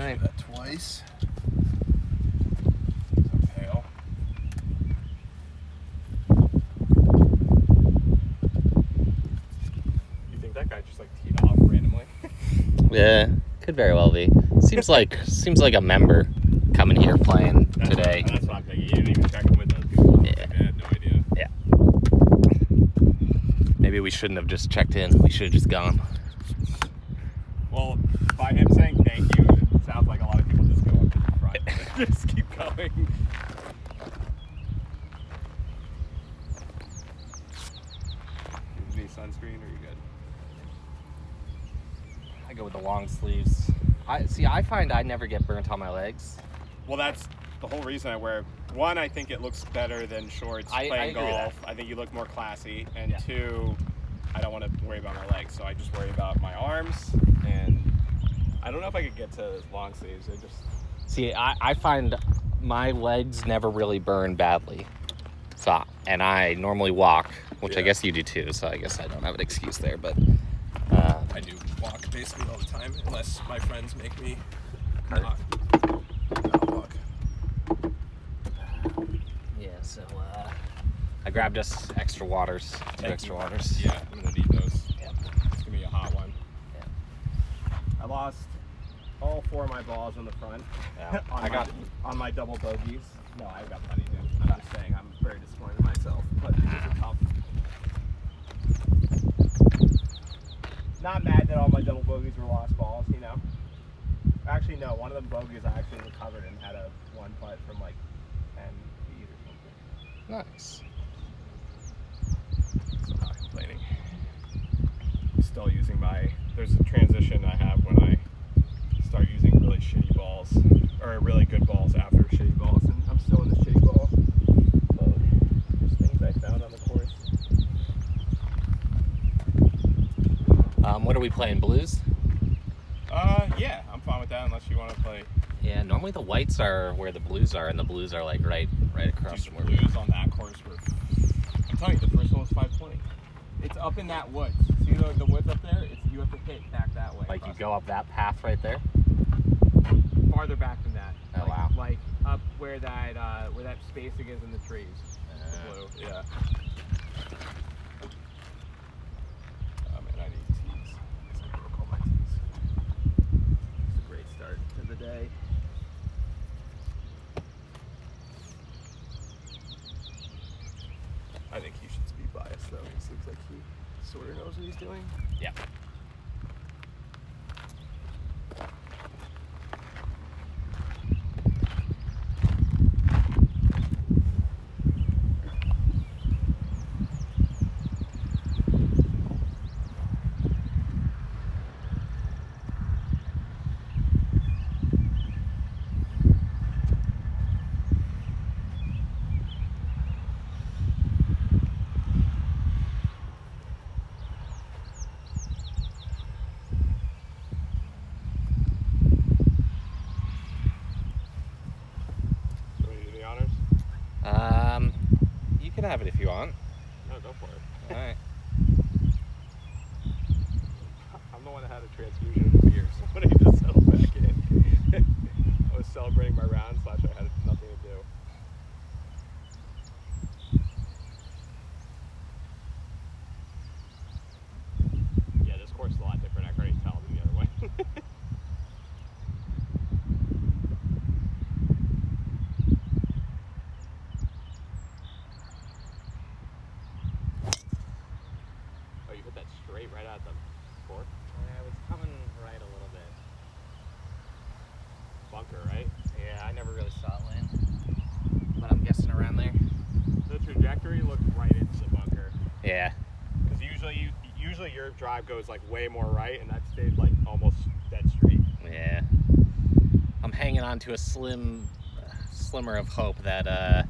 right. Do that twice. Pail. You think that guy just like teed off randomly? Yeah, could very well be. Seems like a member coming here playing today. That's what I'm thinking. You didn't even check in with those people. Yeah. I had no idea. Yeah. Maybe we shouldn't have just checked in. We should have just gone. Well, by him saying thank you, it sounds like a lot of people just go up to the front and just keep going. You need sunscreen, or you good? I go with the long sleeves. I find I never get burnt on my legs. Well, that's the whole reason I wear. One, I think it looks better than shorts I playing agree with golf. that. I think you look more classy. And Yeah. two, I don't want to worry about my legs, so I just worry about my arms. And I don't know if I could get to long sleeves. They just See, I find my legs never really burn badly. So, and I normally walk, which I Yeah. guess you do too, so I guess I don't have an excuse there, but I do walk basically all the time, unless my friends make me Cart. not walk. yeah, so I grabbed us extra waters, two Thank extra you. waters. Yeah, I'm gonna need those. Yeah. It's gonna be a hot one. Yeah. I lost all 4 of my balls in the front Yeah. on my double bogeys. No, I've got plenty, dude. I'm just saying I'm very disappointed in myself, but it was a tough. Not mad that all my double bogeys were lost balls, you know. Actually, no. One of them bogeys I actually recovered and had a 1 putt from like 10 feet or something. Nice. So I'm not complaining. I'm still using there's a transition I have when I start using really shitty balls, or really good balls after shitty balls, and I'm still in the shitty ball mode. There's things I found on the course. What are we playing, blues? Yeah, I'm fine with that unless you want to play. Yeah, normally the whites are where the blues are, and the blues are like right across Dude, from where the we blues on that course were. I'm telling you, the first one was 520. It's up in that woods. See the woods up there? You have to hit back that way. Like you go up that path right there. Farther back than that. Oh, wow. Like up where that spacing is in the trees. The blue. Yeah. Oh man, I need tees. I broke all my tees. It's a great start to the day. I think he should be biased though. He seems like he sort of knows what he's doing. Yeah. You want me to do the honors? You can have it if you want. No, go for it. All right. I'm the one that had a transfusion of beer, so when I just settled back in, I was celebrating my round / I had nothing to do. Yeah, this course is a lot different. I can already tell than the other one. Oh, you hit that straight right at the fork? I was coming right a little bit. Bunker, right? Yeah, I never really saw it land, but I'm guessing around there. The trajectory looked right into the bunker. Yeah. Because usually your drive goes like way more right, and that stayed like almost dead straight. Yeah. I'm hanging on to a slimmer of hope that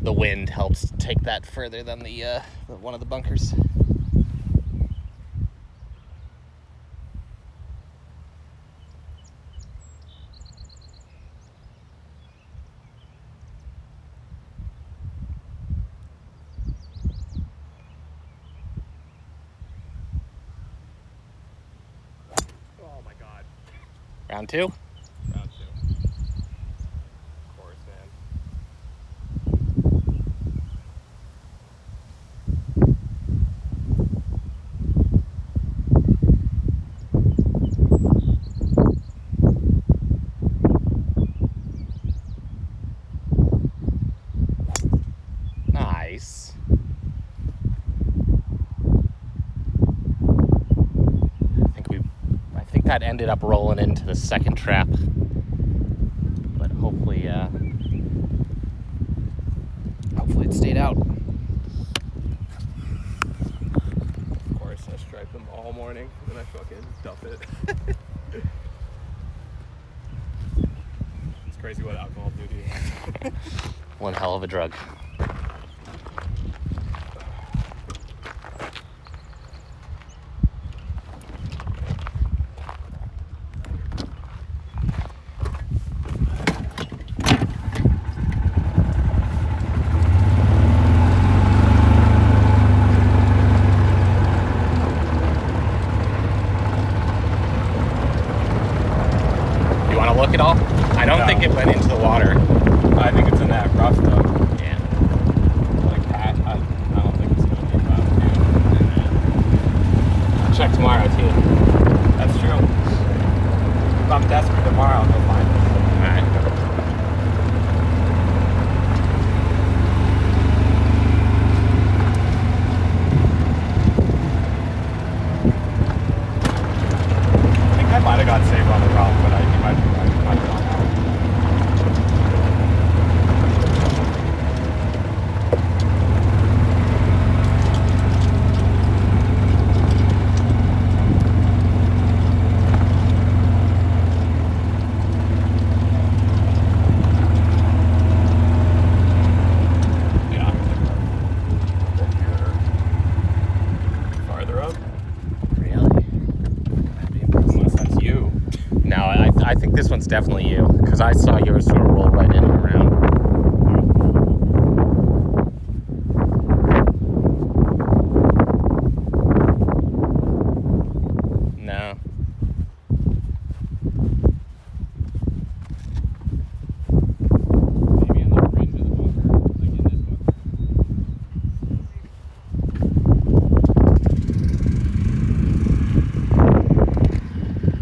the wind helps take that further than the one of the bunkers. Oh my god. Round 2? that ended up rolling into the second trap. But hopefully it stayed out. Of course, I stripe them all morning, and then I fucking dump it. It's crazy what alcohol do to you. One hell of a drug. Look at all? I don't think it went into the water. I think it's in that rough though. Yeah. Like that. I don't think it's gonna be rough too. I'll check tomorrow too. That's true. If I'm desperate tomorrow, I'll go find it. Alright. I think I might have got saved on the rock, but he might be right. Might be on that. Yeah, I'm gonna farther up. Really? Unless that's you. No, I think this one's definitely you, because I saw yours sort of roll right in and around. No. Maybe in the fringe of the bunker, like in this bunker.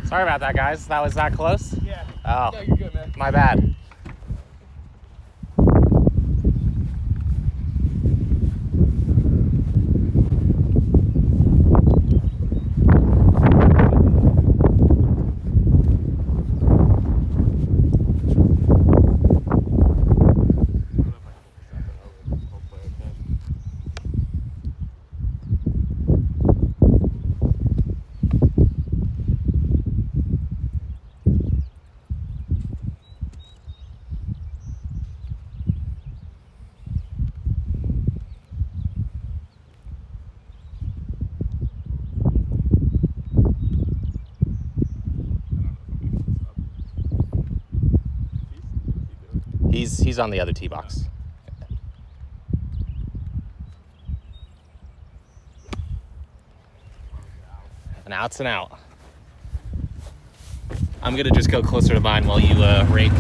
Sorry about that, guys. That was that close? Yeah. Oh, No, you're good, man. my bad. Hopefully I can. He's on the other tee box. An out's an out. I'm gonna just go closer to mine while you rake.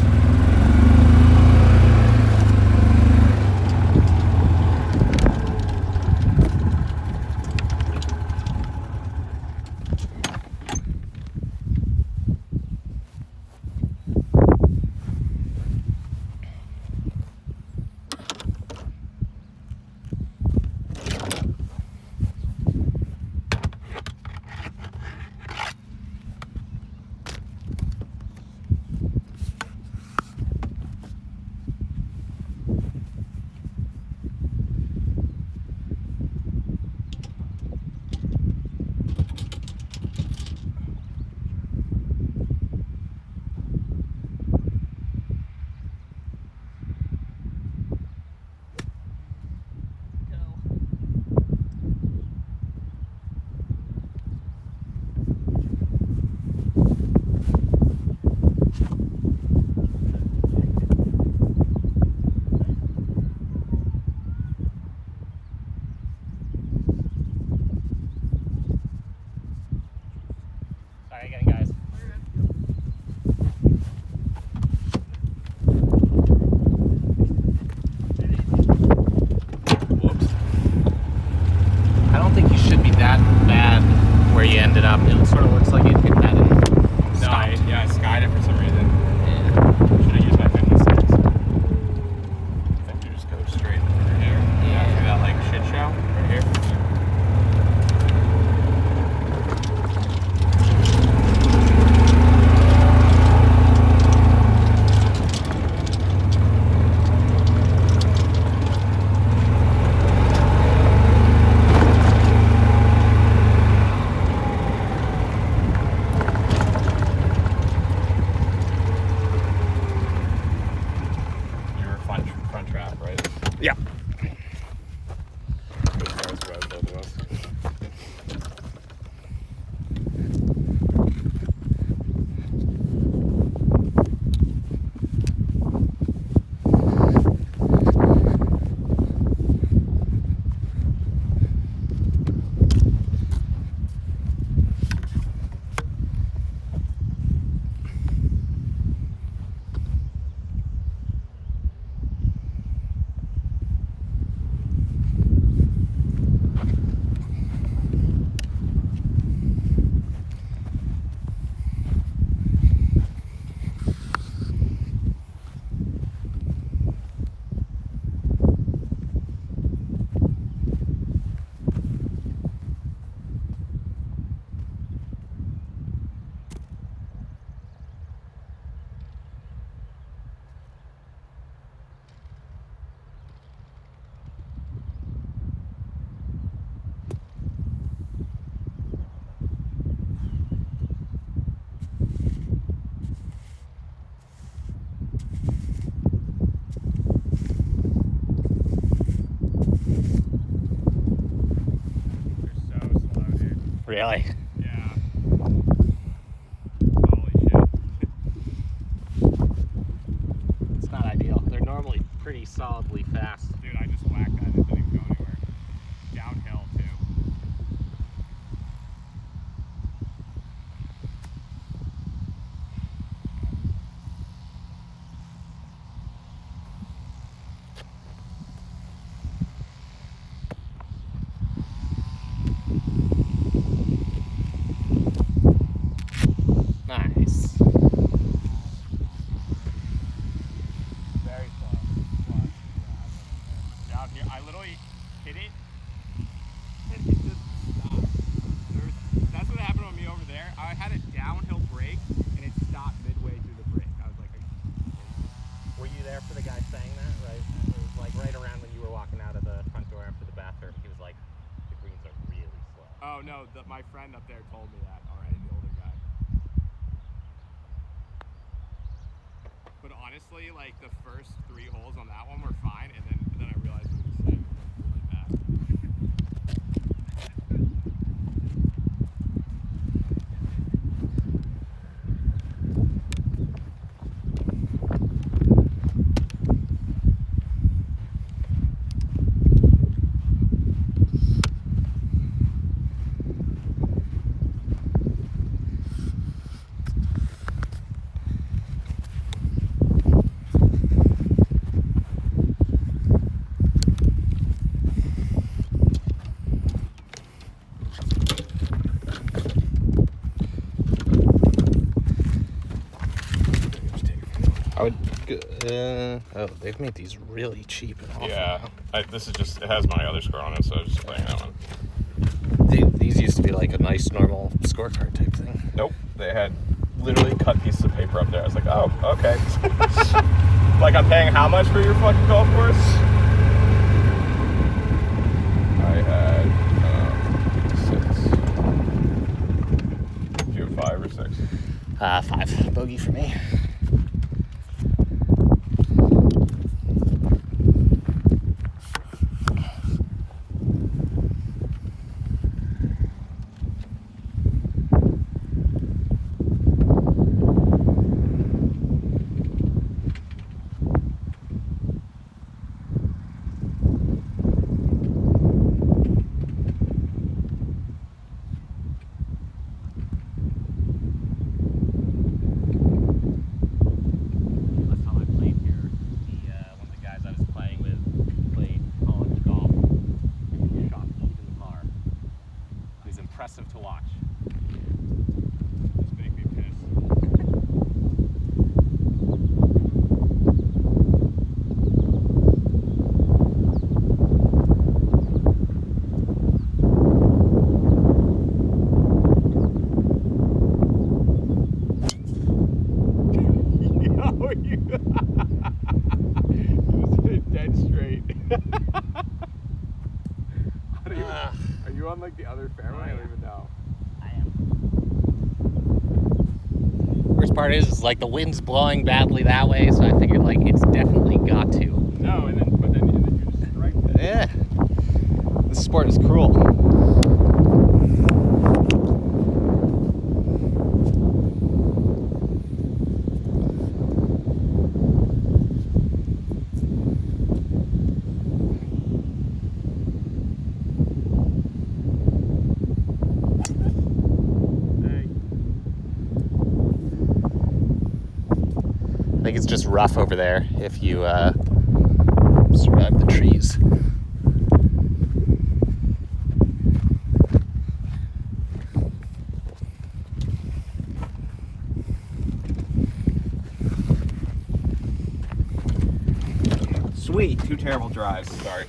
Sorry again, guys. Whoops. I don't think you should be that bad where you ended up. It sort of looks like it hit that and No, I skied it for some reason. Yeah. Should have used my 56. I think you just go straight over here. Yeah. Do that like shit show right here. Really? Yeah. Holy shit. It's not ideal. They're normally pretty solidly fast. Dude, I just whacked that. It didn't even go anywhere. Downhill, too. Nice. Very slow. Down here, I literally hit it, and it just stopped. That's what happened with me over there. I had a downhill brake, and it stopped midway through the brake. I was like, Were you there for the guy saying that? Right? It was like right around when you were walking out of the front door after the bathroom. He was like, the greens are really slow. oh no, my friend up there told me that already, the older guy. But honestly, like the first 3 holes on that one were fine, and then I realized it was the same. Really bad. I would. Oh, they've made these really cheap and awful. Yeah, this is just, it has my other score on it, so I was just playing that one. These used to be like a nice normal scorecard type thing. Nope, they had literally cut pieces of paper up there. I was like, oh, okay. Like, I'm paying how much for your fucking golf course? I had 6. Did you have 5 or 6? 5. Bogey for me. Impressive to watch. Just make me piss. Yo, you just hit dead straight. Are you on like the other fairway? I don't even know. I am. Worst part is like the wind's blowing badly that way, so I figured like it's definitely got to. No, and then you just strike it. Yeah. This sport is cruel. I think it's just rough over there if you survive the trees. Sweet, 2 terrible drives. Sorry.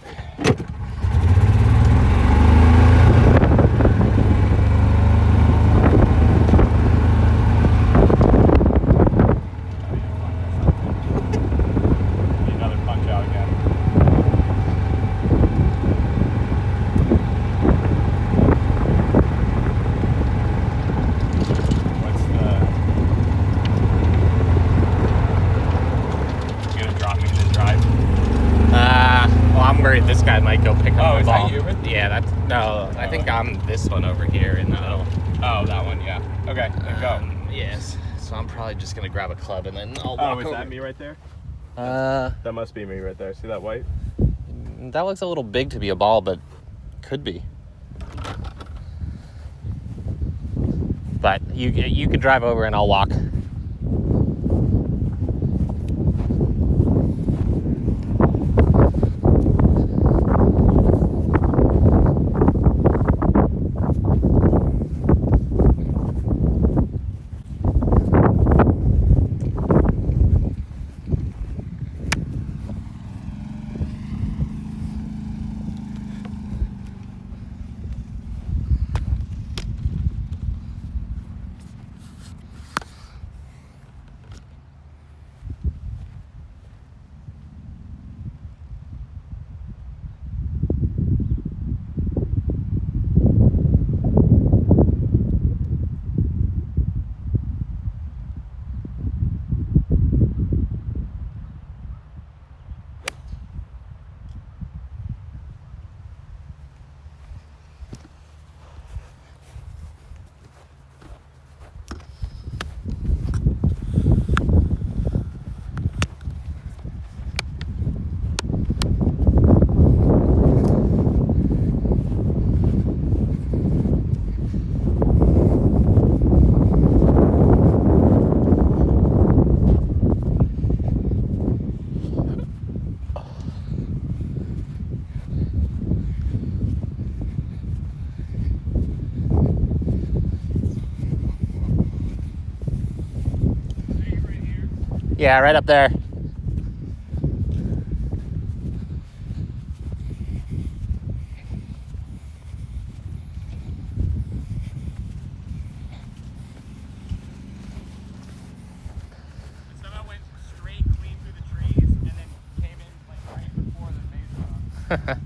worried this guy might go pick up my is ball. that human? Yeah, that's no. I think I'm this one over here in the middle. Oh, that one. Yeah. Okay, then go. Yes. So I'm probably just gonna grab a club and then I'll walk Oh, is over. that me right there? That must be me right there. See that white? looks a little big to be a ball, but could be. But you could drive over and I'll walk. Yeah, right up there. Somehow went straight clean through the trees and then came in like right before the maze.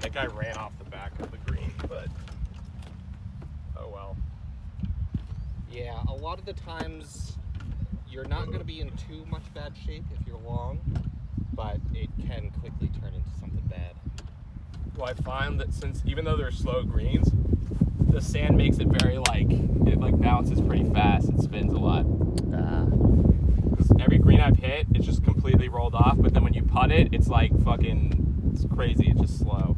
That guy ran off the back of the green, but oh well. Yeah, a lot of the times you're not going to be in too much bad shape if you're long, but it can quickly turn into something bad. Well, I find that since even though they're slow greens, the sand makes it very it bounces pretty fast. It spins a lot. 'Cause every green I've hit, it's just completely rolled off. But then when you putt it, it's it's crazy. It's just slow.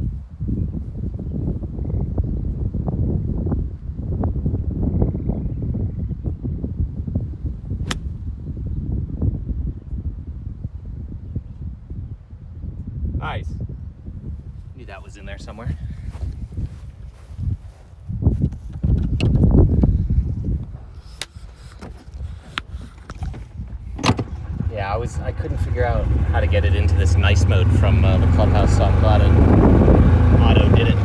Nice. Knew that was in there somewhere. Yeah, I couldn't figure out how to get it into this nice mode from the clubhouse, so I'm glad Auto did it.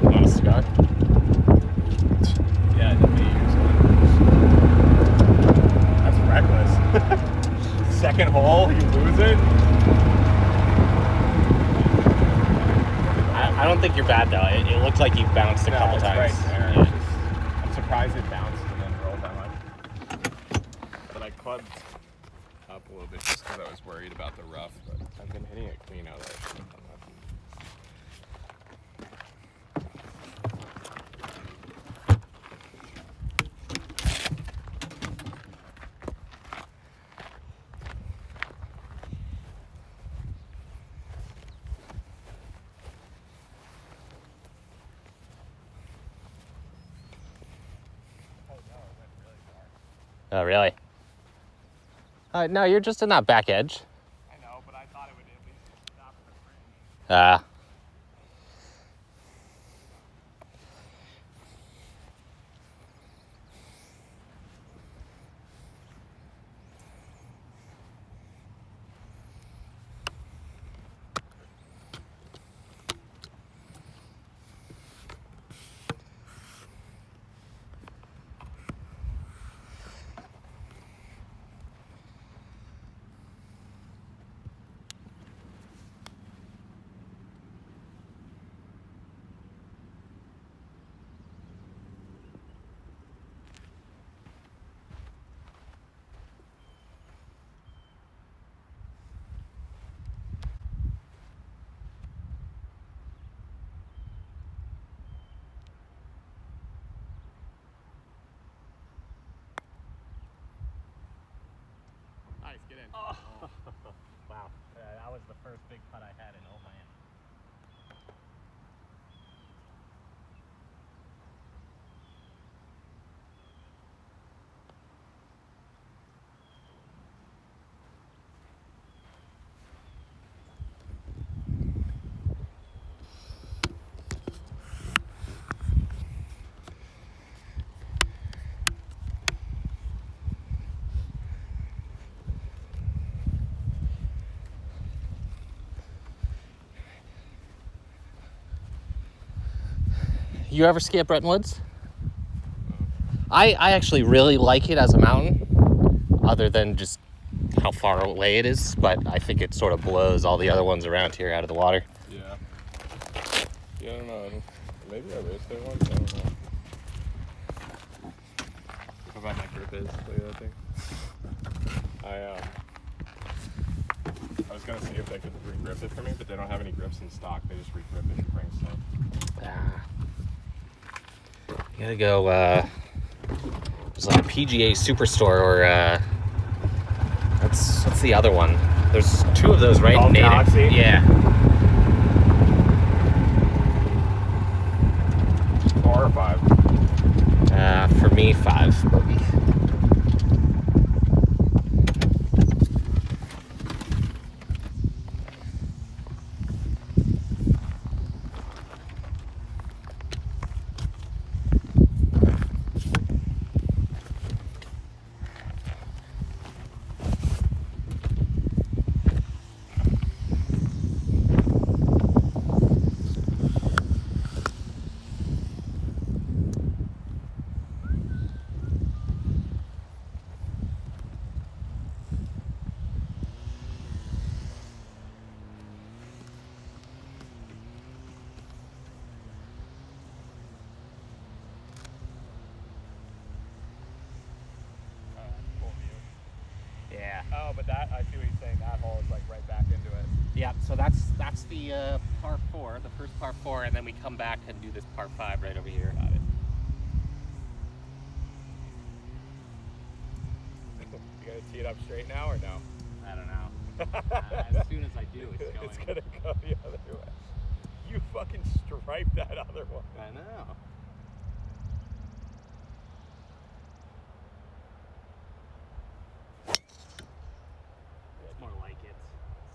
Want a cigar? Yeah, I didn't use one. That's reckless. Second hole, you lose it. I don't think you're bad though. It looked like you bounced a couple times. Right there. Yeah. I'm surprised it bounced and then rolled that much. But I clubbed up a little bit just because I was worried about the rough. But I've been hitting it clean out there. Oh, really? No, you're just in that back edge. I know, but I thought it would at least stop at the fringe. Oh. Wow. That was the first big putt I had in Omni. You ever ski at Bretton Woods? I actually really like it as a mountain, other than just how far away it is, but I think it sort of blows all the other ones around here out of the water. Yeah. Yeah, I don't know. Maybe I raced there once. I don't know. How bad my grip is? Look at that thing. I was gonna see if they could re-grip it for me, but they don't have any grips in stock. They just re-grip it and bring stuff. You gotta go, there's like a PGA Superstore or, what's the other one? There's two of those, right? Golf Galaxy? Yeah. 4 or 5? For me, 5. Yeah. Oh, but that, I see what you're saying. That hole is like right back into it. Yeah, so that's the par 4, the first par 4, and then we come back and do this par 5 right over here. Got it. You gotta tee it up straight now or no? I don't know. As soon as I do, it's going. It's gonna go the other way. You fucking striped that other one. I know. It's more like it.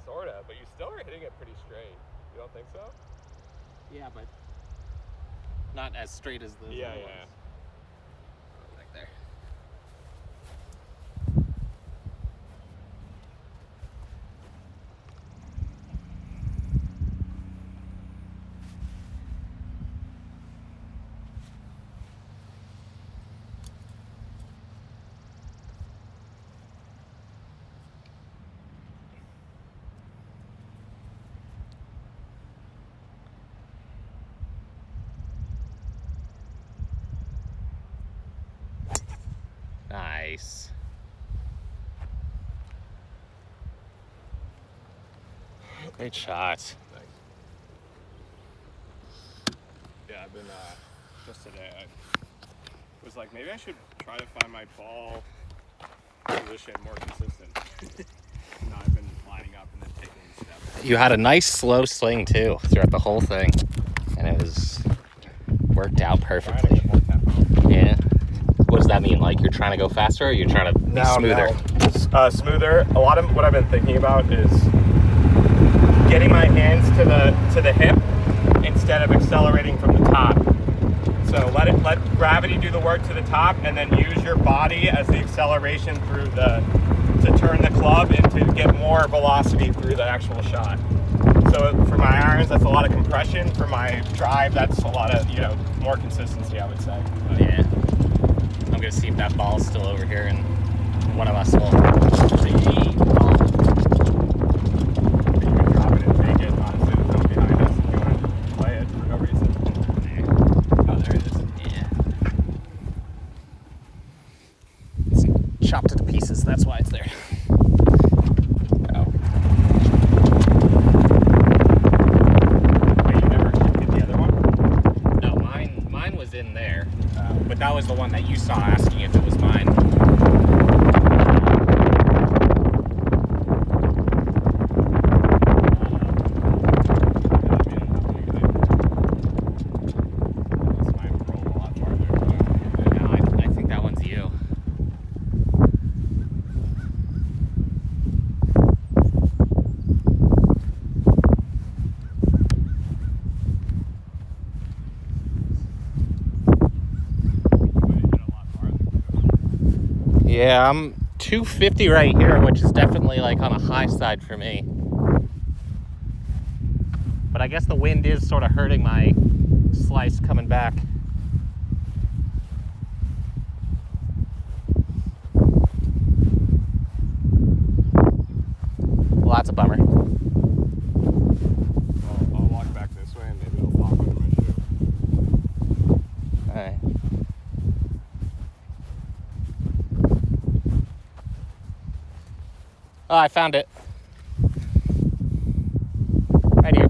Sorta, but you still are hitting it pretty straight. You don't think so? Yeah, but not as straight as the Yeah, other yeah. ones. Right there. Nice. Great shot. Thanks. Yeah, I've been, just today, I was like, maybe I should try to find my ball position more consistent. No, I've been lining up and then taking steps. You had a nice slow swing too throughout the whole thing, and it was worked out Trying to perfectly. get more tempo. Yeah. What does that mean? Like you're trying to go faster, or you're trying to be smoother? No. Smoother. A lot of what I've been thinking about is getting my hands to the hip instead of accelerating from the top. So let gravity do the work to the top, and then use your body as the acceleration through to turn the club and to get more velocity through the actual shot. So for my irons, that's a lot of compression. For my drive, that's a lot of, more consistency, I would say. But Yeah. I'm gonna see if that ball's still over here, and one of us will see. you can drop it and take it, honestly, there's no behind us if you want to play it for no reason. Oh, there it is. Yeah. It's chopped to pieces. That's why it's there. Oh. Wait, you never hit the other one? No, mine was in there, but that was the one that you saw asking if it was mine. Yeah, I'm 250 right here, which is definitely like on a high side for me. But I guess the wind is sort of hurting my slice coming back. Well, that's a bummer. I'll walk back this way and maybe it'll pop under my shoe. Alright. Oh, I found it. Right here.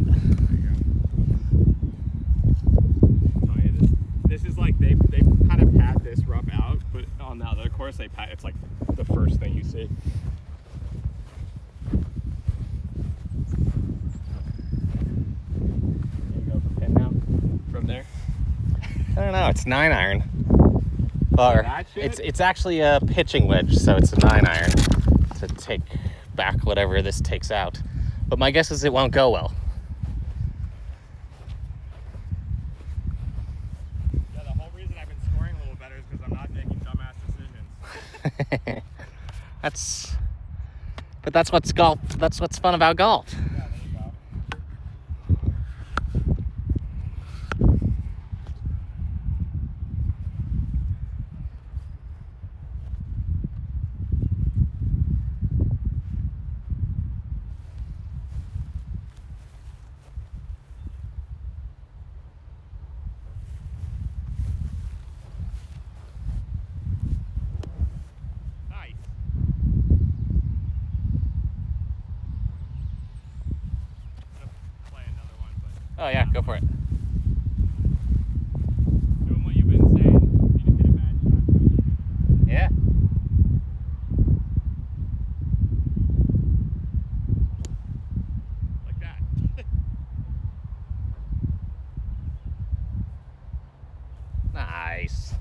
This is like they kind of pat this rough out, but on the other course they pat. It's like the first thing you see. Can you go for pin now from there? I don't know. It's 9-iron. Or That shit? it's actually a pitching wedge, so it's a 9-iron to take back whatever this takes out. But my guess is it won't go well. Yeah, the whole reason I've been scoring a little better is because I'm not making dumbass decisions. That's what's golf. That's what's fun about golf. Yeah, there you go. Nice. I'm gonna play another one, but Oh yeah, go for it. doing what you've been saying. You hit a bad shot. Yeah. Like that. Nice.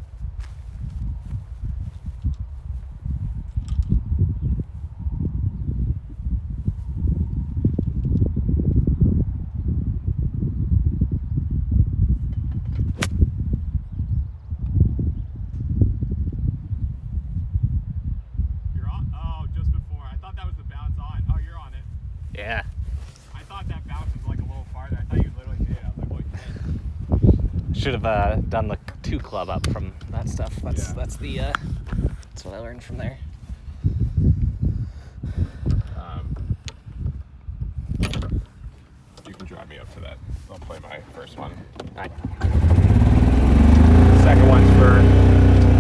You're on? Oh, just before. I thought that was the bounce on. Oh, you're on it. Yeah. I thought that bounce was like a little farther. I thought you literally hit it. I was like, holy shit. Should have done the 2 club up from that stuff. That's Yeah. that's the that's what I learned from there. You can drive me up to that. I'll play my first one. Alright. Second one's for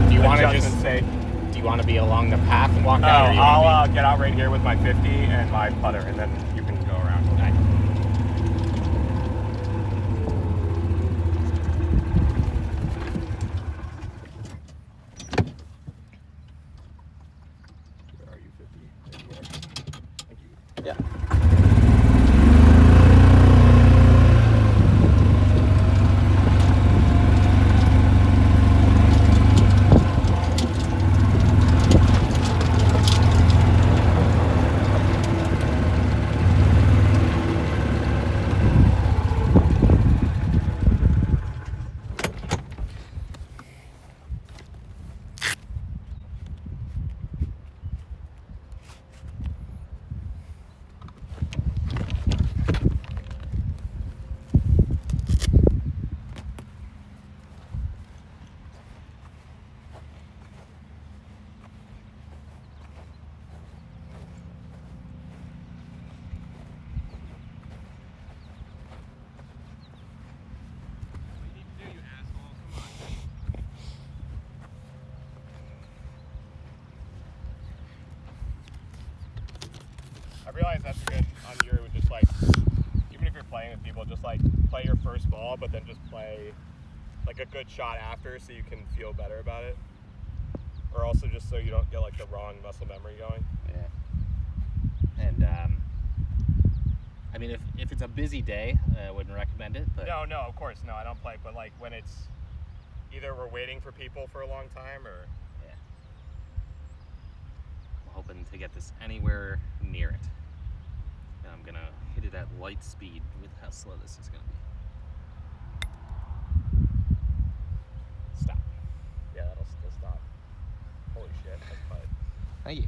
Do you want to adjustment's just sake. do you want to be along the path and walk Oh, out? Or you wanna I'll get out right here with my 50 and my putter, and then you can go around. be- Alright. Where are you, 50? Right here. Thank you. Yeah. What do you need to do, you asshole? Come on. I realize that's good on your, just like, even if you're playing with people, just like play your first ball, but then just play like a good shot after so you can feel better about it. Or also just so you don't get like the wrong muscle memory going. Yeah. And I mean, if it's a busy day, I wouldn't recommend it. But No, of course, no, I don't play, but like when it's either we're waiting for people for a long time or. yeah. I'm hoping to get this anywhere near it. And I'm gonna hit it at light speed with how slow this is gonna be. Stop. Yeah, that'll still stop. Holy shit, that's cut. Thank you.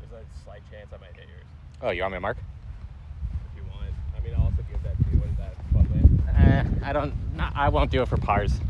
There's a slight chance I might hit yours. Oh, you want me to mark? If you want. I mean, I'll also give that to you. What is that? 12 land? I won't do it for pars.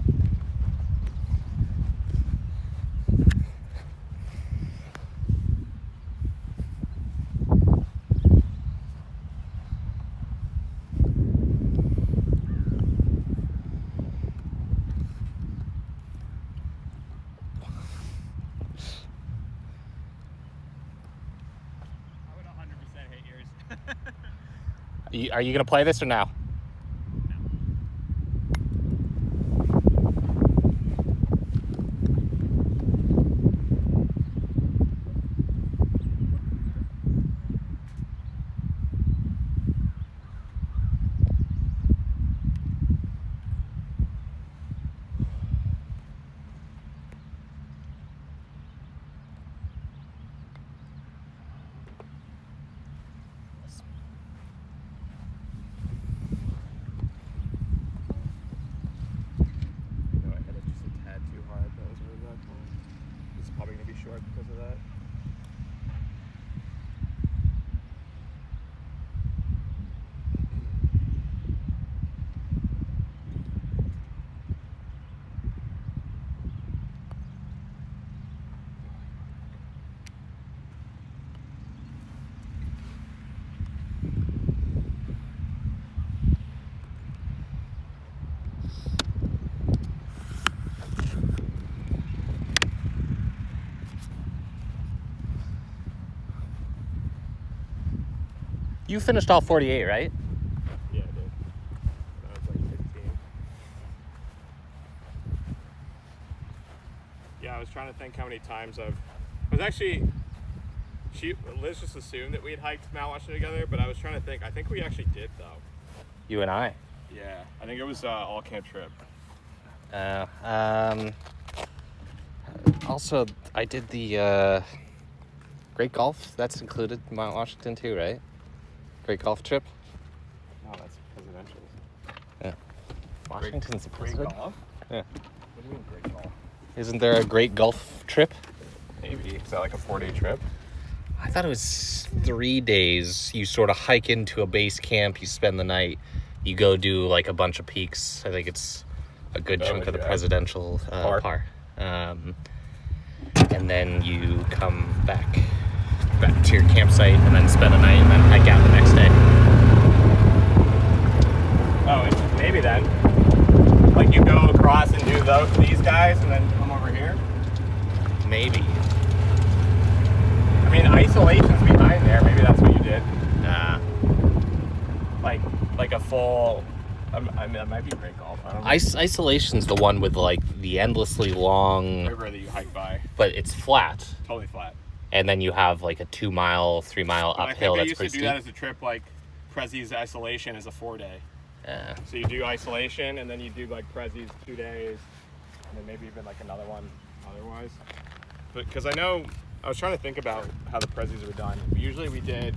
Are you gonna play this or now? No, I hit it just a tad too hard. That was really bad. It's probably going to be short because of that. You finished all 48, right? Yeah, I did. That was like 15. Yeah, I was trying to think how many times I was actually. Liz just assumed that we'd hiked Mount Washington together, but I was trying to think. I think we actually did though. You and I. Yeah, I think it was all camp trip. Also, I did the Great Golf. That's included in Mount Washington too, right? Great Golf trip. No, that's presidential. Yeah. Washington's a Great president. golf? Yeah. What do you mean great golf? Isn't there a Great Golf trip? Maybe. Is that like a 4-day trip? I thought it was 3 days. You sort of hike into a base camp. You spend the night. You go do like a bunch of peaks. I think it's a good chunk of the presidential par. And then you come back to your campsite and then spend the night and then hike out the next day. Oh, maybe then. Like you go across and do these guys and then come over here? Maybe. I mean, isolation's behind there. Maybe that's what you did. Nah. Like a full. I mean, that might be great golf. I don't know. Isolation's the one with like the endlessly long, River that you hike by. but it's flat. Totally flat. And then you have like a 2 mile, 3 mile But uphill I think that's they pretty used to do steep. that as a trip, like Prezi's isolation is a 4-day. Yeah. So you do isolation and then you do like Prezi's 2 days, and then maybe even like another one otherwise. But because I know, I was trying to think about how the Prezi's were done. Usually we did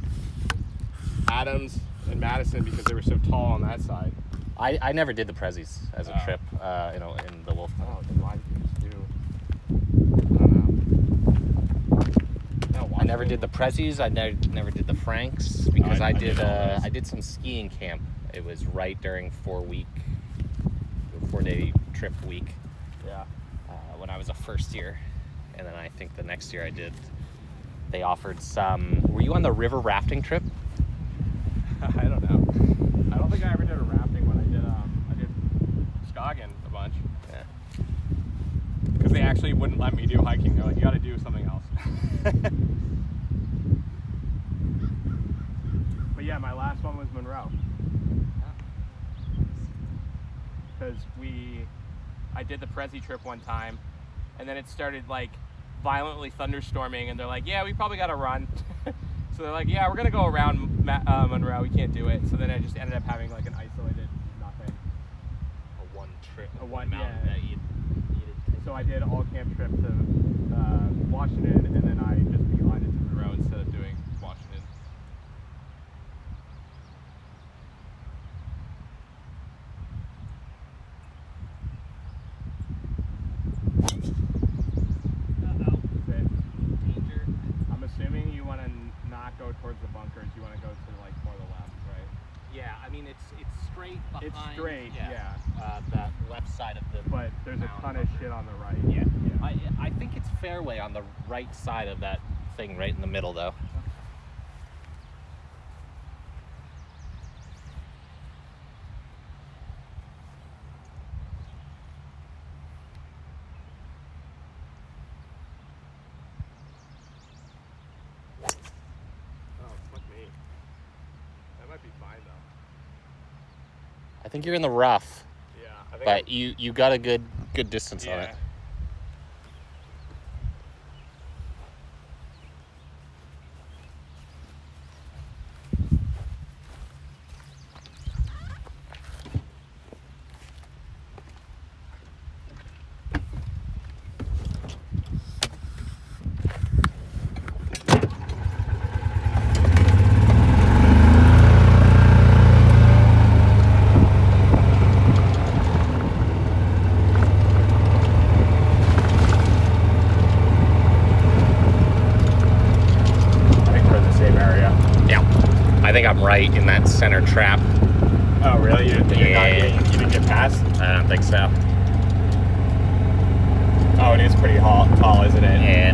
Adams and Madison because they were so tall on that side. I never did the Prezzies as a Oh. trip, in the Wolf. Oh, then why did you just do? I don't know. No, I never did the Prezzies. I never did the Franks because I did I did some skiing camp. It was right during 4-day trip week Yeah. when I was a first year, and then I think the next year they offered some. Were you on the river rafting trip? I don't know. I don't think I ever did a rafting when I did Skagen a bunch. Yeah. Because they actually wouldn't let me do hiking. They're like, you got to do something else. But yeah, my last one was Monroe. Because I did the Prezi trip one time, and then it started like violently thunderstorming, and they're like, yeah, we probably got to run. So they're like, yeah, we're going to go around Monroe. We can't do it. So then I just ended up having like an isolated nothing. A one trip. A one, mountain yeah. that you needed. So I did all camp trip to Washington, and then I just beelined it to Monroe instead of doing Washington. Yeah, I mean, it's straight behind. It's straight, yeah. That left side of the. But there's a ton of shit on the right. Yeah. I think it's fairway on the right side of that thing, right in the middle, though. Oh, fuck me. That might be fine though. I think you're in the rough, Yeah, I think. but you got a good distance on it. I think I'm right in that center trap. Oh, really? You didn't get past? I don't think so. Oh, it is pretty tall, isn't it? Yeah.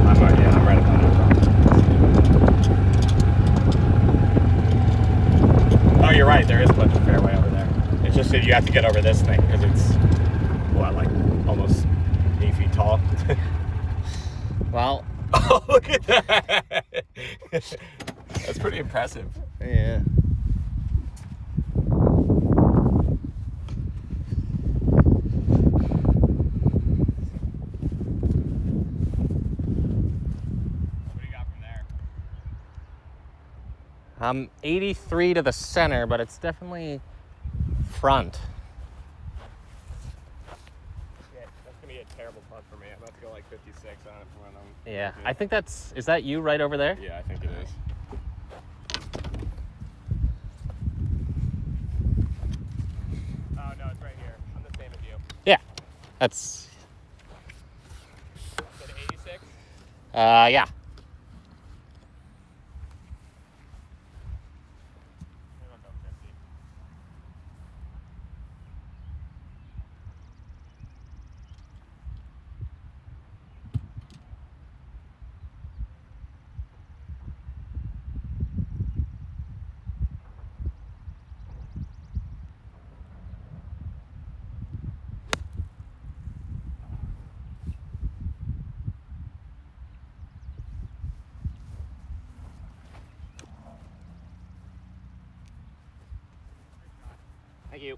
I'm right about it. Oh, you're right. There is a bunch of fairway over there. It's just that you have to get over this thing because it's, like almost 8 feet tall. Well. Oh, look at that. That's pretty impressive. Yeah. What do you got from there? I'm 83 to the center, but it's definitely front. Yeah, that's gonna be a terrible putt for me. I'm about to go like 56 on it for when I'm. Yeah, I think is that you right over there? Yeah, I think it is. Oh no, it's right here. I'm the same as you. Yeah, that's. Is it 86? Yeah. Maybe I'll go 50. Thank you.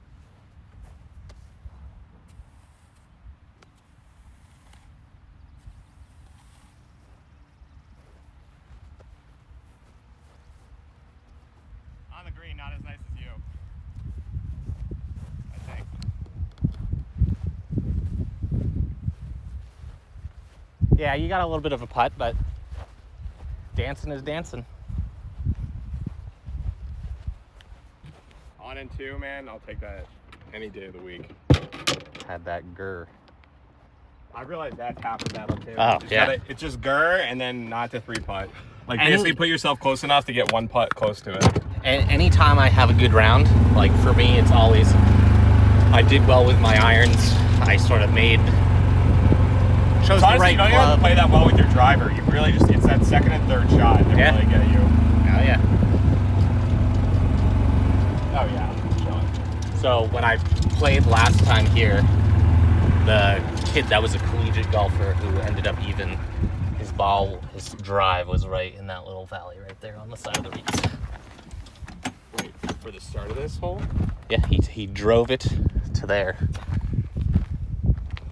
On the green, not as nice as you. I think. Yeah, you got a little bit of a putt, but dancing is dancing. On and two, man. I'll take that any day of the week. Had that grr. I realize that's half the battle too. Oh, yeah. It's just grr and then not to three putt. Like And- basically put yourself close enough to get one putt close to it. And anytime I have a good round, like for me, it's always I did well with my irons. I sort of chose So the honestly, right you don't even have club. to play that well with your driver. You really just, it's that second and third shot that Yeah. really get you. Oh yeah. Oh yeah, chilling. So when I played last time here, the kid that was a collegiate golfer who ended up even, his drive was right in that little valley right there on the side of the reeds. Wait, for the start of this hole? Yeah, he drove it to there.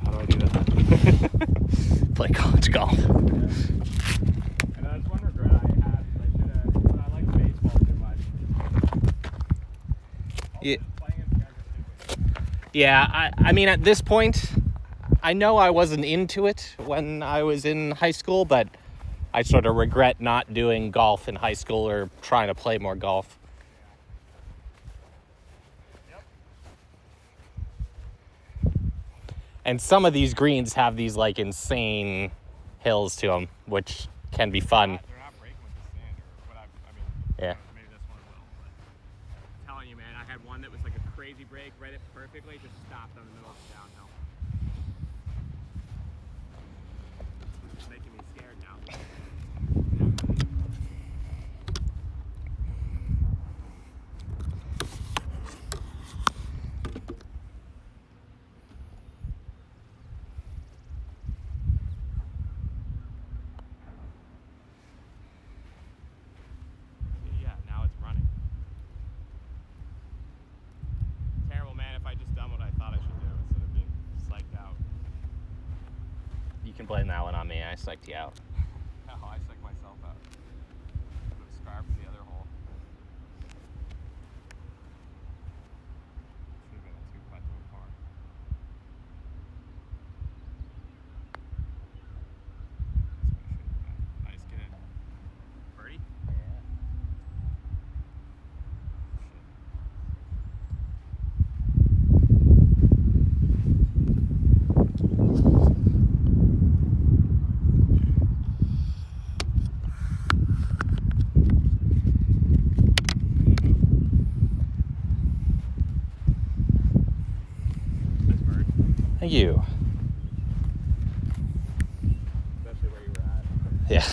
How do I do that? Play college golf. Yeah. And that's one regret I had. I should have, but I like baseball too much. Yeah. Playing in Kansas City. Yeah, I mean, at this point, I know I wasn't into it when I was in high school, but I sort of regret not doing golf in high school or trying to play more golf. Yep. And some of these greens have these, like, insane hills to them, which can be fun. They're not breaking with the sand, or what I mean. Yeah. Maybe this one will. basically just stopped in the middle of the downhill. It's making me scared now. Yeah, now it's running. Terrible, man, if I just done what I thought I should do instead of being psyched out. You can blame that one on me. I psyched you out. No, I psyched myself out. Put a scarf in the other hole. Should have been a 2-putt to a par. That's what I should have done. Nice, get in. Birdie? Yeah. Nice bird. Thank you. Especially where you were at. Yeah.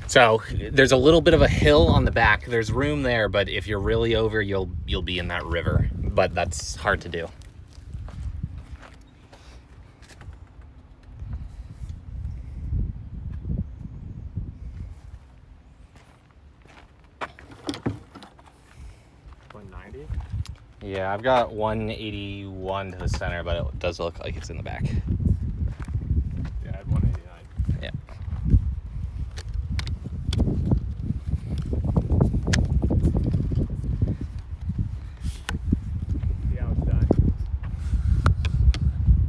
So there's a little bit of a hill on the back. There's room there, but if you're really over, you'll be in that river. But that's hard to do. $190? Yeah, I've got 181 to the center, but it does look like it's in the back. Yeah, I had 189. Yeah. See how it's done.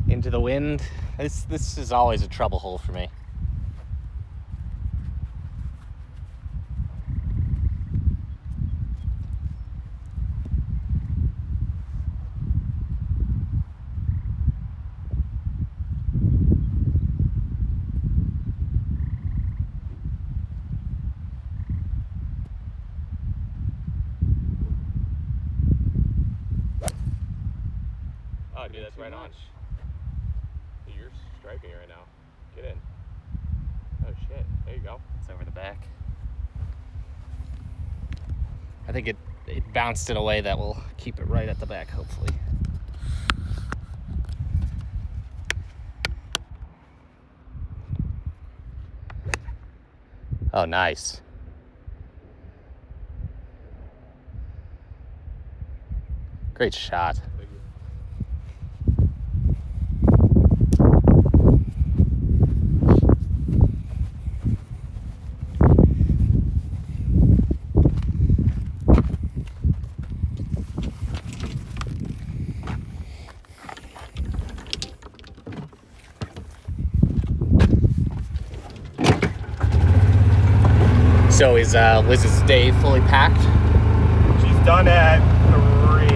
Into the wind. This is always a trouble hole for me. Oh, dude, that's right on. Dude, you're striking right now. Get in. Oh, shit. There you go. It's over the back. I think it bounced in a way that will keep it right at the back, hopefully. Oh, nice. Great shot. Thank you. So is Liz's day fully packed? She's done at 3.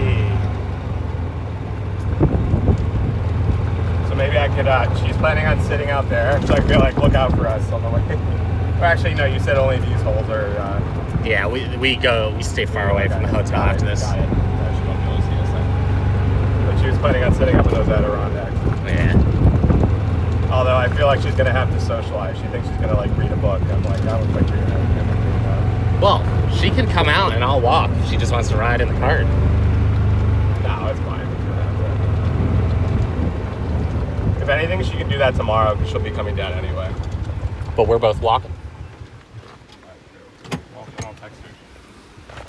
So maybe I could, she's planning on sitting out there. So I feel like look out for us on the way. Or actually, no, you said only these holes are... Yeah, we stay far away from the hotel after this. Got it. She won't be able to see us then. But she was planning on sitting up in those Adirondacks. Yeah. Although I feel like she's going to have to socialize. She thinks she's going to, like, read a book. I'm like, that looks like you're going to have to read a book. Well, she can come out and I'll walk if she just wants to ride in the cart. No, it's fine. It's If anything, she can do that tomorrow because she'll be coming down anyway. But we're both walking. Well, I'll text her.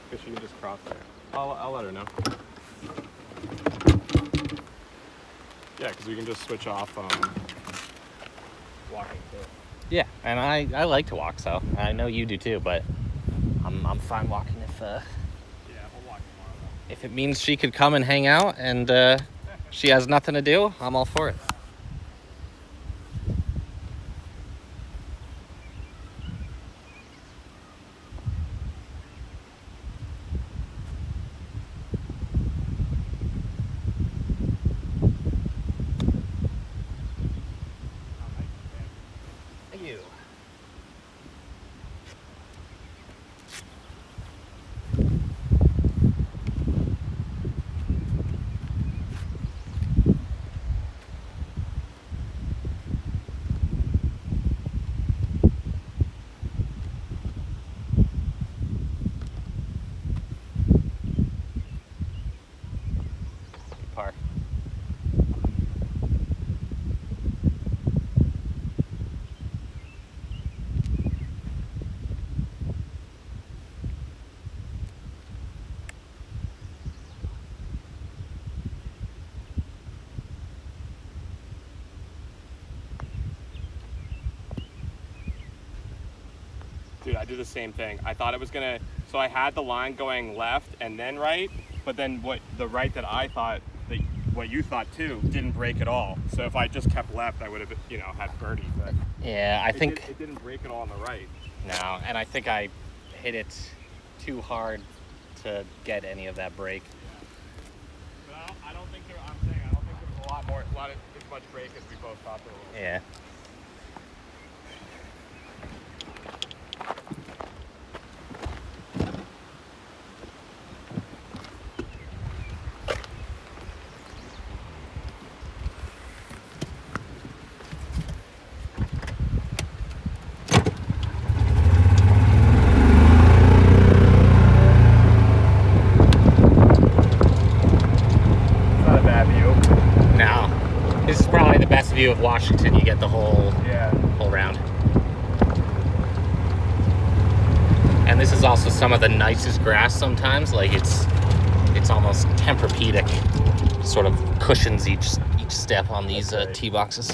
Because she can just cross there. I'll let her know. Yeah, because we can just switch off walking too. Yeah, and I like to walk, so I know you do too. But I'm fine walking if Yeah, we'll walk tomorrow though. if it means she could come and hang out and she has nothing to do. I'm all for it. Thank you. Park. Dude, I do the same thing. I thought it was gonna, so I had the line going left and then right, but then the right that I thought, what you thought too, didn't break at all. So if I just kept left, I would have, had birdie. But Yeah, I think it didn't break at all on the right. no, and I think I hit it too hard to get any of that break. But I don't think I don't think there was as much break as we both thought there was. Yeah. Not a bad view. Now, this is probably the best view of Washington. You get the whole round. And this is also some of the nicest grass sometimes. Like it's almost Tempur-Pedic, sort of cushions each step on these tee boxes.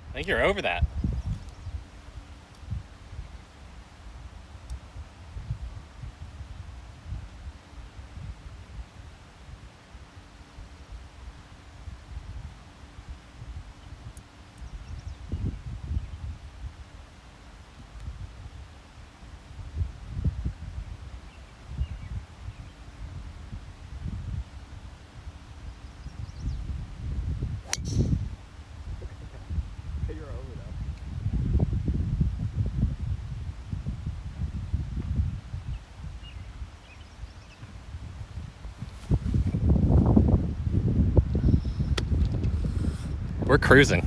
I think you're over that. You're over that. We're cruising.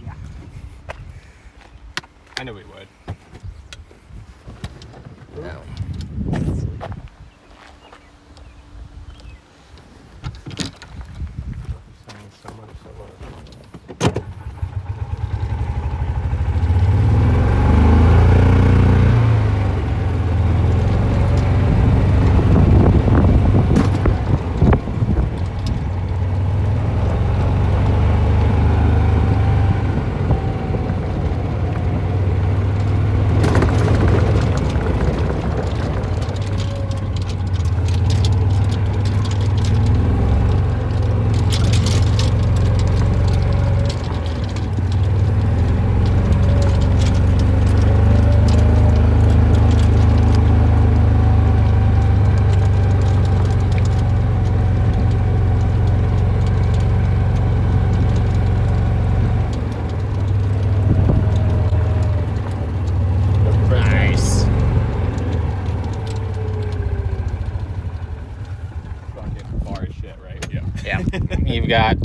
Yeah. I knew we would. No.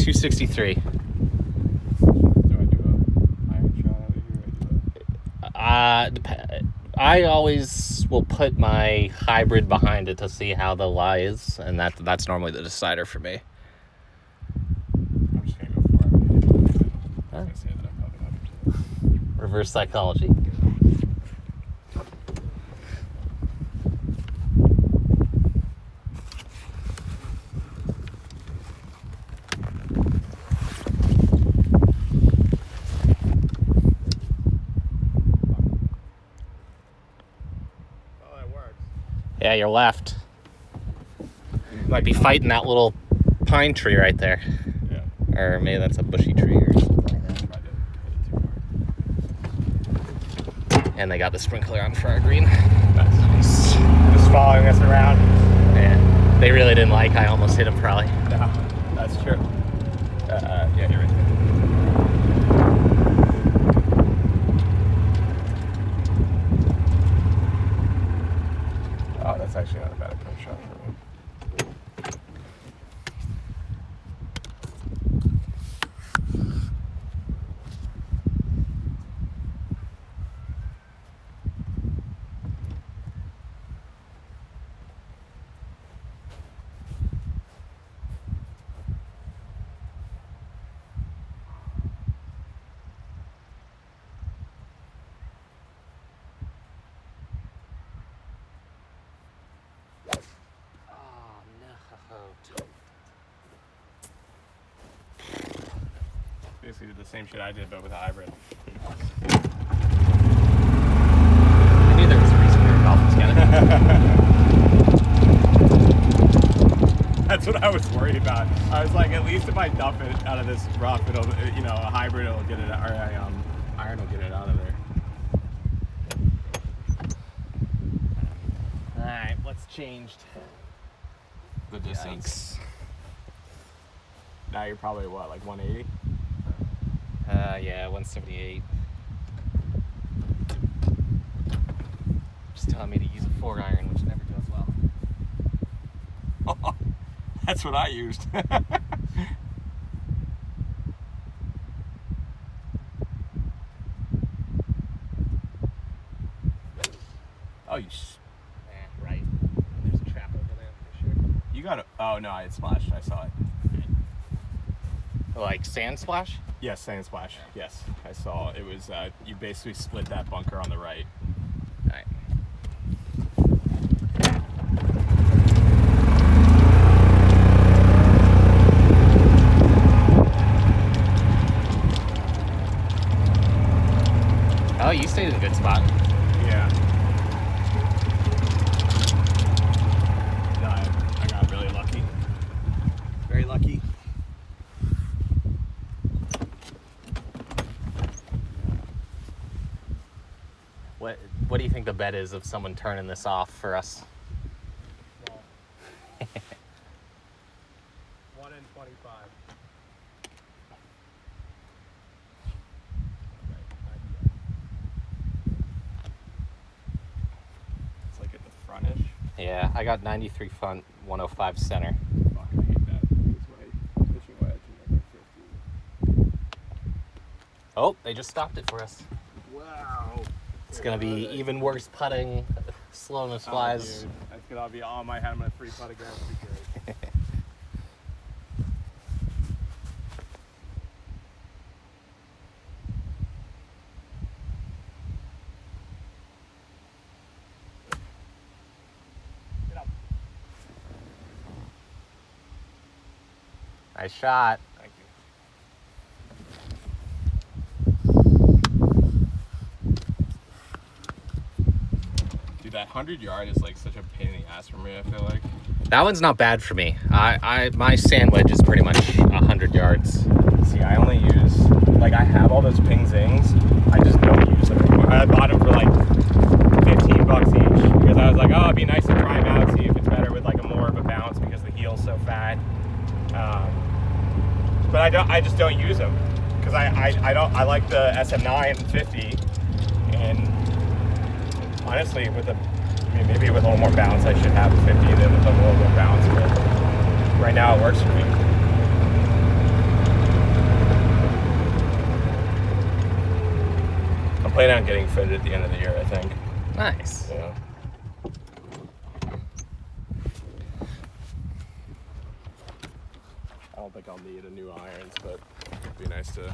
263. Do I do a iron shot out of here? I always will put my hybrid behind it to see how the lie is, and that's normally the decider for me. I'm just gonna go for it. Huh? I say that I'm probably not. Reverse psychology. Oh, that works. Yeah, you're left. Might be fighting that little pine tree right there. Yeah. Or maybe that's a bushy tree or something like that. Tried to hit it too hard. And they got the sprinkler on for our green. Nice. Just following us around. Yeah. They really didn't like I almost hit him probably. No, that's true. Yeah, you're right. Oh, that's actually not a bad approach shot for me. Oh no. Basically did the same shit I did, but with a hybrid. I knew there was a reason we were golfing together. That's what I was worried about. I was like, at least if I dump it out of this rough, it'll, you know, a hybrid will get it, or a iron will get it out of there. Alright, what's changed? The distance. Now you're probably what, like 180? Yeah, 178. Just telling me to use a 4-iron, which never goes well. That's what I used. Oh, you. Right. There's a trap over there for sure. You got it. Oh no, I had splashed. I saw it. Like sand splash? Yes, sand splash. Yes, I saw. It was. You basically split that bunker on the right. Alright. Oh, you stayed in a good spot. Yeah. No, I got really lucky. Very lucky. What do you think the bet is of someone turning this off for us? Well, 1 in 25. It's like at the frontish. Yeah, I got 93 front, 105 center. Fuck, I hate that. It's my pitching wedge and they're like 50. Oh, they just stopped it for us. Wow. It's gonna be even worse putting, slowness wise. Dude, that's gonna be all in my head. I'm gonna 3-putt again. It'll be great. Get up. Nice shot. Thank you. Dude, that 100-yard is like such a pain in the ass for me, I feel like. That one's not bad for me. My sand wedge is pretty much 100 yards. See, I only use, like, I have all those ping zings. I just don't use them anymore. I bought them for like $15 each because I was like, oh, it'd be nice to try them out, see if it's better with like a more of a bounce because the heel's so fat. But I just don't use them because I like the SM9 50, and honestly, maybe with a little more bounce, I should have a 50 then with a little more bounce. But right now, it works for me. planning on getting fitted at the end of the year, I think. Nice. Yeah. I don't think I'll need a new irons, but it'd be nice to.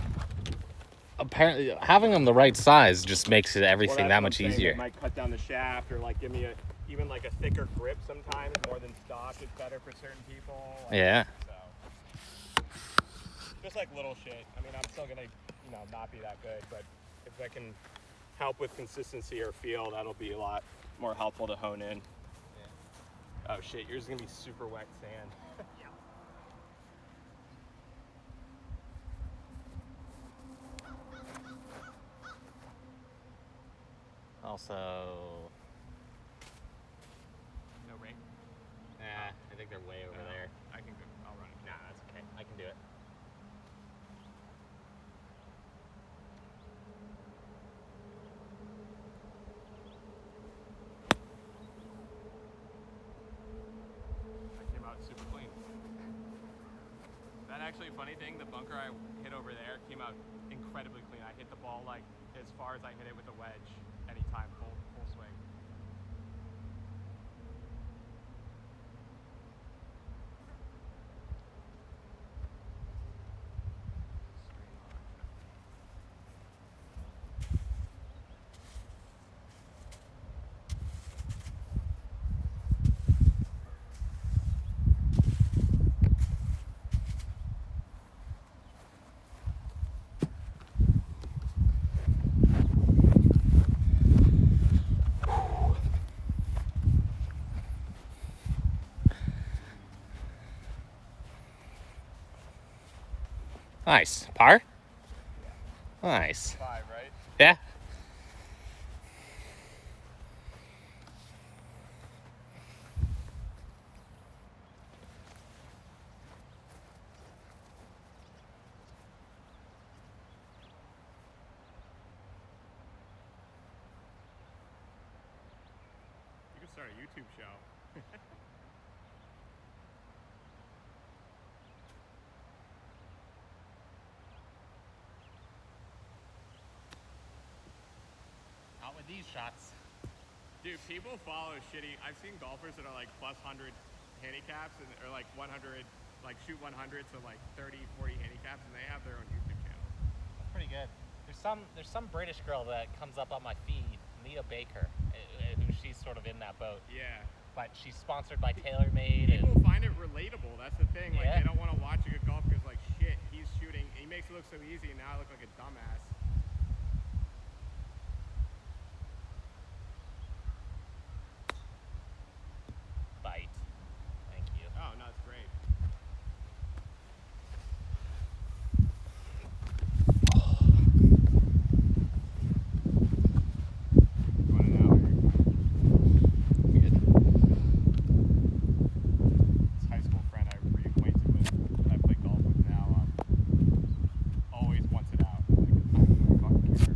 Apparently, having them the right size just makes it everything that much easier. It might cut down the shaft or like give me even like a thicker grip sometimes. More than stock is better for certain people. Like, Yeah. So. Just like little shit. I mean, I'm still gonna, not be that good, but if I can help with consistency or feel, that'll be a lot more helpful to hone in. Yeah. Oh shit, yours is gonna be super wet sand. Yeah. Also, No ring? I think they're way over there. I can go. I'll run it. Nah, that's okay. I can do it. That came out super clean. That actually funny thing, the bunker I hit over there came out incredibly clean. I hit the ball like as far as I hit it with a wedge anytime, full swing. Nice. Par? Nice. 5, right? Yeah. You could start a YouTube show. Not with these shots. Dude, people follow shitty. I've seen golfers that are like plus 100 handicaps or like 100, like shoot 100, so like 30, 40 handicaps, and they have their own YouTube channel. That's pretty good. There's some British girl that comes up on my feed, Mia Baker, who she's sort of in that boat. Yeah. But she's sponsored by TaylorMade. People find it relatable. That's the thing. Like Yeah. they don't want to watch a good golf because like shit, he's shooting. He makes it look so easy, and now I look like a dumbass. Bite. Thank you. Oh no, it's great. You want an hour? Good. This high school friend I reacquainted with, that I play golf with now, always wants it out. Like, I don't fucking care.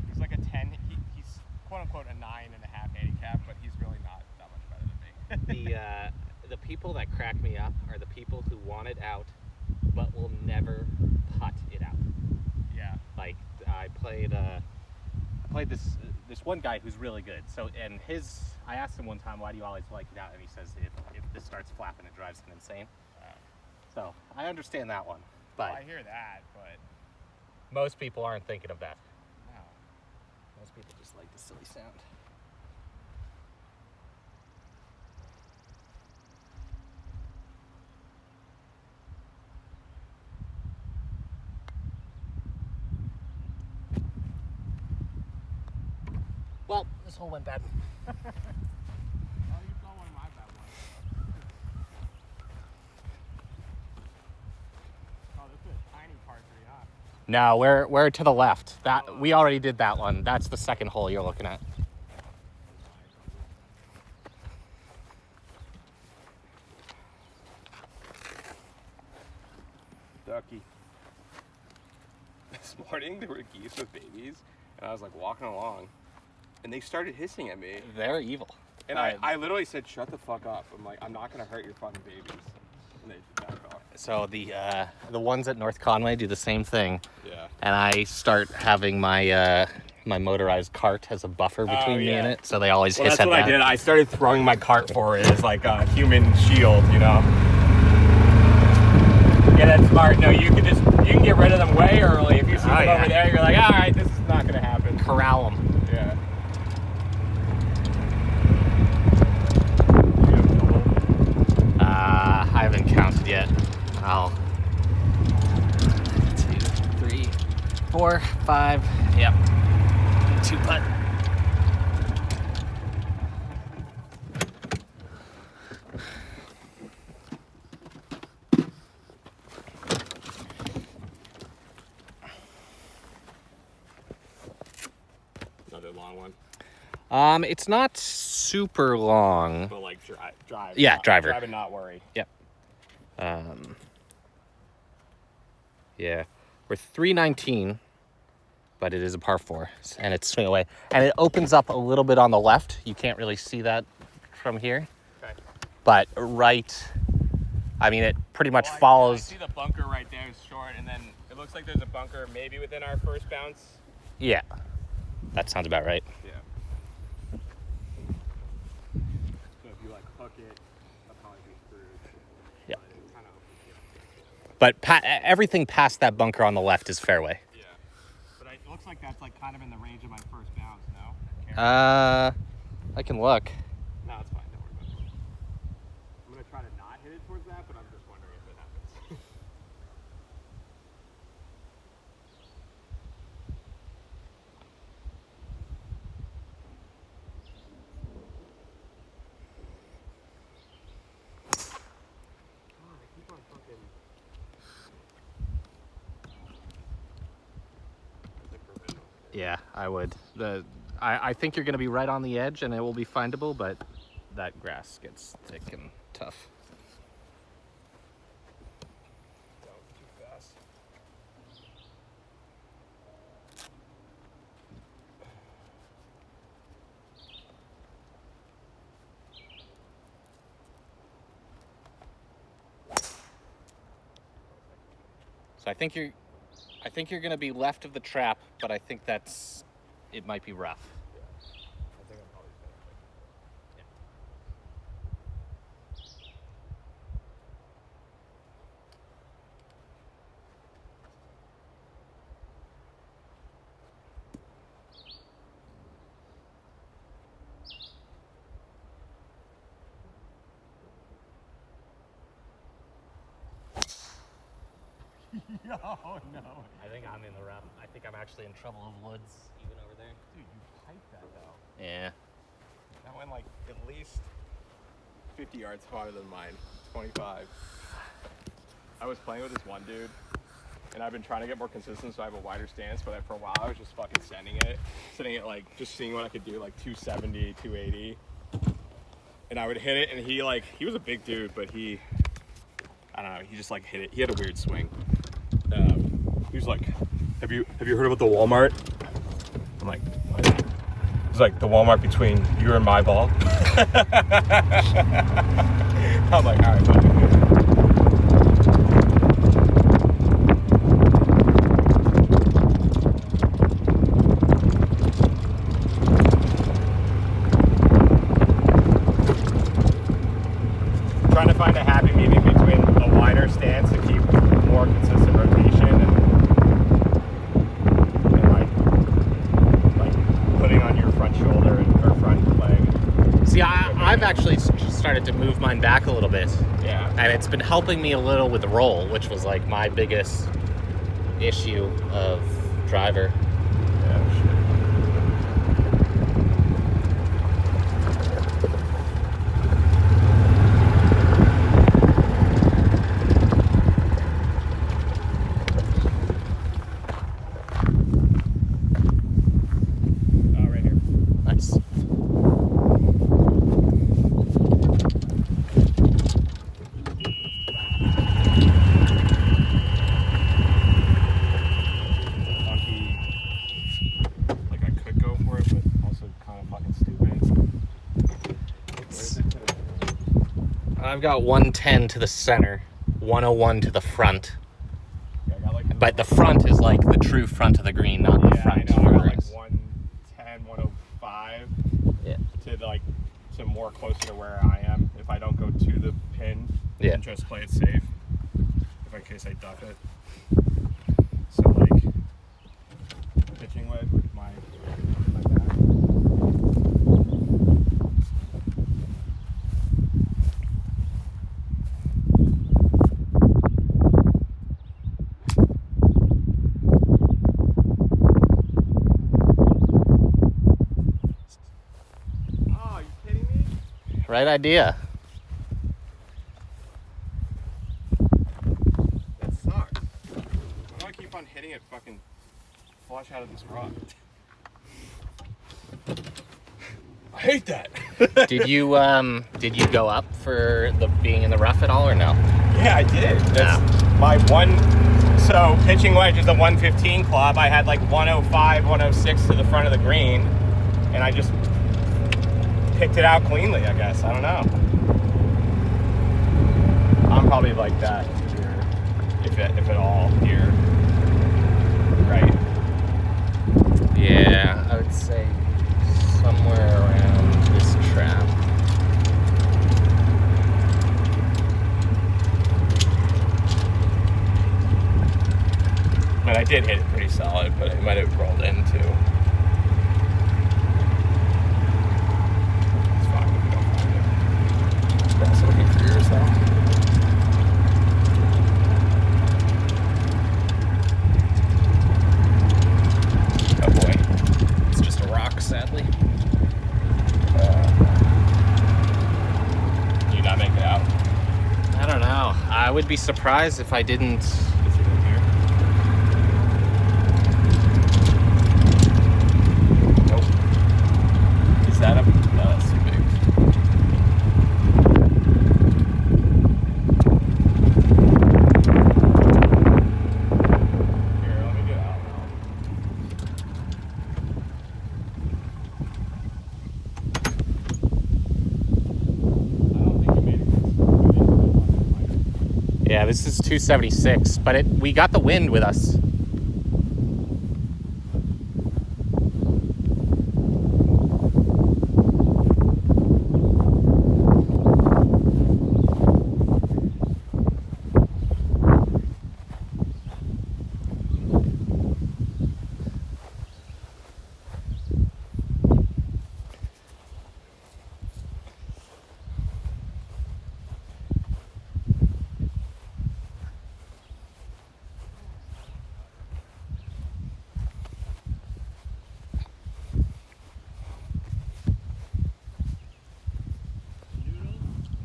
He's like a 10. He's quote unquote a 9.5 handicap, but he's really not that much better than me. The people that crack me up are the people who want it out, but will never putt it out. Yeah. Like I played this one guy who's really good. So I asked him one time, why do you always like it out? And he says if this starts flapping, it drives him insane. So I understand that one, but Well, I hear that, but most people aren't thinking of that. no. Most people just like the silly sound. Well, this hole went bad. Oh, you saw one of my bad ones. Oh, this is a tiny par 3, huh? No, we're to the left. That we already did that one. That's the second hole you're looking at. Ducky. This morning there were geese with babies, and I was like walking along, and they started hissing at me. They're evil. And I literally said, shut the fuck up. I'm like, I'm not gonna hurt your fucking babies. And they backed off. So the ones at North Conway do the same thing. Yeah. And I start having my my motorized cart as a buffer between me and it, so they always hiss that's at what that. I did. I started throwing my cart forward as like a human shield, you know. Yeah, that's smart. No, you can get rid of them way early. If you see them over there, you're like, all right, this is not gonna happen. Corral them. Yeah. I haven't counted yet. I'll 2, 3, 4, 5. Yep. 2 putt. Another long one. It's not super long. But like drive. Yeah, driver. Drive and not worry. Yep. Yeah, we're 319, but it is a par 4, and it's swing away, and it opens up a little bit on the left. You can't really see that from here. Okay. But right, I mean, it pretty much follows. I see the bunker right there is short, and then it looks like there's a bunker maybe within our first bounce. Yeah, that sounds about right. Yeah. So if you like hook it, I'll probably be screwed. Yeah. But it kind of opens you up. But everything past that bunker on the left is fairway. Yeah. But it looks like that's like kind of in the range of my first bounce, no? I can look. No, it's fine. Don't worry about it. I'm going to try to not hit it towards that, but I'm just wondering if it happens. I keep on fucking... Yeah, I would. I think you're going to be right on the edge, and it will be findable, but that grass gets thick and tough. That was too fast. So I think you're going to be left of the trap, but I think it might be rough. I think I'm probably better. Oh no. I think I'm in the rough. I think I'm actually in trouble of woods, even over there. Dude, you piped that though. Yeah. That went like at least 50 yards farther than mine. 25. I was playing with this one dude, and I've been trying to get more consistent so I have a wider stance, but for a while I was just fucking sending it like just seeing what I could do, like 270, 280. And I would hit it, and he was a big dude, but I don't know, he just like hit it. He had a weird swing. He was like, have you heard about the Walmart? I'm like, what? He's like, the Walmart between you and my ball. I'm like, all right, buddy. Trying to find a happy medium between a wider stance to keep more consistent rotation and like putting on your front shoulder or front leg. See, I've actually started to move mine back a little bit. Yeah. And it's been helping me a little with the roll, which was like my biggest issue of driver. Yeah, shit. Nice. Funky. Like I could go for it, but also kind of fucking stupid. Where is it? I've got 110 to the center, 101 to the front. Yeah, I got like. But the front is like the true front of the green, not the Yeah, front. I know. I got like Whereas- 110, 105 Yeah. to more closer to where I am. If I don't go to the pin, Yeah. and just play it safe. In case I duff it. So like pitching wedge with my back. Oh, are you kidding me? Right idea. That sucks. Why do I keep on hitting it fucking flush out of this rock? I hate that. Did you go up for the being in the rough at all or no? Yeah, I did. That's my one. So pitching wedge is a 115 club. I had like 105, 106 to the front of the green, and I just picked it out cleanly. I guess I don't know. I'm probably like that here, if at all here, right? Yeah, I would say somewhere around this trap. But I did hit it pretty solid, but it might have rolled in too. It's fine if we don't find it. You're also looking for yours though. Oh boy. It's just a rock, sadly. You not make it out? I don't know. I would be surprised if I didn't. Is it in here? Nope. Is that a... No, that's too big. Here, let me get out now. I don't think you made it. Yeah, this is 276, but we got the wind with us.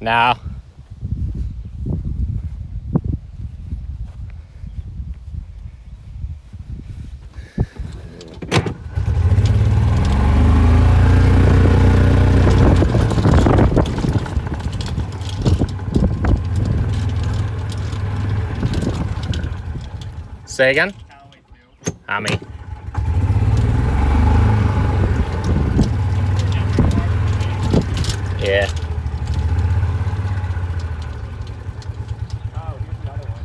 Now, say again? Omni. Yeah. Oh, here's another one.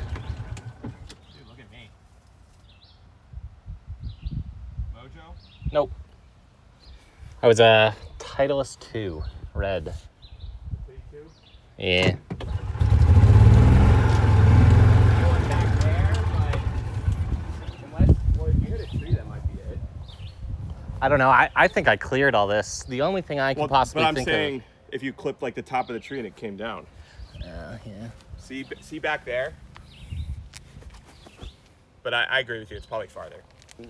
Dude, look at me. Mojo? Nope. I was a Titleist 2, red. Big two? Yeah. Going back there, but unless, well, if you hit a tree, that might be it. I don't know. I think I cleared all this. The only thing I can possibly but I'm think saying if you clipped like the top of the tree and it came down. of. Yeah. See back there? But I agree with you. It's probably farther. Yeah.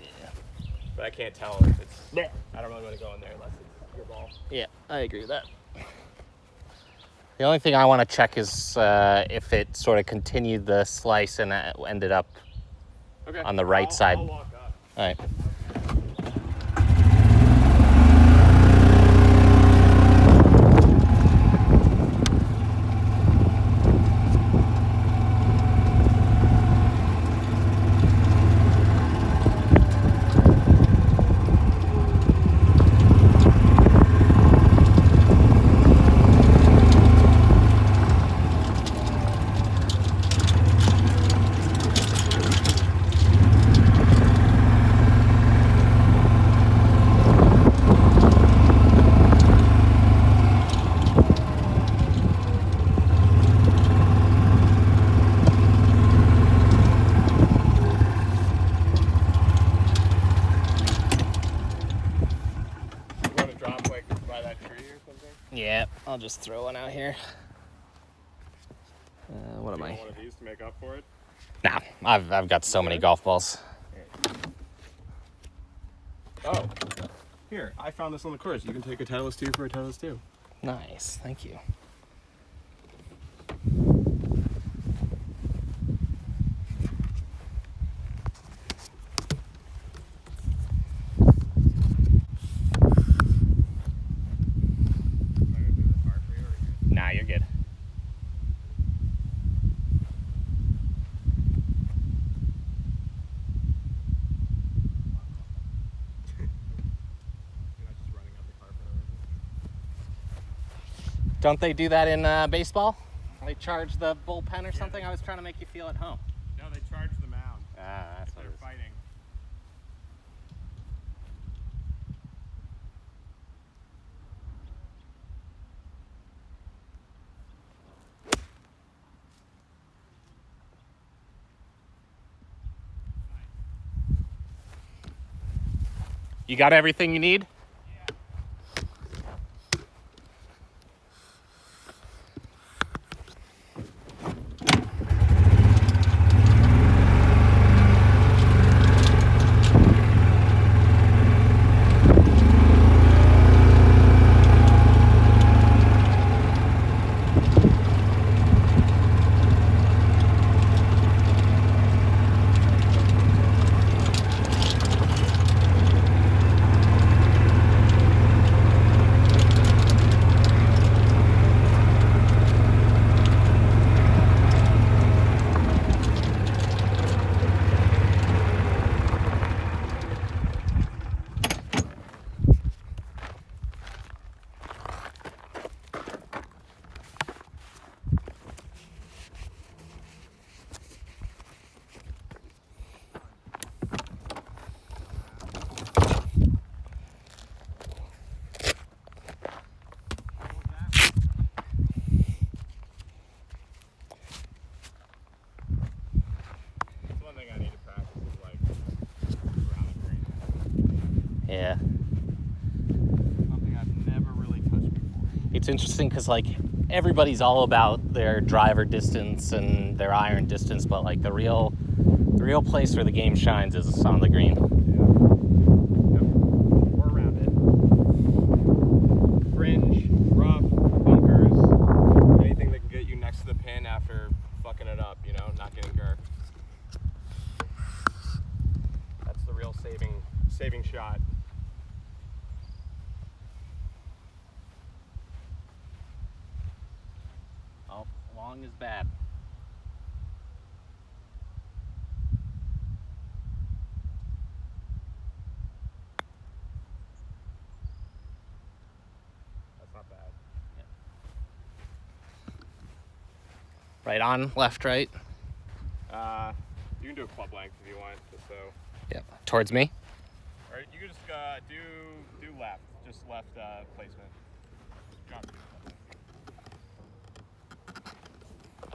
But I can't tell if it's. Yeah. I don't really want to go in there unless it's your ball. Yeah, I agree with that. The only thing I want to check is if it sort of continued the slice and ended up. Okay. On the right side. I'll walk up. All right. Yeah, I'll just throw one out here. What am Do you I? want one of these to make up for it? Nah, I've got so many golf balls. Oh, here, I found this on the course. You can take a Titleist 2 for a Titleist 2. Nice, thank you. Nah, you're good. Don't they do that in baseball? They charge the bullpen or something? I was trying to make you feel at home. No, they charge the mound. Ah, that's what They're it is. fighting. You got everything you need? Yeah. Something I've never really touched before. It's interesting because, like, everybody's all about their driver distance and their iron distance, but, like, the real place where the game shines is on the green. Or around it. Fringe, rough, bunkers, anything that can get you next to the pin after fucking it up, you know, not getting gurked. That's the real saving shot. Oh, long is bad. That's not bad. Right on, left, right. You can do a club length if you want, just so. Yep. Towards me. Or you can just do left, just left placement. Jump.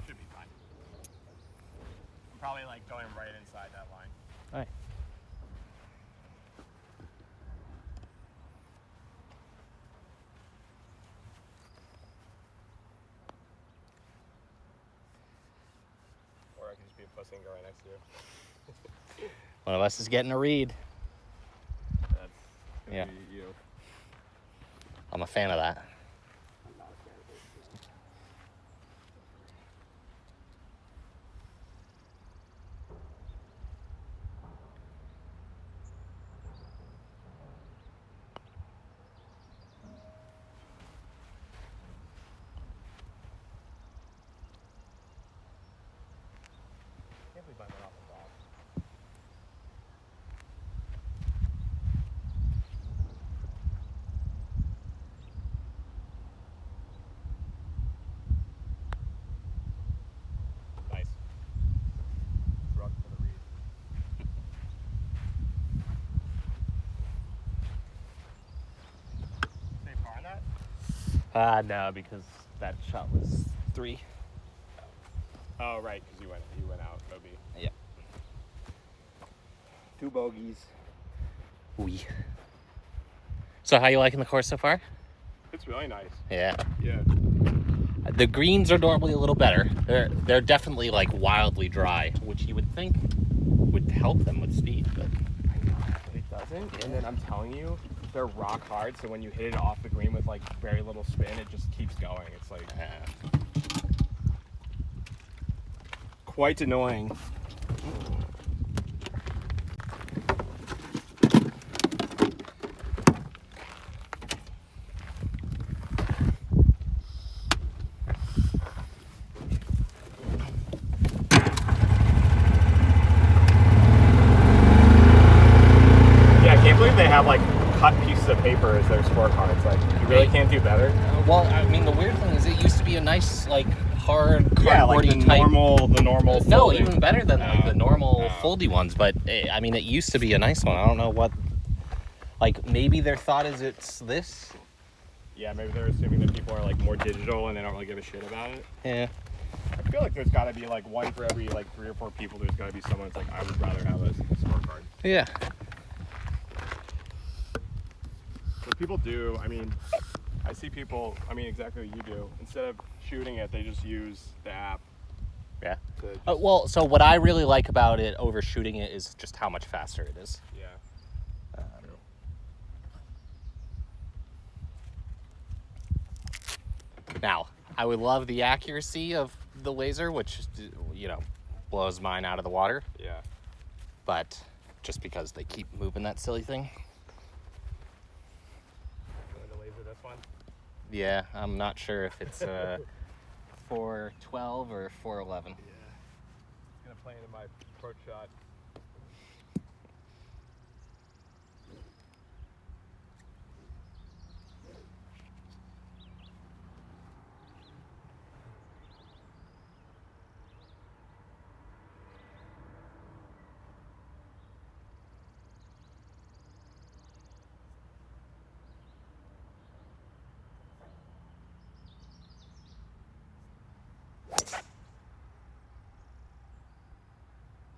Should be fine. I'm probably like going right inside that line. All right. Or I can just be a pussy and go right next to you. One of us is getting a read. That's gonna Yeah. be you. I'm a fan of that. I'm not a fan of it. I can't believe I went off the ball. Nice. Rug for the read. Stay far on that? No, because that shot was 3. Oh, right, because you went out, OB. Yep. 2 bogeys. Oui. So how you liking the course so far? It's really nice. Yeah. Yeah. The greens are normally a little better. They're definitely like wildly dry, which you would think would help them with speed, but It doesn't. And then I'm telling you, they're rock hard. So when you hit it off the green with like very little spin, it just keeps going. It's like quite annoying. They have like cut pieces of paper as their scorecards. Like, you really can't do better. Well, I mean, the weird thing is it used to be a nice, like, hard cardboardy like the type. The normal. No, folding. even better than like the normal foldy ones. But I mean, it used to be a nice one. I don't know what. Like, maybe their thought is it's this. Yeah, maybe they're assuming that people are like more digital and they don't really give a shit about it. Yeah. I feel like there's got to be like one for every like 3 or 4 people. There's got to be someone that's like, I would rather have a scorecard. Yeah. What people do, I mean, I see people, I mean, exactly what you do. Instead of shooting it, they just use the app. Yeah. Well, so what I really like about it over shooting it is just how much faster it is. Yeah. Now, I would love the accuracy of the laser, which, you know, blows mine out of the water. Yeah. But just because they keep moving that silly thing. Yeah, I'm not sure if it's 412 or 411. Yeah. It's gonna play into my approach shot.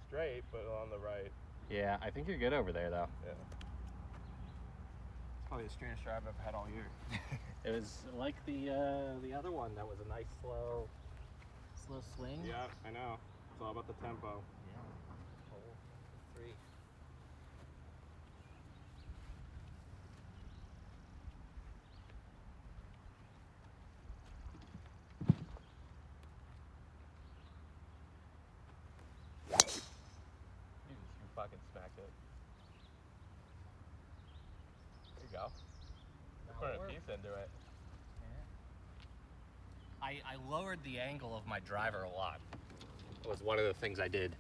Straight, but on the right. Yeah, I think you're good over there, though. Yeah. It's probably the straightest drive I've had all year. It was like the other one that was a nice slow swing. Yeah, I know. It's all about the tempo. Yeah. Hole 3. You fucking smacked it. There you go. Put a piece into it. I lowered the angle of my driver a lot. It was one of the things I did.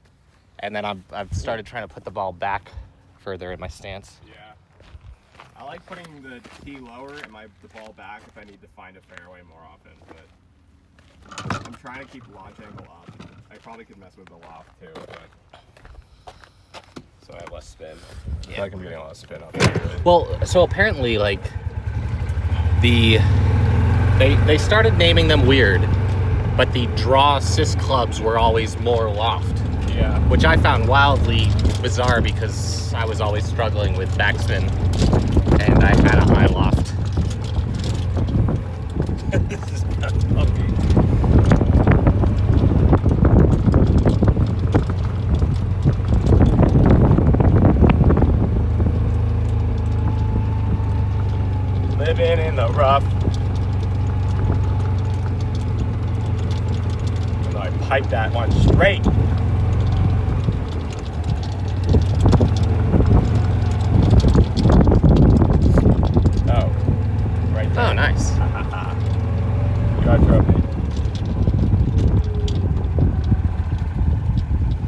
And then I've started trying to put the ball back further in my stance. Yeah. I like putting the tee lower and the ball back if I need to find a fairway more often, but I'm trying to keep launch angle up. I probably could mess with the loft too, but so I have less spin. I feel like I'm getting a lot of spin up there. Well, so apparently, like, they started naming them weird, but the draw assist clubs were always more loft. Yeah. Which I found wildly bizarre because I was always struggling with backspin and I had a high loft. This is not puppy. Living in the rough. And I piped that one straight. Oh, right there. Oh, nice. You got a trophy.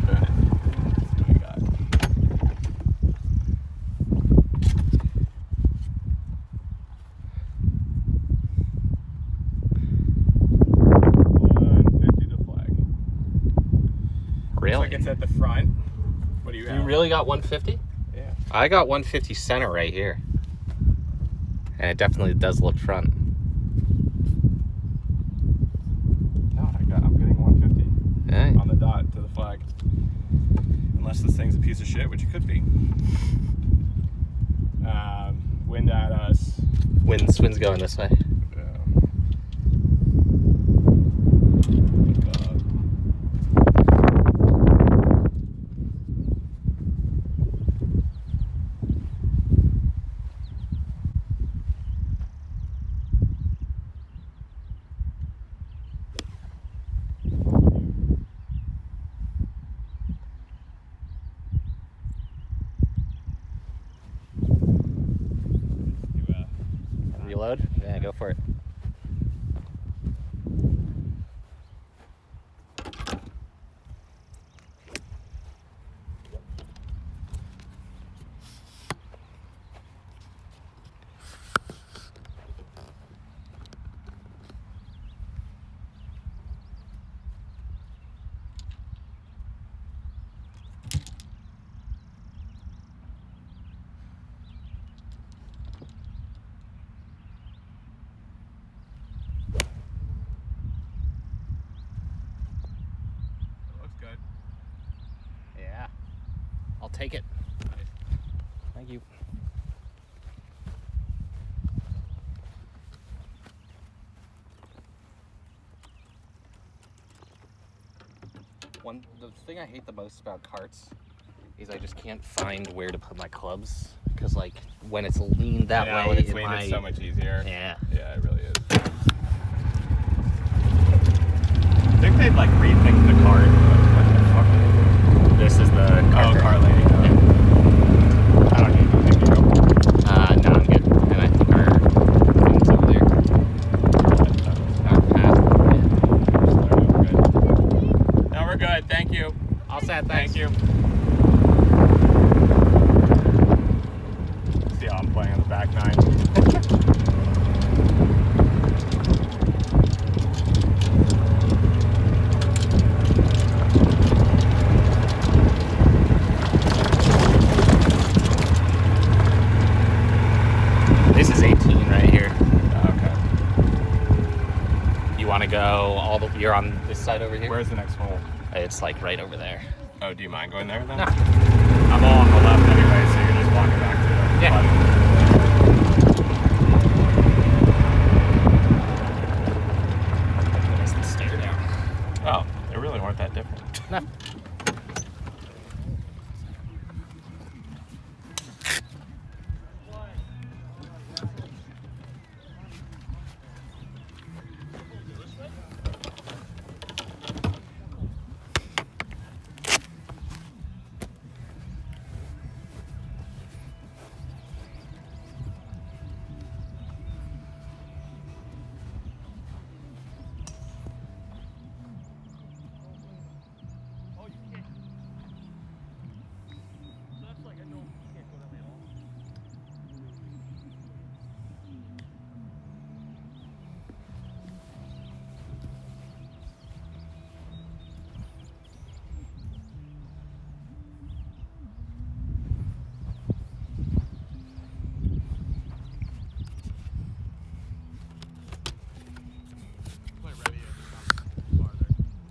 Good. Let's see what we got. $150 to flag. Really? Looks like it's at the front. What do you have? You really got 150? Yeah. I got 150 center right here. And it definitely does look front. No, I'm getting 150 Yeah. on the dot to the flag. Unless this thing's a piece of shit, which it could be. Wind at us. Wind's going this way. load? Yeah, go for it. Yeah, I'll take it. Thank you. The thing I hate the most about carts is I just can't find where to put my clubs, because like when it's leaned that way, when it's leaned, it's so much easier. Yeah. Yeah, it really is. I think they'd like rethink the cart. What the fuck? This is the cart. Oh, cart lady. Yeah. I don't need anything, you go. No, I'm good. And I think our thing's over there. Our path. Yeah. No, we're good. Thank you. All set. Thanks. Thank you. See how I'm playing on the back nine. This is 18 right here. Okay. You want to go all the... You're on this side over here? Where's the next hole? It's like right over there. Oh, do you mind going there then? No. I'm all on the left anyway, so you're just walking back to the There's the stair down. Oh, they really weren't that different. No.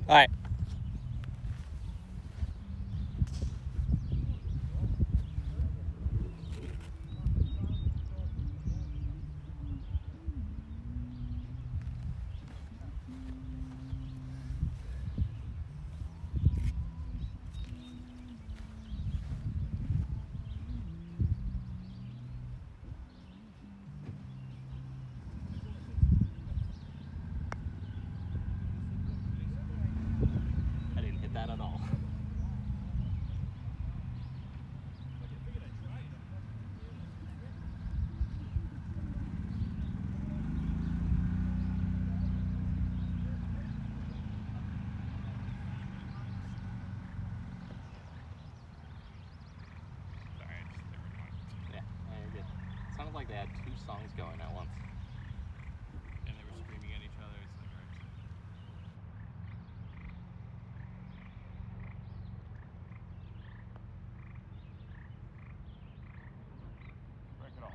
All right. I didn't hit that at all. Yeah, you're good. It sounded like they had two songs going at once. And they were screaming at each other. Break it all.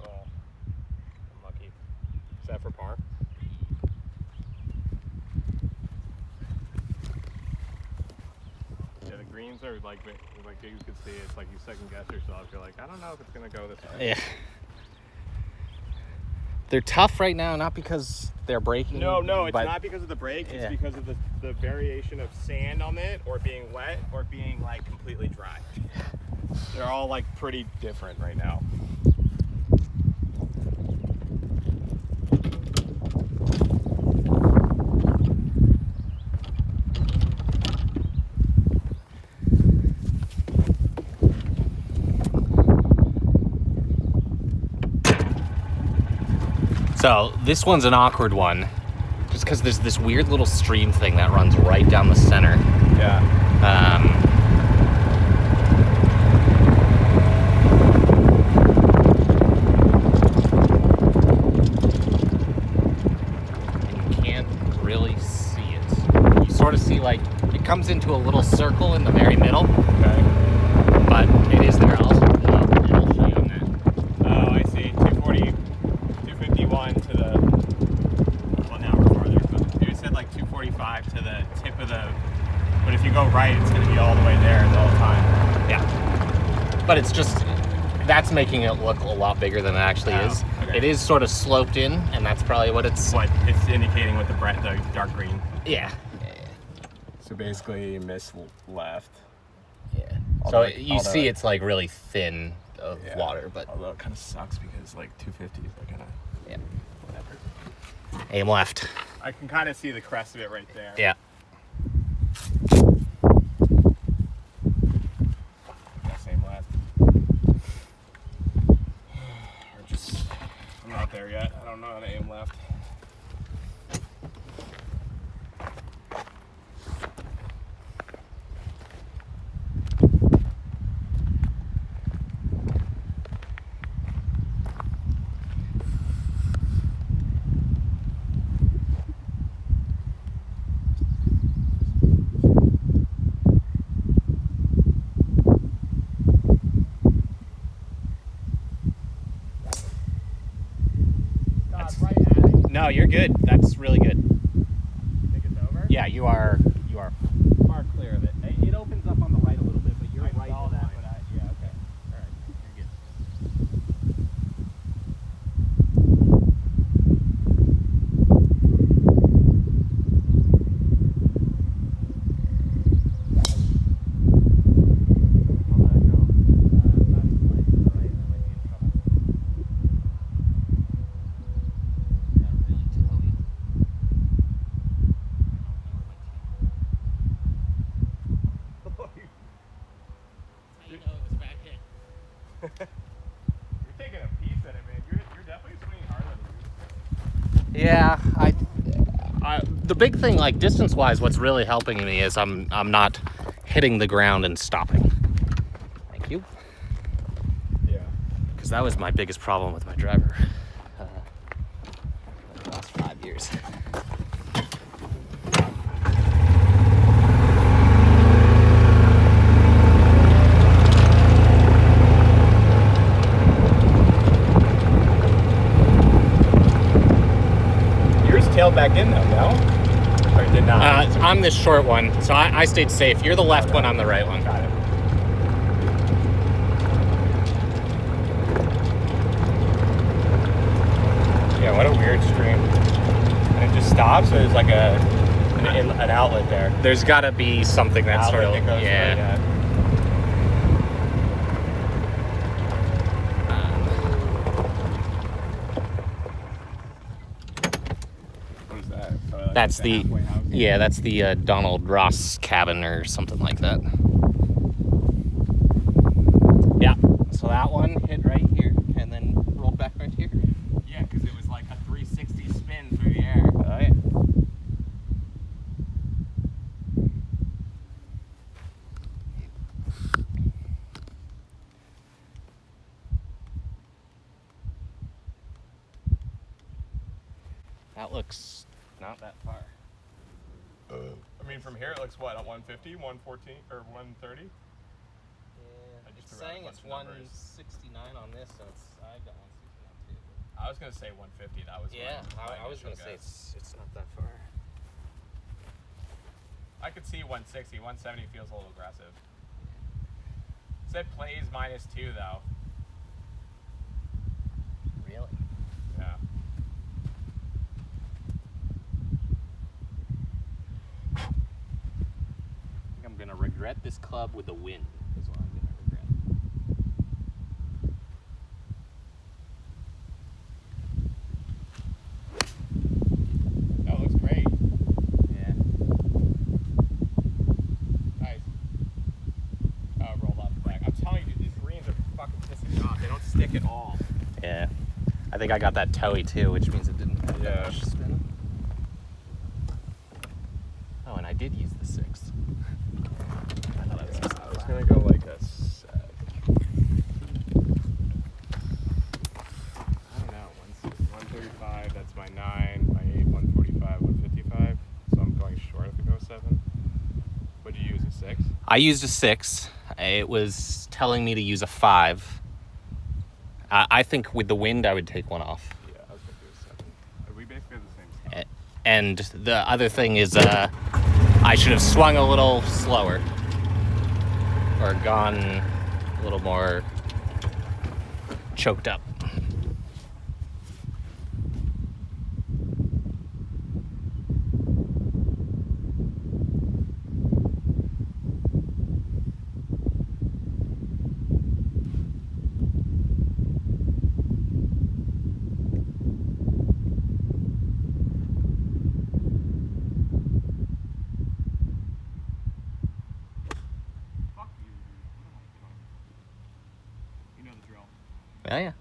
Oh, unlucky. Is that for par? Yeah, the greens are like you could see. It's like you second guess yourself. You're like, I don't know if it's gonna go this way. Yeah. They're tough right now, not because they're breaking. No, it's but not because of the brake. Yeah. It's because of the variation of sand on it, or being wet, or being like completely dry. They're all like pretty different right now. So this one's an awkward one, just because there's this weird little stream thing that runs right down the center. Yeah. And you can't really see it. You sort of see like it comes into a little circle in the very middle, Okay. but it is there. It'll show you on that. Oh, I see. 240, 251 to the. Well, now we're farther. But you said like 245 to the tip of the. But if you go right, it's going to be all the way there the whole time. Yeah, but it's just that's making it look a lot bigger than it actually is. Okay. It is sort of sloped in, and that's probably what it's. What it's indicating with the dark green. Yeah. So basically, miss left. Yeah. Although So you see, it's like really thin of Yeah. water, but Although it kind of sucks because like 250 is like kind of yeah. whatever. Aim left. I can kind of see the crest of it right there. Yeah. Yeah, same left. Or just, I'm not there yet. I don't know how to aim left. No, you're good. That's really good. Think it's over? Yeah, you are far clear of it. It opens up on the right a little bit, but you're right. Saw in that, line. but yeah, okay. All right, you're good. How'd that go? You're taking a piece at it, man. You're definitely swinging harder than you. Yeah, the big thing, like distance-wise, what's really helping me is I'm not hitting the ground and stopping. Thank you. Yeah. Because that was my biggest problem with my driver the last 5 years. Yours tailed back in though, no? Or it did not? I'm this short one, so I stayed safe. You're the left one, I'm the right one. Got it. Yeah, what a weird stream. And it just stops, so there's like an outlet there. There's got to be something that's sort Outlet of, that goes yeah. What is that? Probably like That's a the, halfway house. yeah, that's the Donald Ross cabin or something like that. Yeah, so that one hit right here and then rolled back right here. Yeah, because it was like a 360 spin through the air. Oh, yeah. That looks not that far. I mean, from here it looks what, 150, 114, or 130? Yeah, I just it's threw out a saying bunch it's of numbers. 169 on this, so it's, I got 169 too. I was gonna say 150. That was Yeah, my I was initial gonna say guess. it's not that far. I could see 160. 170 feels a little aggressive. It said plays -2 though. Really? Yeah. regret this club with the wind is what I'm gonna regret. That looks great. Yeah. Nice. Rolled off the back. I'm telling you, these greens are fucking pissing me off. They don't stick at all. Yeah. I think I got that toey too, which means it didn't have that Yeah. much spin. Oh, and I did use the 6. I thought I was using I the was 5. gonna go like a 7. I don't know. 135. That's my 9. My 8. 145. 155. So I'm going short if I go 7. Would you use a 6? I used a 6. It was telling me to use a 5. I think with the wind, I would take one off. Yeah, I was gonna do a 7. We basically have the same stuff. And the other thing is, I should have swung a little slower. Or gone a little more choked up. Fuck you. You know the drill. Oh, yeah.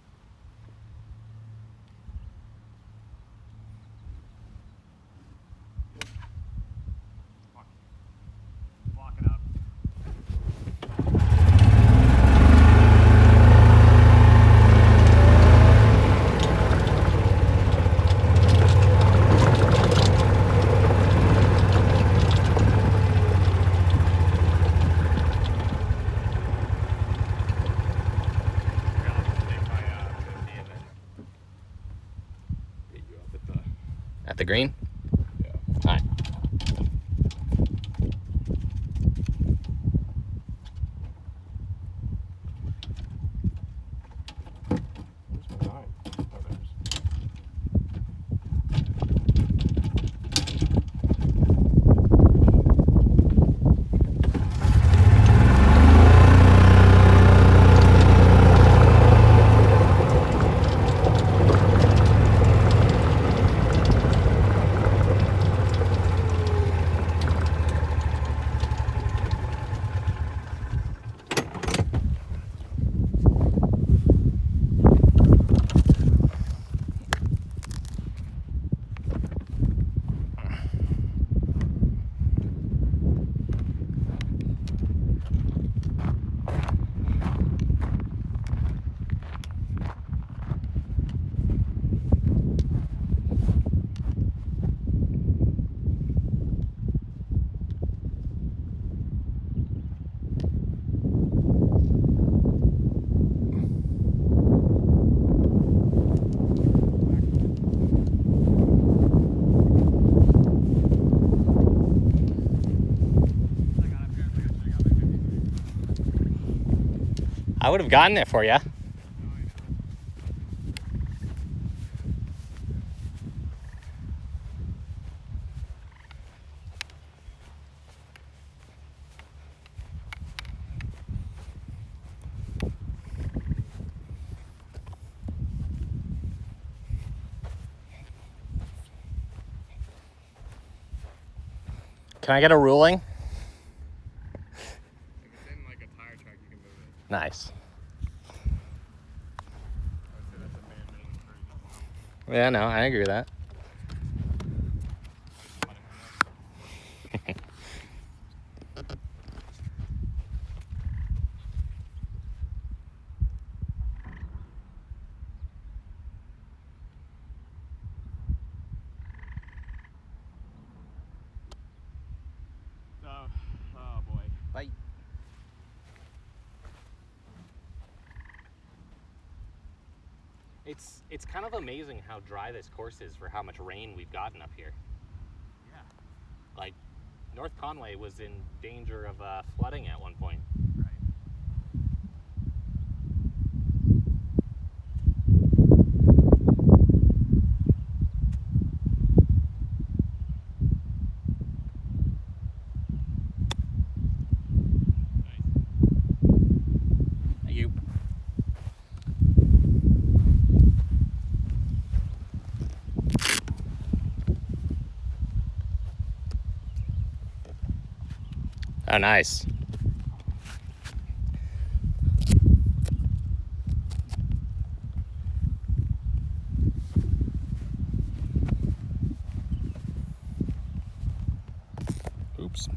Fuck. Lock it up. At the green? Yeah. All right. Where's my 9? Oh, there's. I would have gotten it for you. Can I get a ruling? If it's in like a tire track, you can move it. Nice. I would say that's a man-made version. Yeah, no, I agree with that. Oh boy. Bye. It's kind of amazing how dry this course is for how much rain we've gotten up here. Yeah. Like, North Conway was in danger of flooding at one point. Right. Oh, nice. Oops.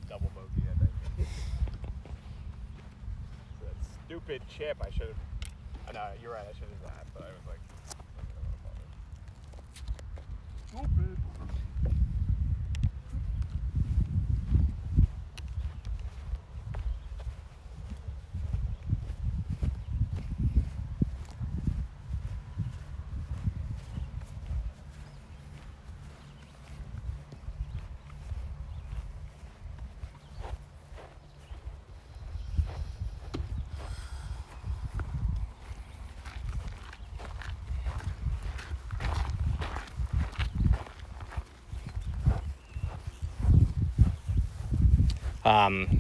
Double bogey, I think. That stupid chip, I should have. No, you're right, I should have that, but I was like, stupid.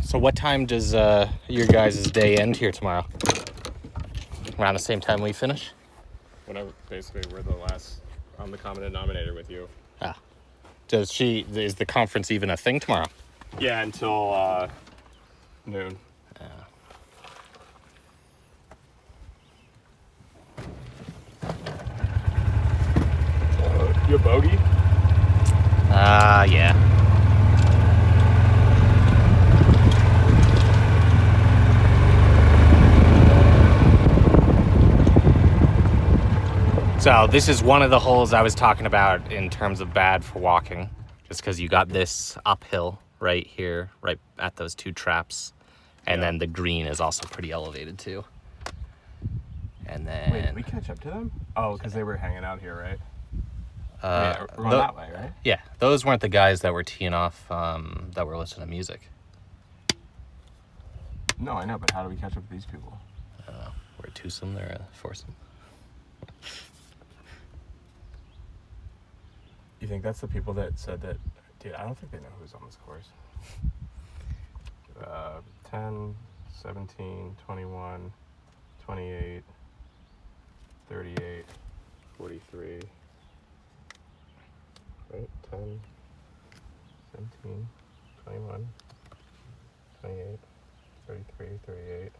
So what time does your guys' day end here tomorrow? Around the same time we finish? Whenever, basically, we're the last on the common denominator with you. Ah. Is the conference even a thing tomorrow? Yeah, until noon. You a bogey? Yeah. So this is one of the holes I was talking about in terms of bad for walking, just because you got this uphill right here, right at those two traps, and then the green is also pretty elevated too. And then Wait, did we catch up to them? Oh, because they were hanging out here, right? Yeah, we're going that way, right? Yeah, those weren't the guys that were teeing off that were listening to music. No, I know, but how do we catch up with these people? We're a twosome, they're a foursome. You think that's the people that said that? Dude, I don't think they know who's on this course. 10, 17, 21, 28, 38, 43. Right? 10, 17, 21, 28, 33, 38,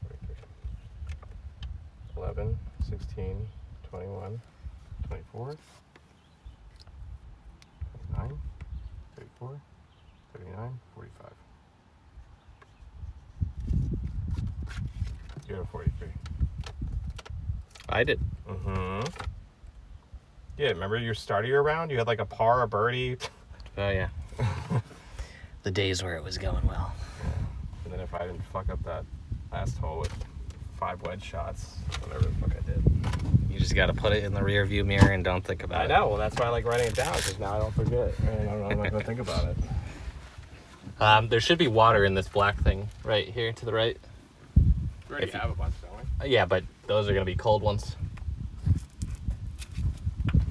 43. 11, 16, 21, 24. 29, 34, 39, 45. You have 43. I did. Mm-hmm. Yeah, remember your start of your round? You had like a par, a birdie. Oh, yeah. The days where it was going well. And then if I didn't fuck up that last hole with 5 wedge shots, whatever the fuck I did. You just got to put it in the rear view mirror and don't think about it. I know. Well, that's why I like writing it down, because now I don't forget. And I'm not going to think about it. There should be water in this black thing right here to the right. We already have a bunch, don't we? Yeah, but those are going to be cold ones.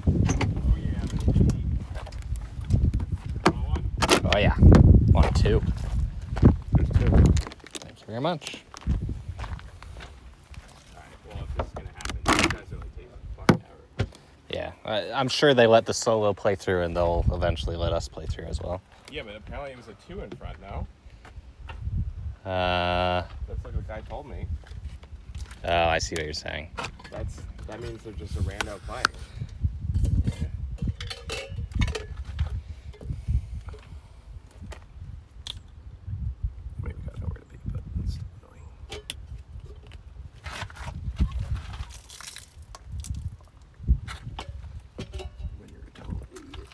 Oh, yeah. One? Oh, yeah. 1, 2. There's 2. Thank you very much. Well, if this is gonna happen, you guys are like taking fucking ever. Yeah, I'm sure they let the solo play through, and they'll eventually let us play through as well. Yeah, but apparently it was a 2 in front, no? Uh, That's like the guy told me. oh, I see what you're saying. That means they're just a rando playing. Maybe got nowhere to be, but it's annoying. When you're a total idiot.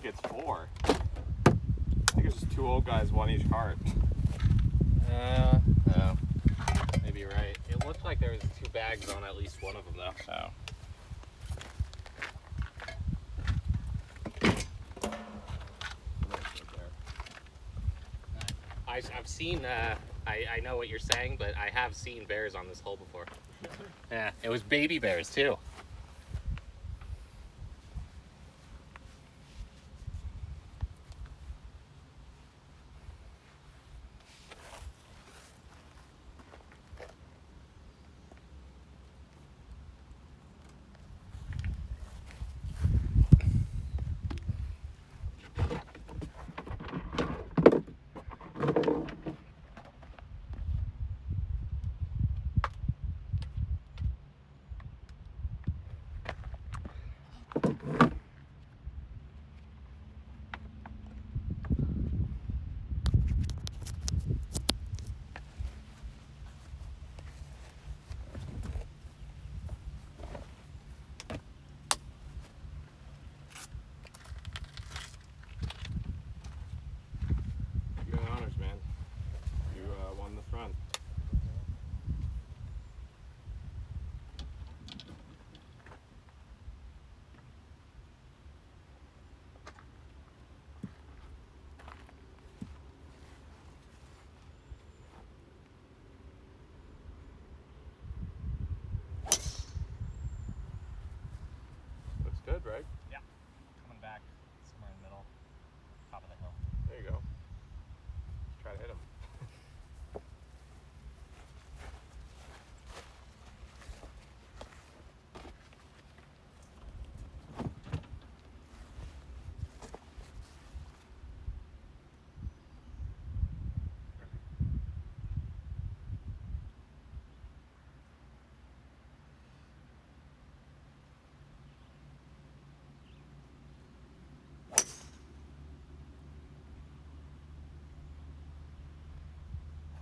think it's 4. I think it's just 2 old guys, 1 each cart. No. Maybe you're right. It looked like there was 2 bags on at least one of them, though. So. I've seen, I know what you're saying, but I have seen bears on this hole before. Yeah, it was baby bears, too. Good honors, man. You won the front. Looks good, right? Yeah. Coming back somewhere in the middle, top of the hill. There you go. Let's try to hit him.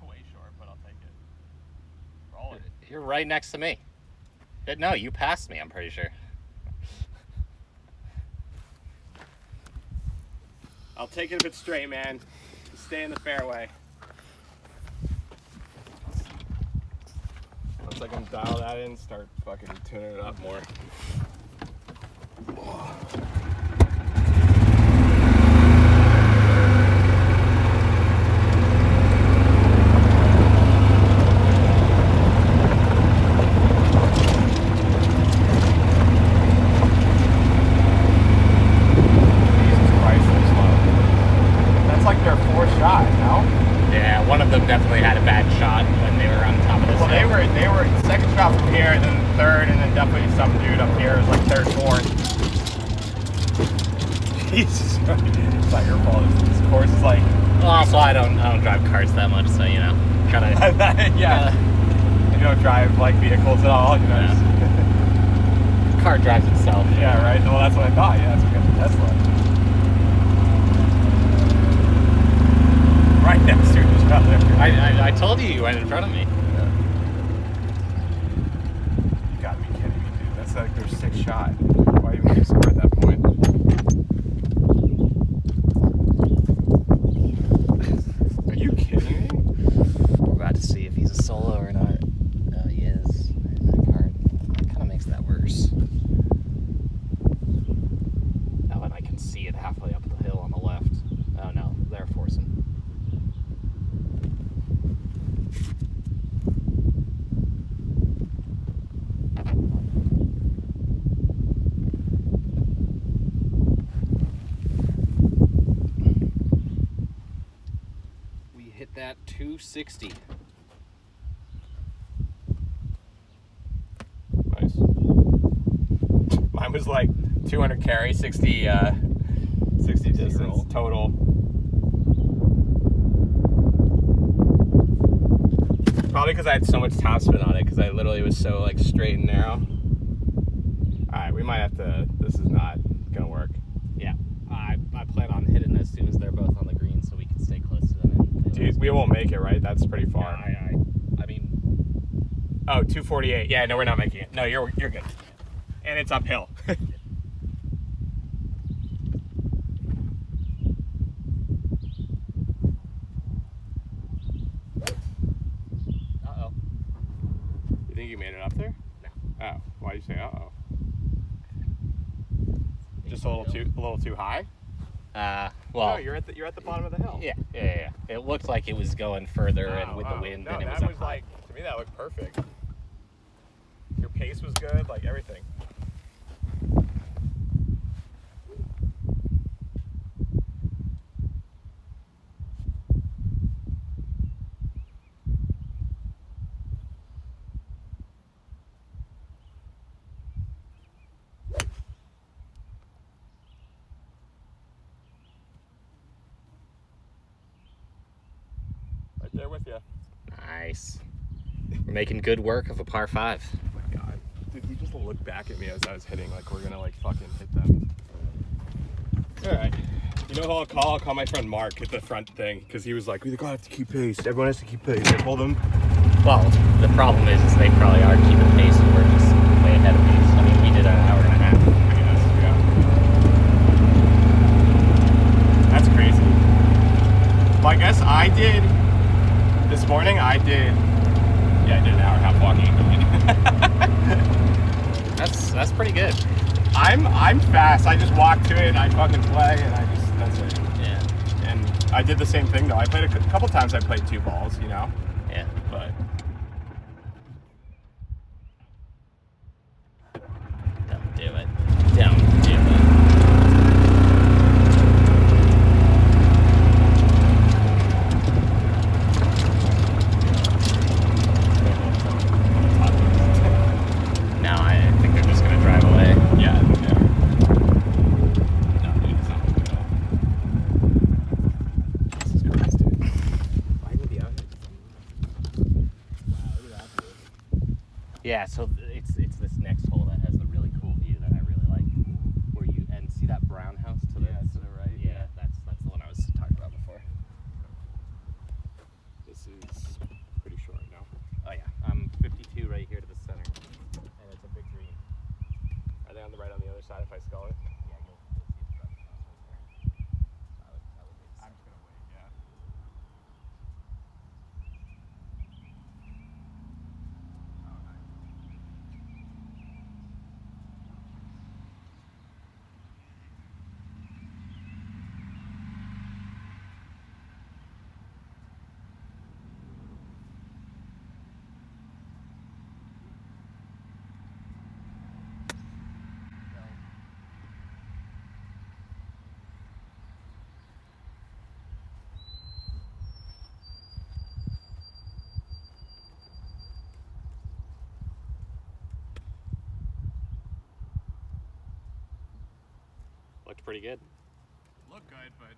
Way short, but I'll take it. Roll it. You're right next to me. No, you passed me, I'm pretty sure. I'll take it if it's straight, man. Stay in the fairway. Once I can dial that in, start fucking tuning it up more. Jesus Christ, they're slow. That's like their 4th shot, no? Yeah, one of them definitely had a bad shot when they were on top of this Well, hill. they were second shot from here, and then 3rd, and then definitely some dude up here was like 3rd, 4th. Jesus, it's not your fault. This course is like, Also, I don't drive cars that much, so you know, gotta. yeah. You don't drive like vehicles at all, you know. Yeah. Car drives itself. Yeah, right. Well, that's what I thought. Yeah, that's what got the Tesla. Right next to each other. I told you went in front of me. You gotta be kidding me, dude. That's like their 6th shot. Why even make score at that point? Are you kidding me? We're about to see if he's a solo or not. Oh, he is. In that card. That kind of makes that worse. Oh, and I can see it halfway up the hill on the left. Oh no, they're forcing. We hit that 260. Nice. Mine was like 200 carry, 60 distance roll. total. Probably because I had so much topspin on it, because I literally was so like straight and narrow. All right, we might have to. This is not gonna work. Yeah, I plan on hitting as soon as they're both on the green, so we can stay close to them. Dude, we won't make it, right? That's pretty far. I mean, Oh, 248. Yeah, no, we're not making it. No, you're good. And it's uphill. think you made it up there? No. Oh, why'd you say uh-oh? Just a little too high? Well, No, you're at the bottom of the hill. Yeah. It looked like it was going further, and with the wind, no, and it was that up was high. like, to me that looked perfect. Your pace was good, like everything. Right there with you. Nice. We're making good work of a par 5. Oh my god. Dude, he just looked back at me as I was hitting, like we're gonna like fucking hit them. Alright. You know who I'll call? I'll call my friend Mark at the front thing, because he was like, we gotta have to keep pace. Everyone has to keep pace. I told him. Well, the problem is they probably are keeping pace, and we're just way ahead of pace. I mean, we did an hour and a half. I guess, yeah. That's crazy. Well, I guess I did, this morning I did an hour and a half walking. That's pretty good. I'm fast. I just walk to it, I fucking play, and that's it. Yeah. And I did the same thing though. I played a couple times. I played 2 balls, you know. Yeah. But Don't do it. Don't do it. No, I think they're just gonna drive away. yeah. No, dude, it's not good at all. Jesus Christ, dude. Why would he out here? Wow, look at that view. Yeah, so it's this next hole that has the really cool view that I really like. Where you see that brown house to the right. Yeah, that's the one I was talking about before. This is pretty short now. Oh yeah, I'm 52 right here to the center, and it's a big green. Are they on the right on the other side if I skull it? Yeah, you'll see the driving house right there. That would make sense. I'm just gonna wait, yeah. Oh, nice. Looked pretty good. Look good, but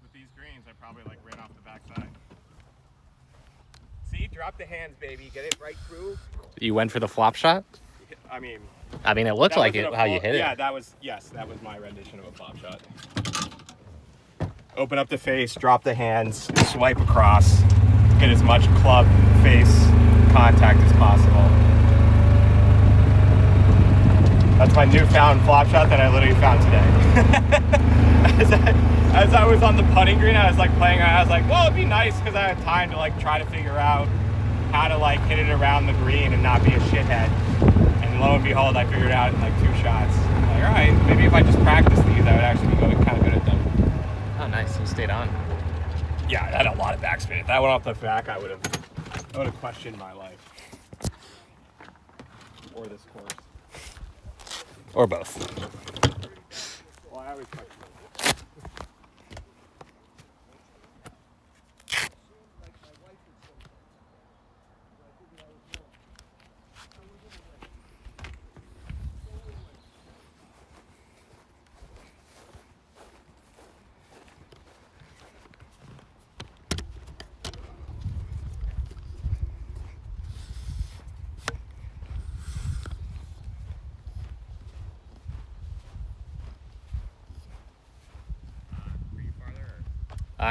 with these greens, I probably like ran off the backside. See, drop the hands, baby. Get it right through. You went for the flop shot? I mean, It looked that like wasn't it a how you flop- hit it. Yeah, that was my rendition of a flop shot. Open up the face, drop the hands, swipe across, get as much club face contact as possible. That's my newfound flop shot that I literally found today. As I was on the putting green, I was like playing. I was like, well, it'd be nice because I had time to like try to figure out how to like hit it around the green and not be a shithead. And lo and behold, I figured it out in like 2 shots. I'm like, all right, maybe if I just practice these, I would actually be kind of good at them. Oh, nice. You stayed on. Yeah, I had a lot of backspin. If that went off the back, I would have questioned my life or this course. Or both. Well, I always question.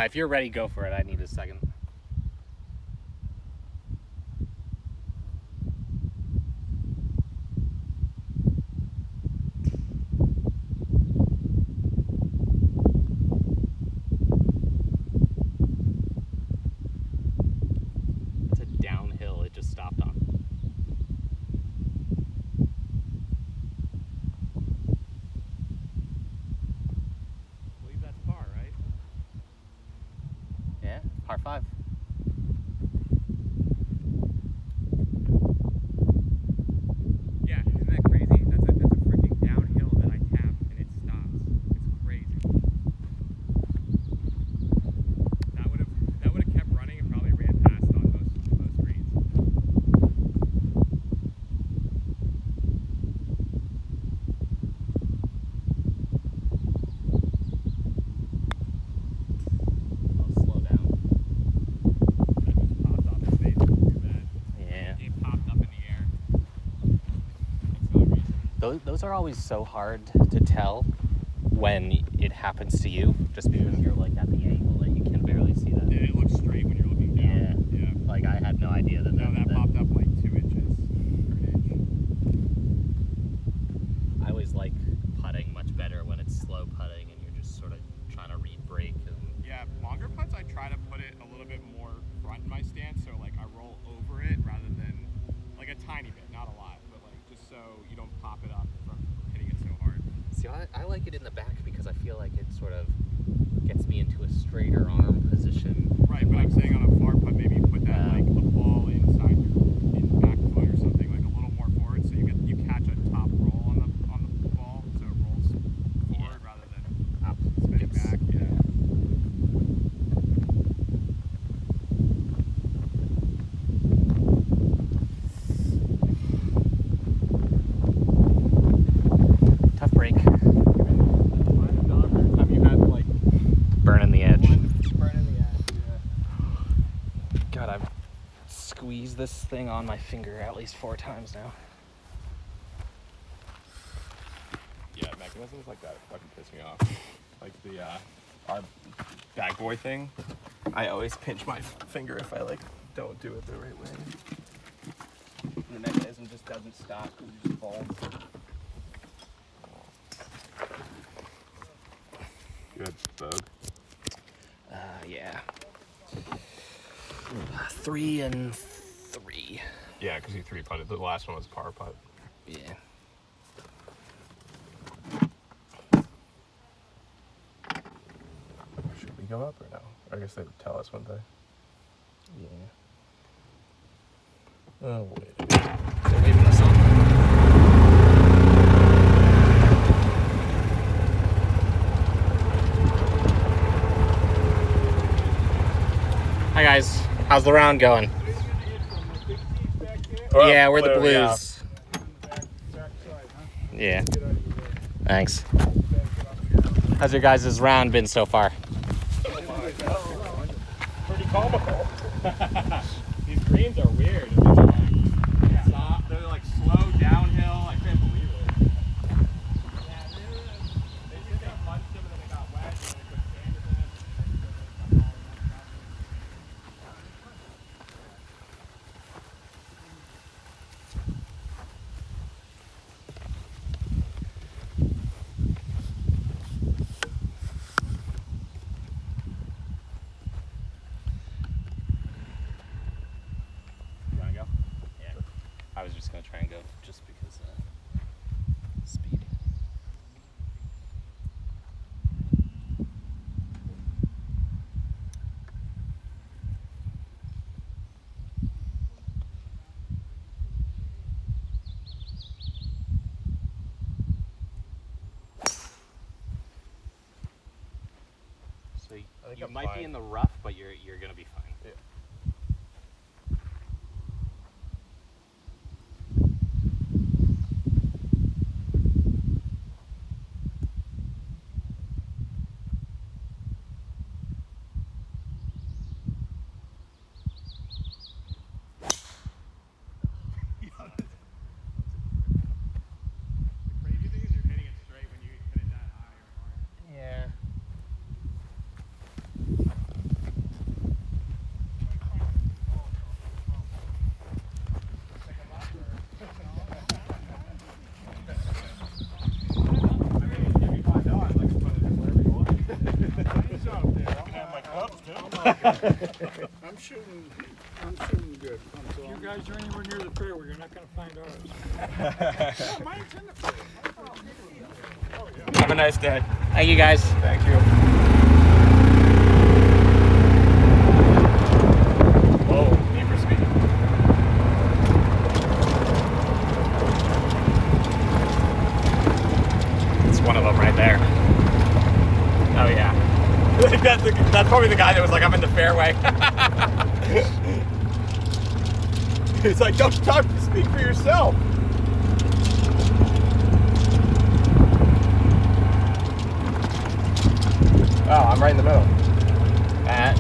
If you're ready, go for it. I need a second. It's a downhill. It just stopped on. 25. Yeah, isn't that crazy? That's a freaking downhill that I tap and it stops. It's crazy. That would have kept running and probably ran past on most greens. Oh, slow down. That just popped off his face. Too bad. Yeah. It popped up in the air. That's the only reason. Those are always so hard to tell when it happens to you, just because you're like at the angle that you can barely see that. Yeah, it looks straight when you're looking down. Yeah. Like I had no idea that. No, that popped up like 2 inches or an inch. I always like putting much better when it's slow putting and you're just sort of trying to read break. And Yeah, longer putts I try to put it a little bit more front in my stance, so like I roll over it rather than like a tiny bit, not a lot, but like just so you don't pop it up from hitting it so hard. see, I like it in the back because I feel like it sort of gets me into a straighter arm position. Right, but I'm saying on a far putt, maybe you put that like a ball inside your back foot or something, like a little more forward, so you catch a top roll on the ball, so it rolls forward rather than spinning back. Yeah. Tough break. Have you had like Burning the edge. burning the edge? Yeah. God, I've squeezed this thing on my finger at least 4 times now. Yeah, mechanisms like that fucking piss me off. Like the our bag boy thing. I always pinch my finger if I like don't do it the right way. The mechanism just doesn't stop because it just falls. Good, Vogue. Yeah. 3 and 3. Yeah, because you 3-putted. The last one was par putt. Yeah. Should we go up or no? I guess they would tell us, wouldn't they? Yeah. Oh, wait. They're leaving us on. Hi guys, how's the round going? Yeah, we're the Blues. Yeah. Thanks. How's your guys' round been so far? Pretty comical. These greens are weird. They're like slow downhill. I can't believe it. Yeah, they just got munched them and then they got wet and then they put sanders in it. You wanna go? Yeah. I was just gonna try and go just because speed. So you I'm might fine. be in the rough, but you're gonna be fine. Yeah. The crazy thing is you're hitting it straight when you hit it that high or hard. Yeah. I'm shooting good. If you guys are anywhere near the fairway, you're not going to find ours. Mine's in the fairway. Have a nice day. Thank you guys. Thank you. That's probably the guy that was like, I'm in the fairway. He's like, don't talk, speak for yourself. Oh, I'm right in the middle. That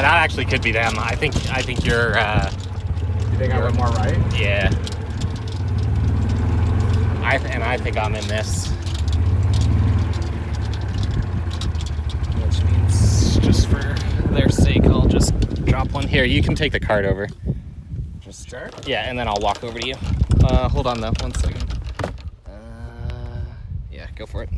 actually could be them. I think you're. You think I went more right? Yeah. I think I'm in this. Which means, just for their sake, I'll just drop one here. You can take the cart over. Just sure. Yeah, and then I'll walk over to you. Hold on though, 1 second. Yeah, go for it.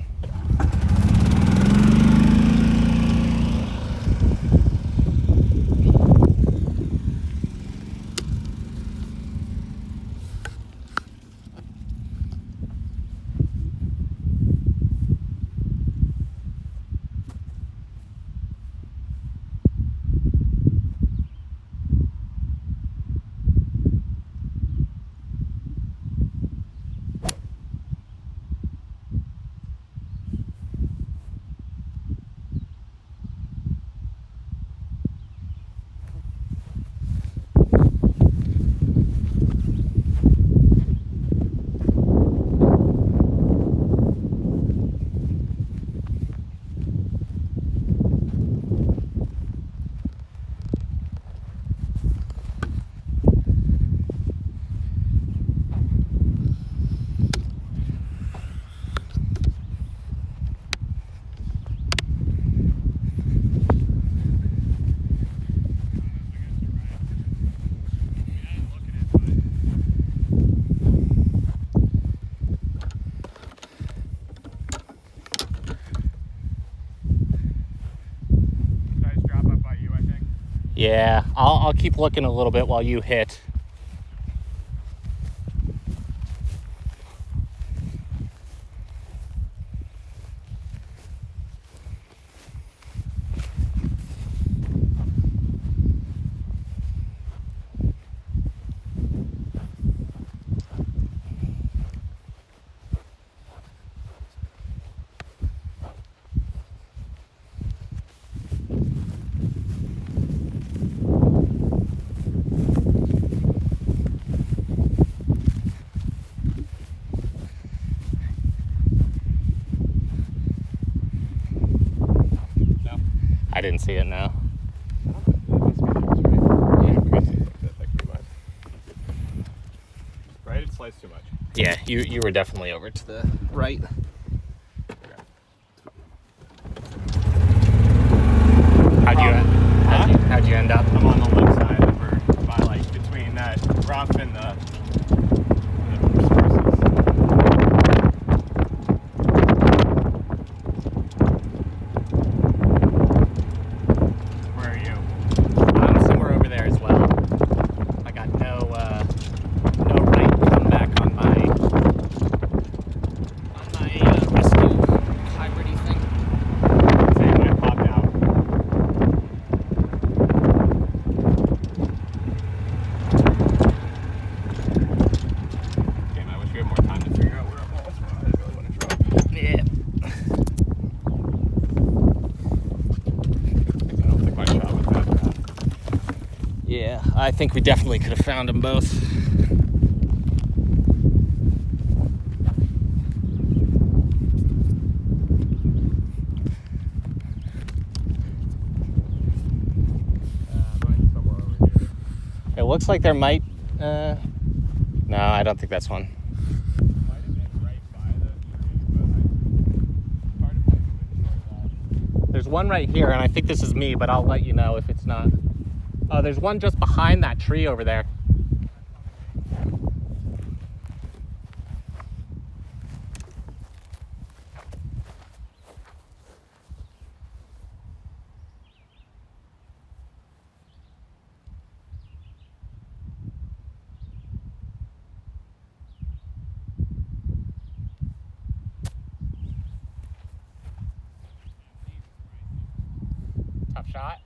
Yeah, I'll keep looking a little bit while you hit. I didn't see it now. Right? It sliced too much. Yeah, you were definitely over to the right. How'd you end up? I'm on the left side over by like between that rough and the spruces. Where are you? I'm somewhere over there as well. I got no right comeback on my rescue hybrid-y thing. Same, I popped out. Damn, I wish we had more time to figure out where it was, but I really want to drop. Yeah. I don't think my shot was that bad. Yeah, I think we definitely could have found them both. Mine's somewhere over here. It looks like there might. No, I don't think that's one. Might have been right by the tree, but part of my inventory wall. There's one right here, and I think this is me, but I'll let you know if it's not. Oh, there's one just behind that tree over there. Tough shot.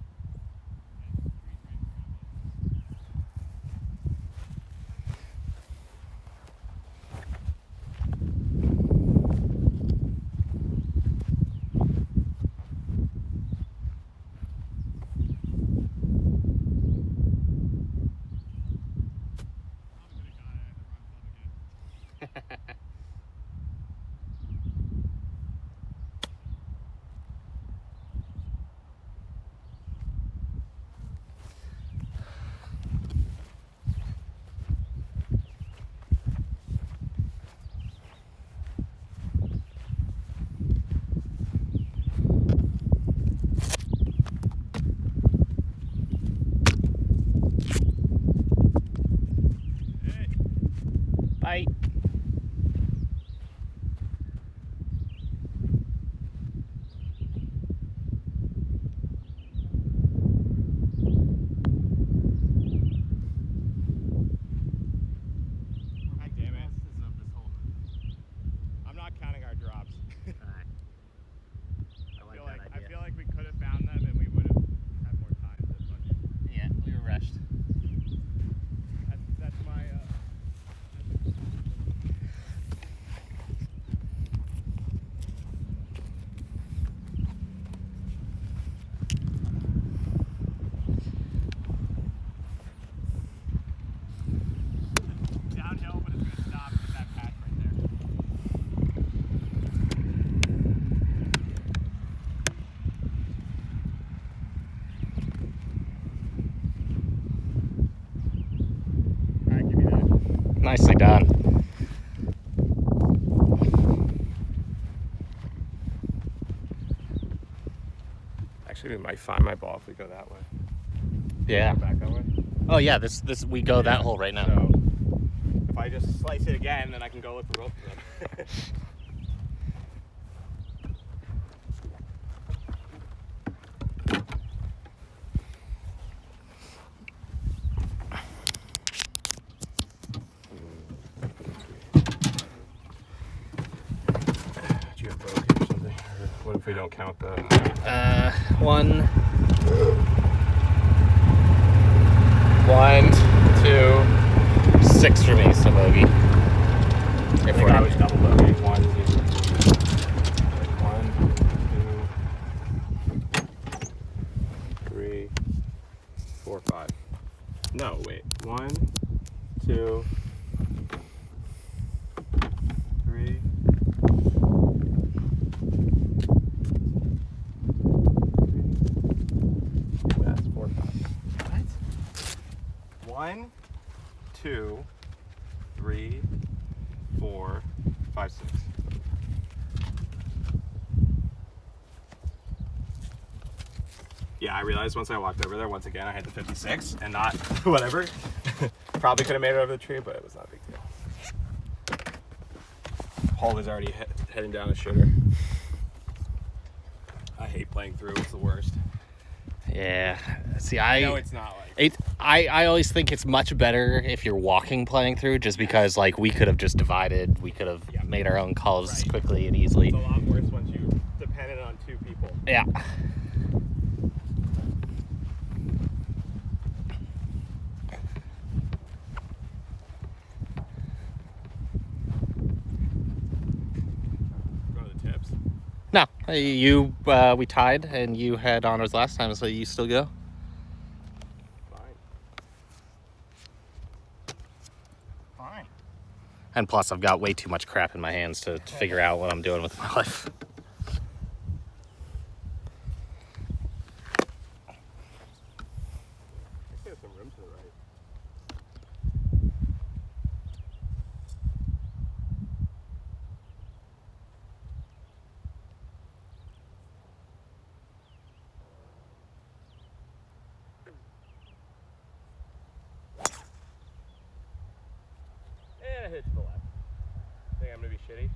Nicely done. Actually, we might find my ball if we go that way. Yeah. Go back that way. Oh yeah, this we go that hole right now. So if I just slice it again, then I can go look for both of them. Do you have bogey or something? Or what if we don't count the... 1, 2, 6 for me, so bogey. I If think we're I was double bogey. 1, 2, 3, 4, 5. No, wait. 1, 2, 3. That's 4, 5. What? 1, 2, 3, 4, 5, 6. Yeah, I realized once I walked over there, once again, I had the 56 and not whatever. Probably could have made it over the tree, but it was not a big deal. Hole is already heading down a shitter. I hate playing through, it's the worst. Yeah. See, No, it's not like... I always think it's much better if you're walking playing through, just because like we could have just divided, we could have made our own calls Right. quickly and easily. It's a lot worse once you depended on 2 people. Yeah. Go to the tips. No, you we tied and you had honors last time, so you still go. Fine. Fine. And plus, I've got way too much crap in my hands to figure out what I'm doing with my life. There's some room to the right. And a hit to the left. Think I'm gonna be shitty?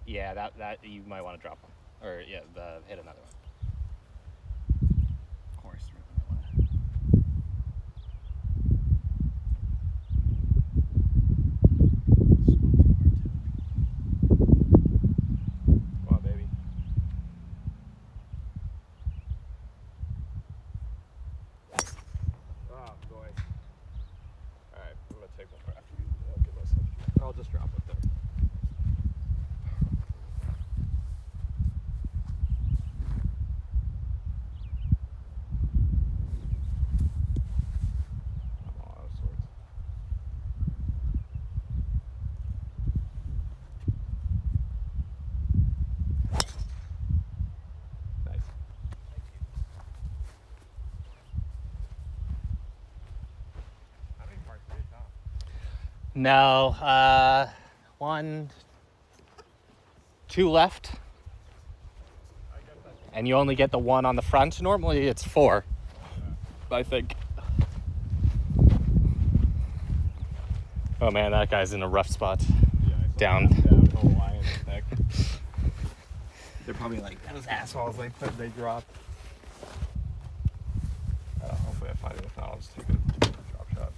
Yeah, that you might want to drop one, or yeah, hit another one. Of course. Come on, baby. Oh, boy. Alright, I'm gonna take one for after you. I'll give myself. I'll just drop it there. I'm all out of sorts. Nice. How many parts do you top? No, 1, 2 left, and you only get the 1 on the front. Normally it's 4, I think. Oh man, that guy's in a rough spot. Yeah, Down. whole line in his neck. They're probably like, those assholes they dropped. Hopefully I find it. If not, I'll just take a drop shot.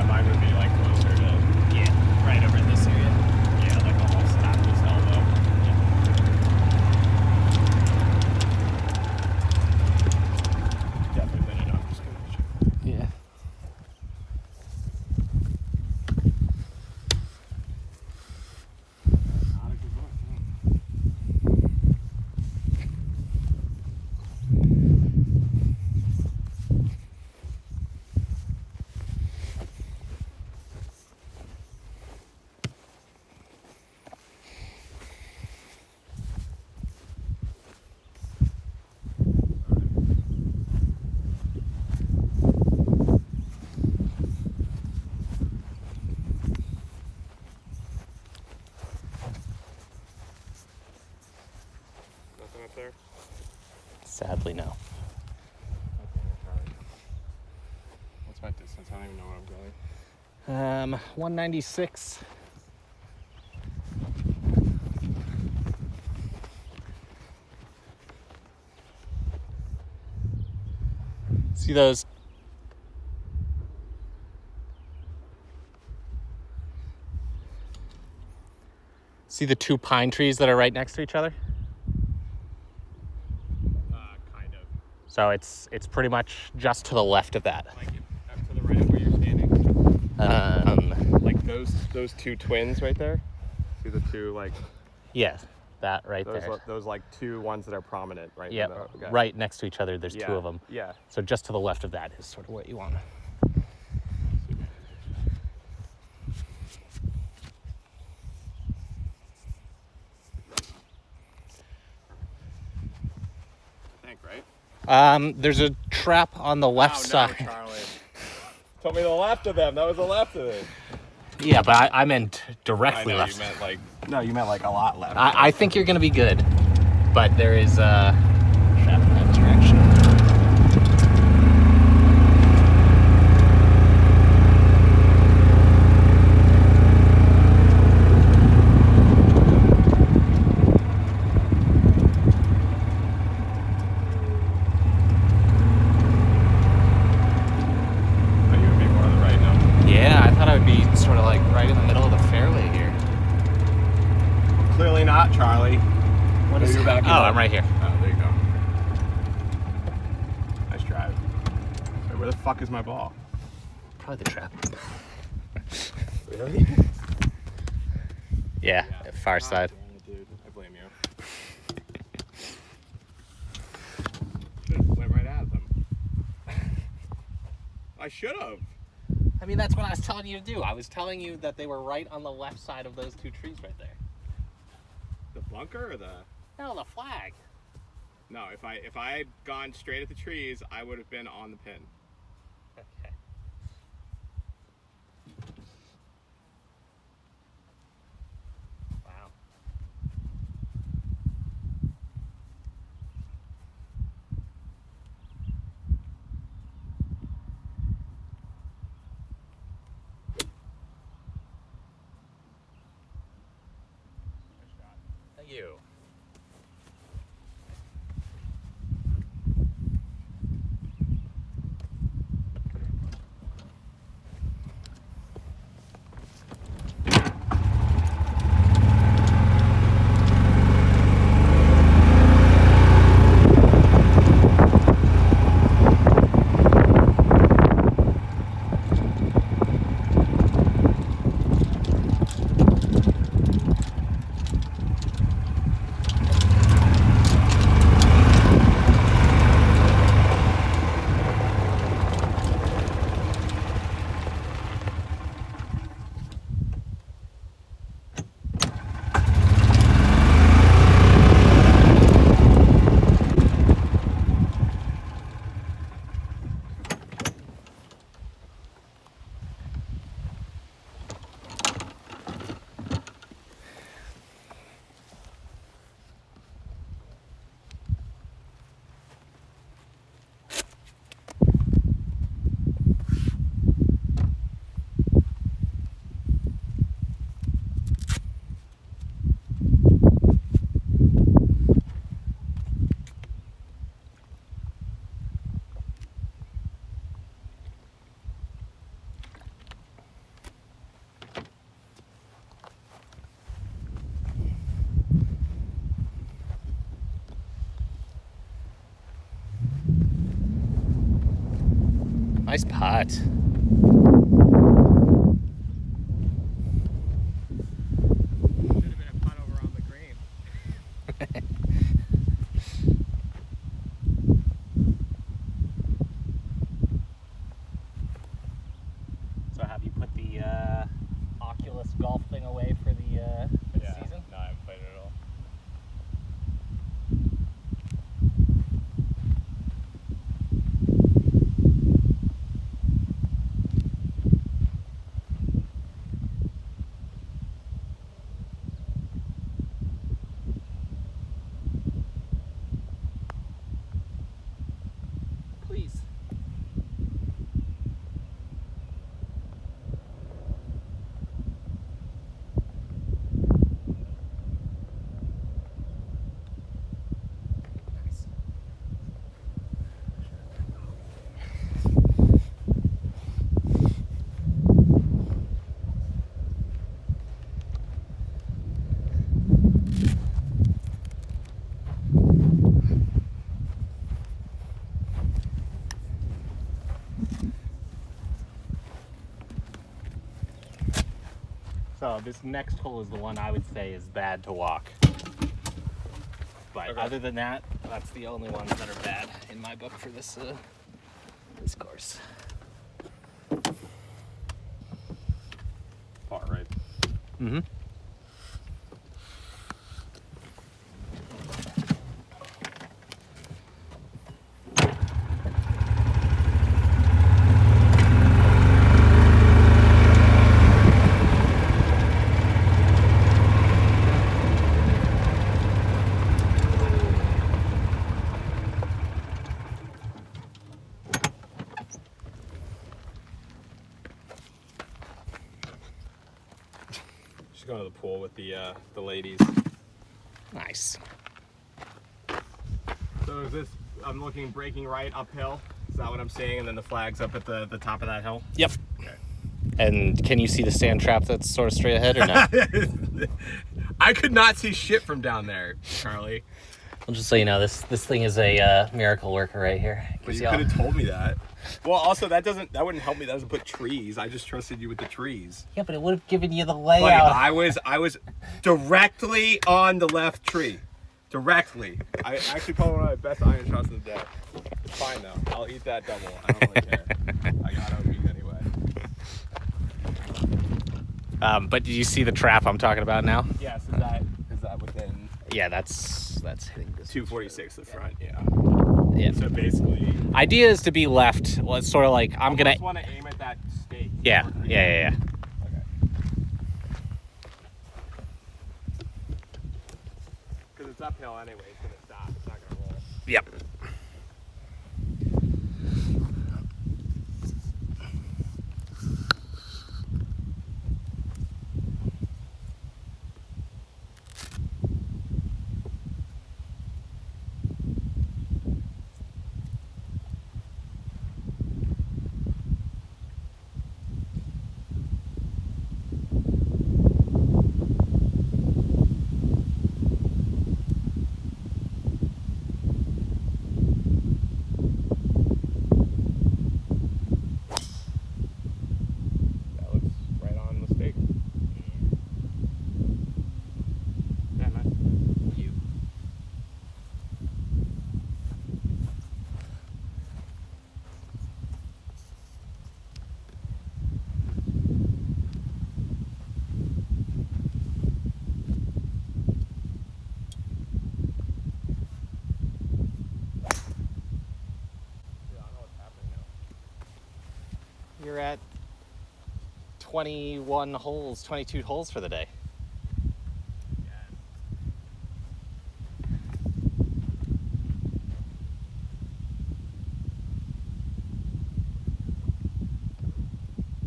Mine would be like closer to, Right over in this area. yeah, like almost half this elbow. there? Sadly, no. What's my distance? I don't even know where I'm going. 196. See those? See the two pine trees that are right next to each other? Kind of. So it's pretty much just to the left of that. Like up to the right of where you're standing. Like those two twins right there. See the two like Yeah, that right those there. those like two ones that are prominent right Yeah, in the middle. Okay. right next to each other. There's Yeah, two of them. Yeah. So just to the left of that is sort of what you want. I think, right? There's a trap on the left Oh, no, side. Charlie. Told me the left of them. That was the left of it. Yeah, but I meant I directly know left. you meant like you meant like a lot left. I think you're gonna be good, but there is a trap in that direction. Are you gonna be more on the right now? Yeah, I thought I would be sort of like right in the middle of the fairway here. Clearly not, Charlie. What Maybe is? you're backing Oh, up. I'm right here. Oh, there you go. Nice drive. Wait, where the fuck is my ball? Probably the trap. Really? Yeah, far side. Dude, I blame you. Should've went right at them. I should have. I mean, that's what I was telling you to do. I was telling you that they were right on the left side of those two trees right there. The bunker or the? No, the flag. No, if I had gone straight at the trees, I would have been on the pin. Okay. Wow. Thank you. Nice putt. Should have been a putt over on the green. So have you put the Oculus golf thing away for the season? No, I haven't played it at all. this next hole is the one I would say is bad to walk. But Okay. other than that, that's the only ones that are bad in my book for this this course. Far right. Mm-hmm. She's going to the pool with the ladies. Nice. So is this, I'm looking, braking right uphill? Is that what I'm seeing? And then the flag's up at the top of that hill? Yep. Okay. And can you see the sand trap that's sort of straight ahead or no? I could not see shit from down there, Charlie. Well, just so you know, this thing is a miracle worker right here. But you could have told me that. Well, also that wouldn't help me. That doesn't put trees. I just trusted you with the trees. Yeah, but it would have given you the Buddy, layout. I was directly on the left tree. Directly. I actually probably one of my best iron shots of the day. It's fine though. I'll eat that double. I don't really care. I gotta eat anyway. But did you see the trap I'm talking about now? Yes, is that within Yeah, that's hitting this. 246 the front, yeah. Yeah. So basically Idea is to be left. Well, it's sort of like I'm gonna. I want to aim at that stake. Yeah. Okay. Because it's uphill anyway, it's gonna stop. It's not gonna roll. Yep. That looks right on the stake. Yeah, nice. You. Yeah, I know what's happening now. You're at 21 holes, 22 holes for the day.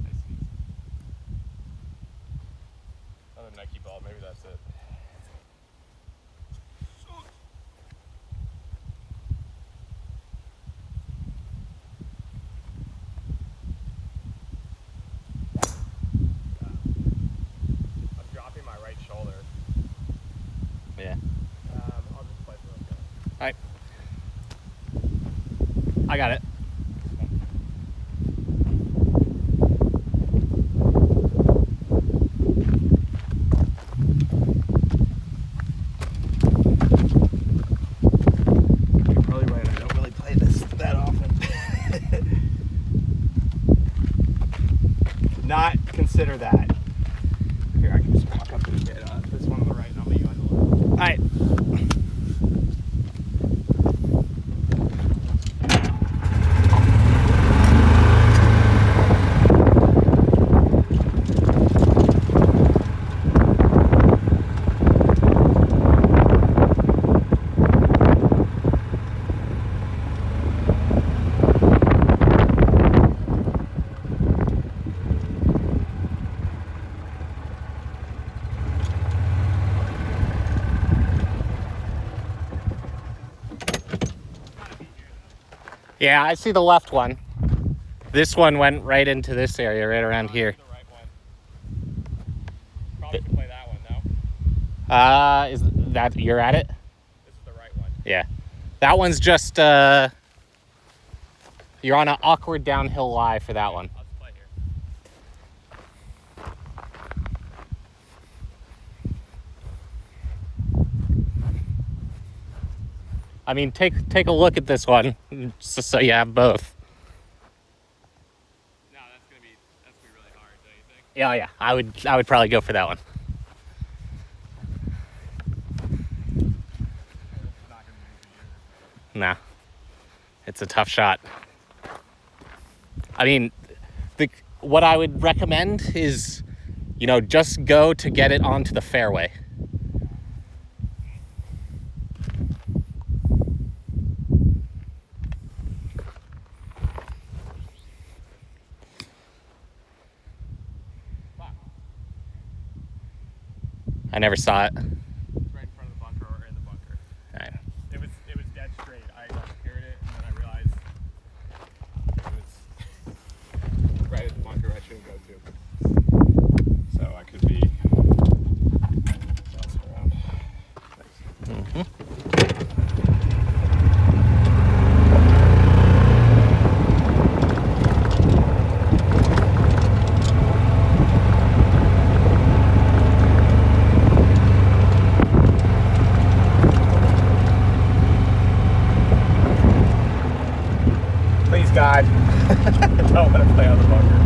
I see. Another Nike ball, maybe that's it. I'm dropping my right shoulder. Yeah. I'll just play for a bit. I got it. You're probably right. I don't really play this that often. Not consider that. Here, I can just walk up to the kid. This one on the right, and I'll meet you on the left. All right. Yeah, I see the left one. This one went right into this area, right around here. The right one. Probably should play that one, no? Is that you're at it? This is the right one. Yeah. That one's just you're on an awkward downhill lie for that one. I'll just play I mean, take a look at this one, just so you have both. No, that's gonna be really hard, don't you think? Yeah. I would probably go for that one. It's not gonna be easy either. Nah, it's a tough shot. I mean, what I would recommend is, just go to get it onto the fairway. I never saw it. It's right in front of the bunker or in the bunker. Alright. It was dead straight. I heard it and then I realized it was right at the bunker I shouldn't go to. So I could be bouncing around. Thanks. Please God, don't let it play on the bunker.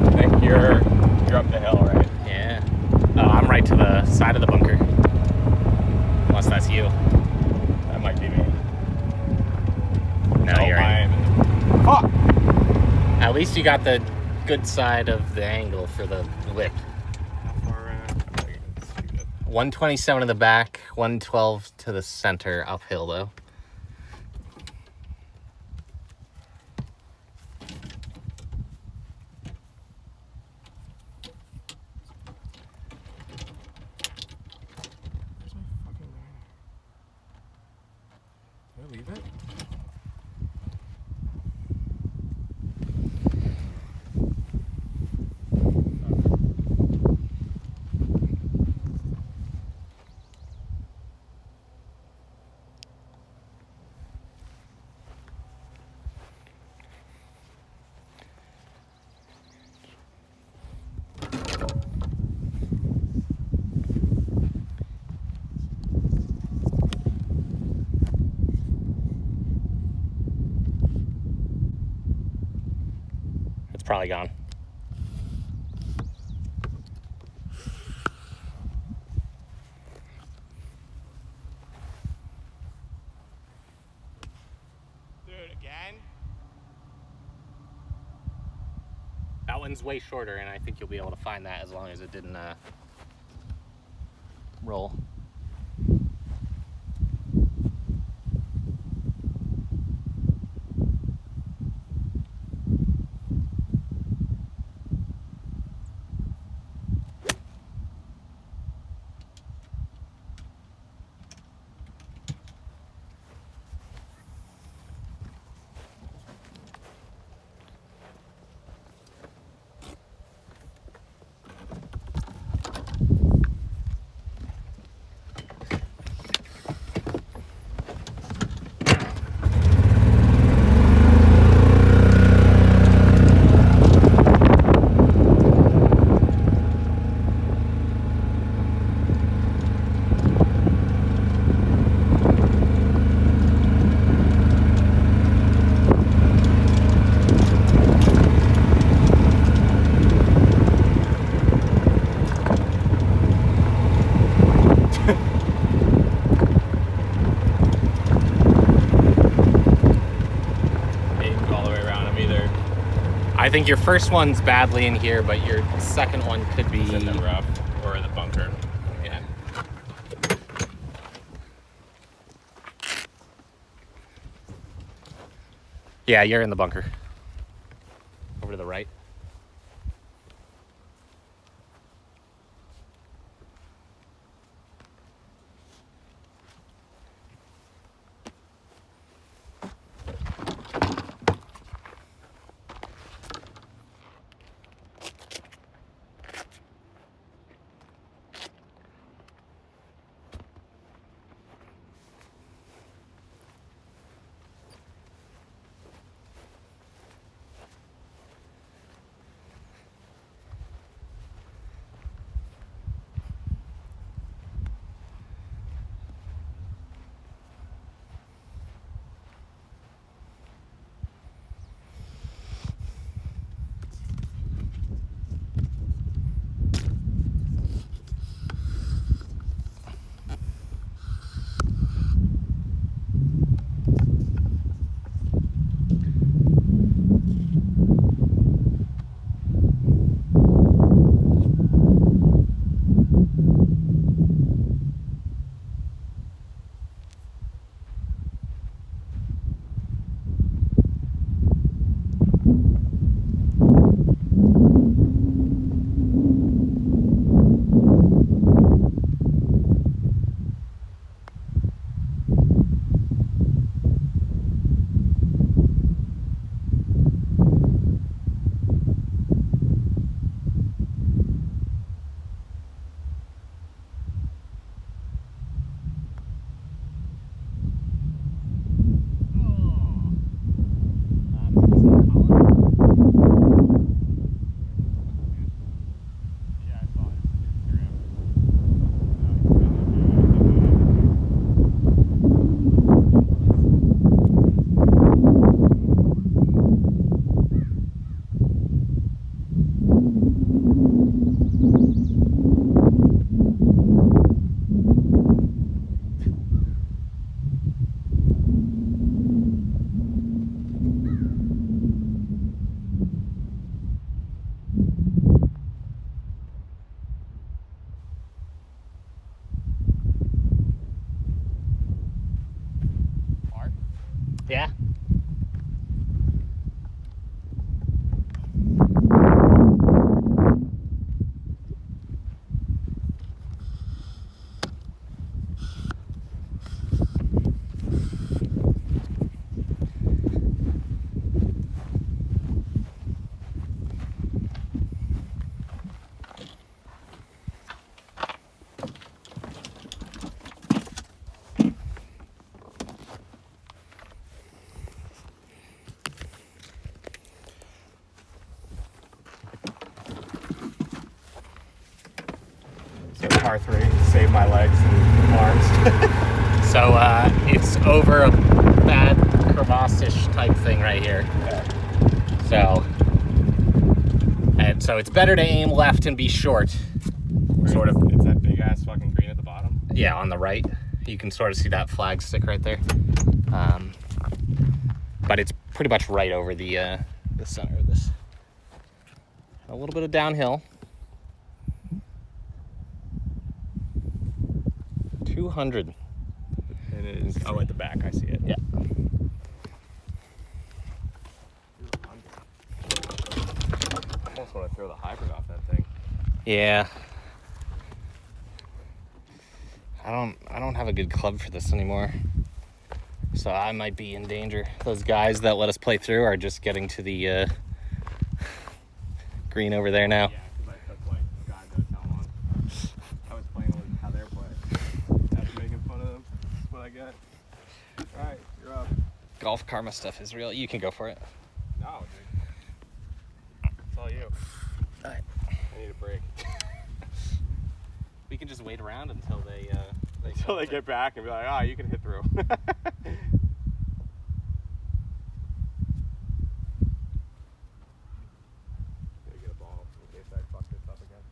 I think you're up the hill, right? Yeah. Oh, I'm right to the side of the bunker. Unless that's you. That might be me. No, you're right. Fuck! At least you got the good side of the angle for the lip. How far I'm gonna shoot it. 127 in the back, 112 to the center, uphill though. Where's my fucking line? Did I leave it? It's probably gone. Dude, again? That one's way shorter, and I think you'll be able to find that as long as it didn't roll. I think your first one's badly in here, but your second one could be It's in the rough or in the bunker. Yeah. Yeah, you're in the bunker. Over to the right. Yeah. So par 3, save my legs and arms. So it's over a bad crevasse-ish type thing right here. Yeah. So it's better to aim left and be short. Sort of. It's that big ass fucking green at the bottom. Yeah, on the right. You can sort of see that flag stick right there. But it's pretty much right over the center of this. A little bit of downhill. 200. And it is. Oh, at the back, I see it. Yeah. I almost want to throw the hybrid off that thing. Yeah. I don't have a good club for this anymore. So I might be in danger. Those guys that let us play through are just getting to the green over there now. Yeah, because I took like God knows how long. I was playing with how they're playing. After making fun of them, that's what I get. Alright, you're up. Golf karma stuff is real. You can go for it. No, dude. It's all you. Alright. I need a break. We can just wait around until they Until they get back and be like, oh, you can hit through. Gotta get a ball in case I fuck this up again.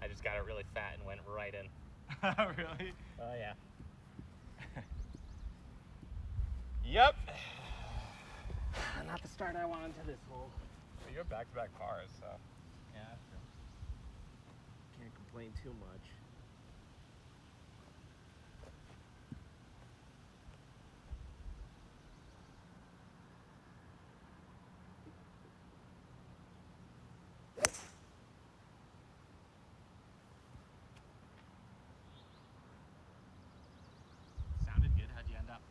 I just got it really fat and went right in. Really? Oh yeah. Yep. Not the start I wanted to this hole. Well, you have back-to-back pars, so. Yeah, that's true. Can't complain too much. Sounded good. How'd you end up?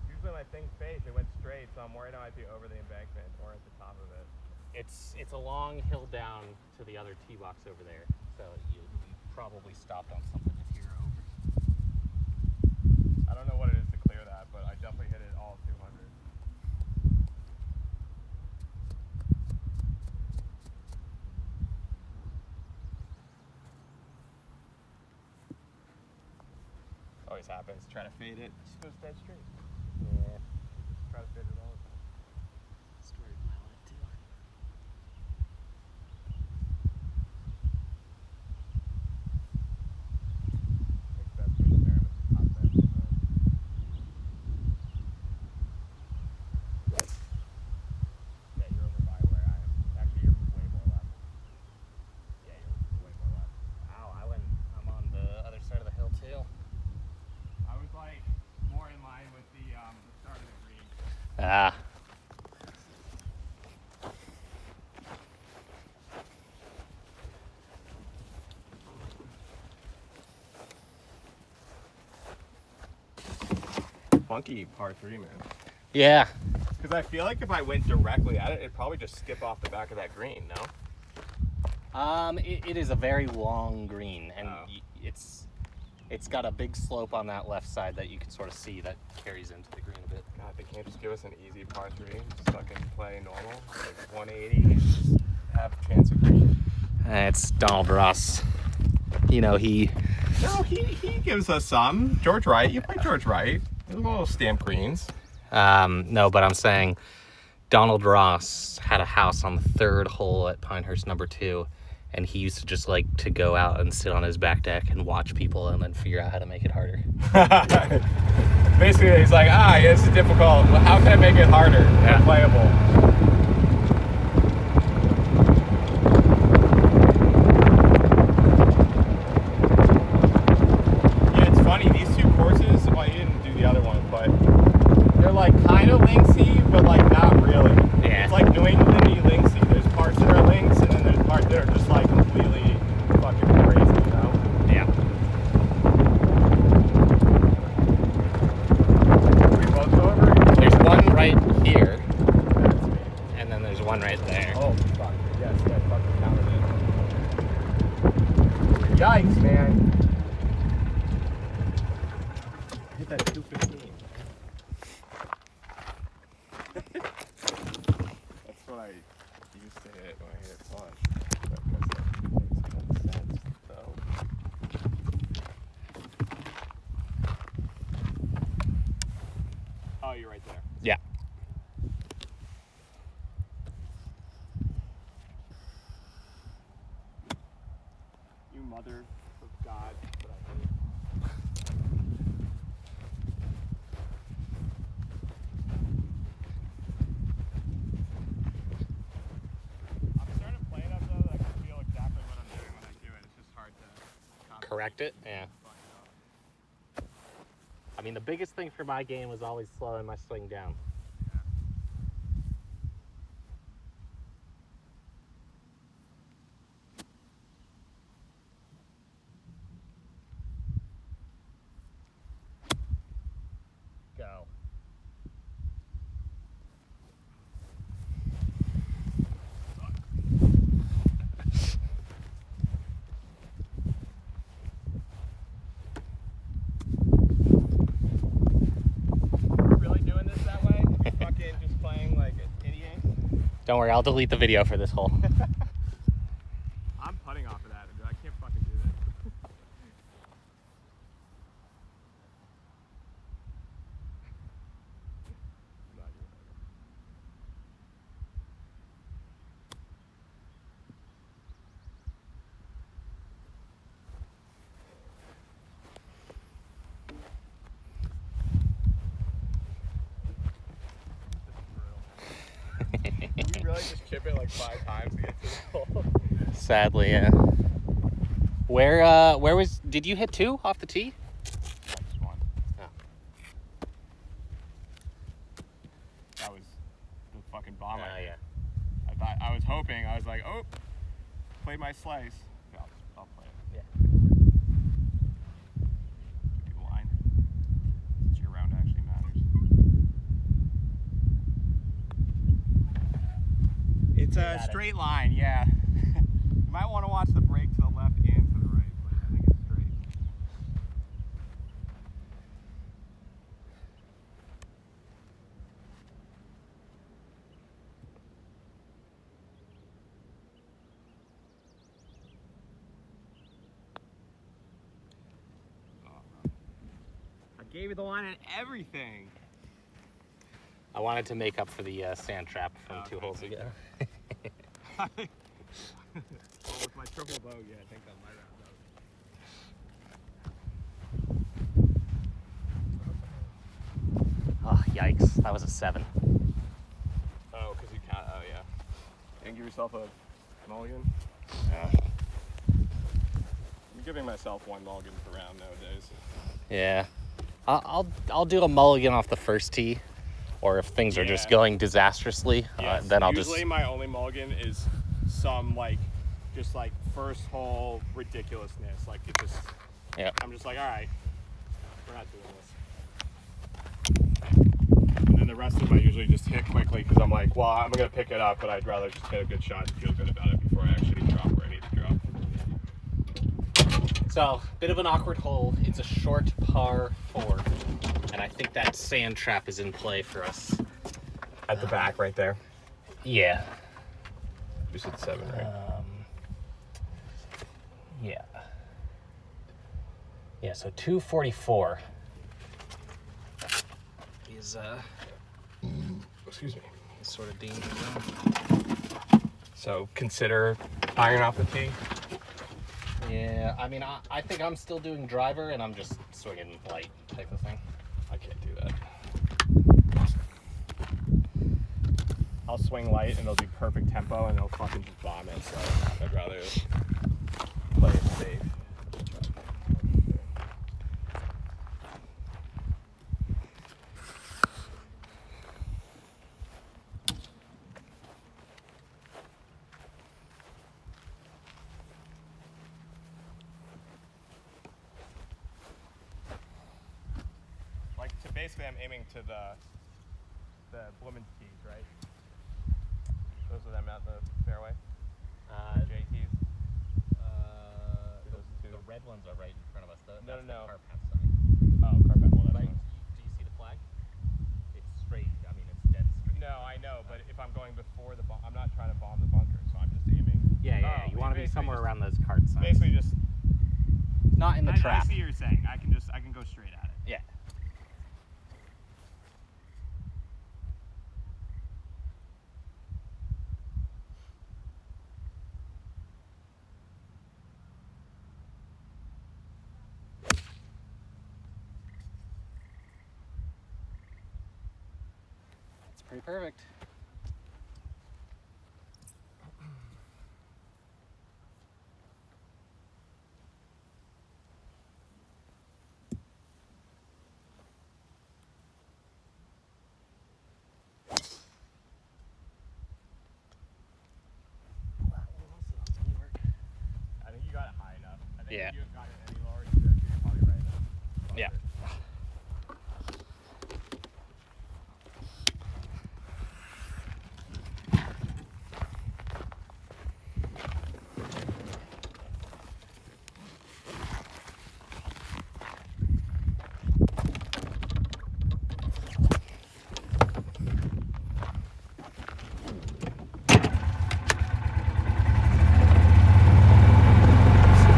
Usually my thing faced, it went straight, so I'm worried I might be over the embankment or at the top of it. It's a long hill down to the other tee box over there, so you probably stopped on something if you're over. I don't know what it is to clear that, but I definitely hit it all 200. Always happens. Try to fade it. Just goes dead straight. Yeah. Just try to fade it all the time. Story of my life too. Makes best case scenario with the top edge. Yeah, you're over by where I am. Actually, you're way more left. Yeah, you're way more left. Wow, I'm on the other side of the hill too. I was like more in line with the start of the green. Ah. Funky par 3, man. Yeah. Because I feel like if I went directly at it, it'd probably just skip off the back of that green, no? It is a very long green, and Oh. it's got a big slope on that left side that you can sort of see that carries into the green a bit. God, they can't just give us an easy par 3. Just fucking play normal. Like 180 and just have a chance of green. It's Donald Ross. You know, he No, he gives us some. George Wright. You play George Wright. Those little stamp greens. no, but I'm saying Donald Ross had a house on the third hole at Pinehurst number 2, and he used to just like to go out and sit on his back deck and watch people and then figure out how to make it harder. Basically, he's like, this is difficult. Well, how can I make it harder and playable? Yeah, it's funny. These two courses, well, you didn't do the other one, but they're like kind of linksy, but like not really. Yeah. It's like New England-y linksy. There's parts that are links, and then there's parts that are just like completely fucking crazy, you know? Yeah. We both go over? There's one right here, That's me. and then there's one right there. Oh, fuck. Yes, I fucking counted it. Yikes, man. Hit that 215. That's what I used to hit when I hit punch. But I guess that makes no sense, though. Oh, you're right there. Yeah. You mother of God, but I hate. I'm starting to play enough though that I can feel exactly what I'm doing when I do it. It's just hard to Correct it? Yeah. fuck it up. I mean, the biggest thing for my game was always slowing my swing down. Go. We're really doing this that way? Fucking just playing like an idiot? Don't worry, I'll delete the video for this hole. I'm putting off of that. I can't fucking do this. Not you. Did we really just chip it like 5 times to get to the hole? Sadly, yeah. Where was, did you hit 2 off the tee? Just one. Oh. That was the fucking bomb. Yeah. I was hoping. I was like, oh, played my slice. Yeah, I'll play it. Yeah. Give you the line. Since your round actually matters. It's a straight line, yeah. You might want to watch the break to the left and to the right, but I think it's straight. I gave you the line and everything. I wanted to make up for the sand trap from Oh, 2 holes ago. Well, with my triple bogey, I think that might have Oh, yikes. That was a 7. Oh, because you count. Oh, yeah. And give yourself a mulligan. Yeah. I'm giving myself 1 mulligan per round nowadays. Yeah. I'll do a mulligan off the first tee, or if things are just going disastrously, Yes. then I'll Usually just. my only mulligan is some just first hole ridiculousness. Like it just. Yeah. I'm just like, all right, we're not doing this. And then the rest of them I usually just hit quickly because I'm like, well, I'm gonna pick it up, but I'd rather just hit a good shot and feel good about it before I actually drop where I need to drop. So, bit of an awkward hole. It's a short par 4, and I think that sand trap is in play for us. At the back, right there. Yeah. You said 7, right? Yeah. Yeah, so 244 is Excuse me. sort of danger zone. So consider iron off the tee? Yeah, I mean, I think I'm still doing driver, and I'm just swinging light type of thing. I can't do that. I'll swing light and it'll be perfect tempo and it'll fucking just bomb it, so I'd rather play it safe. Like, so basically I'm aiming to the Bloomin' tees, right? Those are them out the fairway? JTs? Those two. The red ones are right in front of us. No. That's the car path sign. Oh, carpet. Well, that's Right? one. Do you see the flag? It's straight. I mean, it's dead straight. No, I know, but if I'm going before the I'm not trying to bomb the bunker, so I'm just aiming. Yeah. You want to be somewhere around those cart signs. Basically, just Not in the I trap. see what you're saying. I can go straight at it. Yeah. It's pretty perfect. I think you got it high enough. I think Yeah. if you got it any lower, you're probably right enough. Yeah.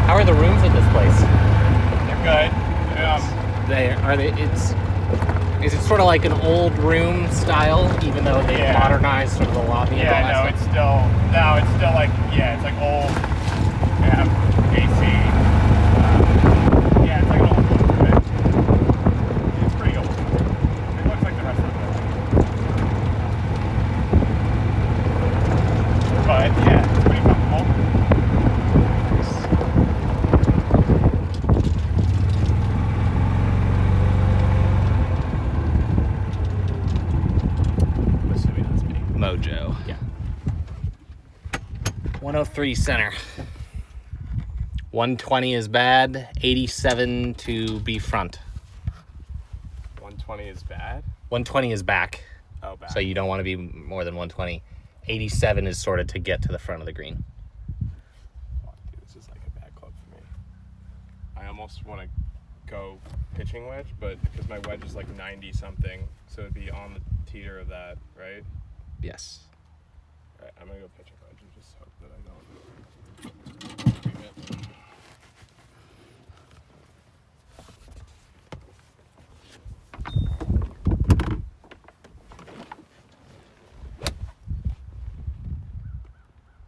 How are the rooms at this place? They're good. Is it sort of like an old room style, even though they Yeah. modernized sort of the lobby? and all that stuff? It's still like, it's like old. They have AC. It's like an old one, right? It's pretty old. It looks like the rest of the building. But yeah, it's pretty comfortable. I'm assuming that's me. Mojo. Yeah. 103 center. 120 is bad. 87 to be front. 120 is bad. 120 is back. Oh, bad. So you don't want to be more than 120. 87 is sort of to get to the front of the green. Fuck, dude, this is like a bad club for me. I almost want to go pitching wedge, but because my wedge is like 90 something, so it'd be on the teeter of that, right? Yes. Right, I'm gonna go pitching wedge and just hope that I don't.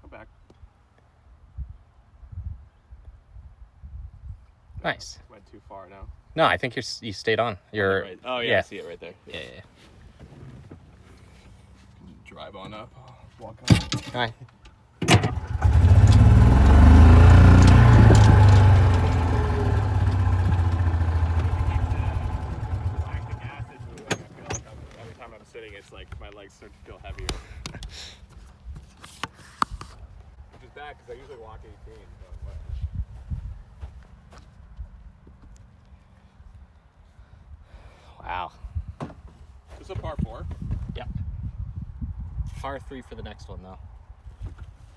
Go back. Nice. Went too far now. No, I think you stayed on. You're Right. Oh yeah, yeah. I see it right there. Yeah. Drive on up. Walk on. All right. Lactic acid moving. I feel like every time I'm sitting, it's like my legs start to feel heavier. Which is bad because I usually walk 18. But whatever. Wow. This is a par 4? Yep. Par 3 for the next one, though.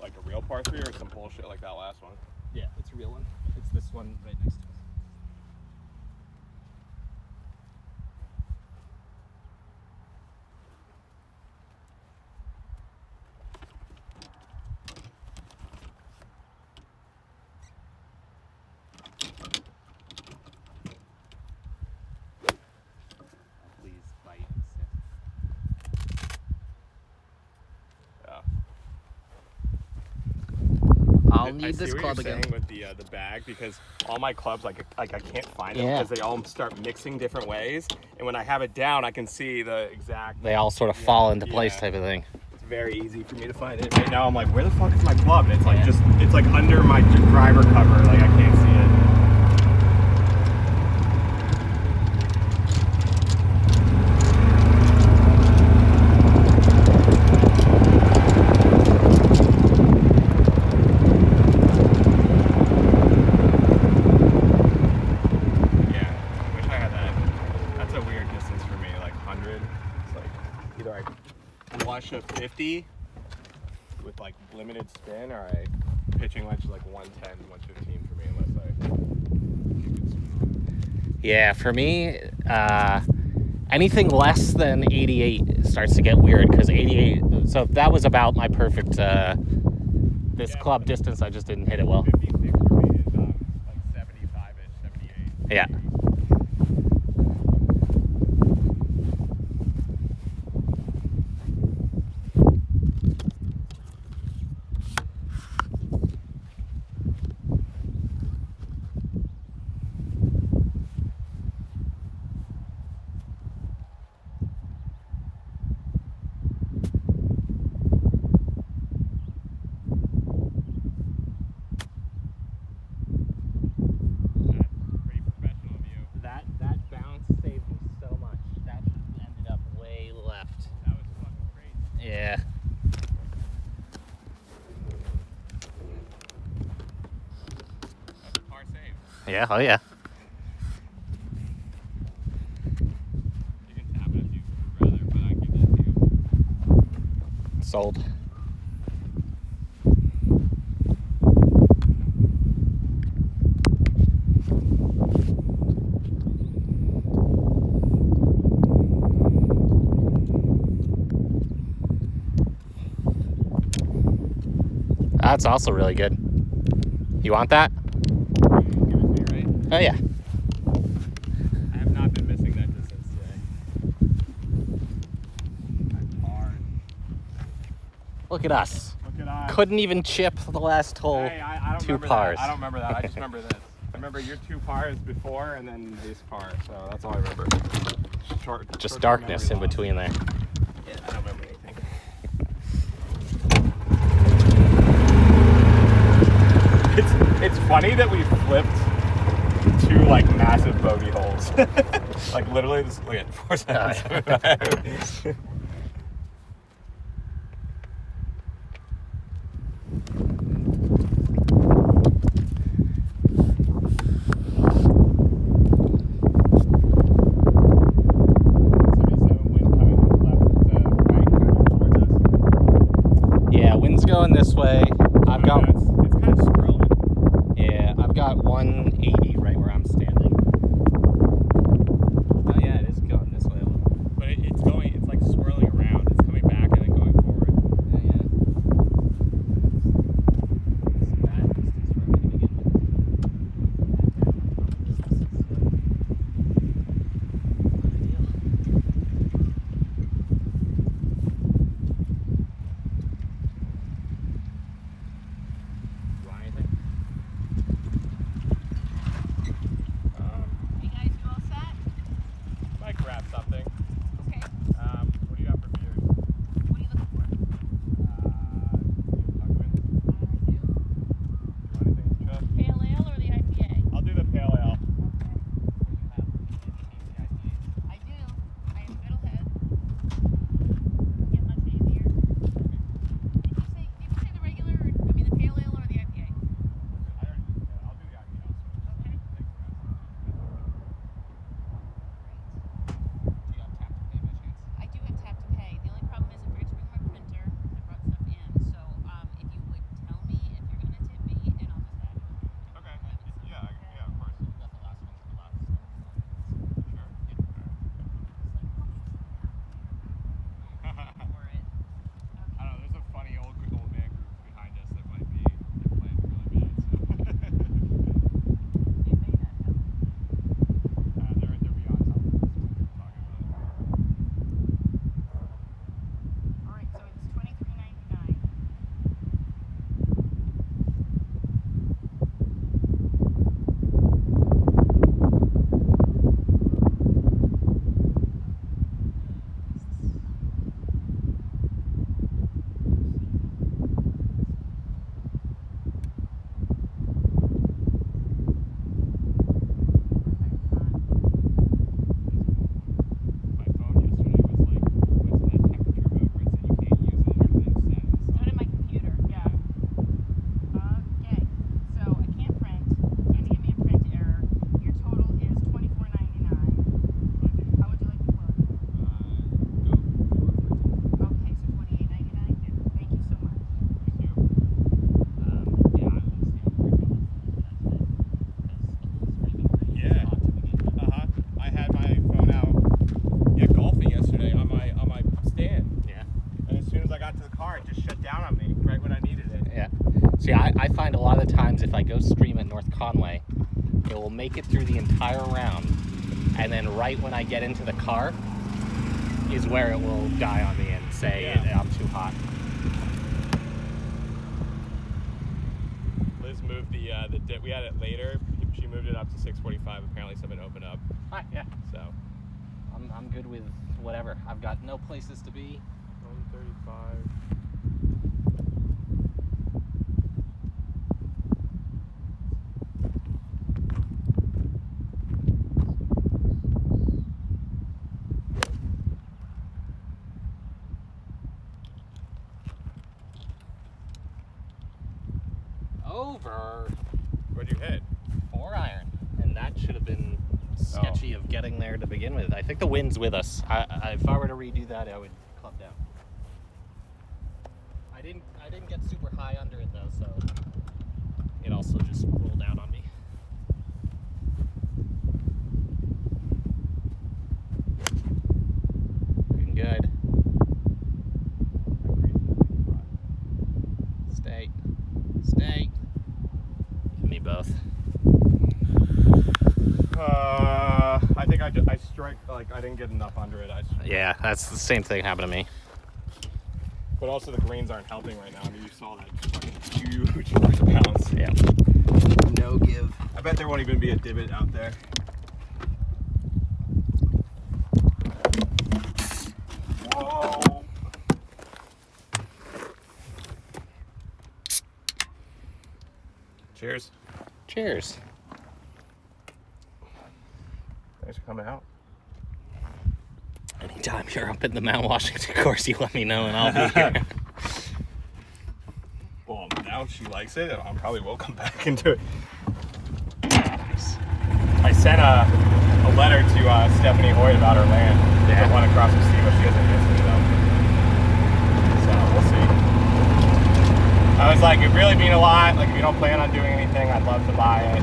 Like a real par 3 or some bullshit like that last one? Yeah, it's a real one. It's this one right next to us. Please bite and sit. Yeah. I'll need I see this what club you're again. saying with the bag, because all my clubs like I can't find them Yeah. because they all start mixing different ways, and when I have it down, I can see the exact. They all sort of fall into place yeah. type of thing. It's very easy for me to find it. Right now, I'm like, where the fuck is my club? And it's like it's like under my driver cover, like I can't see it. A 50 with like limited spin, or a pitching wedge like 110, 115 for me, unless I. Yeah, for me, anything less than 88 starts to get weird, because 88. So that was about my perfect club distance. I just didn't hit it well. 56 for me is like 75ish, 78. Yeah. That bounce saved me so much. That ended up way left. That was fucking crazy. Yeah. That's a par save. Yeah, oh yeah. You can tap it if you would rather, but I give that to you. Sold. That's also really good. You want that? Give it to me, right? Oh yeah. I have not been missing that distance today. I'm hard. Look at us. Look at us. Couldn't even chip the last hole. Hey, I don't Two remember pars. That. I don't remember that. I just remember this. I remember your 2 pars before, and then this par. So that's all I remember. Just short-term darkness in memory loss. between there. Yeah, I don't remember anything. It's funny that we flipped 2 like massive bogey holes. Like literally, this, look at 4 seconds. Yeah, wind's going this way. I've got It's kind of swirling. Yeah, I've got 180 right where I'm standing. Oh yeah, it is going this way a little. But it's going, it's like swirling around. It's coming back and then going forward. Yeah, yeah. It's a bad distance for me to begin with. You want anything? See, I find a lot of the times if I go stream at North Conway, it will make it through the entire round, and then right when I get into the car is where it will die on me and say I'm too hot. Liz moved the we had it later. She moved it up to 6:45. Apparently, something opened up. Hi, yeah. So I'm good with whatever. I've got no places to be. 1:35. Over. What'd you hit? 4 iron, and that should have been sketchy of getting there to begin with. I think the wind's with us. If I were to redo that, I would club down. I didn't get super high under it though, so it also just rolled out on me. Looking good. Stay. Give me both. I think I strike, like, I didn't get enough under it. Yeah, that's the same thing happened to me. But also the greens aren't helping right now. I mean, you saw that fucking huge amount of bounce. Yeah. No give. I bet there won't even be a divot out there. Whoa! Cheers. Cheers. Thanks for coming out. Anytime you're up in the Mount Washington course, you let me know and I'll be here. Well, now she likes it, and I probably will come back into it. Nice. I sent a letter to Stephanie Hoyt about her land. Yeah. I want to cross the sea, but she hasn't answered me though. So we'll see. I was like, it really mean a lot. Like, if you don't plan on doing anything, I'd love to buy it.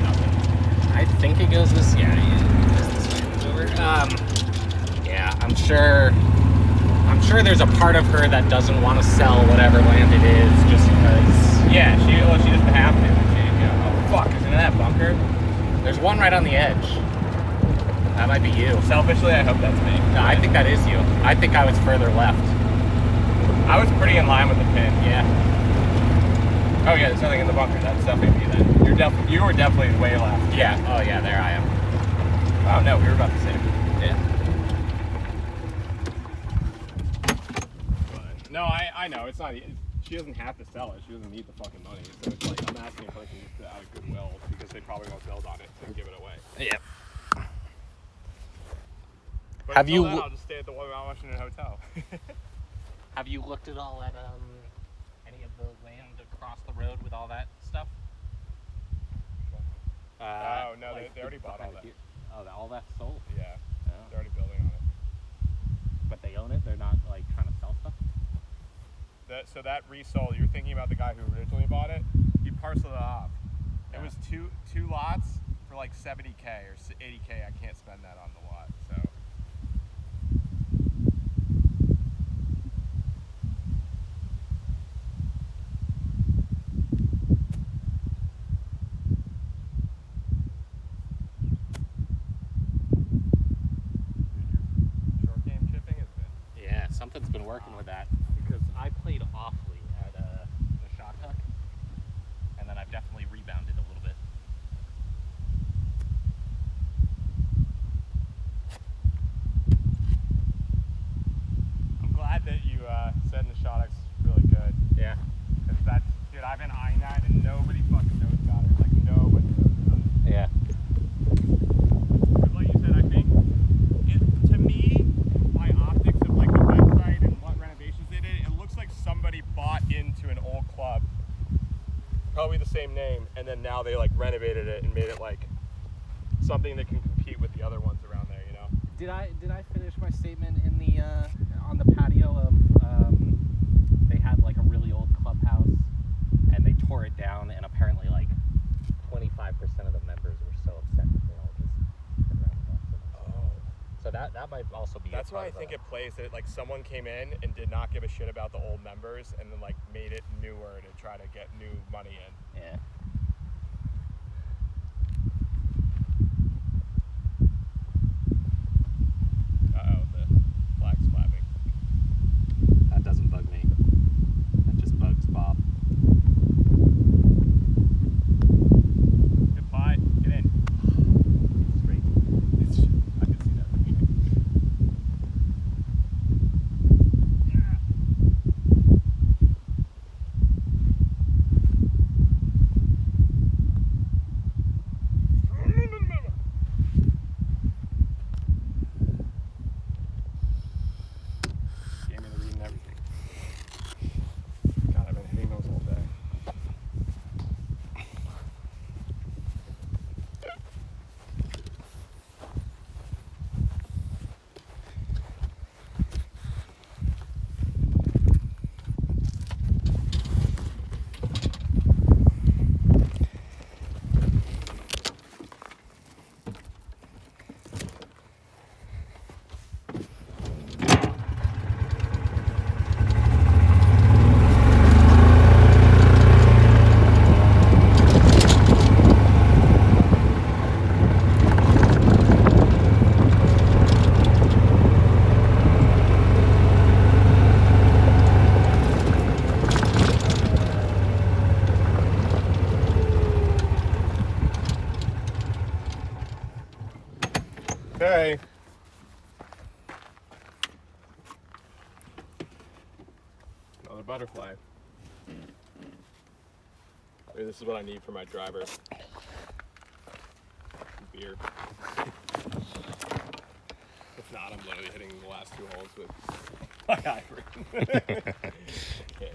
Nothing. I think it goes this. Yeah, it's over. Yeah, I'm sure there's a part of her that doesn't want to sell whatever land it is just because. Yeah, she doesn't have to. Oh fuck, isn't it that bunker? There's one right on the edge. That might be you. Selfishly, I hope that's me. No, I think that is you. I think I was further left. I was pretty in line with the pin. Yeah. Oh yeah, there's nothing in the bunker. That's definitely me then. You were definitely way left. Yeah. Oh yeah, there I am. Oh no, we were about the same. Yeah. But, no, I know it's not. She doesn't have to sell it. She doesn't need the fucking money. So it's like I'm asking if I can use it out of goodwill because they probably won't build on it and give it away. Yeah. But Have until you then, lo- I'll just stay at the Washington Hotel. Have you looked at all at any of the land across the road with all that stuff? Oh, no, they already bought all that. Oh, all that's sold? Yeah, Oh. they're already building on it. But they own it? They're not, like, trying to sell stuff? So that resold, you're thinking about the guy who originally bought it? He parceled it off. Yeah. It was two lots for like 70K or 80K. I can't spend that on the lot, so. Short game chipping has been. Yeah, something's been working with that. Because I played awfully at the shot hook. And then I've definitely rebounded a little bit. I'm glad that you said the shot X really good. Yeah. Because that's, dude, I've been eyeing that and nobody fucking knows about it. Like, nobody knows about it. Yeah. Because like you said, I think, to me, by optics of like the website and what renovations they did, it looks like somebody bought into an old club, probably the same name, and then now they like renovated it and made it like something that can compete with the other ones around there, you know? Did I finish my statement in the on the patio of they had like a really old clubhouse and they tore it down and apparently like 25% of the members were so upset that they all just rounded off. Oh. So that might also be. That's why I think it plays that like someone came in and did not give a shit about the old members and then like made it newer to try to get new money in. Yeah. Uh-oh, the flag's flapping. That doesn't bug me. That just bugs Bob. Good pie. Get in. Straight. I can see that from here. Gave me the read and everything. God, I've been hitting those all day. Okay. Another butterfly. Maybe this is what I need for my driver. Beer. If not, I'm literally hitting the last two holes with my ivory. Okay.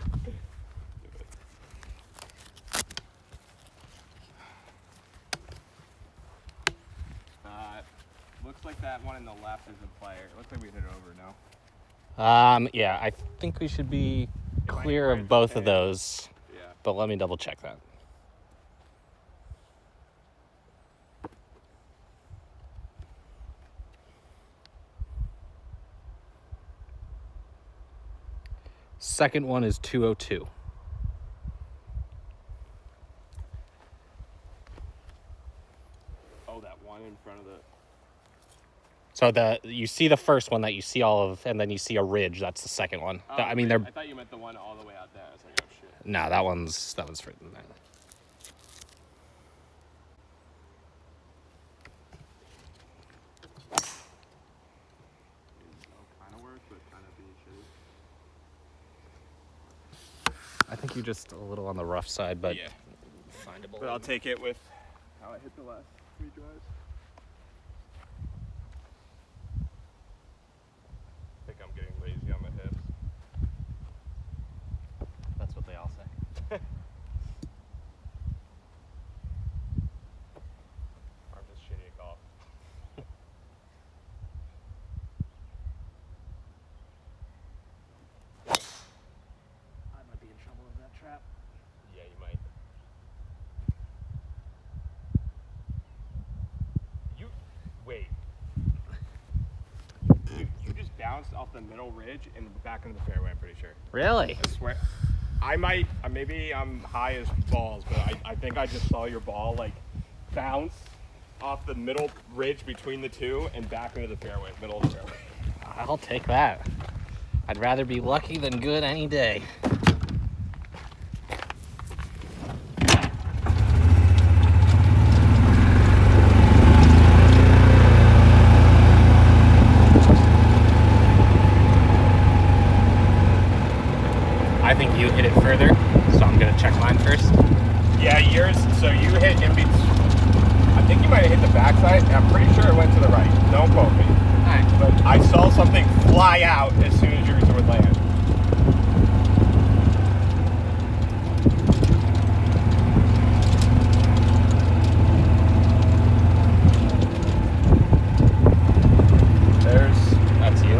Looks like that one in the left is a player. It looks like we hit it over, no? Yeah, I think we should be might clear right of both to of pin. those, Yeah. but let me double check that. Second one is 202. Oh, that one in front of the... So you see the first one that you see all of, and then you see a ridge. That's the second one. Oh, I mean, I they're thought you meant the one all the way out there. I was like, oh shit. no, that one's further than that. Kind of work, but kind of being shitty. I think you're just a little on the rough side, but Yeah. findable. But I'll take it with how I hit the last 3 drives. I think I'm getting lazy on my hips. That's what they all say. I'm just shitty at golf. I might be in trouble with that trap. Yeah, you might. Wait. You just bounced off the middle ridge and back into the fairway, I'm pretty sure. Really? I swear. I might, maybe I'm high as balls, but I think I just saw your ball like bounce off the middle ridge between the two and back into the fairway, middle of the fairway. I'll take that. I'd rather be lucky than good any day. I think you hit it further, so I'm gonna check mine first. Yeah, yours, so you hit in between. I think you might have hit the backside. I'm pretty sure it went to the right. Don't quote me. Alright. But I saw something fly out as soon as yours would land. That's you.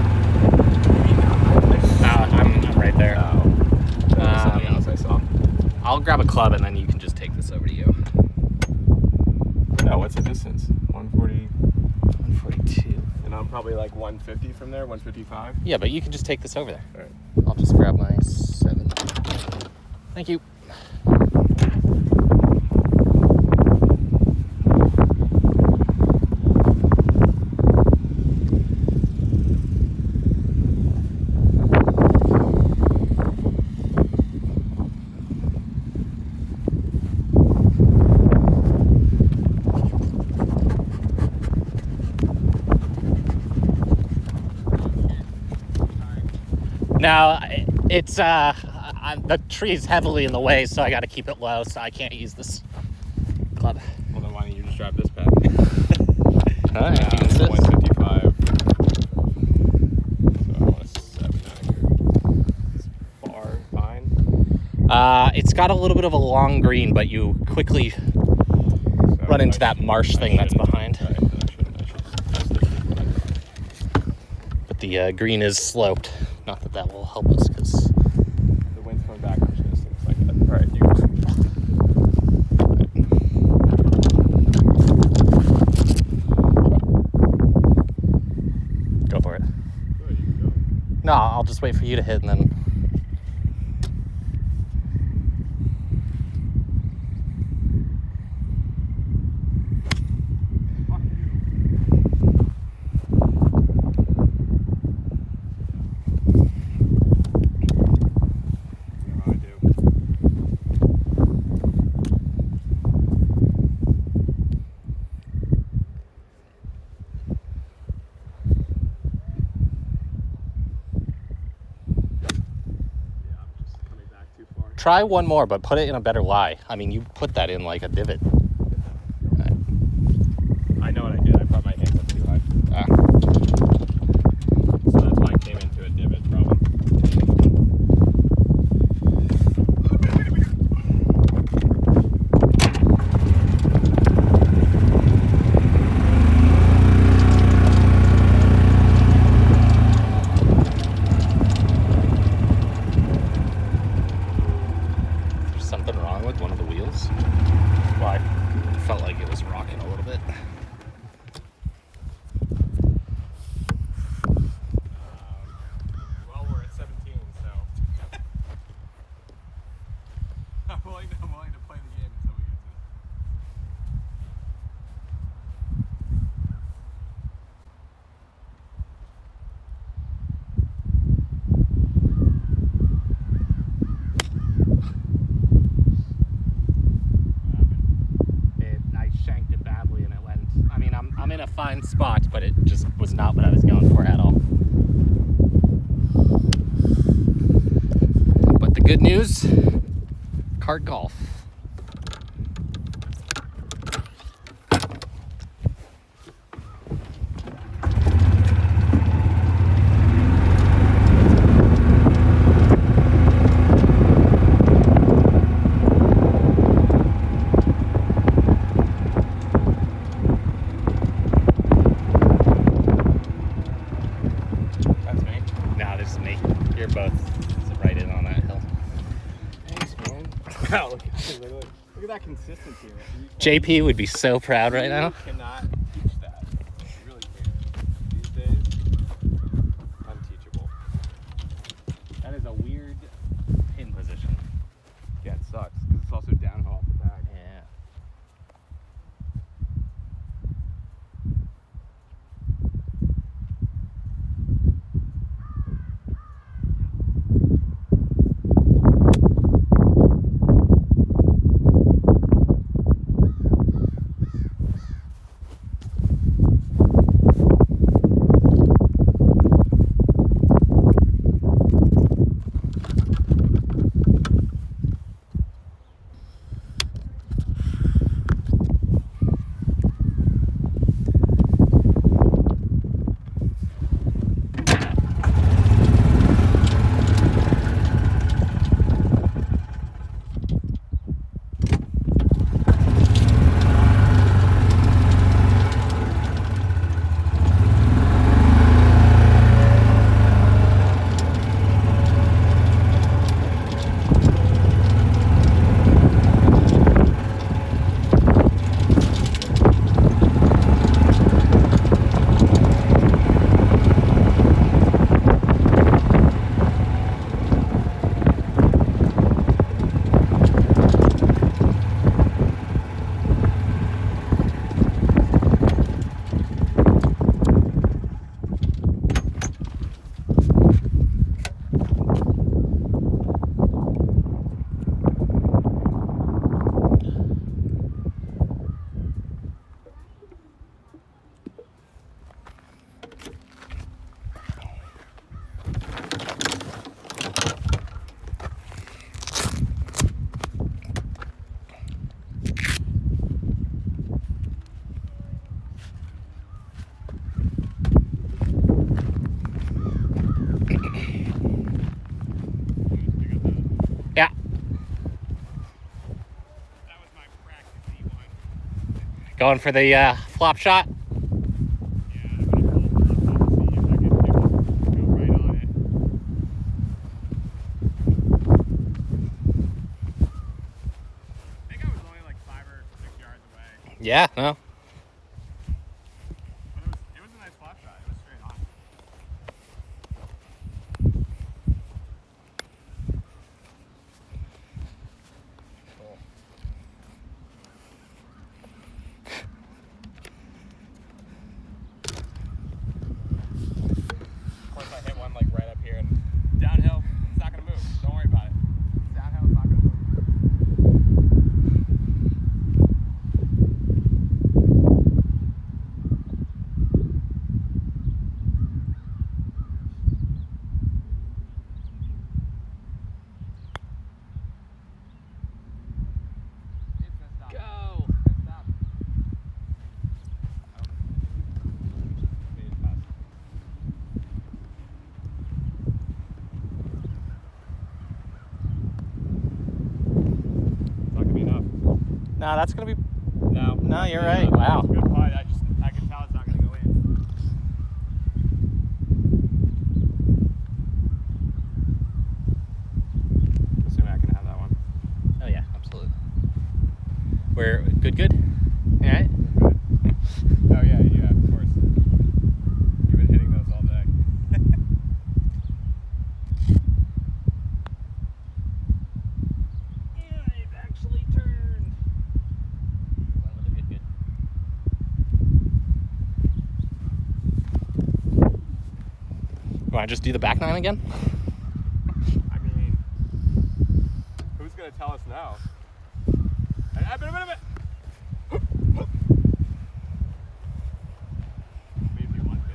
I'm right there. Something else I saw. I'll grab a club and then you can just take this over to you. No, what's the distance? 140. 142. And I'm probably like 150 from there, 155. Yeah, but you can just take this over there. All right. I'll just grab my 7. Thank you. Now, it's the tree is heavily in the way, so I got to keep it low, so I can't use this club. Well, then why don't you just drive this back? All right, you can It's sit. 155. So I want a 7 out of here. Is bar fine? It's got a little bit of a long green, but you quickly So run into I that marsh thing that's shouldn't- behind. All right, then I shouldn't. I should just stick with it. But the green is sloped. Not that that will help us, because The wind's coming back. I'm just gonna stick this like that. All right, you go. go for it. Go, you can go. No, I'll just wait for you to hit, and then Fuck you. You know how I do. Yeah, I'm just coming back too far. try one more, but put it in a better lie. I mean, you put that in like a divot. I know what I did. I brought my hands up too high. Ah. So that's why I came into a divot problem. There's something wrong with one of the wheels. Why? It felt like it was rocking a little bit. Well, we're at 17, so I'm willing to play the game until we get to it. I shanked it badly, and it went. I mean, I'm in a fine spot, but it just was not what I was going for at all. But the good news, kart golf. That's me. Nah, this is me. You're both right in on that hill. Thanks, man. Wow, look at that consistency. You JP would be so proud right now. cannot teach that. You really can't. These days, unteachable. That is a weird pin position. Yeah, it sucks because it's also downhill off the back. Yeah. Going for the flop shot? Yeah, I'm gonna pull it up and see if I can go right on it. I think I was only like 5 or 6 yards away. Yeah, no. But it was a nice flop shot. It was straight on. Cool. Of course, I hit one like right up here and downhill. It's not gonna move. Don't worry about it. Downhill, it's not gonna move. Go. Not gonna be enough. No, that's going to be... No. No, you're right. Wow. It's a good putt. I can tell it's not gonna go in. Assuming I can have that one. Oh, yeah, absolutely. We're good? All right. Oh yeah, of course. You've been hitting those all day. Yeah, I've actually turned. Good. Want to just do the back nine again? I mean, who's gonna tell us no? Maybe if you want to.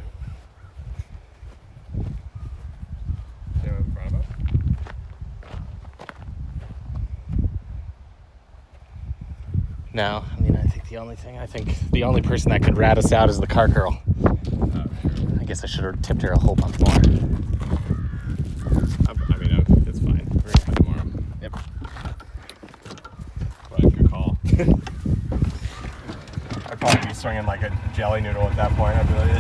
See what's in front of us? No, I mean, I think the only person that could rat us out is the car girl. Oh, true. I guess I should have tipped her a whole bunch more. I mean, it's fine. We're gonna play tomorrow. Yep. What a good call. I'd probably be swinging like a jelly noodle at that point. I'd be like,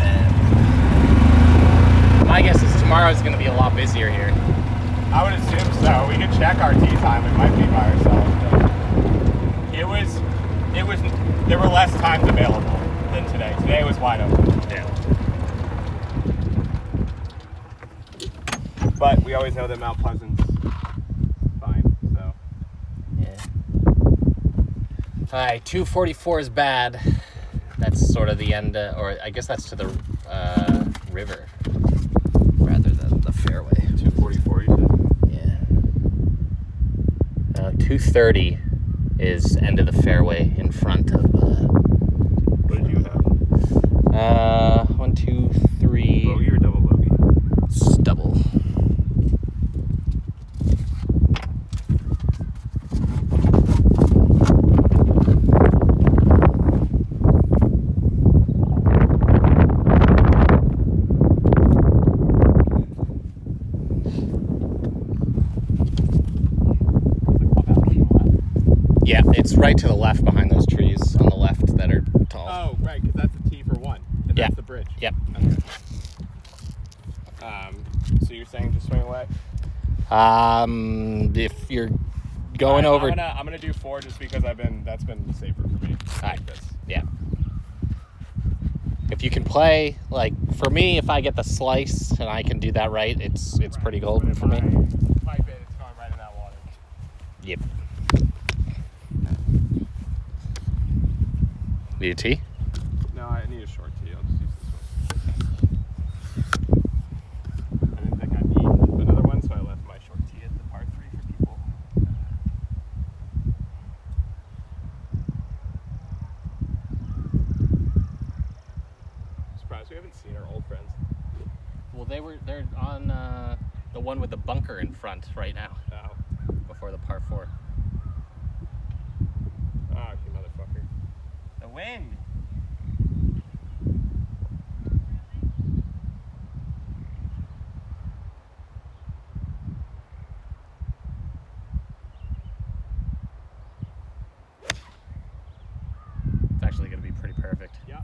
My guess is tomorrow's going to be a lot busier here. I would assume so. We could check our tee time. It might be by ourselves, but there were less times available than today. Today was wide open. Yeah. But we always know that Mount Pleasant's fine, so. Yeah. All right, 244 is bad. That's sort of the end, or I guess that's to the river rather than the fairway. 244, you said? Yeah. 230 is end of the fairway in front of. What did you have? 1, 2, 3. Bogey or double bogey? It's double. Yeah, it's right to the left behind those trees on the left that are tall. Oh, right, because that's a tee for one. And Yeah. that's the bridge. Yep. Okay. So you're saying just swing away? If you're going All over, right, I'm gonna do 4 just because that's been safer for me. Alright. This. yeah. If you can play, like for me, if I get the slice and I can do that right, it's pretty golden But if for me. I pipe it, it's going right in that water. Yep. Need a tee? No, I need a short tee. I'll just use this one. I didn't think I'd need another one, so I left my short tee at the par 3 for people. Surprised we haven't seen our old friends. Well, they're on the one with the bunker in front right now Oh. before the par 4. Oh, you motherfucker. The wind. It's actually going to be pretty perfect. Yeah.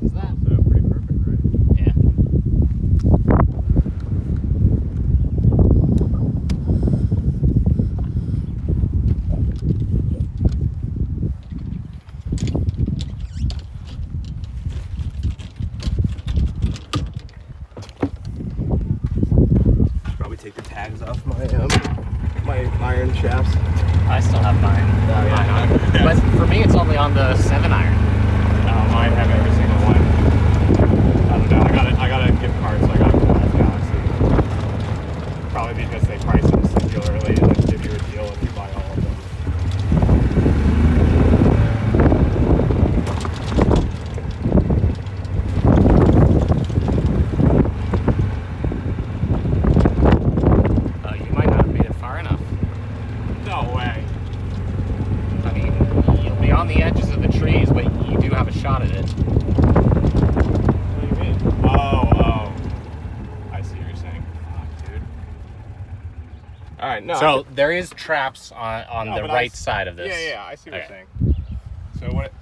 Is that? Also pretty perfect, right? Yeah. Probably take the tags off my iron shafts. I still have mine. Oh, yeah. Mine on. But for me, it's only on the 7 iron. Mine have every single one. I don't know. I got a gift card, so I got a Golf Galaxy. Probably because they price them singularly and then give you a deal if you buy all of them. You might not have made it far enough. No way. I mean, you'll be on the edges of the trees, but you do have a shot at it. What do you mean? Oh. I see what you're saying. Fuck, dude. All right, no. So there is traps on No, the but right side of this. Yeah, I see what Okay. you're saying. So what?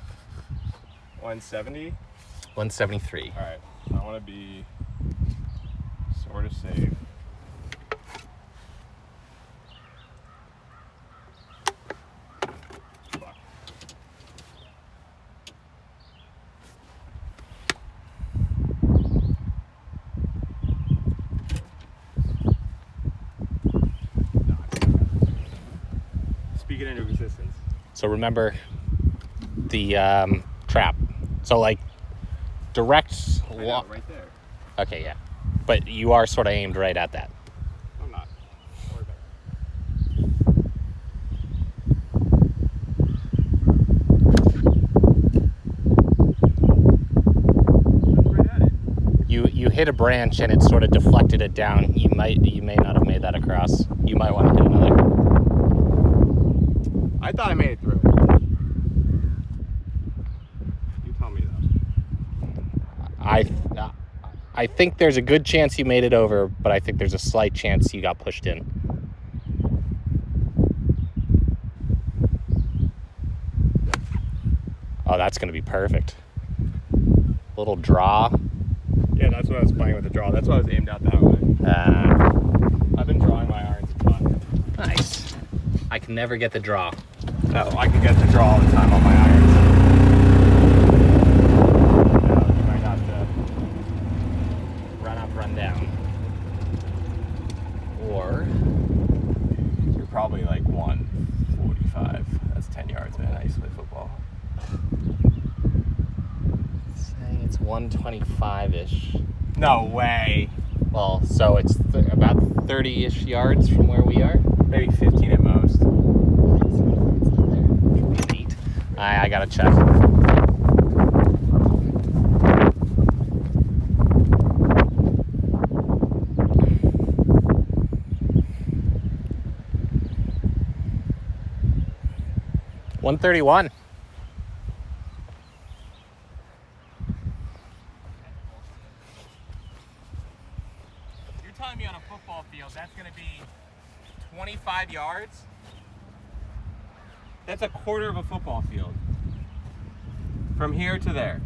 170. 173. All right. I want to be sort of safe. Fuck. No, speak it into existence. So remember the trap. So like direct. I know, right there. Okay, yeah. But you are sort of aimed right at that. I'm not. Don't worry about it. That's right at it. You hit a branch and it sort of deflected it down. You may not have made that across. You might want to hit another. I thought I made it through. You tell me though. I think there's a good chance you made it over, but I think there's a slight chance you got pushed in. Oh, that's going to be perfect. Little draw. Yeah, that's what I was playing with the draw. That's why I was aimed out that way. I've been drawing my irons a ton. Nice. I can never get the draw. No, I can get the draw all the time on my irons. You might have to. Run up, run down. Or You're probably like 145. That's 10 yards, man. I used to play football. say it's 125-ish. No way. Well, so it's about 30-ish yards from where we are. Maybe 15 at most. Neat. I gotta check. $131. You're telling me on a football field that's going to be 25 yards? That's a quarter of a football field. From here to there.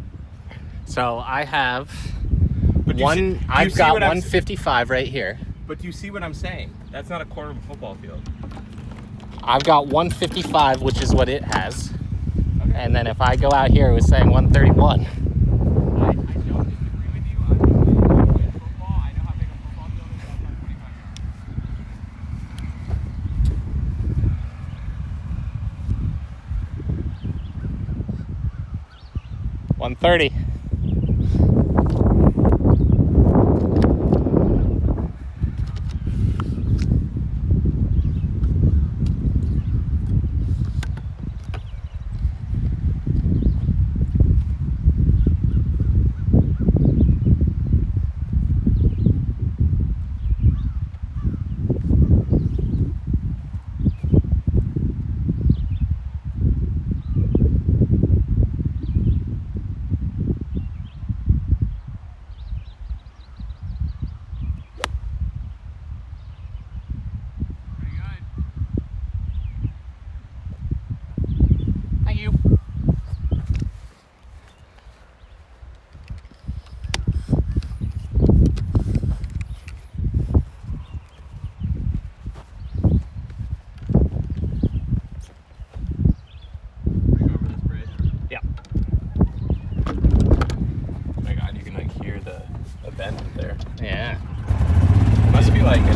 So I have But I've got 155 right here. But do you see what I'm saying? That's not a quarter of a football field. I've got 155, which is what it has. Okay. And then if I go out here, it was saying 131. I don't disagree with you. I'm in football. I know how big a football field is. That's not 25 yards. 130.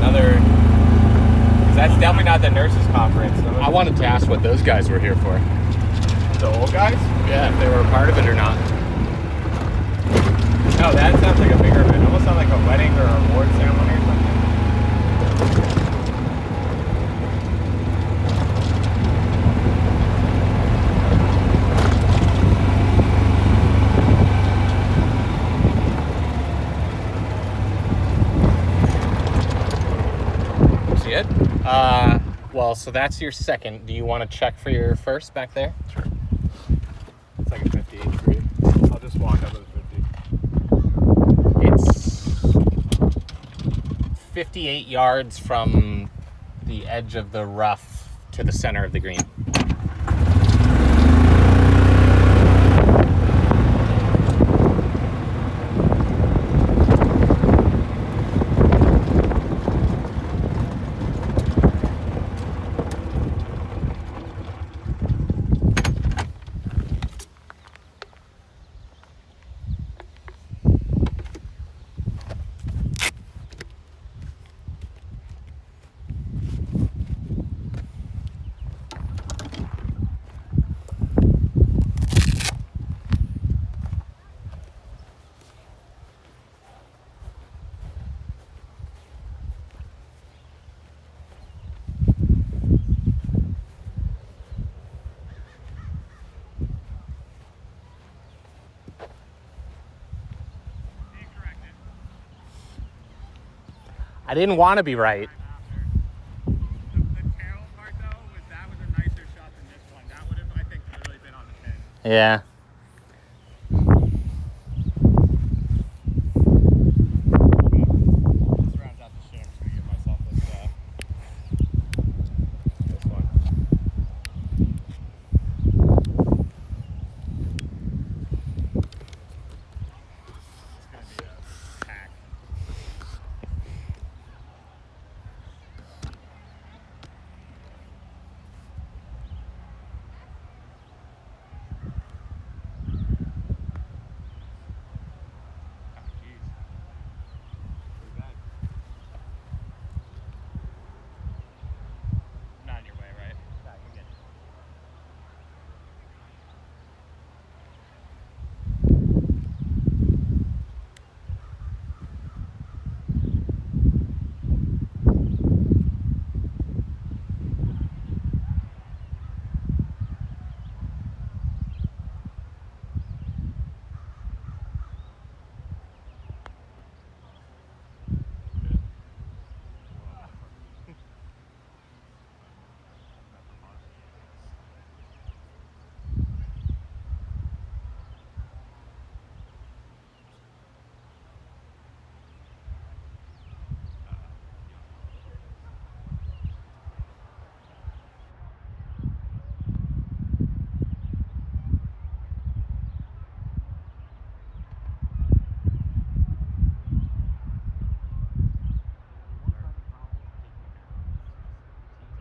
another. 'Cause that's definitely not the nurses' conference. I wanted to ask what those guys were here for. The old guys? Yeah, if they were a part of it or not. No, that sounds like a bigger event. Almost sounds like a wedding or a award ceremony or something. See it? Well, so that's your second. Do you want to check for your first back there? Sure. It's like a 58 degree. I'll just walk up to the 50. It's 58 yards from the edge of the rough to the center of the green. I didn't want to be right. The tail part though was a nicer shot than this one. That would have, I think, really been on the pin. Yeah. This rounds out the shim, so we give myself this one. It's gonna be a pack. Not in your way, right? No, you're good.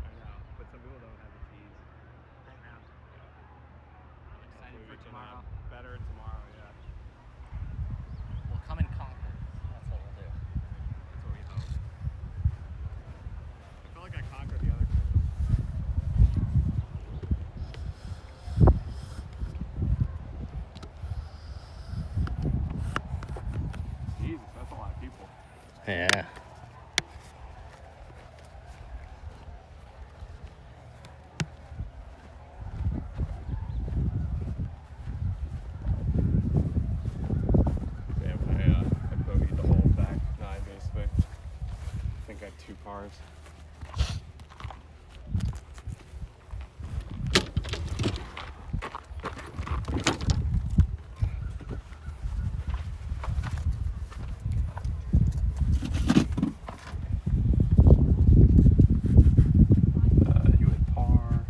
I know, but some people don't have the keys. I know. I'm excited for tomorrow. Better tomorrow, yeah. We'll come in Concord. That's what we'll do. That's what we hope. I feel like I conquered the other course. Jesus, that's a lot of people. Yeah. Yeah, but I bogeyed the whole back nine basically. I think I had 2 pars. You had par.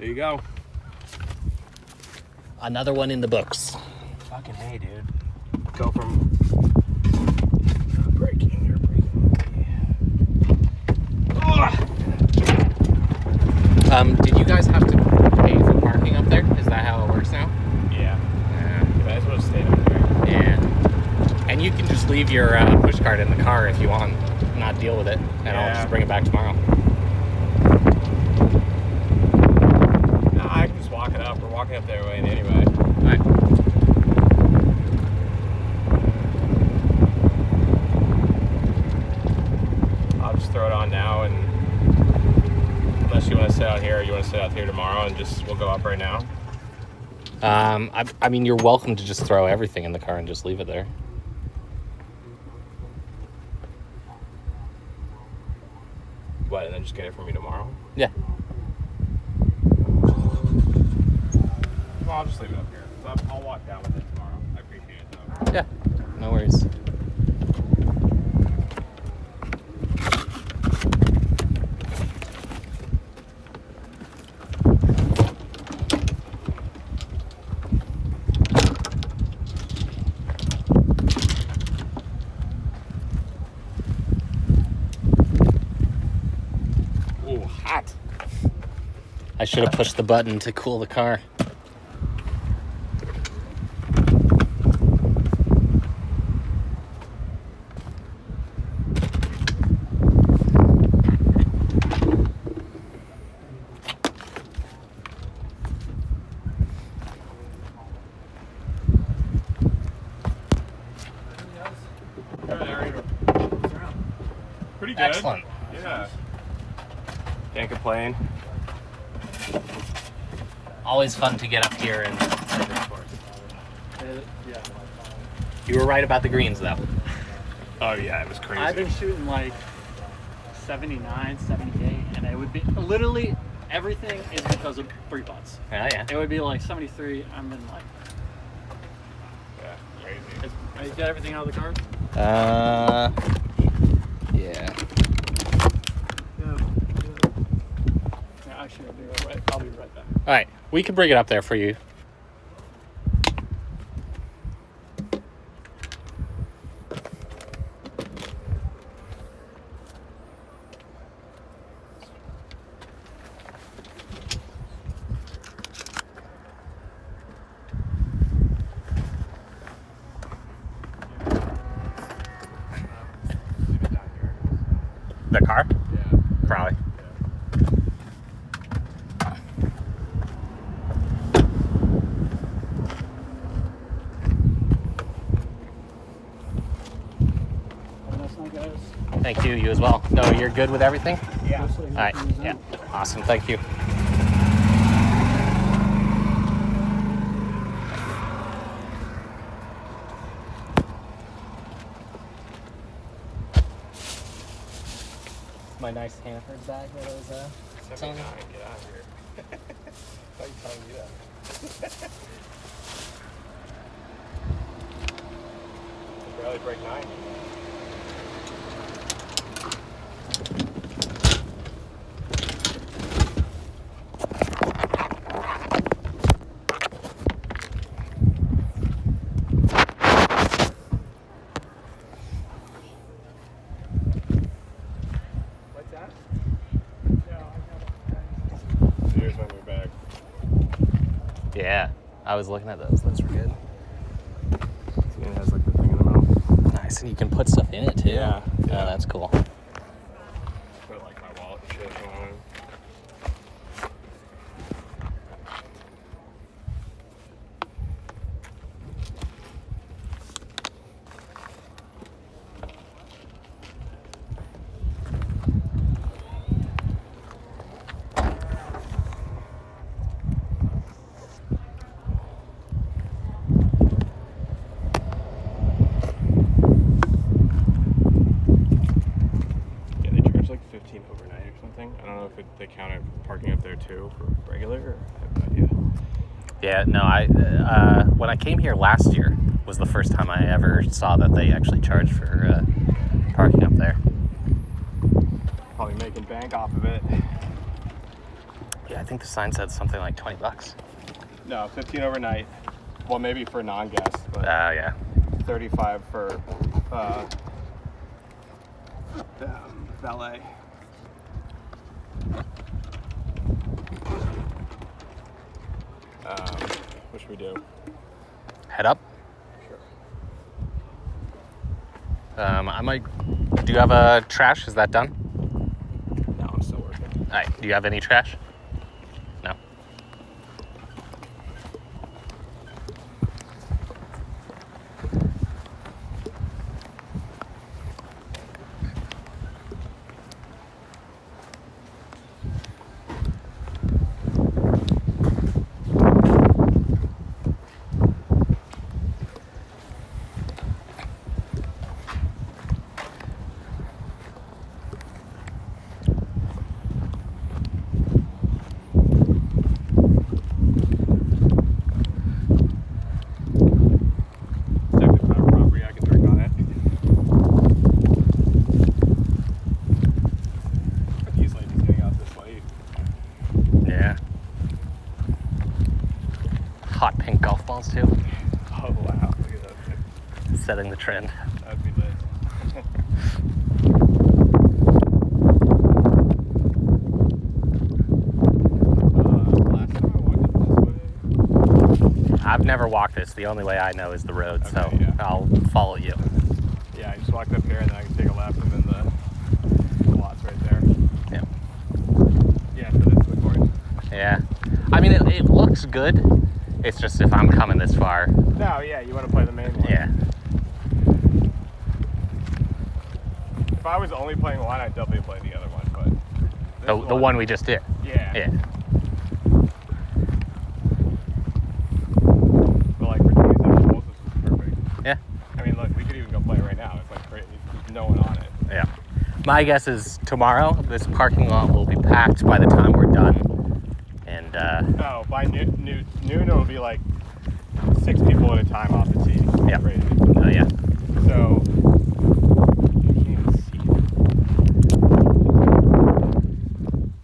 There you go. Another one in the books. Fucking hey, dude. Go from braking. You're braking. Did you guys have to pay for parking up there? Is that how it works now? Yeah. You guys would have stayed up there. Yeah. And you can just leave your push cart in the car if you want, not deal with it, and I'll just bring it back tomorrow. Nah, I can just walk it up. We're walking up there anyway. All right. I'll just throw it on now, and unless you want to sit out here, or you want to sit out here tomorrow, and we'll go up right now. I mean, you're welcome to just throw everything in the car and just leave it there. What, and then just get it from me tomorrow? Yeah. Well, I'll just leave it up here. I'll walk down with it tomorrow. I appreciate it, though. Yeah. No worries. Ooh, hot. I should have pushed the button to cool the car. Pretty good. Excellent. Yeah. Can't complain. Always fun to get up here and You were right about the greens, though. Oh, yeah, it was crazy. I've been shooting like 79, 78, and it would be literally everything is because of 3 putts. Oh, yeah. It would be like 73. I'm in like. Yeah, crazy. You got everything out of the car? Yeah. Yeah, actually, I'll be right back. All right, we can bring it up there for you. Leave it down here. The car? Yeah. Probably. Have a nice night, guys. Thank you. You as well. No, you're good with everything? Yeah. Mostly All right. everything's Yeah. in. Awesome. Thank you. My nice Hanford bag that I was 79, get out of here. Why are you telling me that? I barely break 90. What's that? Here's my new bag. Yeah. I was looking at those. Those were good. It has like the thing in the middle. Nice. And you can put stuff in it too. Yeah, Oh, yeah. that's cool. Put like my wallet and shit on. Yeah, they charge like 15 overnight or something. I don't know if they counted parking up there too for regular, or I have no idea. Yeah, no, when I came here last year was the first time I ever saw that they actually charged for parking up there. Probably making bank off of it. Yeah, I think the sign said something like $20. No, 15 overnight. Well, maybe for non-guests, but Yeah. 35 for valet. What should we do? Head up. Sure. I might. Do you have a trash? Is that done? No, I'm still working. All right. Do you have any trash? No. Second private property, I can drink on it. These ladies getting out this late. Yeah. Hot pink golf balls too. Oh wow, look at those. Setting the trend. That'd be lit. Last time I walked it this way. I've never walked this. The only way I know is the road, so Okay, yeah. I'll follow you. Yeah, I just walked up here and then I can take a left and then the lot's right there. Yeah. Yeah, so this is the course. Yeah. I mean, it looks good. It's just if I'm coming this far. No, yeah, you want to play the main one. Yeah. If I was only playing one, I'd definitely play the other one, but... The one we just did. Yeah. Yeah. But like for 27 holes, this is perfect. Yeah. I mean, look, we could even go play right now. It's like great. There's no one on it. Yeah. My guess is tomorrow this parking lot will be packed by the time we're done. And Oh, by noon it'll be like 6 people at a time off the tee. Yeah. Crazy. yeah. So you can't even see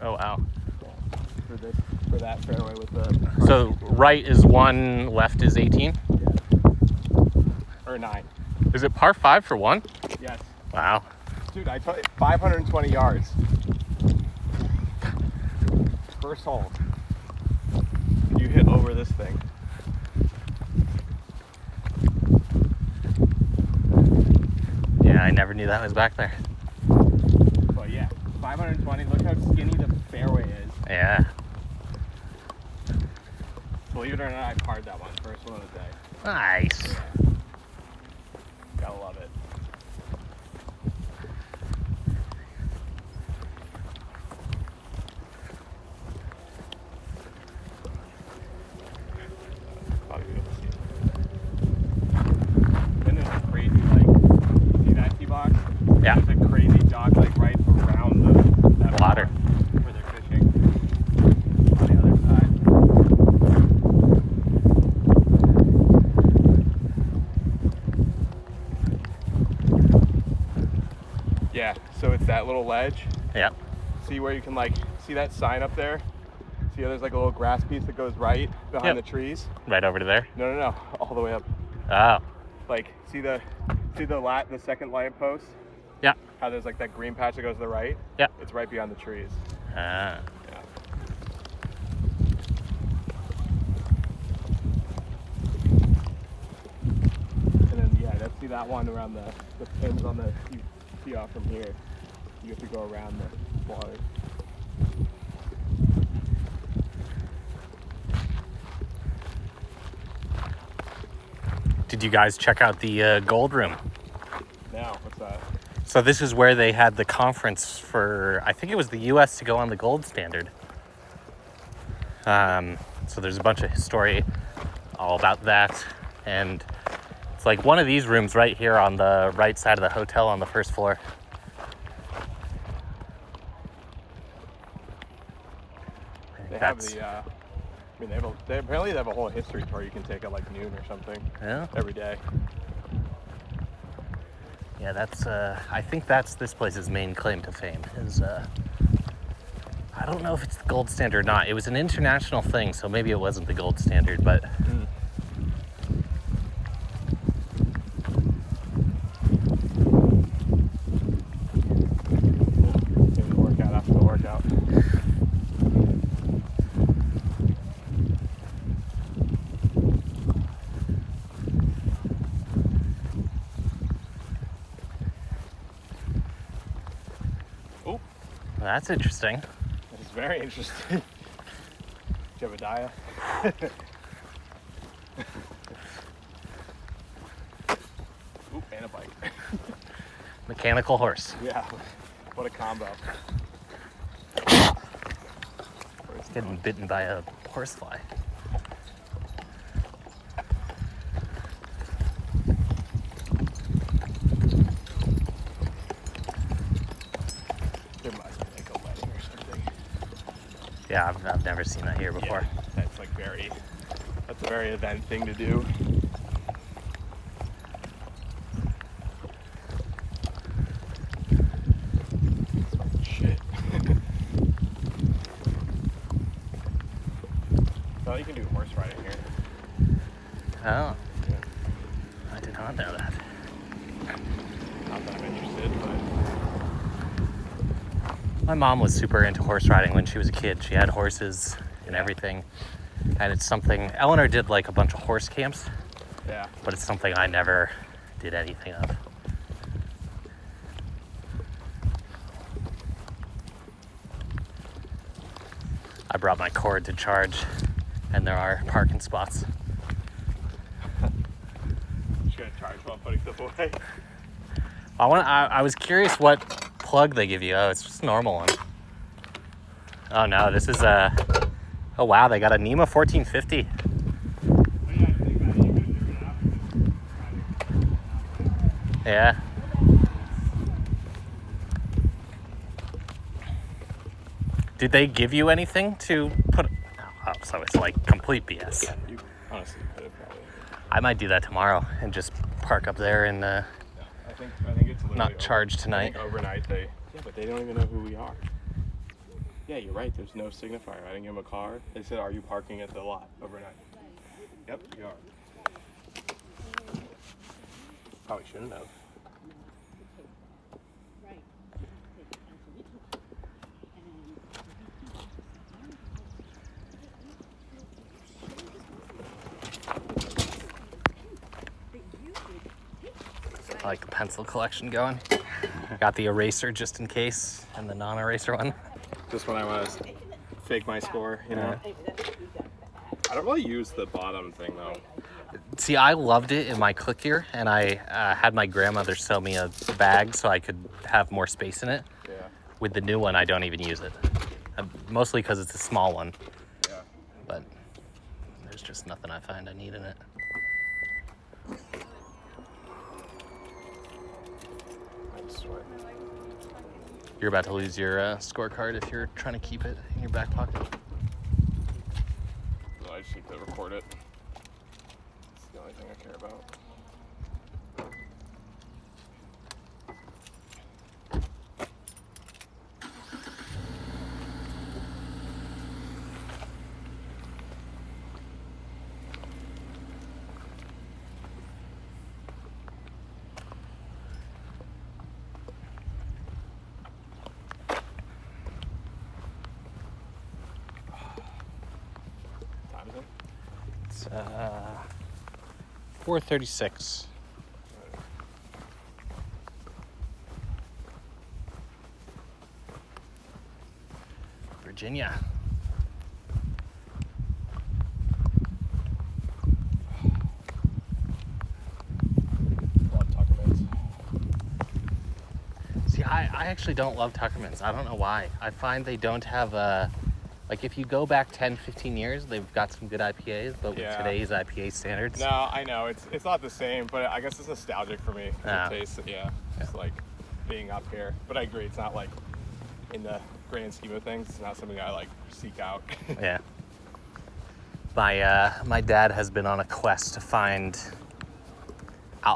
Oh wow. for that fairway with the So right is 1, left is 18. or 9. Is it par 5 for 1? Yes. Wow. Dude, I told you 520 yards. First hole. You hit over this thing. Yeah, I never knew that was back there. But yeah, 520. Look how skinny the fairway is. Yeah. Believe it or not, I parred that one. First one of the day. Nice. Gotta love it. Probably be able to see it. Then there's a crazy, like, see that tee box? Yeah. There's a crazy jog, like, right around that Water. pond where they're fishing on the other side. Yeah, so it's that little ledge. Yeah. See where you can like see that sign up there? See how there's like a little grass piece that goes right behind Yep. the trees? Right over to there. No, all the way up. Oh. Like see the second light post? Yeah. How there's like that green patch that goes to the right? Yeah. It's right beyond the trees. Ah. Yeah. And then yeah, let's see that one around the pins on the you see off from here. You have to go around the water. Did you guys check out the gold room? Now, what's that? So this is where they had the conference for, I think it was the U.S. to go on the gold standard. So there's a bunch of history all about that. And it's like one of these rooms right here on the right side of the hotel on the first floor. I think They have that's- the, I mean, they apparently have a whole history tour you can take at like noon or something Yeah. every day. Yeah, that's, I think that's this place's main claim to fame is, I don't know if it's the gold standard or not. It was an international thing, so maybe it wasn't the gold standard, but Maybe workout after the workout. Oh, that's interesting. that is very interesting. Jebediah. Oop, and a bike. Mechanical horse. Yeah, what a combo. It's getting bitten by a horsefly. There must be like a wedding or something. Yeah, I've never seen that here before. Yeah, that's like that's a very event thing to do. Shit. Well, you can do horse riding here. Oh, I did not know that. Not that I'm interested, but My mom was super into horse riding when she was a kid. She had horses and everything. And it's something, Eleanor did like a bunch of horse camps, yeah. but it's something I never did anything of. I brought my cord to charge, and there are parking spots. Just gonna charge while putting stuff away. I was curious what plug they give you. Oh, it's just a normal one. Oh no, this is a... Oh wow, they got a NEMA 1450. Yeah. Did they give you anything to put... Oh, so it's like complete BS. Yeah, you honestly could have probably. I might do that tomorrow and just park up there and I think it's literally not charge tonight. overnight they. Yeah, but they don't even know who we are. Yeah, you're right. There's no signifier. I didn't give them a car. They said, "Are you parking at the lot overnight?" Yep, you are. Probably shouldn't have. I like the pencil collection going. Got the eraser just in case, and the non-eraser one. Just when I want to fake my score, you know. I don't really use the bottom thing though. See, I loved it in my click gear, and I had my grandmother sew me a bag so I could have more space in it. Yeah. With the new one, I don't even use it. Mostly because it's a small one, Yeah. but there's just nothing I find I need in it. I swear. You're about to lose your scorecard if you're trying to keep it in your back pocket. No, I just need to record it. It's the only thing I care about. Time is it? It's 4:36. Virginia. Love Tuckermans. See, I actually don't love Tuckermans. I don't know why. I find they don't have a... Like, if you go back 10, 15 years, they've got some good IPAs, but with Yeah. today's IPA standards... No, I know it's not the same, but I guess it's nostalgic for me. Yeah. The taste, yeah, just like being up here. But I agree, it's not like in the grand scheme of things, it's not something I like seek out. Yeah. My dad has been on a quest to find...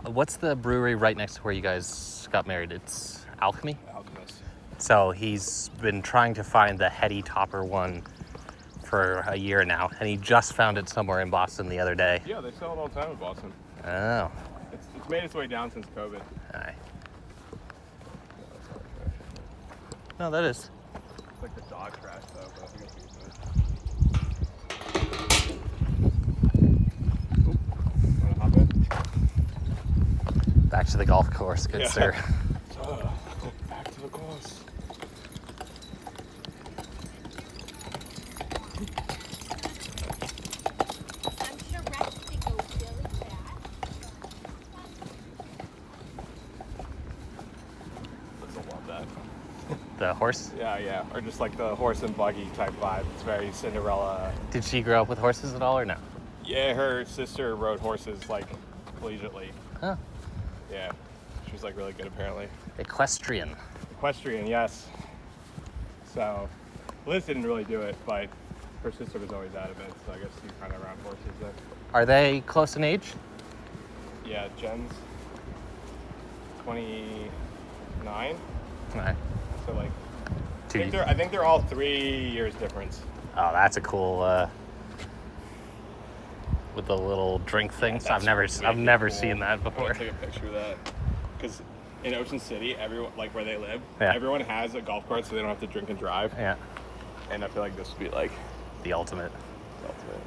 what's the brewery right next to where you guys got married? It's Alchemy? Alchemist. So he's been trying to find the heady topper one for a year now, and he just found it somewhere in Boston the other day. Yeah, they sell it all the time in Boston. Oh. It's made its way down since COVID. Aye. No, that is. It's like the dog trash though, but I think it's decent. Oop. Wanna hop in? Back to the golf course, good sir. Back to the course. I'm sure Rusty goes really fast. Let's love that. The horse? Yeah. Or just like the horse and buggy type vibe. It's very Cinderella. Did she grow up with horses at all or no? Yeah, her sister rode horses like collegiately. Oh. Yeah. She was like really good apparently. Equestrian. Equestrian, yes. So Liz didn't really do it, but her sister was always adamant, so I guess she's kind of around horses then. Are they close in age? Yeah, Jen's 29. Aye. So like, Two. I think they're all 3 years difference. Oh, that's a cool. With the little drink things. I've never Cool. seen that I'm before. gonna take a picture of that. Because in Ocean City, everyone, like where they live, Yeah. everyone has a golf cart, so they don't have to drink and drive. Yeah, And I feel like this would be like the ultimate. the ultimate.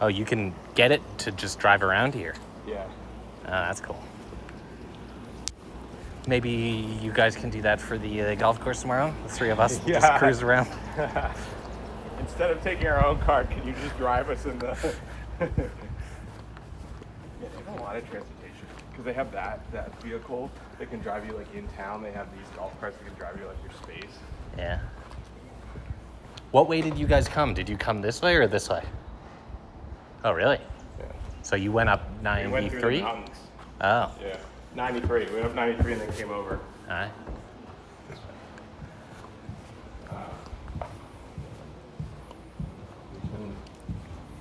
Oh, you can get it to just drive around here. Yeah. Oh, that's cool. Maybe you guys can do that for the golf course tomorrow. The three of us will just Yeah. cruise around. Instead of taking our own cart, can you just drive us in the? Yeah, they have a lot of transportation because they have that vehicle that can drive you like in town. They have these golf carts that can drive you like your space. Yeah. What way did you guys come? Did you come this way or this way? Oh, really? Yeah. So you went up We went through the 93? mountains. Oh, Yeah. 93. We went up 93 and then came over. all right.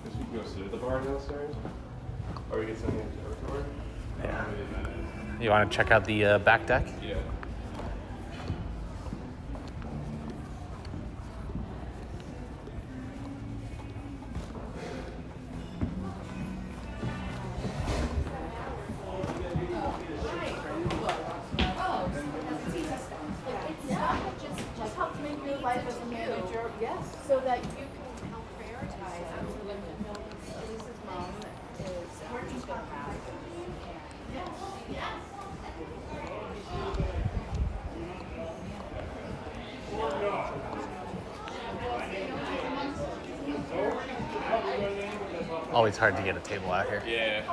Guess we can go sit at the bar downstairs, or we get something at the observatory. Yeah. You want to check out the back deck? Yeah. Just helps make your life as a manager, yes, so that you can help prioritize. Lisa's mom is, she's gonna have. Always hard to get a table out here. Yeah.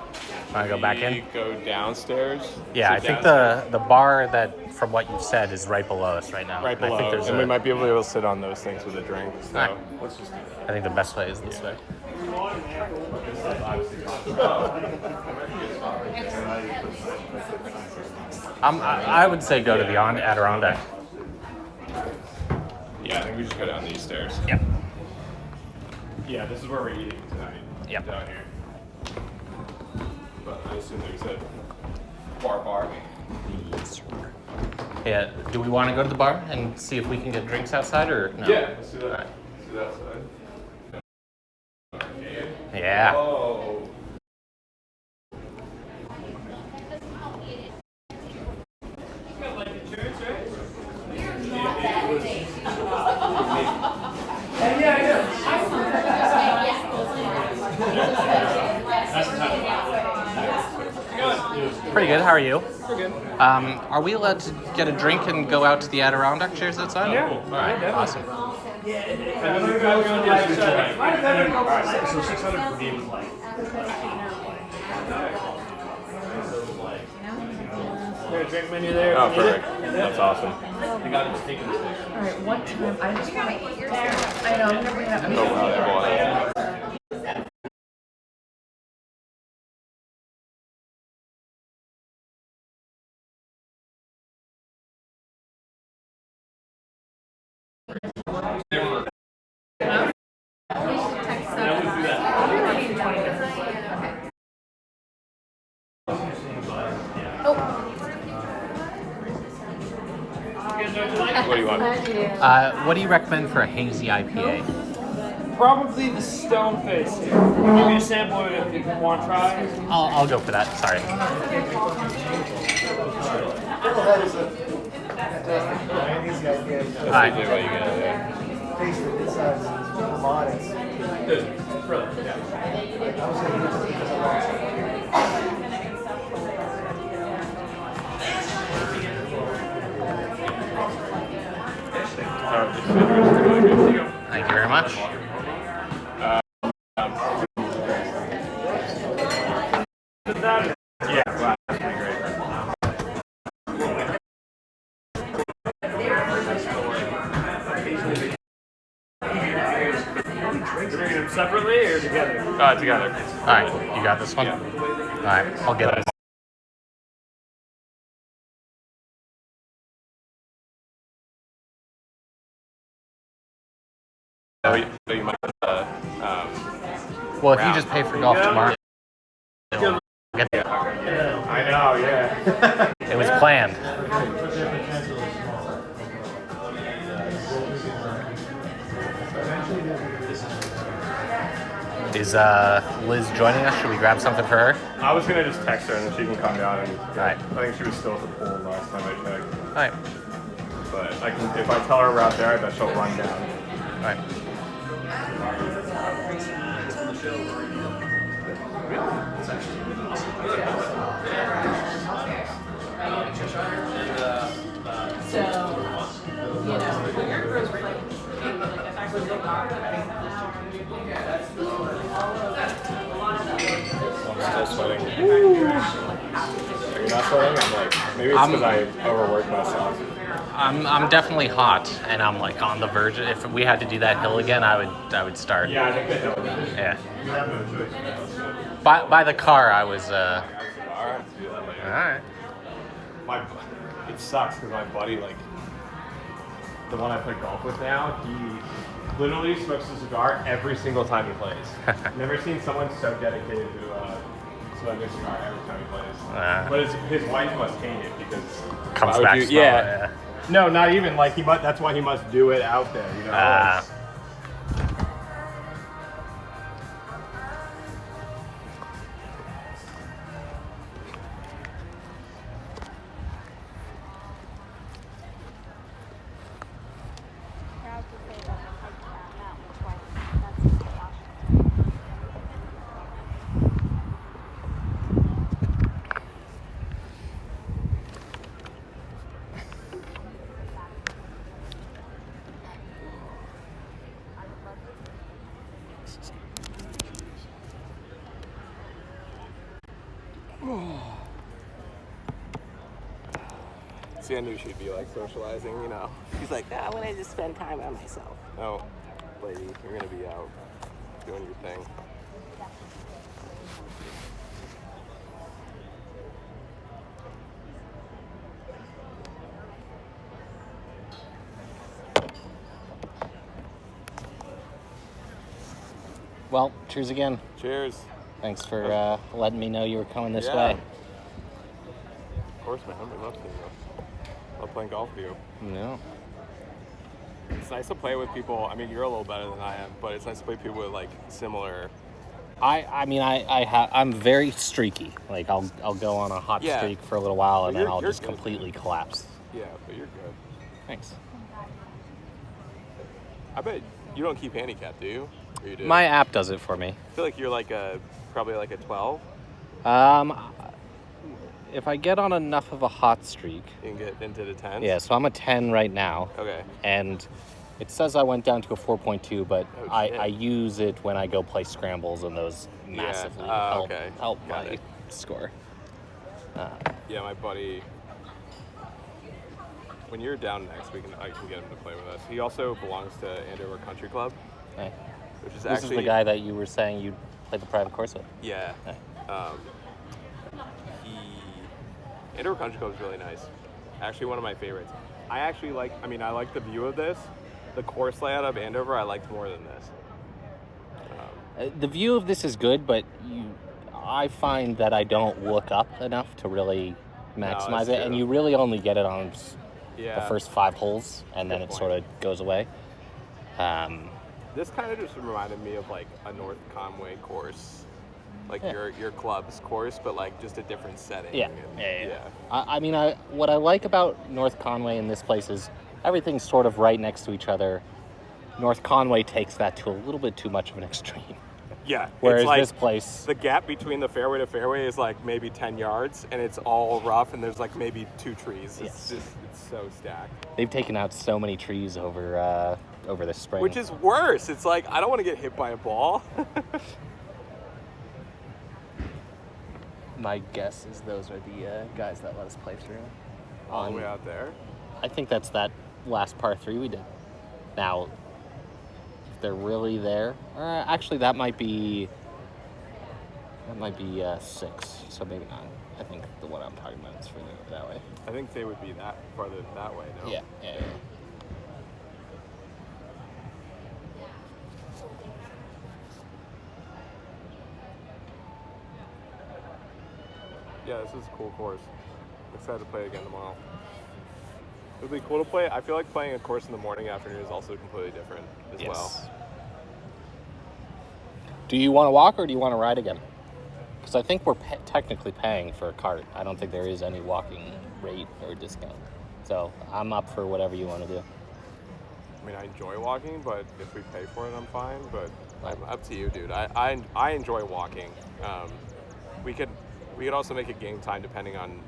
Want to go back in? We go downstairs. Yeah, I Sit think downstairs. the bar that, from what you've said, is right below us right now. Right And I below, think there's and a, we might be able to sit on those things with a drink. So Alright. let's just do that. I think the best way is this way. I would say go to the Adirondack. Yeah, I think we just go down these stairs. Yep. Yeah, this is where we're eating tonight. Yep. Down here. But I assume there's a bar. Yeah. Do we want to go to the bar and see if we can get drinks outside or no? Yeah, let's do that. Alright. Let's do that outside. Yeah. Oh. Pretty good. How are you? Pretty good. Are we allowed to get a drink and go out to the Adirondack chairs outside? Yeah. All right. Awesome. So 600 for me was like. There's a drink menu there. Oh, perfect. That's awesome. You got to take this thing. All right, what time? I just want to eat yours. I know. I'm gonna bring it up. Oh, wow, boy. What do you want? What do you recommend for a hazy IPA? Probably the stone face here. Give me a sample if you want to try. I'll go for that. Sorry. All right. What you got there? Thank you very much. Yeah, wow, that's pretty great. You're making them separately or together? Together. All right, you got this one. Yeah. All right, I'll get it. So you might, Well, if you just pay for golf tomorrow, get there. I know, yeah. It was planned. Is Liz joining us? Should we grab something for her? I was gonna just text her and then she can come down and. Alright. I think she was still at the pool last time I checked. All right. But I can, if I tell her we're out there, I bet she'll run down. All right. I'm still sweating. Are you not sweating? I'm like, maybe it's because I overworked myself. I'm definitely hot, and I'm like on the verge. If we had to do that hill again, I would start. Yeah, I think they know. Yeah. You have no choice. By the car, I was. Alright, let's do that later. All right. It sucks because my buddy, like, the one I play golf with now, he literally smokes a cigar every single time he plays. Never seen someone so dedicated to smoking a cigar every time he plays. But his wife must hate it because Comes why would back you- smaller, yeah. No, not even like that's why he must do it out there. You know. It's- Proud to say that I hiked that mountain twice. That's awesome. See, I knew she'd be like socializing, you know. He's like, I want to just spend time by myself. No, lady, you're gonna be out doing your thing. Well, cheers again. Cheers. Thanks for letting me know you were coming this Yeah. way. Of course, man. I love seeing you. Love playing golf with you. No. It's nice to play with people. I mean, you're a little better than I am, but it's nice to play people with like similar. I'm very streaky. Like I'll go on a hot Yeah. streak for a little while and But then I'll you're just good. completely collapse. Yeah, but you're good. Thanks. I bet you don't keep handicap, do you? Or you do? My app does it for me. I feel like you're like probably like a 12. If I get on enough of a hot streak, You can get into the 10s. yeah. So I'm a 10 right now, Okay. and it says I went down to a 4.2, but Oh, I shit. use it when I go play scrambles, and those massively help okay. help Got my it. score. Yeah, my buddy. When you're down next, I can get him to play with us. He also belongs to Andover Country Club, Hey. which is This actually is the guy that you were saying you played the private course with. Yeah. Hey. Andover Country Club is really nice. Actually, one of my favorites. I like the view of this. The course layout of Andover, I liked more than this. The view of this is good, but I find that I don't look up enough to really maximize that's it, and true. you really only get it on Yeah. the first 5 holes, and then Good it sort of goes away. This kind of just reminded me of like a North Conway course, like your club's course, but like just a different setting. Yeah, and- yeah. I mean, what I like about North Conway in this place is everything's sort of right next to each other. North Conway takes that to a little bit too much of an extreme. Yeah. Whereas it's like this place, the gap between the fairway to fairway is like maybe 10 yards, and it's all rough, and there's like maybe 2 trees. It's Yes. it's so stacked. they've taken out so many trees over this spring. Which is worse. It's like I don't want to get hit by a ball. My guess is those are the guys that let us play through. All the way out there. I think that's that last par 3 we did. Now, if they're really there, actually that might be 6, so maybe not. I think the one I'm talking about is further that way. I think they would be that farther that way. No. Yeah. Yeah, this is a cool course. I'm excited to play it again tomorrow. It would be cool to play. I feel like playing a course in the morning afternoon is also completely different as well. Do you want to walk or do you want to ride again? Because I think we're technically paying for a cart. I don't think there is any walking rate or discount. So I'm up for whatever you want to do. I mean, I enjoy walking, but if we pay for it, I'm fine. But I'm up to you, dude. I enjoy walking. We could also make it game time depending on.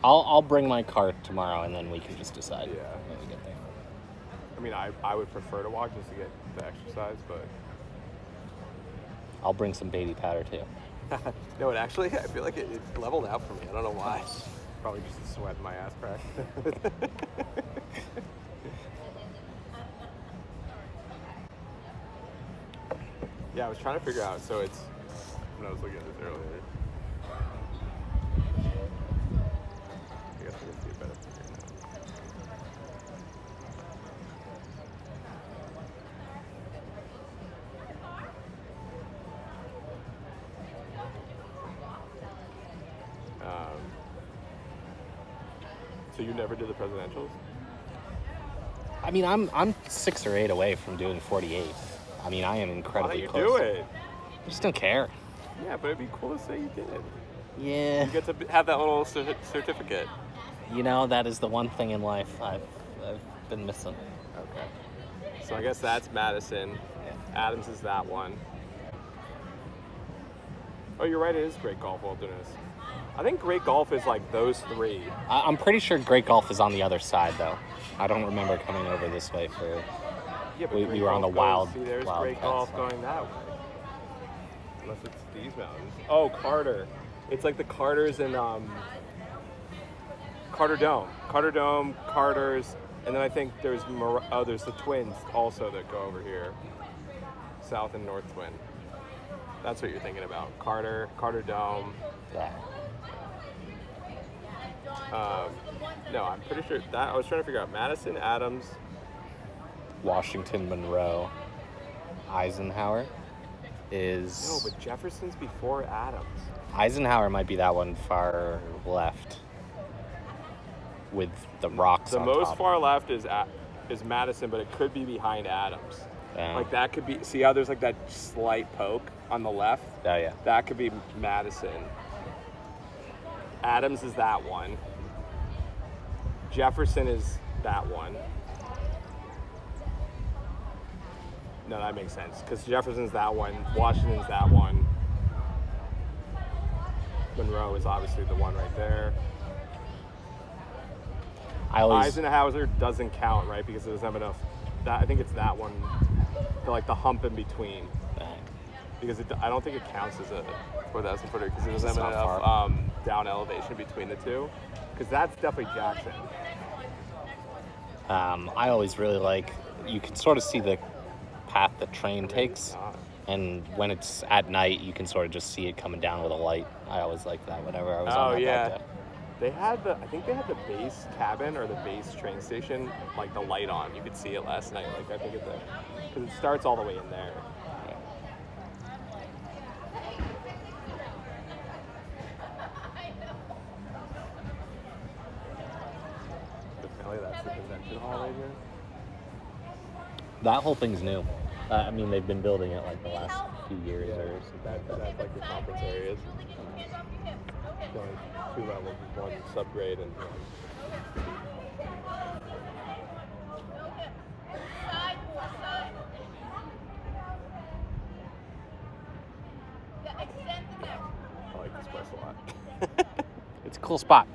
I'll bring my cart tomorrow and then we can just decide when we get there. I mean, I would prefer to walk just to get the exercise, but. I'll bring some baby powder too. No, it actually, I feel like it leveled out for me. I don't know why. Probably just the sweat in my ass crack. Yeah, I was trying to figure out, so it's, when I was looking at this earlier. I guess I can see it better from here now. So you never did the presidentials? I mean, I'm 6 or 8 away from doing 48. I mean, I am incredibly Why close. don't you do it? I just don't care. Yeah, but it'd be cool to say you did. Yeah. You get to have that little certificate. You know, that is the one thing in life I've been missing. Okay. So I guess that's Madison. Adams is that one. Oh, you're right. It is Great Golf Wilderness. I think Great Golf is like those 3. I'm pretty sure Great Golf is on the other side, though. I don't remember coming over this way for. Yeah, but We Great were on the Golf wild. goes, see, there's wild Great path Golf side. going that way. Unless it's these mountains. Oh, Carter. It's like the Carters and Carter Dome. Carter Dome, Carters, and then I think there's the Twins also that go over here. South and North Twin. That's what you're thinking about. Carter Dome. Yeah. No, I'm pretty sure that I was trying to figure out Madison, Adams. Washington, Monroe, Eisenhower is. No, but Jefferson's before Adams. Eisenhower might be that one far left with the rocks The on most top. far left is Madison, but it could be behind Adams. Yeah. Like that could be. See how there's like that slight poke on the left? Oh, yeah. That could be Madison. Adams is that one. Jefferson is that one. No, that makes sense because Jefferson's that one. Washington's that one. Monroe is obviously the one right there. Eisenhower doesn't count, right? Because it doesn't have enough. I think it's that one, like the hump in between. Because I don't think it counts as a 4,000 footer because it doesn't have enough down elevation between the two. Because that's definitely Jackson. I always really like. You can sort of see the path the train takes, and when it's at night, you can sort of just see it coming down with a light. I always like that whenever I was on that yeah. day. They had I think they had the base cabin or the base train station, like the light on. You could see it last night. Like I think because it starts all the way in there. Apparently that's the convention hall right here? That whole thing's new. I mean, they've been building it like the last few years or something. That's like your conference areas. Going 2 levels, one subgrade and one. I like this place a lot. It's a cool spot.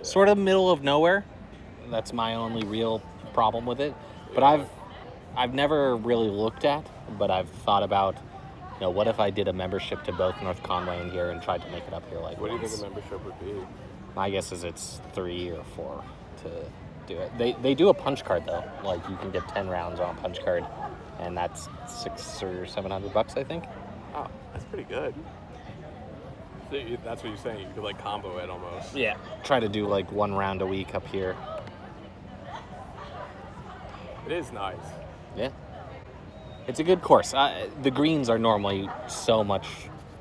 Sort of middle of nowhere. That's my only real problem with it. But I've never really looked at, but I've thought about, what if I did a membership to both North Conway and here and tried to make it up here like What do you once? think a membership would be? My guess is it's 3 or 4 to do it. They do a punch card though. Like you can get 10 rounds on a punch card, and that's $600 or $700, I think. Oh, that's pretty good. So that's what you're saying. You could like combo it almost. Yeah. Try to do like 1 round a week up here. It is nice. Yeah. It's a good course. The greens are normally so much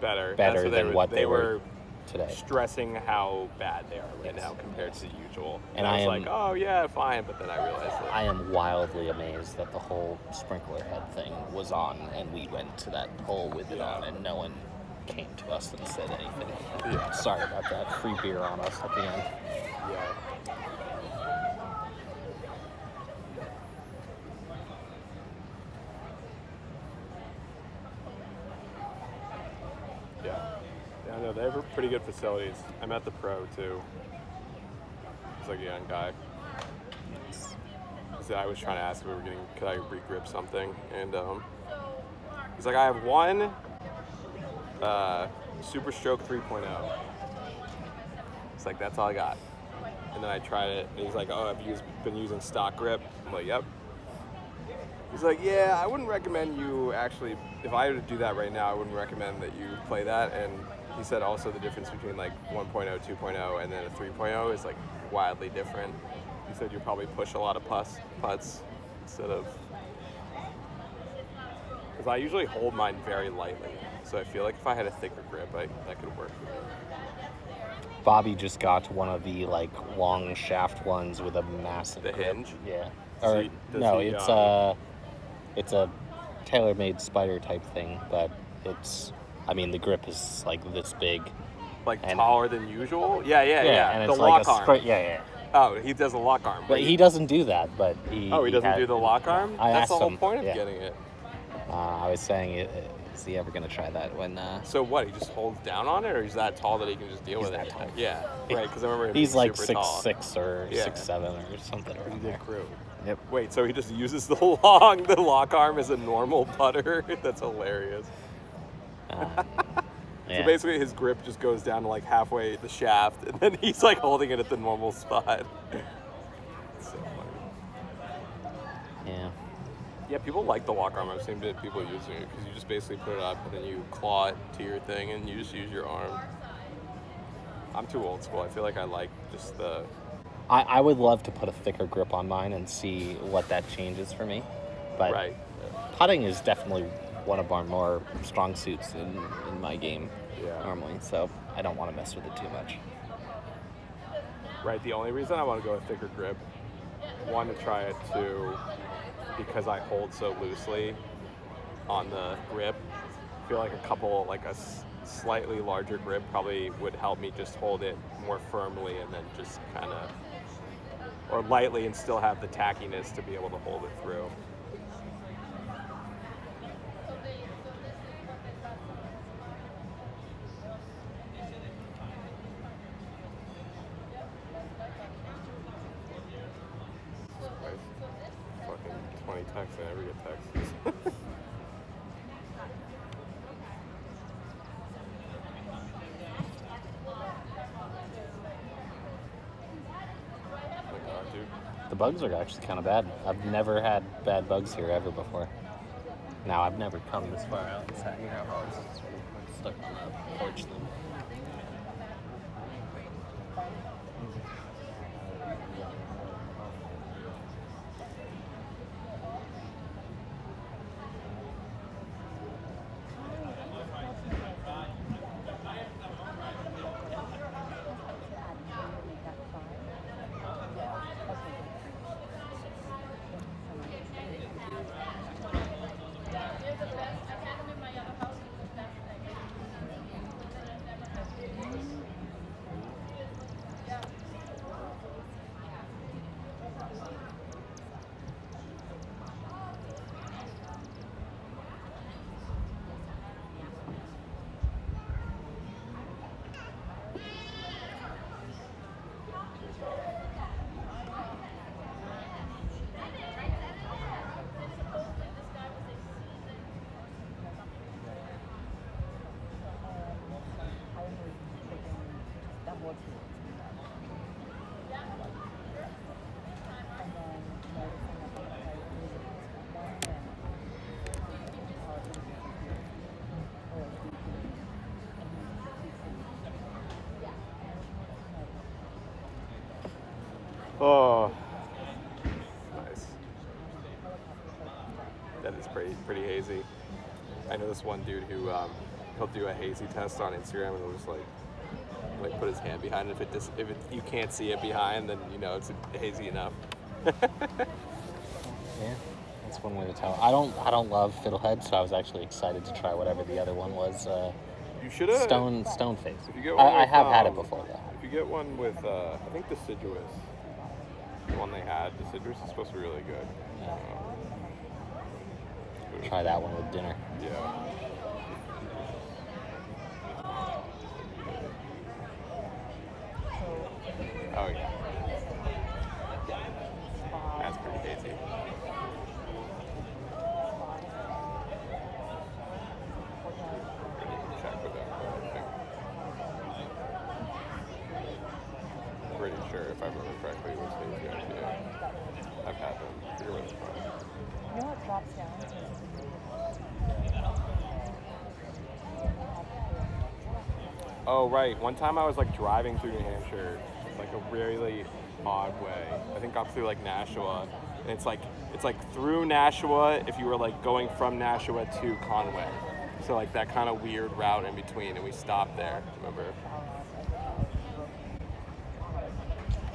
Better than what they were today. Stressing how bad they are right now compared to the usual. And I was I am- like, oh yeah, fine, but then I realized that. I am wildly amazed that the whole sprinkler head thing was on, and we went to that hole with it on, and no one came to us and said anything. Yeah. Sorry about that. Free beer on us at the end. Yeah. Yeah, no, they have pretty good facilities. I met the pro too. He's like a young guy. So I was trying to ask if could I re-grip something, and he's like, I have one Super Stroke 3.0. It's like, that's all I got. And then I tried it, and he's like, oh, have you been using stock grip? I'm like, yep. He's like, yeah, I wouldn't recommend you actually, if I were to do that right now, I wouldn't recommend that you play that. And he said also the difference between like 1.0, 2.0, and then a 3.0 is like wildly different. He said you probably push a lot of putts instead of, because I usually hold mine very lightly. So I feel like if I had a thicker grip, that could work for me. Bobby just got one of the like long shaft ones with a massive The grip. hinge? Yeah. Does Or he- does no, he, it's a tailor-made spider type thing, but the grip is like this big. Like And- taller than usual? Yeah. And The it's lock like arm. yeah. Oh, he does a lock arm. But he doesn't do that. But he. Oh, he doesn't do the lock arm? I That's asked the whole him, point of yeah. getting it. I was saying, is he ever gonna try that when? So what? He just holds down on it, or he's that tall that he can just deal He's with that it? tall. Yeah, right. Because I remember him He's being like super tall. 6'6" or Yeah. 6'7" or something He around did there. crew. Yep. Wait, so he just uses the lock arm as a normal putter? That's hilarious. Yeah. So basically, his grip just goes down to like halfway the shaft, and then he's like holding it at the normal spot. It's so funny. Yeah. Yeah, people like the lock arm. I've seen people using it because you just basically put it up and then you claw it to your thing and you just use your arm. I'm too old school. I feel like I like just the... I would love to put a thicker grip on mine and see what that changes for me. But Right. putting is definitely one of our more strong suits in my game Yeah. normally, so I don't want to mess with it too much. Right, the only reason I want to go with thicker grip, one, to try it, two, because I hold so loosely on the grip. I feel like a slightly larger grip probably would help me just hold it more firmly and then just kind of, or lightly and still have the tackiness to be able to hold it through. Fucking 20 texts, I never get texts. Oh my god, dude. The bugs are actually kind of bad. I've never had bad bugs here ever before. Now, I've never come this far out and sat here. I've always sort of stuck on the porch then. Oh, nice. That is pretty hazy. I know this one dude who he'll do a hazy test on Instagram and he'll just like put his hand behind it. If you can't see it behind, then you know it's hazy enough. Yeah, that's one way to tell. I don't love fiddlehead, so I was actually excited to try whatever the other one was. You should have stone face. If you get one I with, have had it before though. If you get one with I think deciduous, the one they had, deciduous is supposed to be really good. Yeah. Try that one with dinner. Yeah. Oh yeah. That's pretty hazy. Check with them, I think. Pretty sure if I remember correctly it was hazy IPA. I've had them. I forget where they're from. You know what drops down? Oh right, one time I was like driving through New Hampshire, like a really odd way. I think up through like Nashua, and it's like through Nashua if you were like going from Nashua to Conway. So like that kind of weird route in between, and we stopped there. Remember?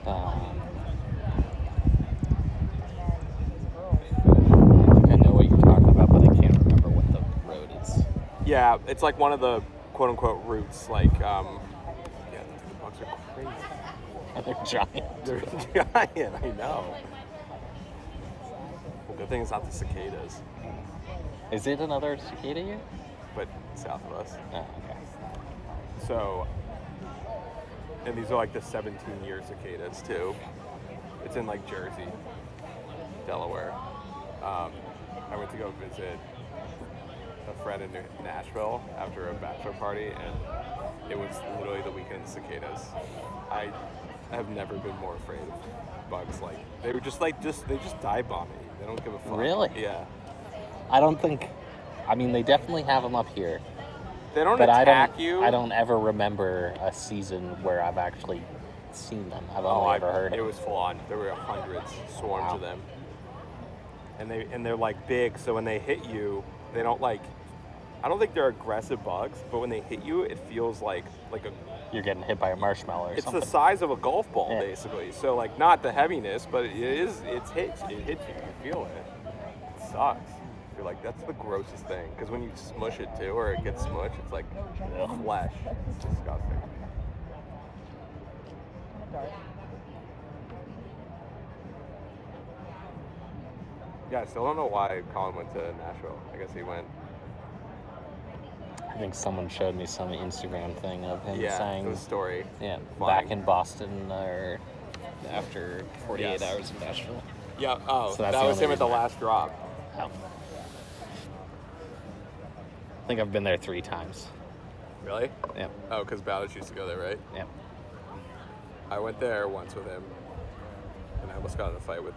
I think I know what you're talking about, but I can't remember what the road is. Yeah, it's like one of the quote unquote routes. Like, yeah, the bugs are crazy. They're giant. They're giant. I know. Well, good thing it's not the cicadas, Is it another cicada here? but south of us. Oh, okay. So, and these are like the 17-year cicadas too. It's in like Jersey, Delaware. I went to go visit a friend in Nashville after a bachelor party, and it was literally the weekend of cicadas. I have never been more afraid of bugs. Like they were just they just dive bomb me. They don't give a fuck. Really? Yeah. I don't think. I mean, they definitely have them up here, They don't but attack you. I don't ever remember a season where I've actually seen them. I've only ever heard It it. was full on. There were hundreds, swarms Wow. of them. And they're like big, so when they hit you, they don't like. I don't think they're aggressive bugs, but when they hit you, it feels like a. You're getting hit by a marshmallow or It's something. the size of a golf ball, Yeah. basically. So like not the heaviness, but it hits you. You feel it. It sucks. You're like that's the grossest thing because when you smush it too, or it gets smushed, it's like flesh. It's disgusting. Yeah, I still don't know why Colin went to Nashville. I guess he went. I think someone showed me some Instagram thing of him Yeah, saying, it was a story. yeah, Flying. back in Boston or after 48 Yes. hours in Nashville. Yeah. Oh, So that's that the was only him at the reason. last drop. Oh. I think I've been there 3 times. Really? Yep. Oh, because Bowditch used to go there, right? Yep. I went there once with him, and I almost got in a fight with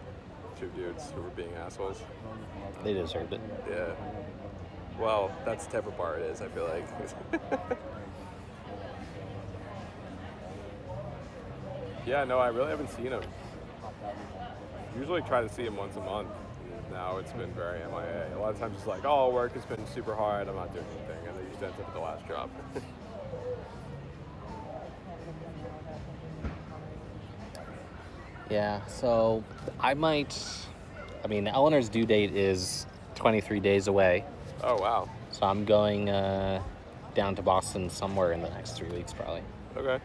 2 dudes who were being assholes. They deserved it. Yeah. Well, that's the type of bar it is, I feel like. Yeah, no, I really haven't seen him. Usually try to see him once a month. Now it's been very MIA. A lot of times it's like, oh, work has been super hard, I'm not doing anything, and they used to end up at the last drop. Yeah, so I mean, Eleanor's due date is 23 days away. Oh, wow. So I'm going down to Boston somewhere in the next 3 weeks, probably. Okay.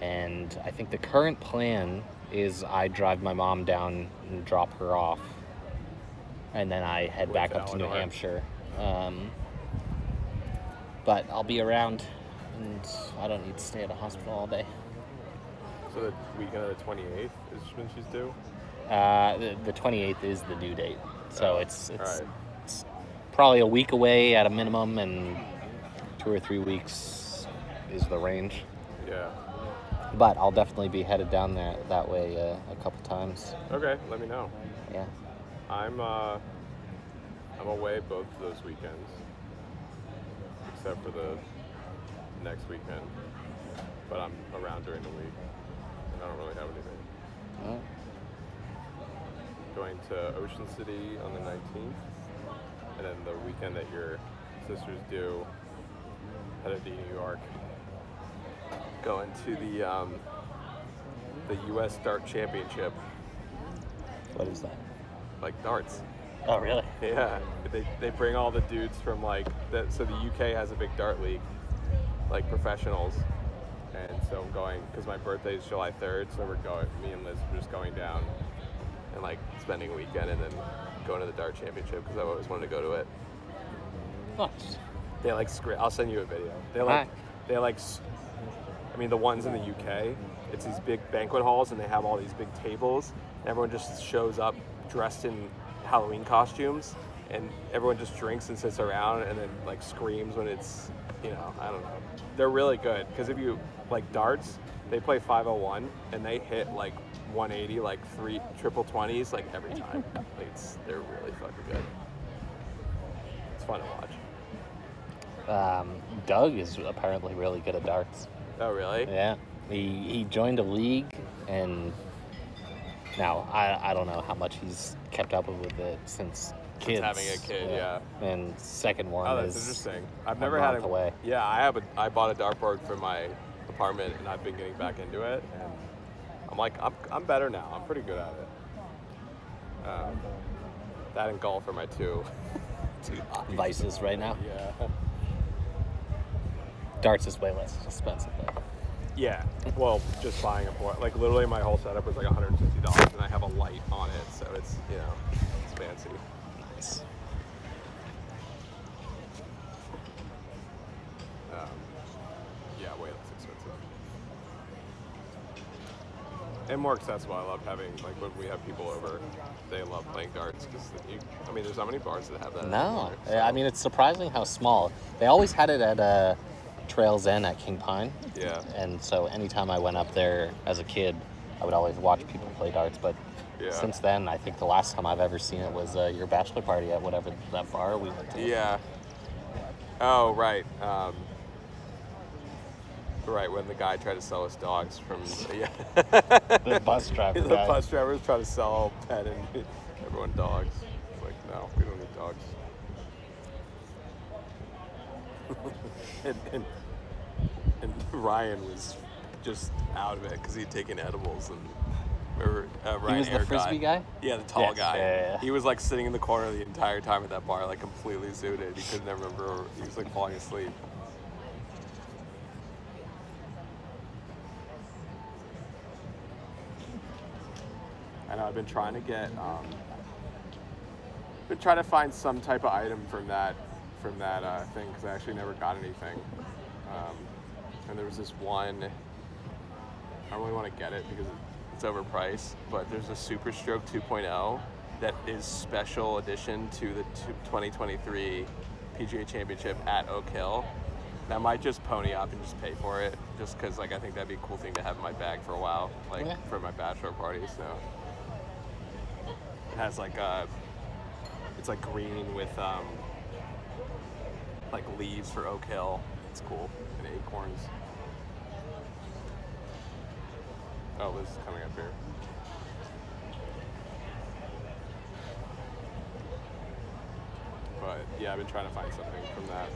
And I think the current plan is I drive my mom down and drop her off. And then I head With back up to New Eleanor. Hampshire. But I'll be around, and I don't need to stay at a hospital all day. So the weekend of the 28th is when she's due? The 28th is the due date. So it's Alright. probably a week away at a minimum, and 2 or 3 weeks is the range. Yeah. But I'll definitely be headed down there that way a couple times. Okay, let me know. Yeah. I'm away both of those weekends, except for the next weekend. But I'm around during the week, and I don't really have anything. Oh. Going to Ocean City on the 19th, and then the weekend that your sisters do, headed to New York. Going to the U.S. Dart Championship, What is that? like darts. Oh, really? Yeah, they bring all the dudes from so the UK has a big dart league, like professionals, and so I'm going because my birthday is July 3rd, so me and Liz are just going down and like spending a weekend and then going to the dart championship because I've always wanted to go to it. Nice. They like I'll send you a video. I mean the ones in the UK, it's these big banquet halls and they have all these big tables. And everyone just shows up dressed in Halloween costumes, and everyone just drinks and sits around and then like screams when it's, I don't know. They're really good because if you like darts, they play 501 and they hit like 180, like 3 triple 20s like every time. They're really fucking good. It's fun to watch. Doug is apparently really good at darts. Oh really? Yeah. He joined a league, and now I don't know how much he's kept up with it since kids. Having a kid, yeah. And second one Oh, that's is interesting. I've a never had month away. Yeah, I bought a dartboard for my apartment, and I've been getting back into it, and I'm better now. I'm pretty good at it. That and golf are my two hobbies. Vices right now. Yeah. Darts is way less expensive though. Yeah. Well, just buying a board, like literally my whole setup was like $150, and I have a light on it, so it's it's fancy. Nice. Yeah, way less expensive. And more accessible. I love having, like, when we have people over, they love playing darts because, there's not many bars that have that. No, anymore, so. I mean, it's surprising how small. They always had it at Trails End at King Pine. Yeah. And so anytime I went up there as a kid, I would always watch people play darts. But Yeah. since then, I think the last time I've ever seen it was your bachelor party at whatever that bar we went to. Yeah. Oh, right. Right, when the guy tried to sell us dogs from... Yeah. The bus driver The guy. bus drivers trying to sell pet and everyone dogs. It's like, no, we don't need dogs. and Ryan was just out of it because he'd taken edibles, and remember Ryan He was the frisbee guy? Yeah, the tall Yes, guy. yeah. He was like sitting in the corner the entire time at that bar, like completely zooted. He couldn't remember. He was like falling asleep. I know. I've been trying to been trying to find some type of item from that thing because I actually never got anything. And there was this one. I don't really want to get it because it's overpriced, but there's a Super Stroke 2.0 that is special edition to the 2023 PGA Championship at Oak Hill. And I might just pony up and just pay for it, just because I think that'd be a cool thing to have in my bag for a while, for my bachelor party. So it has it's like green with like leaves for Oak Hill. It's cool, and acorns. Oh, Liz is coming up here. But yeah, I've been trying to find something from that.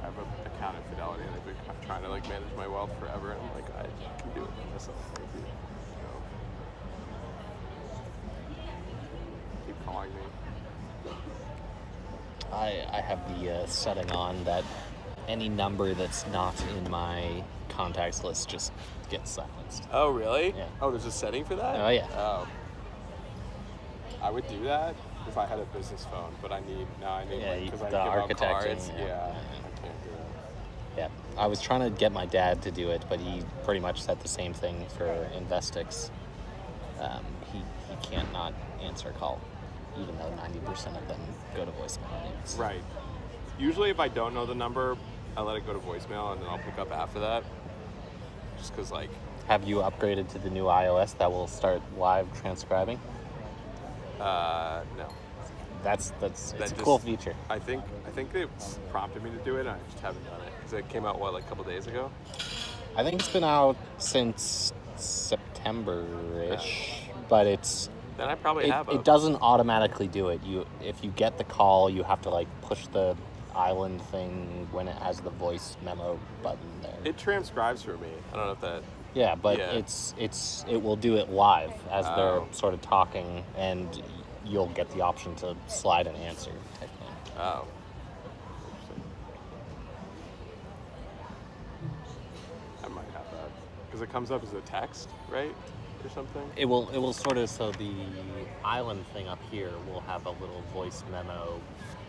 I have an account at Fidelity, and I've been trying to manage my wealth forever, and I'm like, I can do it myself. Maybe. Keep calling me. I have the setting on that any number that's not in my contacts list just gets silenced. Oh, really? Yeah. Oh, there's a setting for that? Oh, yeah. Oh. I would do that if I had a business phone, but I need Yeah, because I the give out architecting, cards. yeah. I can't I was trying to get my dad to do it, but he pretty much said the same thing for Investix. He can't not answer a call, even though 90% of them go to voicemail. Right. Usually if I don't know the number, I let it go to voicemail and then I'll pick up after that. Just because, like... Have you upgraded to the new iOS that will start live transcribing? No. It's a cool feature. I think they prompted me to do it, and I just haven't done it. Because it came out, what, like a couple days ago? I think it's been out since September-ish, but it's... Then I probably have it doesn't automatically do it. If you get the call, you have to like push the island thing when it has the voice memo button there. It transcribes for me. I don't know if that... Yeah, but it will do it live as they're Oh. sort of talking, and you'll get the option to slide an answer type thing. Oh. I might have that. Because it comes up as a text, right? Or something? It will sort of, so the island thing up here will have a little voice memo,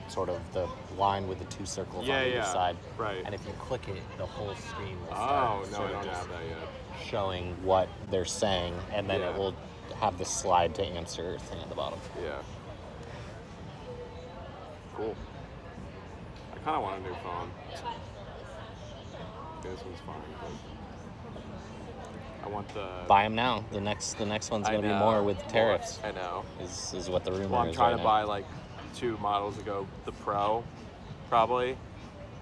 sort of the line with the two circles on either side. Right. And if you click it, the whole screen will start No, I don't have that yet. showing what they're saying, and then it will have the slide to answer thing at the bottom. Yeah. Cool. I kind of want a new phone. This one's fine, but I want the... Buy them now. The next one's going to be more with tariffs. I know. Is what the rumor is. Well, I'm trying right to now. buy like 2 models ago, the Pro, probably,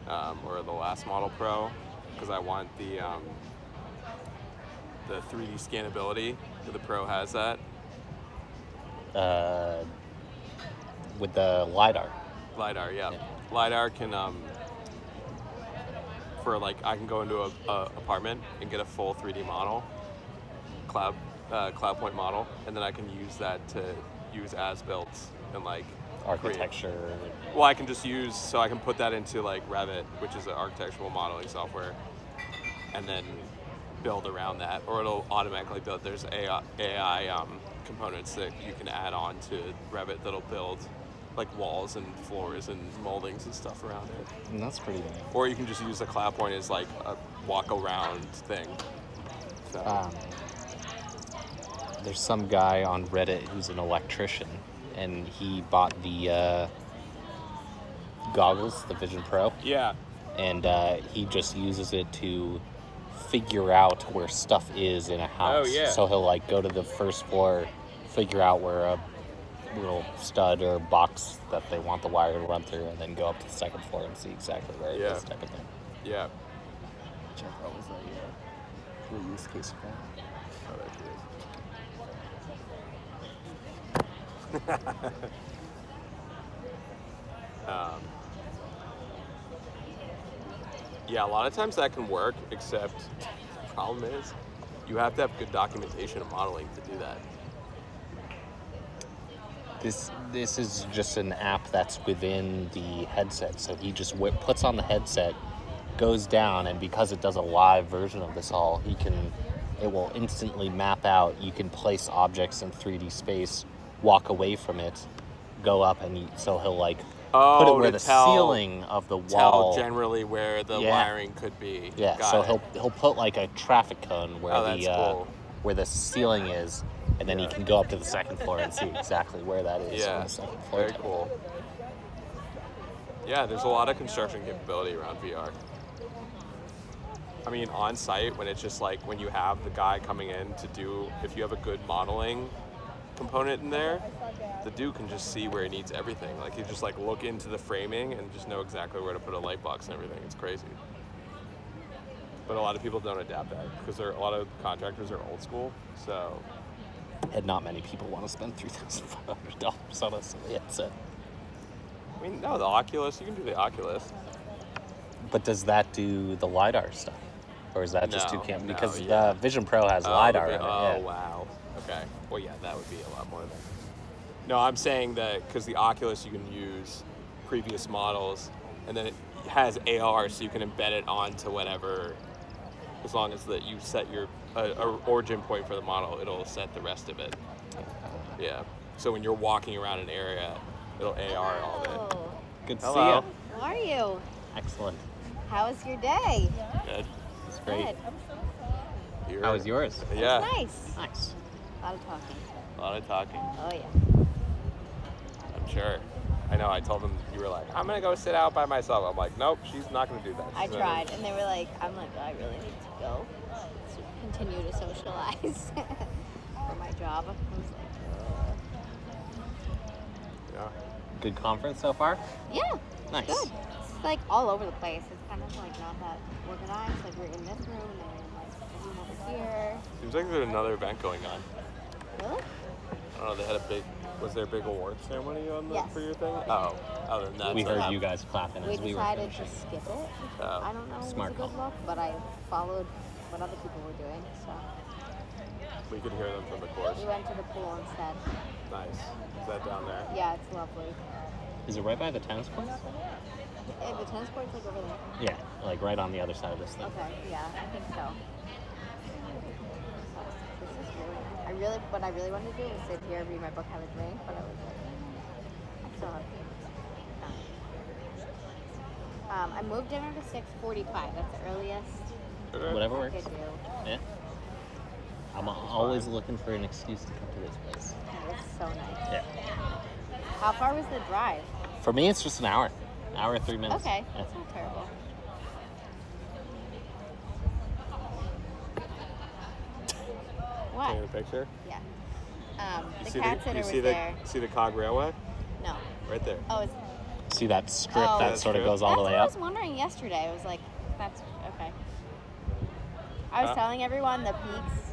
or the last model Pro, because I want the 3D scannability. The Pro has that. With the LiDAR. LiDAR, yeah. LiDAR can, for like, I can go into a apartment and get a full 3D model, cloud point model, and then I can use that to use as built and like Architecture. Well, I can just use, so I can put that into like Revit, which is an architectural modeling software, and then build around that, or it'll automatically build. There's AI components that you can add on to Revit that'll build like walls and floors and moldings and stuff around it. And that's pretty neat. Or you can just use the cloud point as like a walk around thing. So. There's some guy on Reddit who's an electrician, and he bought the goggles, the Vision Pro. Yeah. And he just uses it to figure out where stuff is in a house. Oh, yeah. So he'll like go to the first floor, figure out where a little stud or box that they want the wire to run through, and then go up to the second floor and see exactly where it is, type of thing. Yeah. Which I thought was a cool use case for that. Oh, there she is. Yeah, a lot of times that can work, except the problem is you have to have good documentation and modeling to do that. This is just an app that's within the headset. So he just puts on the headset, goes down, and because it does a live version of this all, it will instantly map out. You can place objects in 3D space, walk away from it, go up, and so he'll like put it where the ceiling of the wall. Tell generally where the wiring could be. Yeah. So he'll put like a traffic cone where cool. where the ceiling is. And then he can go up to the second floor and see exactly where that is on the second floor. Very cool. Yeah, there's a lot of construction capability around VR. I mean, on site, when it's just like, when you have the guy coming in to do, if you have a good modeling component in there, the dude can just see where he needs everything. Like, he just like look into the framing and just know exactly where to put a light box and everything. It's crazy. But a lot of people don't adapt that because a lot of contractors are old school, so... And not many people want to spend $3,500 on a silly headset. I mean, no, the Oculus, you can do the Oculus. But does that do the LiDAR stuff? Or is that just too camp? No, Because the Vision Pro has LiDAR in it. Wow. Okay. Well, yeah, that would be a lot more than... No, I'm saying that because the Oculus, you can use previous models, and then it has AR, so you can embed it onto whatever... As long as that you set your origin point for the model, it'll set the rest of it. Yeah. So when you're walking around an area, it'll AR all of it. Good to Hello. see you. How are you? Excellent. How was your day? Good. It's great. Good. How was yours? Yeah. Nice. Nice. A lot of talking. A lot of talking. Oh yeah. I'm sure. I know. I told them you were like, I'm gonna go sit out by myself. I'm like, nope, she's not gonna do that. I She's tried, and they were like, I'm like, I really need to go to continue to socialize for my job. I was like, Yeah. Good conference so far? yeah, Nice. good. It's like all over the place. It's kind of like not that organized. Like we're in this room, and then like a room over here. Seems like there's another event going on. Really? I don't know. They had a big. Was there a big award ceremony on the, Yes. for your thing? Oh, other than that, We so- heard you guys clapping We as we were decided to finishing. skip it. Oh. I don't know if it was Smart a good call. look, but I followed what other people were doing, so We could hear them from the course. we went to the pool instead. Nice. Is that down there? Yeah, it's lovely. Is it right by the tennis courts? The tennis court's like over there. Yeah, like right on the other side of this thing. Okay, yeah, I think so. This is really nice. What I really wanted to do was sit here, read my book, have a drink, but I was like, I still have time. I moved dinner to 6:45. That's the earliest Whatever I works. could do. Yeah. I'm always looking for an excuse to come to this place. It's so nice. Yeah. How far was the drive? For me, it's just an hour. Hour and 3 minutes. Okay, Yeah. that's not terrible. What? Taking a picture. Yeah. You The see cat you sitter see was there. See the cog railway? No. Right there. Oh, it's, See that strip Oh. that That sort of strip? goes all that's the what way I up? was wondering yesterday. I was like, that's okay. I was Huh? telling everyone the peaks.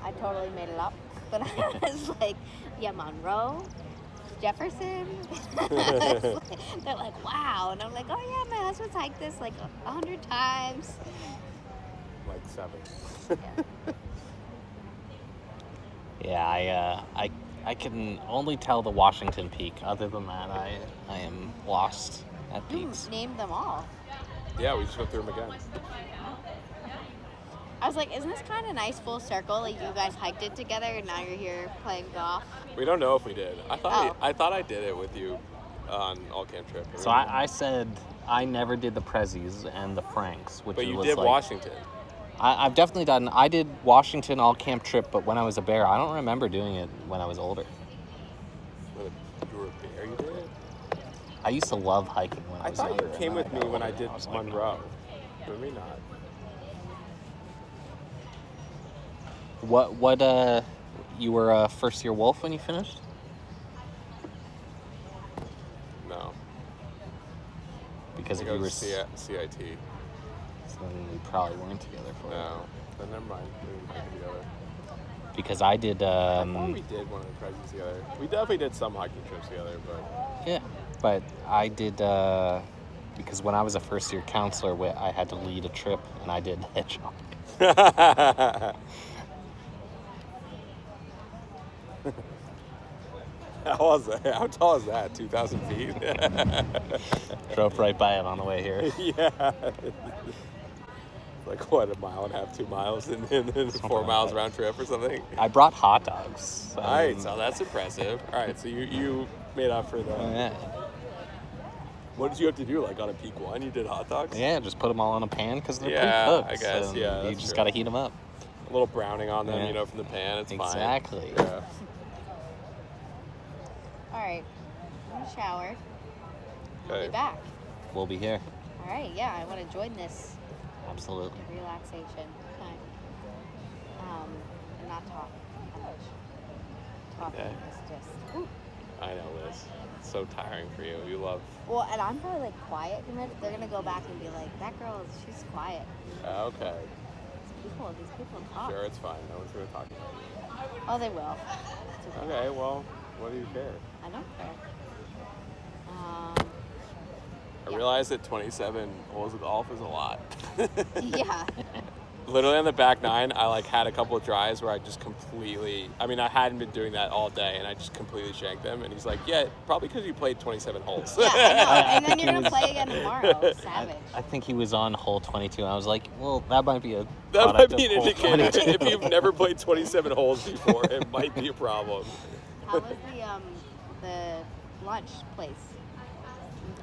I totally made it up, but I was like, yeah, Monroe, Jefferson. They're like, wow, and I'm like, oh yeah, my husband's hiked this like 100 times. Like 7. Yeah. Yeah, I can only tell the Washington Peak. Other than that, I am lost at You peaks. named them all. Yeah, we just went through them again. I was like, isn't this kind of nice full circle? Like you guys hiked it together, and now you're here playing golf. We don't know if we did. I thought Oh. I thought I did it with you on all camp trip. So I said I never did the Prezzies and the Franks, which But you was did like, Washington. I've definitely done. I did Washington all camp trip, but when I was a bear, I don't remember doing it when I was older. When you were a bear, you did it? I used to love hiking when I I was thought younger. you and came then with got me when I older, did was like, Monroe. But me not. What you were a first year wolf when you finished? No. Because I if go you were CIT. so then we probably weren't together for it. No. Then never mind. We didn't hike together. Because I did I thought we did one of the prizes together. We definitely did some hiking trips together, but yeah, but I did because when I was a first year counselor, I had to lead a trip, and I did hedgehog. how was that? How tall is that? 2,000 feet? Drove right by it on the way here. Yeah. Like what, a mile and a half, 2 miles, and 4 like miles that. round trip or something? I brought hot dogs. Nice. Oh, that's impressive. All right, so you made up for the. Yeah. What did you have to do? Like on a peak one, you did hot dogs? Yeah, just put them all in a pan because they're Yeah, pre-cooked. I guess, so yeah, You that's just true. got to heat them up. A little browning on them, Yeah. you know, from the pan. It's fine. Exactly. Yeah. All right, I'm gonna shower. I'll Okay. be back. We'll be here. All right, yeah, I want to join this Absolutely. relaxation time. And not talk that much. Talking Okay. is just. Ooh. I know, Liz. It's so tiring for you. You love. Well, and I'm probably like quiet. They're gonna go back and be like, that girl, she's quiet. Okay. These people talk. Sure, it's fine. No one's going to talk about you. Oh, they will. It's okay. Okay, well, what do you care? I don't care. I realize that 27 holes of golf is a lot. Yeah. Literally on the back nine, I like had a couple of drives where I just completely, I mean, I hadn't been doing that all day and I just completely shanked them. And he's like, yeah, probably because you played 27 holes. Yeah, I know. And then think you're he going to was- play again tomorrow. Savage. I think he was on hole 22, and I was like, well, that might be a That might product be of an hole indicator. 22. If you've never played 27 holes before, it might be a problem. How was the lunch place?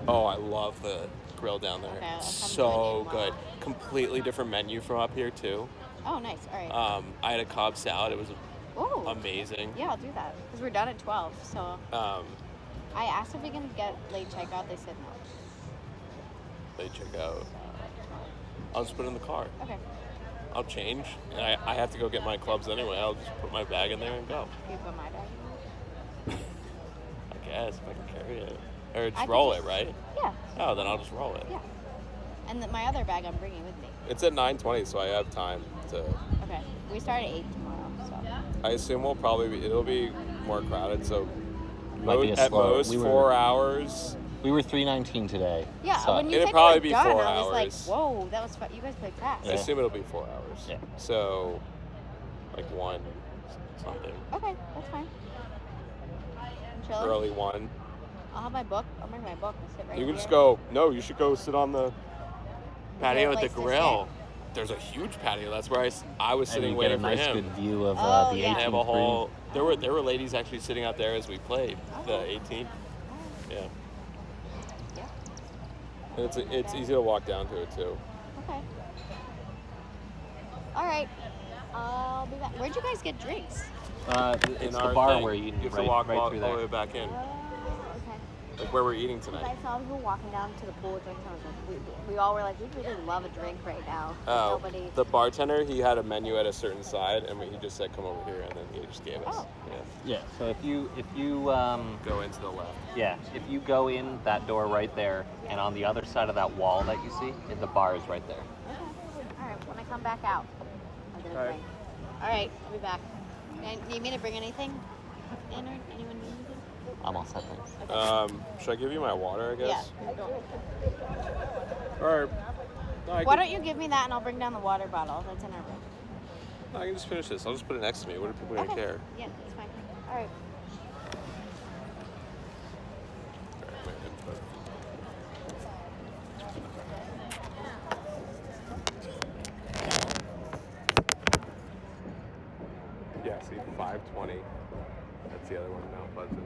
Oh, I love the grill down there. Okay, I'll come So join you good. Completely different menu from up here too. Oh, nice. All right. I had a Cobb salad. It was Ooh. amazing. Yeah, I'll do that. Because we're done at 12, so. I asked if we can get late checkout. They said no. Late checkout. I'll just put it in the car. Okay. I'll change. And I have to go get my clubs anyway. I'll just put my bag in there and go. You put my bag I guess if I can carry it. Or I just can roll just- it, right? in? Yeah. Oh, then I'll just roll it. Yeah. And my other bag I'm bringing with me. It's at 9:20, so I have time to. Okay. We start at 8 tomorrow, so. I assume it'll be more crowded, so Might be a at slow- most we were- 4 hours. We were 3:19 today. Yeah, so when you It'd said probably you be were done, 4 I was like, hours. whoa, that was you guys played fast. I Yeah. assume it'll be 4 hours. Yeah. So, like 1 something. Okay, that's fine. I'm chilling. Early 1. I'll have my book. I'll bring my book and sit right You here. can just go. No, you should go sit on the patio at the place to grill. There's a huge patio. That's where I was and sitting you get a waiting nice for him. good view of Oh, the yeah. They 18th have a whole. green. There were ladies actually sitting out there as we played the 18th. Yeah. Yeah. And it's easy to walk down to it too. Okay. All right. I'll be back. Where'd you guys get drinks? It's In the our bar thing, where you have right, to walk right all through the there. way back in, Okay. like where we're eating Because tonight. I saw people walking down to the pool drinking. I was like, we all were like, we really love a drink right now. Oh, Nobody. the bartender, he had a menu at a certain side, and he just said, "Come over here," and then he just gave us. Oh. Yeah. So if you Go into the left. if you go in that door right there, and on the other side of that wall that you see, the bar is right there. Okay. All right. When I come back out, I'll get a All right. drink. All right. I'll be back. Need me to bring anything in, or anyone need anything? I'm all set, thanks. Should I give you my water? I guess. Yeah. Don't. Or no, Why don't you give me that and I'll bring down the water bottle that's in our room. I can just finish this. I'll just put it next to me. What are people gonna care? Yeah, that's fine. All right. Yeah, see, 520. That's the other one, Mount Pleasant.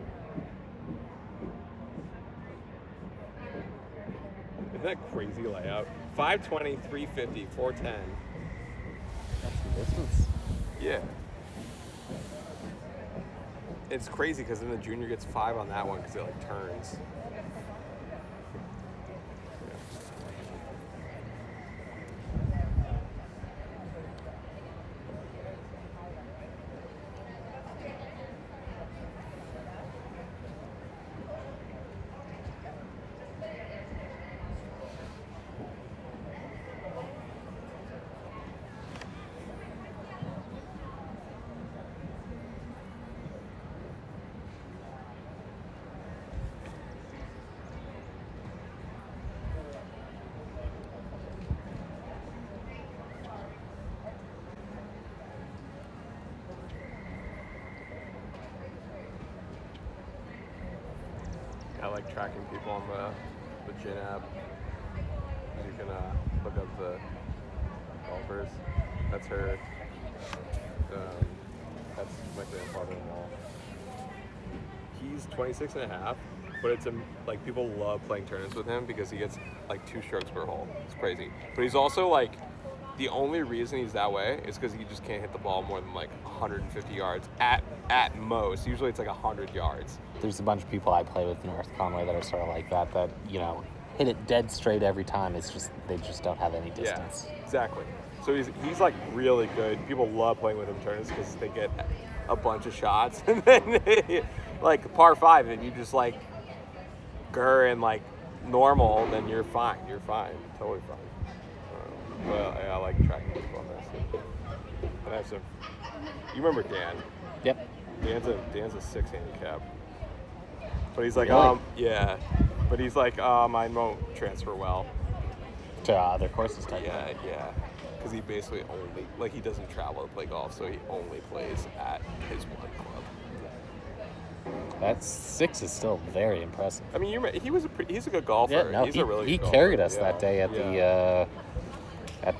Isn't that crazy layout? 520, 350, 410. That's the distance. Yeah. It's crazy because then the junior gets 5 on that one because it like turns. I like tracking people on the Gin app. You can look up the golfers. That's her. That's my grandfather-in-law. He's 26 and a half, but it's like people love playing tournaments with him because he gets like 2 strokes per hole. It's crazy. But he's also like, the only reason he's that way is because he just can't hit the ball more than like 150 yards at most. Usually it's like 100 yards. There's a bunch of people I play with in North Conway that are sort of like that, you know, hit it dead straight every time. It's just, they just don't have any distance. Yeah, exactly. So he's like really good. People love playing with him tournaments because they get a bunch of shots, and then like par 5, and you just like grr and like normal, then you're fine. You're fine, totally fine. Well, yeah, I like tracking people on this. And I have some. You remember Dan? Yep. Dan's a 6 handicap. But he's like, Really? yeah. But he's like, mine won't transfer well. To other courses type. Yeah. Because he basically only, like, he doesn't travel to play golf, so he only plays at his one club. That 6 is still very impressive. I mean, he's a good golfer. Yeah, no, he's a really he good carried golfer. us that day at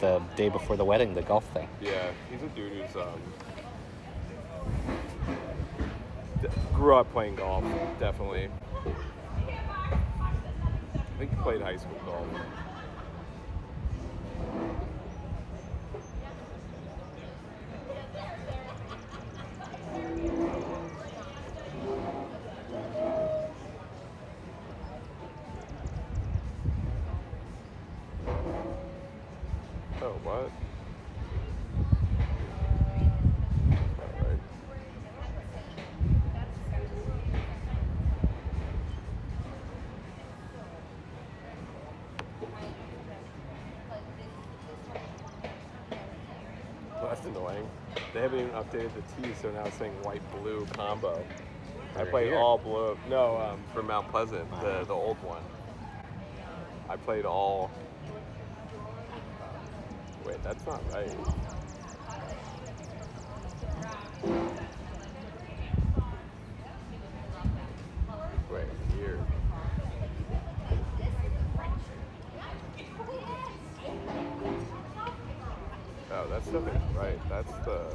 the day before the wedding, the golf thing. Yeah, he's a dude who's grew up playing golf, definitely. think he played high school golf. Oh, what? All right. Well, that's annoying. They haven't even updated the T, so now it's saying white-blue combo. I played here? all blue. No, for Mount Pleasant, the old one. I played all. Wait, that's not right. Wait, here. Oh, that stuff ain't right. That's the.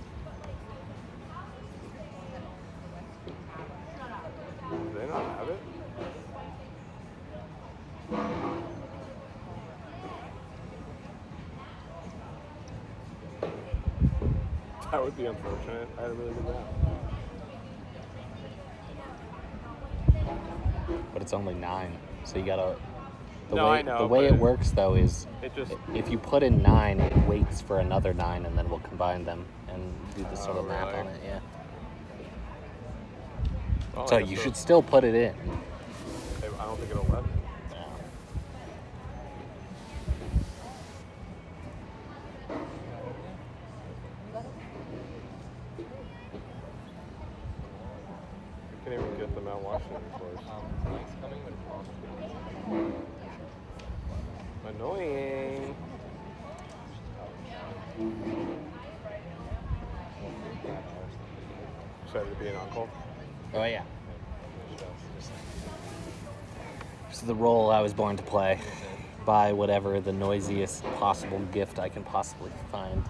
Do they not have it? That would be unfortunate. I had a really good round. But it's only 9, so you gotta. No, I know, The way but it works though is It just. if you put in 9, it waits for another 9, and then we'll combine them and do the sort of math really? on it. Yeah. Well, So I guess you so. should still put it in. I don't think it'll let me. I can't even get the Mount Washington course. Annoying. Excited to be an uncle. Oh yeah. This is the role I was born to play. Buy whatever the noisiest possible gift I can possibly find.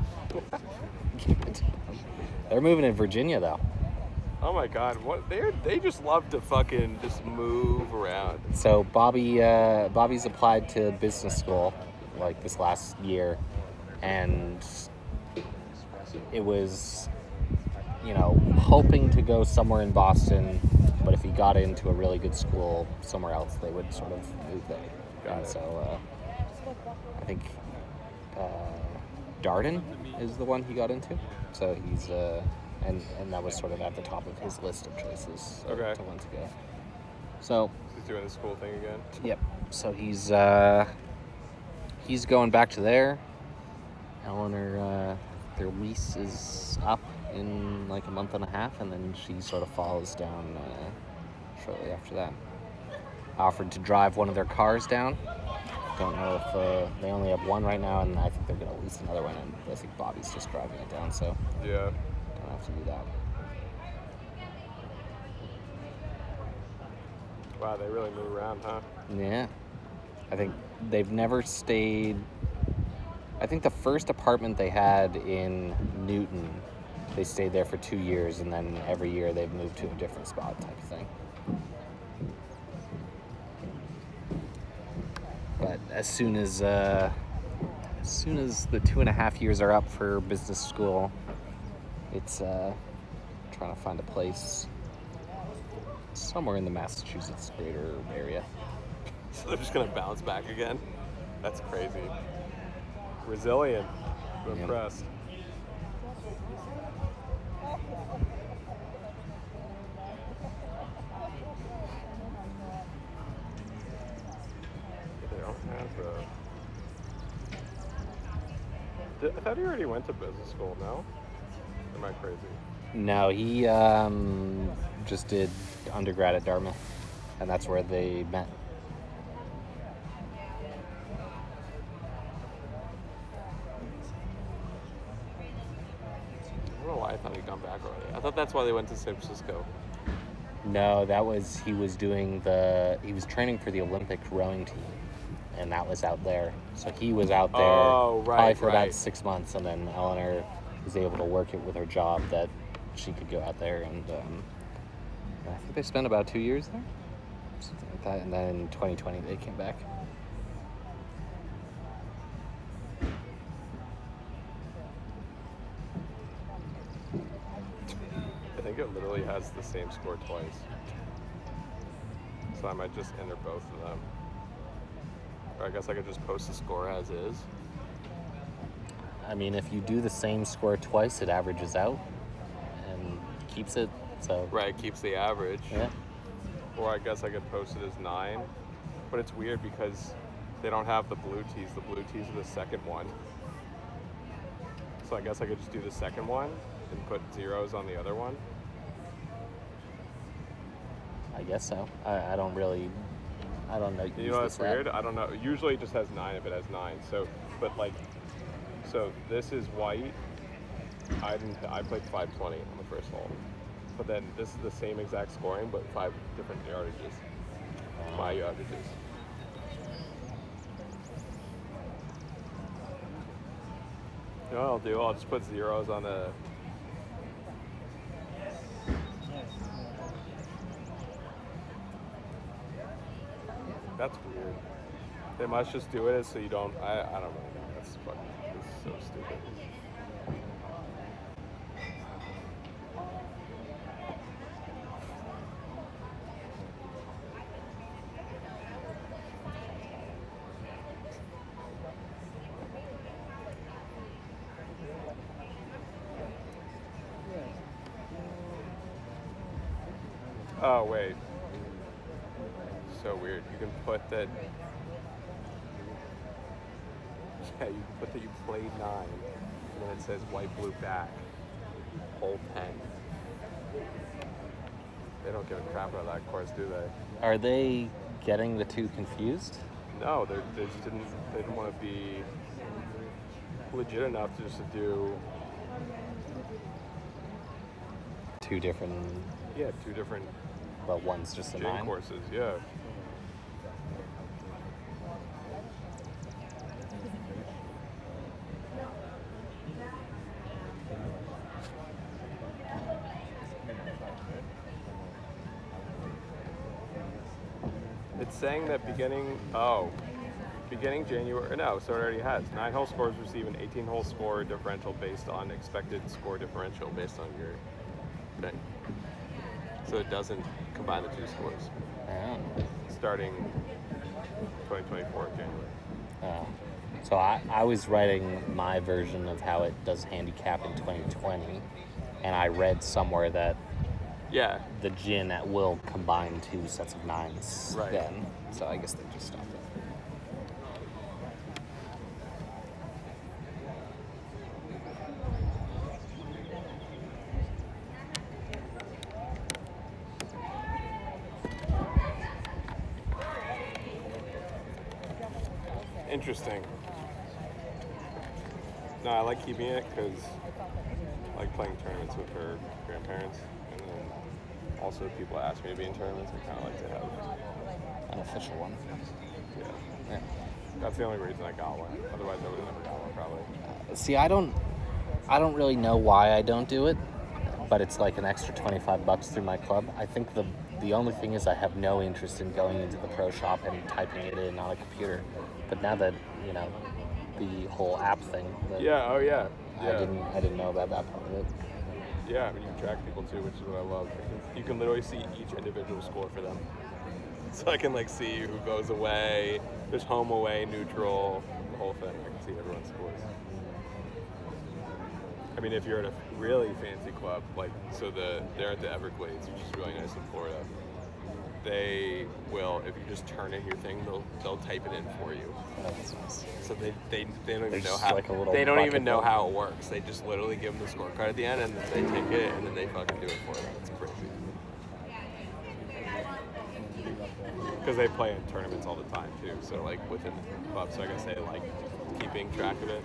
They're moving in Virginia though. Oh my God! What they just love to fucking just move around. So Bobby's applied to business school like this last year, and it was, hoping to go somewhere in Boston, but if he got into a really good school somewhere else, they would sort of move there. Got And it. so I think Darden is the one he got into. So he's and that was sort of at the top of his list of choices Okay. to want to go. So He's doing the school thing again. yep. So he's going back to there. Eleanor, their lease is up in like a month and a half, and then she sort of follows down shortly after that. I offered to drive one of their cars down. Don't know if they only have one right now, and I think they're going to lease another one, and I think Bobby's just driving it down, so Yeah. don't have to do that. Wow, they really move around, huh? Yeah. I think they've never stayed. I think the first apartment they had in Newton, they stayed there for 2 years, and then every year they've moved to a different spot type of thing. But as soon as the 2.5 years are up for business school, it's trying to find a place somewhere in the Massachusetts greater area. So they're just gonna bounce back again. That's crazy. Resilient. I'm Yeah. impressed. They don't have the. I thought he already went to business school. No? Am I crazy? No, he just did undergrad at Dartmouth, and that's where they met. I don't know why I thought he'd gone back already. I thought that's why they went to San Francisco. No, he was training for the Olympic rowing team, and that was out there. So he was out there probably for about 6 months, and then Eleanor was able to work it with her job that she could go out there, and I think they spent about 2 years there, something like that. And then in 2020 they came back. think it literally has the same score twice. So I might just enter both of them. Or I guess I could just post the score as is. I mean, if you do the same score twice, it averages out and keeps it. So Right, keeps the average. yeah. Or I guess I could post it as 9. But it's weird because they don't have the blue tees. The blue tees are the second one. So I guess I could just do the second one and put zeros on the other one. I guess so. I don't know. You know what's weird? I don't know. Usually it just has 9 if it has 9. So, but like, so this is white. I played 520 on the first hole. But then this is the same exact scoring, but 5 different yardages. My yardages. You know what I'll do? I'll just put zeros on the... That's weird. They must just do it so you don't... I don't know. That's fucking... It's so stupid. Oh, wait. So weird. You can put that... Yeah, you can put that you played 9, and then it says white, blue, back. Hole 10. They don't give a crap about that course, do they? Are they getting the two confused? No, they just didn't want to be legit enough to just do... Two different... Yeah, 2 different But one's just a gym 9. courses, yeah. It's saying that beginning January, no, so it already has. 9-hole scores receive an 18-hole score differential based on expected score differential based on your thing. So it doesn't combine the 2 scores. Oh. Starting 2024 January. Oh. So I was writing my version of how it does handicap in 2020, and I read somewhere that Yeah. the gin at will combine 2 sets of 9s Right. then. So I guess they just stopped it. Interesting. No, I like keeping it because I like playing tournaments with her grandparents, and then also people ask me to be in tournaments. I kind of like to have. An official one. Yeah. Yeah. That's the only reason I got one. Otherwise, I would have never got one probably. See, I don't really know why I don't do it, but it's like an extra $25 through my club. I think the only thing is I have no interest in going into the pro shop and typing it in on a computer. But now that, you know, the whole app thing, Yeah. Oh yeah. I didn't know about that part of it. Yeah, I mean, you can track people too, which is what I love. You can literally see each individual score for them. So I can like see who goes away. There's home, away, neutral, the whole thing. I can see everyone's scores. I mean, if you're at a really fancy club, like they're at the Everglades, which is really nice in Florida. They will, if you just turn in your thing, they'll type it in for you. Oh, that's nice. So they don't even know just how like a little they don't bucket even know full. how it works. They just literally give them the scorecard at the end, and then they take it, and then they fucking do it for them. It's crazy. Because they play in tournaments all the time too. So like within the club, so I guess they like keeping track of it.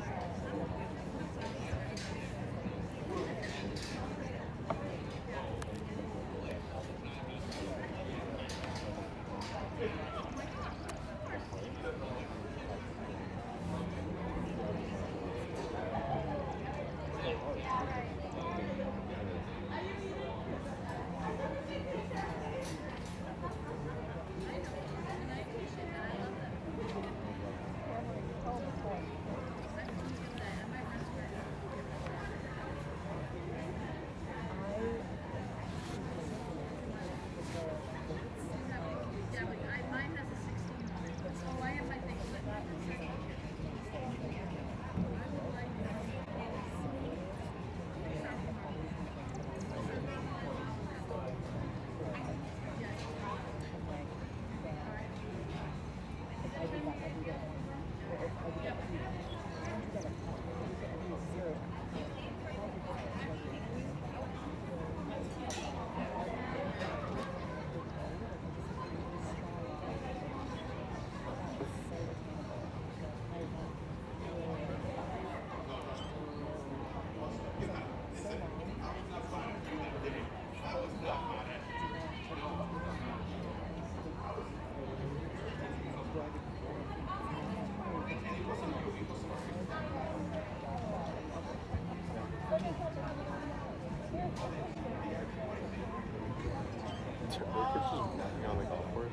On the golf course.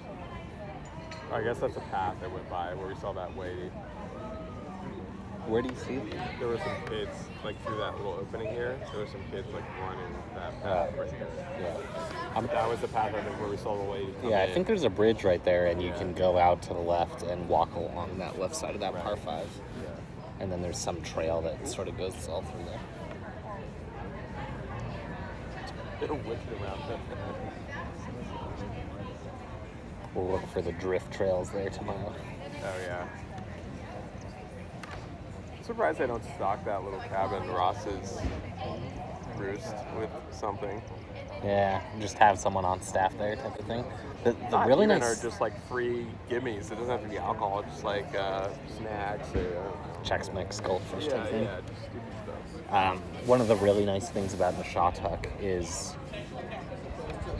I guess that's a path that went by where we saw that lady. Where do you see? There were some kids like through that little opening here. There were some kids like running that path right here. Yeah. That was the path I think where we saw the lady. come Yeah, I in. think there's a bridge right there, and you Yeah. can go out to the left and walk along that left side of that Right. par 5. Yeah. And then there's some trail that sort of goes all through there. They're wicked around that. We'll look for the drift trails there tomorrow. Oh yeah. I'm surprised they don't stock that little cabin, Ross's Roost, with something. Yeah, just have someone on staff there type of thing. The Not really even nice are just like free gimmies. It doesn't have to be alcohol. Just like snacks or I don't know. Chex Mix goldfish Yeah, type thing. yeah, just stupid stuff. One of the really nice things about Nashatuck is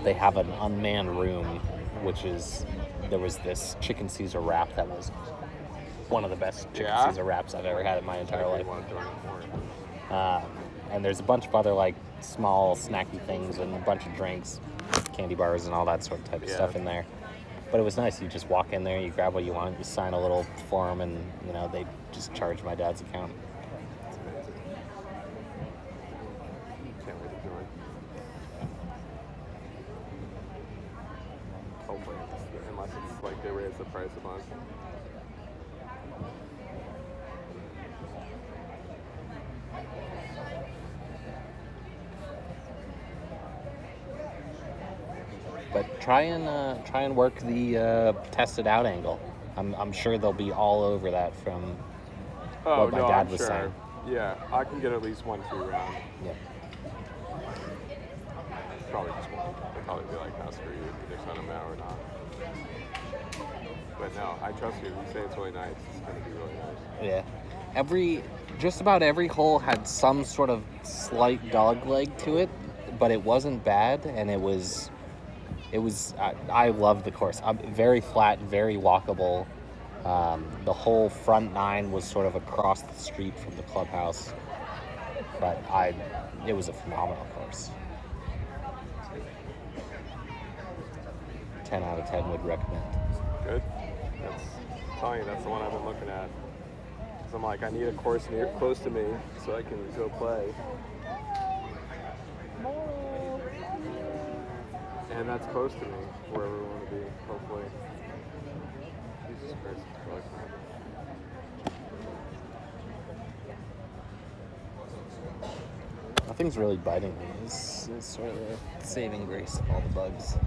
they have an unmanned room, which is, there was this chicken Caesar wrap that was one of the best chicken Yeah? Caesar wraps I've ever had in my entire I life. want to join it more. And there's a bunch of other like small snacky things and a bunch of drinks, candy bars and all that sort of type of Yeah. stuff in there. But it was nice. You just walk in there, you grab what you want, you sign a little form, and you know they just charge my dad's account. It's amazing. Can't wait to join. Hopefully, unless it's like they raise the price a bunch. But try and work the tested out angle. I'm sure they'll be all over that from Oh what my no, dad I'm was sure. saying. Yeah, I can get at least one free round. Yeah. Probably just one. They'll probably be like, "How screw you? Either send them out or not." But no, I trust you. You say it's really nice. It's gonna be really nice. Yeah. Just about every hole had some sort of slight dog leg to it, but it wasn't bad, and it was I love the course. Very flat, very walkable. The whole front 9 was sort of across the street from the clubhouse, but it was a phenomenal course. 10 out of 10 would recommend. Good. I'm telling you, that's the one I've been looking at. Cause I'm like, I need a course close to me so I can go play. And that's close to me, wherever we want to be, hopefully. Jesus Christ, it's really fun. Nothing's really biting me. It's sort of the saving grace of all the bugs.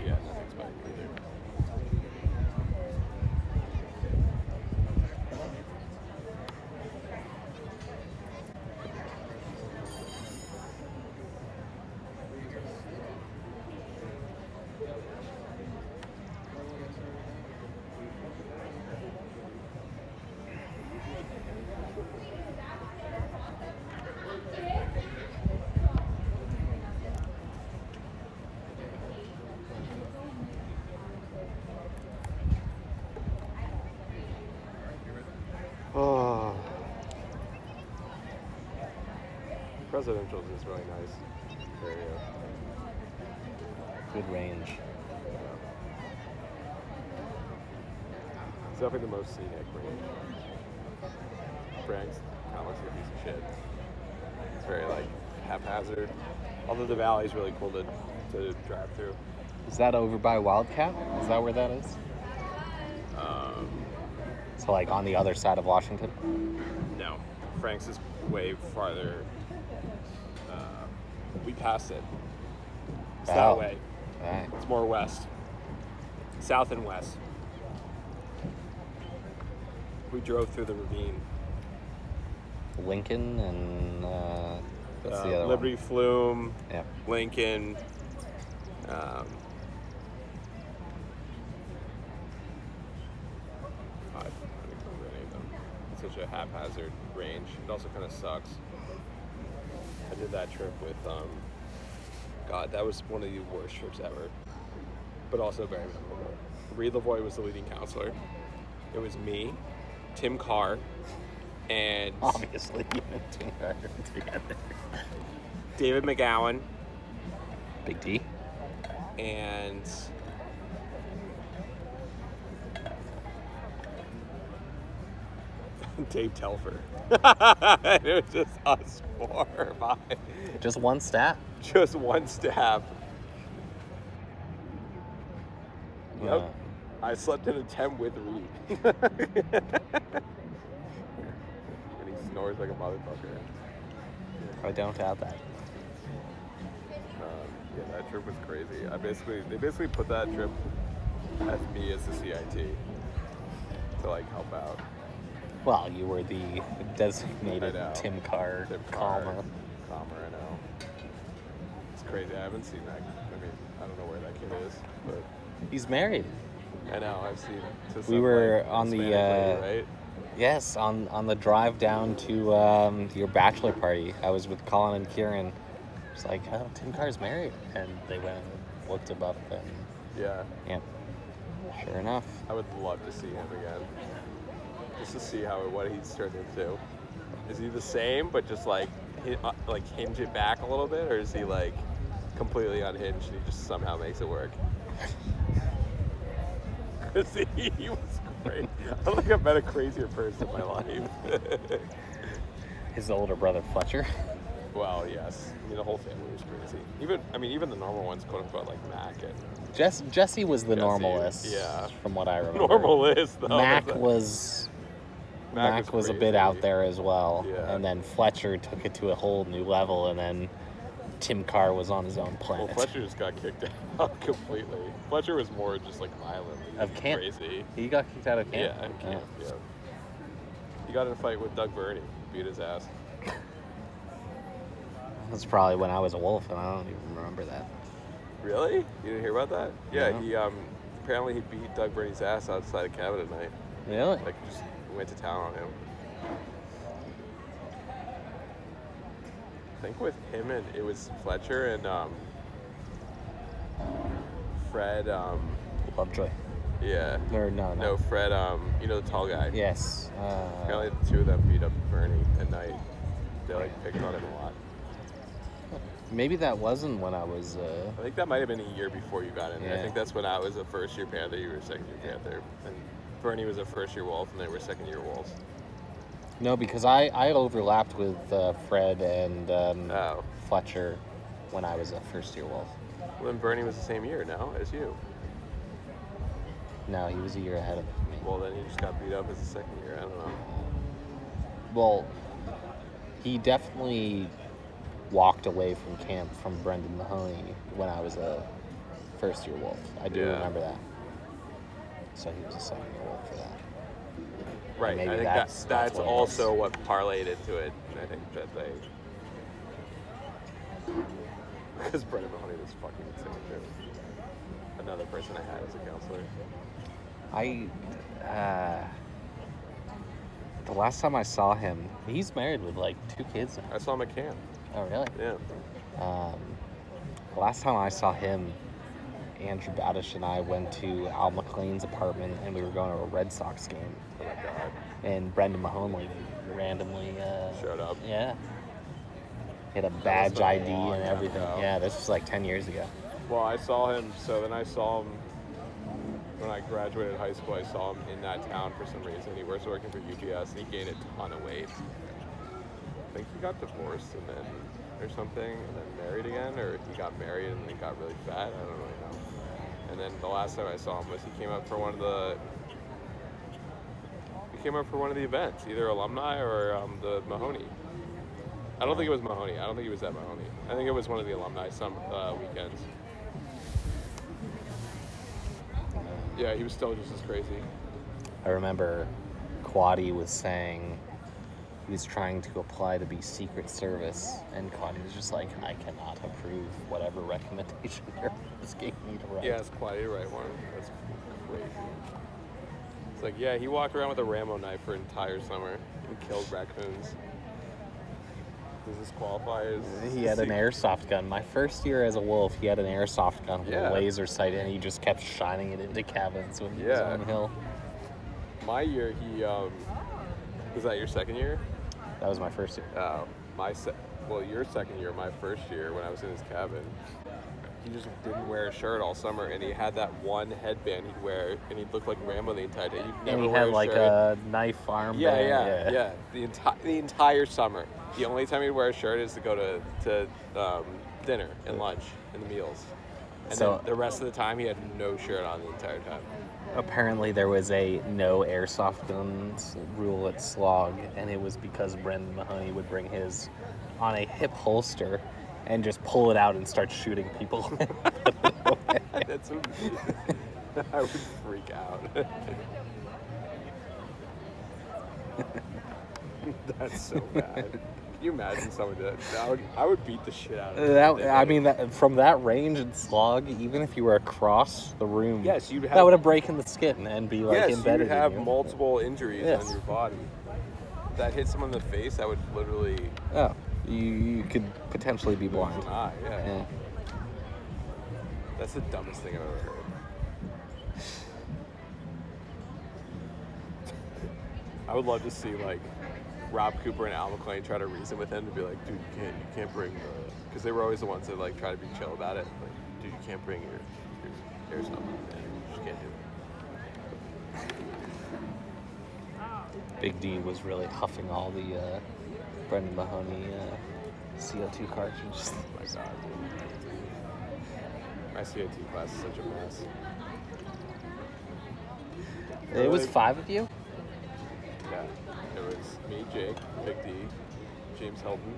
Yeah, nothing's biting me either. Oh. Presidential's is really nice area. Good range. It's definitely the most scenic range. Frank's kind of looks like a piece of shit. It's very like haphazard. Although the valley's really cool to drive through. Is that over by Wildcat? Is that where that is? So like on the other side of Washington? No, Frank's is way farther. We passed it. It's Oh. that way. Alright. It's more west. South and west. We drove through the ravine. Lincoln and what's the other Liberty Flume, one? Yeah. Lincoln. I don't remember any of them. It's such a haphazard range. It also kind of sucks. I did that trip with, God, that was one of the worst trips ever, but also very memorable. Reed Lavoie was the leading counselor. It was me, Tim Carr, and Obviously, you and Tim Carr together. David McGowan, Big D. and Dave Telfer. It was just us 4 or 5. Just one staff. Just one staff. Yep. I slept in a tent with Reed. And he snores like a motherfucker. I don't doubt that. Yeah, that trip was crazy. They basically put that trip as me as the CIT to like help out. Well, you were the designated Tim Carr calmer. Calmer, I know. It's crazy. I haven't seen that. I mean, I don't know where that kid is, but He's married. I know. I've seen. To We some, were like, on the Hispanic lady, right? yes, on the drive down to your bachelor party. I was with Colin and Kieran. It's like, oh, Tim Carr's married, and they went and looked him up, and Yeah. sure enough. I would love to see him again, just to see what he's turned into. Is he the same, but just like hinge it back a little bit, or is he like completely unhinged and he just somehow makes it work? Because he was great. I don't think I've met a crazier person in my life. His older brother Fletcher. Well, yes. I mean, the whole family was crazy. Even the normal ones, quote unquote, like Mac and Jesse was the Jesse, normalist. yeah. From what I remember. Normalist, though. Mac was a bit crazy. out there as well. Yeah. And then Fletcher took it to a whole new level, and then Tim Carr was on his own planet. Well, Fletcher just got kicked out completely. Fletcher was more just like violently Of camp. crazy. He got kicked out of camp. Yeah, camp, yeah. He got in a fight with Doug Verney, beat his ass. That's probably when I was a wolf, and I don't even remember that. Really? You didn't hear about that? Yeah, No. he apparently he beat Doug Verney's ass outside a cabin at night. Really? Like just went to town on him. I think with him and it was Fletcher and Fred. Lovejoy. Yeah. Or no. Fred. You know the tall guy. Yes. Apparently the two of them beat up Bernie at night. They like picked on him a lot. Maybe that wasn't when I was. I think that might have been a year before you got in there. I Yeah. think that's when I was a first year Panther, you were a second year Panther. And Bernie was a first year Wolf and they were second year Wolves. No, because I overlapped with Fred and Fletcher when I was a first year wolf. Well, then Bernie was the same year now as you. No, he was a year ahead of me. Well, then he just got beat up as a second year. I don't know. Well, he definitely walked away from camp from Brendan Mahoney when I was a first year wolf. I do remember that. So he was a second year wolf for that. Right. Maybe I think that's that's what it also was. what parlayed into it. And I think that they. Because Brendan Mahoney was fucking insane too. Another person I had as a counselor. The last time I saw him, he's married with like 2 kids now. I saw him at camp. Oh, really? Yeah. The last time I saw him, Andrew Badish and I went to Al McLean's apartment, and we were going to a Red Sox game. Oh my god. And Brendan Mahoney randomly Showed up. Yeah. He had a badge been a ID long and time everything. ago. Yeah, this was like 10 years ago. Well, I saw him. So then I saw him when I graduated high school. I saw him in that town for some reason. He was working for UPS, and he gained a ton of weight. I think he got divorced and then or something, and then married again, or he got married and then got really fat. I don't really know. And then the last time I saw him was he came up for one of the events, either alumni or the Mahoney. I don't think it was Mahoney. I don't think he was at Mahoney. I think it was one of the alumni some weekends. Yeah, he was still just as crazy. I remember Quaddy was saying he was trying to apply to be Secret Service, and Quaddy was just like, I cannot approve whatever recommendation you're asking me to write. Yeah, it's quite a right one. That's crazy. It's like, yeah, he walked around with a Rambo knife for an entire summer and killed raccoons. Does this qualify as... He had an airsoft gun. My first year as a wolf, he had an airsoft gun with Yeah. a laser sight, and he just kept shining it into cabins when he was Yeah. on the hill. My year, he... was that your second year? That was my first year. Well, your second year, my first year, when I was in his cabin, he just didn't wear a shirt all summer, and he had that one headband he'd wear, and he'd look like Rambo the entire day. He'd never And he wear had a like shirt. a knife armband. Yeah. The entire summer. The only time he'd wear a shirt is to go to dinner and lunch and the meals. And So- then the rest of the time, he had no shirt on the entire time. Apparently there was a no airsoft guns rule at Slog, and it was because Brendan Mahoney would bring his on a hip holster and just pull it out and start shooting people. That's amazing. I would freak out. That's so bad. Can you imagine someone did that? I would beat the shit out of them. From that range in Slog, even if you were across the room, Yes, you'd have... that would have broken the skin and be like yes, embedded you'd have in you. multiple injuries Yes. on your body. If that hit someone in the face, that would literally... Oh, you could potentially be blind. An eye, yeah. Yeah. That's the dumbest thing I've ever heard. I would love to see, like, Rob Cooper and Al McClane try to reason with him to be like, dude, you can't bring the... Because they were always the ones that, like, try to be chill about it. Like, dude, you can't bring your airsoft. You just can't do it. Big D was really huffing all the Brendan Mahoney CO2 cartridges. Oh my god, dude. My CO2 class is such a mess. It was 5 of you? Yeah. It was me, Jake, Big D, James Hilton,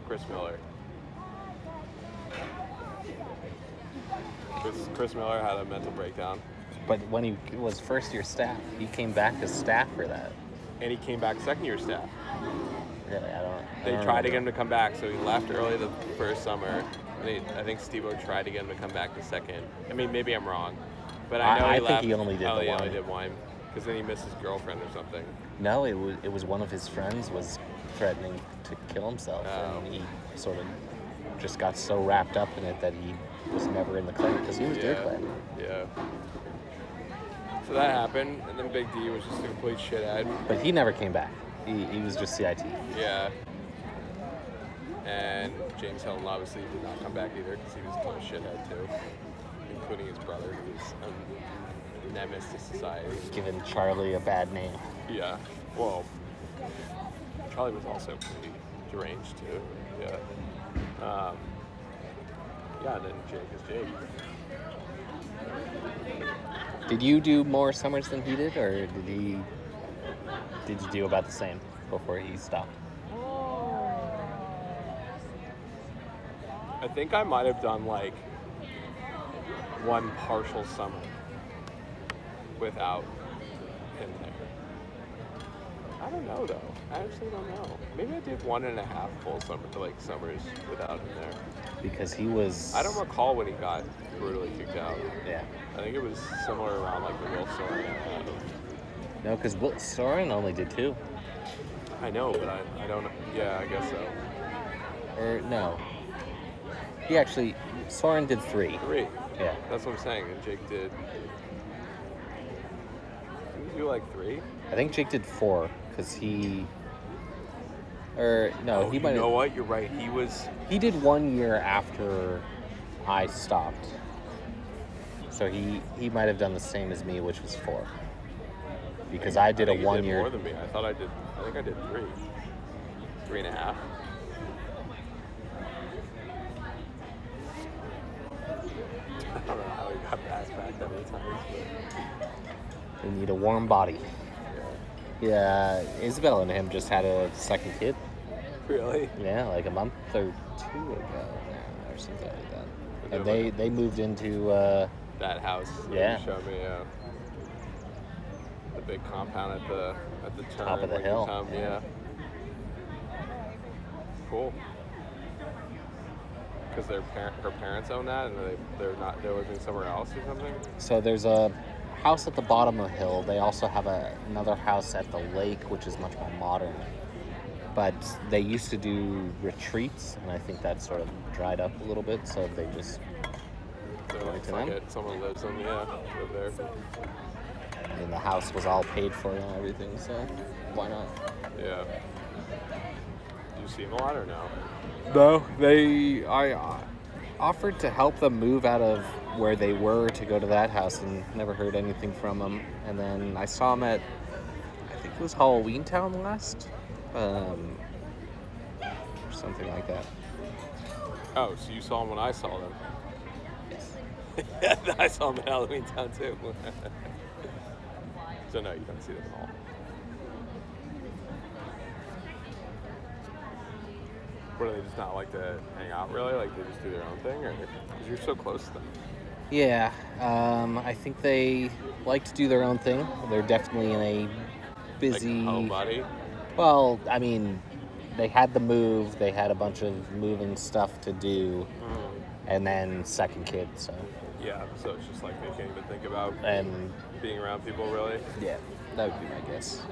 Chris Miller. Chris Miller had a mental breakdown. But when he was first year staff, he came back as staff for that. And he came back second year staff. Really, They tried to get him to come back, so he left early the first summer. I think Steve-O tried to get him to come back the second. I mean, maybe I'm wrong, but I know I he think left. he only did the he one. only did one, because then he missed his girlfriend or something. No, it was one of his friends was threatening to kill himself, Oh. and he sort of just got so wrapped up in it that he was never in the clinic because he was deer clad. Yeah. So that happened, and then Big D was just a complete shithead. But he never came back. He was just CIT. Yeah. And James Hilton obviously did not come back either because he was a total shithead too, including his brother, who was a nemesis to society. Giving Charlie a bad name. Yeah. Well, Charlie was also pretty deranged too. Yeah. Yeah, and then Jake is Jake. Did you do more summers than he did, or did you do about the same before he stopped? I think I might have done like one partial summer without him there. I don't know though. I actually don't know. Maybe I did 1.5 full summers without him there. Because he was... I don't recall when he got brutally kicked out. Yeah. I think it was somewhere around like the Will Soren. No, because Soren only did 2. I know, but I don't know. Yeah, I guess so. Or, no. He actually... Soren did 3. 3. Yeah. That's what I'm saying. And Jake did... Did he do like 3? I think Jake did 4, because he... Or, no, Oh, he you might know what? You're right. He was... He did 1 year after I stopped. So he might have done the same as me, which was 4. Because I did I a think 1 he did year... more than me. I think I did 3. 3.5. I don't know how he got passed back that many times, but... We need a warm body. Yeah. Yeah, Isabel and him just had a second kid. Really? Yeah, like a month or 2 ago now, or something like that. And they're they moved into... That house. Yeah. You showed me, yeah. big compound at the turn. Top of the when you hill. come, yeah. Cool. Because her parents own that, and they're living somewhere else or something. So there's a house at the bottom of the hill. They also have another house at the lake, which is much more modern. But they used to do retreats, and I think that sort of dried up a little bit, so they just So Right it's to like them? someone lives in, live there. I mean, the house was all paid for and everything, so why not? Yeah. Do you see them a lot or no? No, I offered to help them move out of where they were to go to that house and never heard anything from them. And then I saw them at, I think it was Halloween Town last, or something like that. Oh, so you saw them when I saw them? Yes. I saw them at Halloween Town too. So no, you don't see them at all. What, do they just not like to hang out really? Like they just do their own thing? Or because you're so close to them? Yeah, I think they like to do their own thing. They're definitely in a busy... Like homebody? Well, I mean, they had the move. They had a bunch of moving stuff to do. And then second kid, so... Yeah, so it's just like they can't even think about And being around people really? yeah, that would be my guess.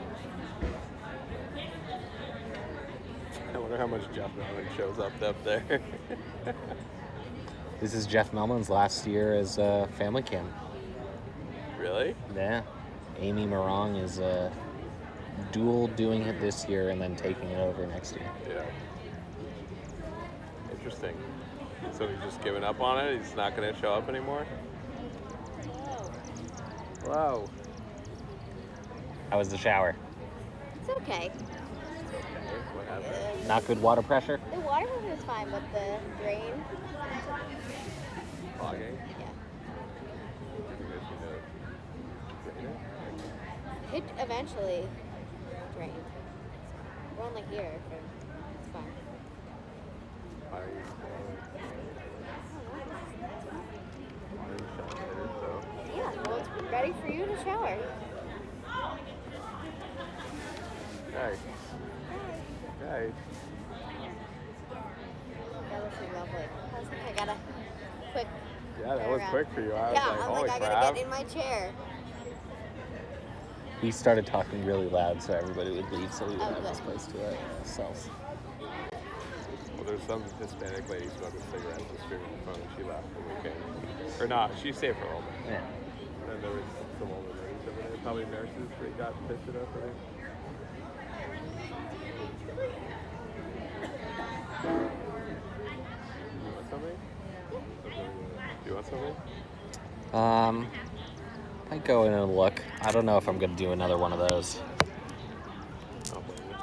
I wonder how much Jeff Melman shows up there. This is Jeff Melman's last year as family cam. Really? Yeah. Amy Morong is dual doing it this year and then taking it over next year. Yeah. Interesting. So he's just giving up on it? He's not going to show up anymore? Wow. How was the shower? It's okay. What happened? Not good water pressure? The water pressure is fine, but the drain. Clogging? Yeah. You guys need to drain it? It eventually drained. We're only here for. It's fine. Why are you showering? So. Yeah, well, it's ready for you to shower. Okay. Okay. That looks lovely. I was like, I gotta quick. Yeah, that was quick for you. I was Yeah, like, I'm holy like, I crap. gotta get in my chair. We started talking really loud so everybody would leave so we would Oh, have this good. place to ourselves. Well, there's some Hispanic lady smoking cigarettes and screaming on the phone and she left when we came. Or not, she stayed for a little bit. Yeah. And then there was some older ladies over there, probably nurses that got pissed at us, I think. You want something? Do you want something? Might go in and look. I don't know if I'm gonna do another one of those. I'll blame you.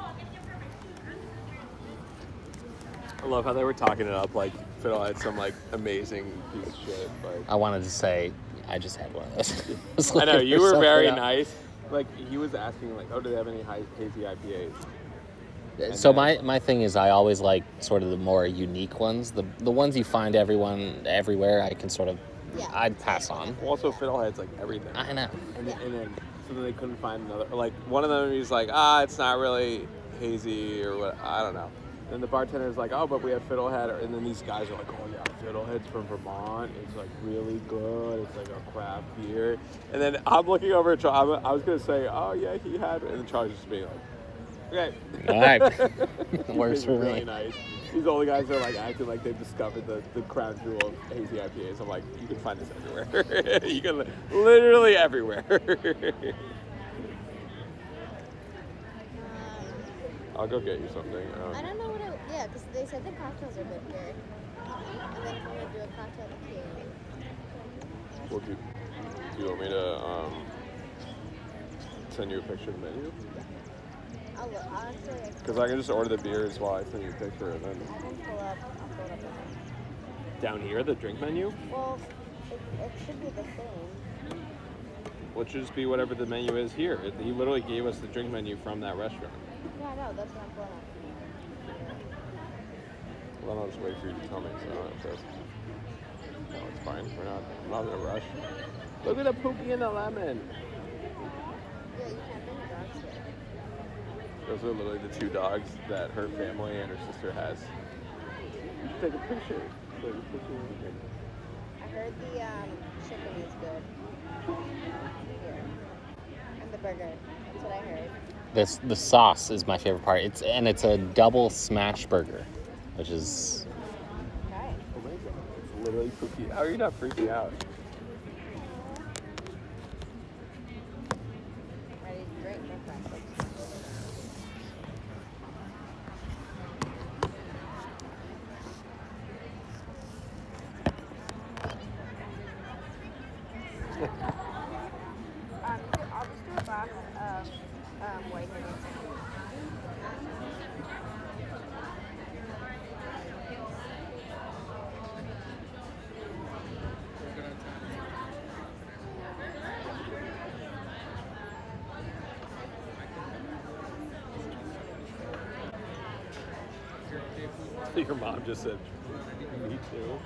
I love how they were talking it up like Fiddle had some like amazing piece of shit. Like I wanted to say I just had one of those. I know you were Something very else. nice. Like he was asking like, oh, do they have any hazy IPAs? So my thing is I always like sort of the more unique ones. The ones you find everywhere I can sort of I'd pass on. Also, Fiddlehead's like everything. I know. And then so then they couldn't find another. Like one of them, he's like, it's not really hazy or what. I don't know. Then the bartender's like, oh, but we have Fiddlehead. And then these guys are like, oh yeah, Fiddlehead's from Vermont. It's like really good. It's like a craft beer. And then I'm looking over at Charlie. I was gonna say, oh yeah, he had. And then Charlie's just being like, okay. All right. Works He's for really me. nice. These old guys are like acting like they've discovered the crown jewel of hazy IPAs. I'm like, you can find this everywhere. You can literally everywhere. I'll go get you something. I don't know what yeah, because they said the cocktails are good here. And then we're going to do a cocktail too. Well, do you want me to send you a picture of the menu? I'll look. Honestly, Because I can just order the beers while I send you a picture and then... I'll pull up the Down here, the drink menu? Well, it should be the same. Well, it should just be whatever the menu is here. He literally gave us the drink menu from that restaurant. Yeah, I know. That's what I'm pulling up. Well, then I'll just wait for you to tell me. So I don't have to... No, it's fine. I'm not in a rush. Look at the Pookie and the lemon. Yeah, Those are literally the two dogs that her family and her sister has. Take a picture. I heard the chicken is good. Here. And the burger. That's what I heard. The sauce is my favorite part. It's a double smash burger, which is Okay. Oh my god, it's literally freaky. How are you not freaking out? Ready to drink. Okay. I'll just do a box of white Hennessy. Your mom just said, me too.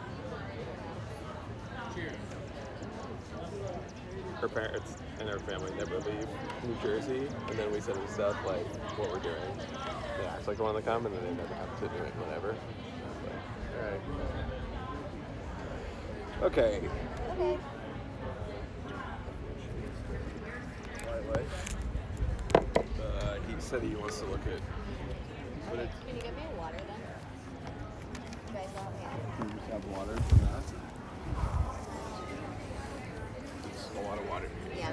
Her parents and her family never leave New Jersey, and then we send them stuff like what we're doing. They act like they want to come, and then they never have to do it whenever. Alright. Okay. Okay. He said he wants to look at what it. Can you get me a water then? You guys don't have hands. Can you just have water from that? It's a lot of water. Yeah.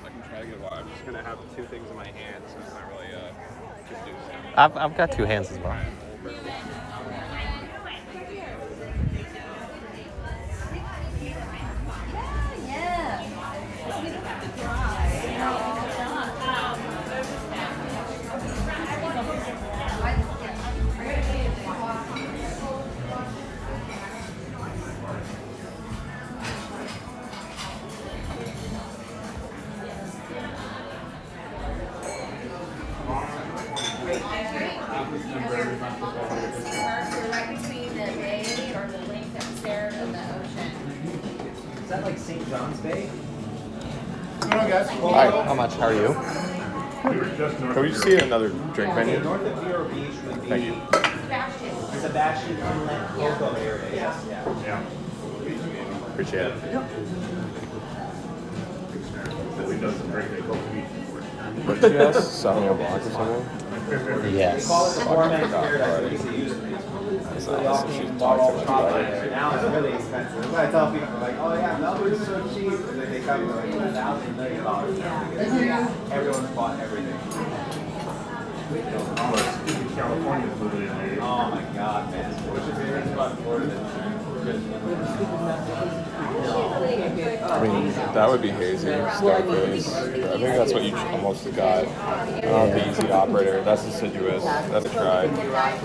I can try to get water. I'm just gonna have two things in my hand, so it's not really conducive. I've got two hands as well. Right between the bay or the lake that's there and the ocean. Is that like St. John's Bay? Hi, how much? How are you? Can we just see another drink menu? North of Vero Beach would be Thank you. Sebastian Inlet Local area. Yes, yeah. Appreciate it. What did you ask? Sauvignon Blanc or something? Yes. Call it the format paradise. It used to be. So they often use balls top there. Now it's really expensive. That's why I tell people, like, oh yeah, Melbourne is so cheap. And then they come to like $1,000 million now because everyone's bought everything. California's literally amazing. Oh my god, man. What's your favorite spot in Florida? I mean, that would be hazy. Scarface. I think that's what you almost got. The easy operator. That's deciduous. That's a try.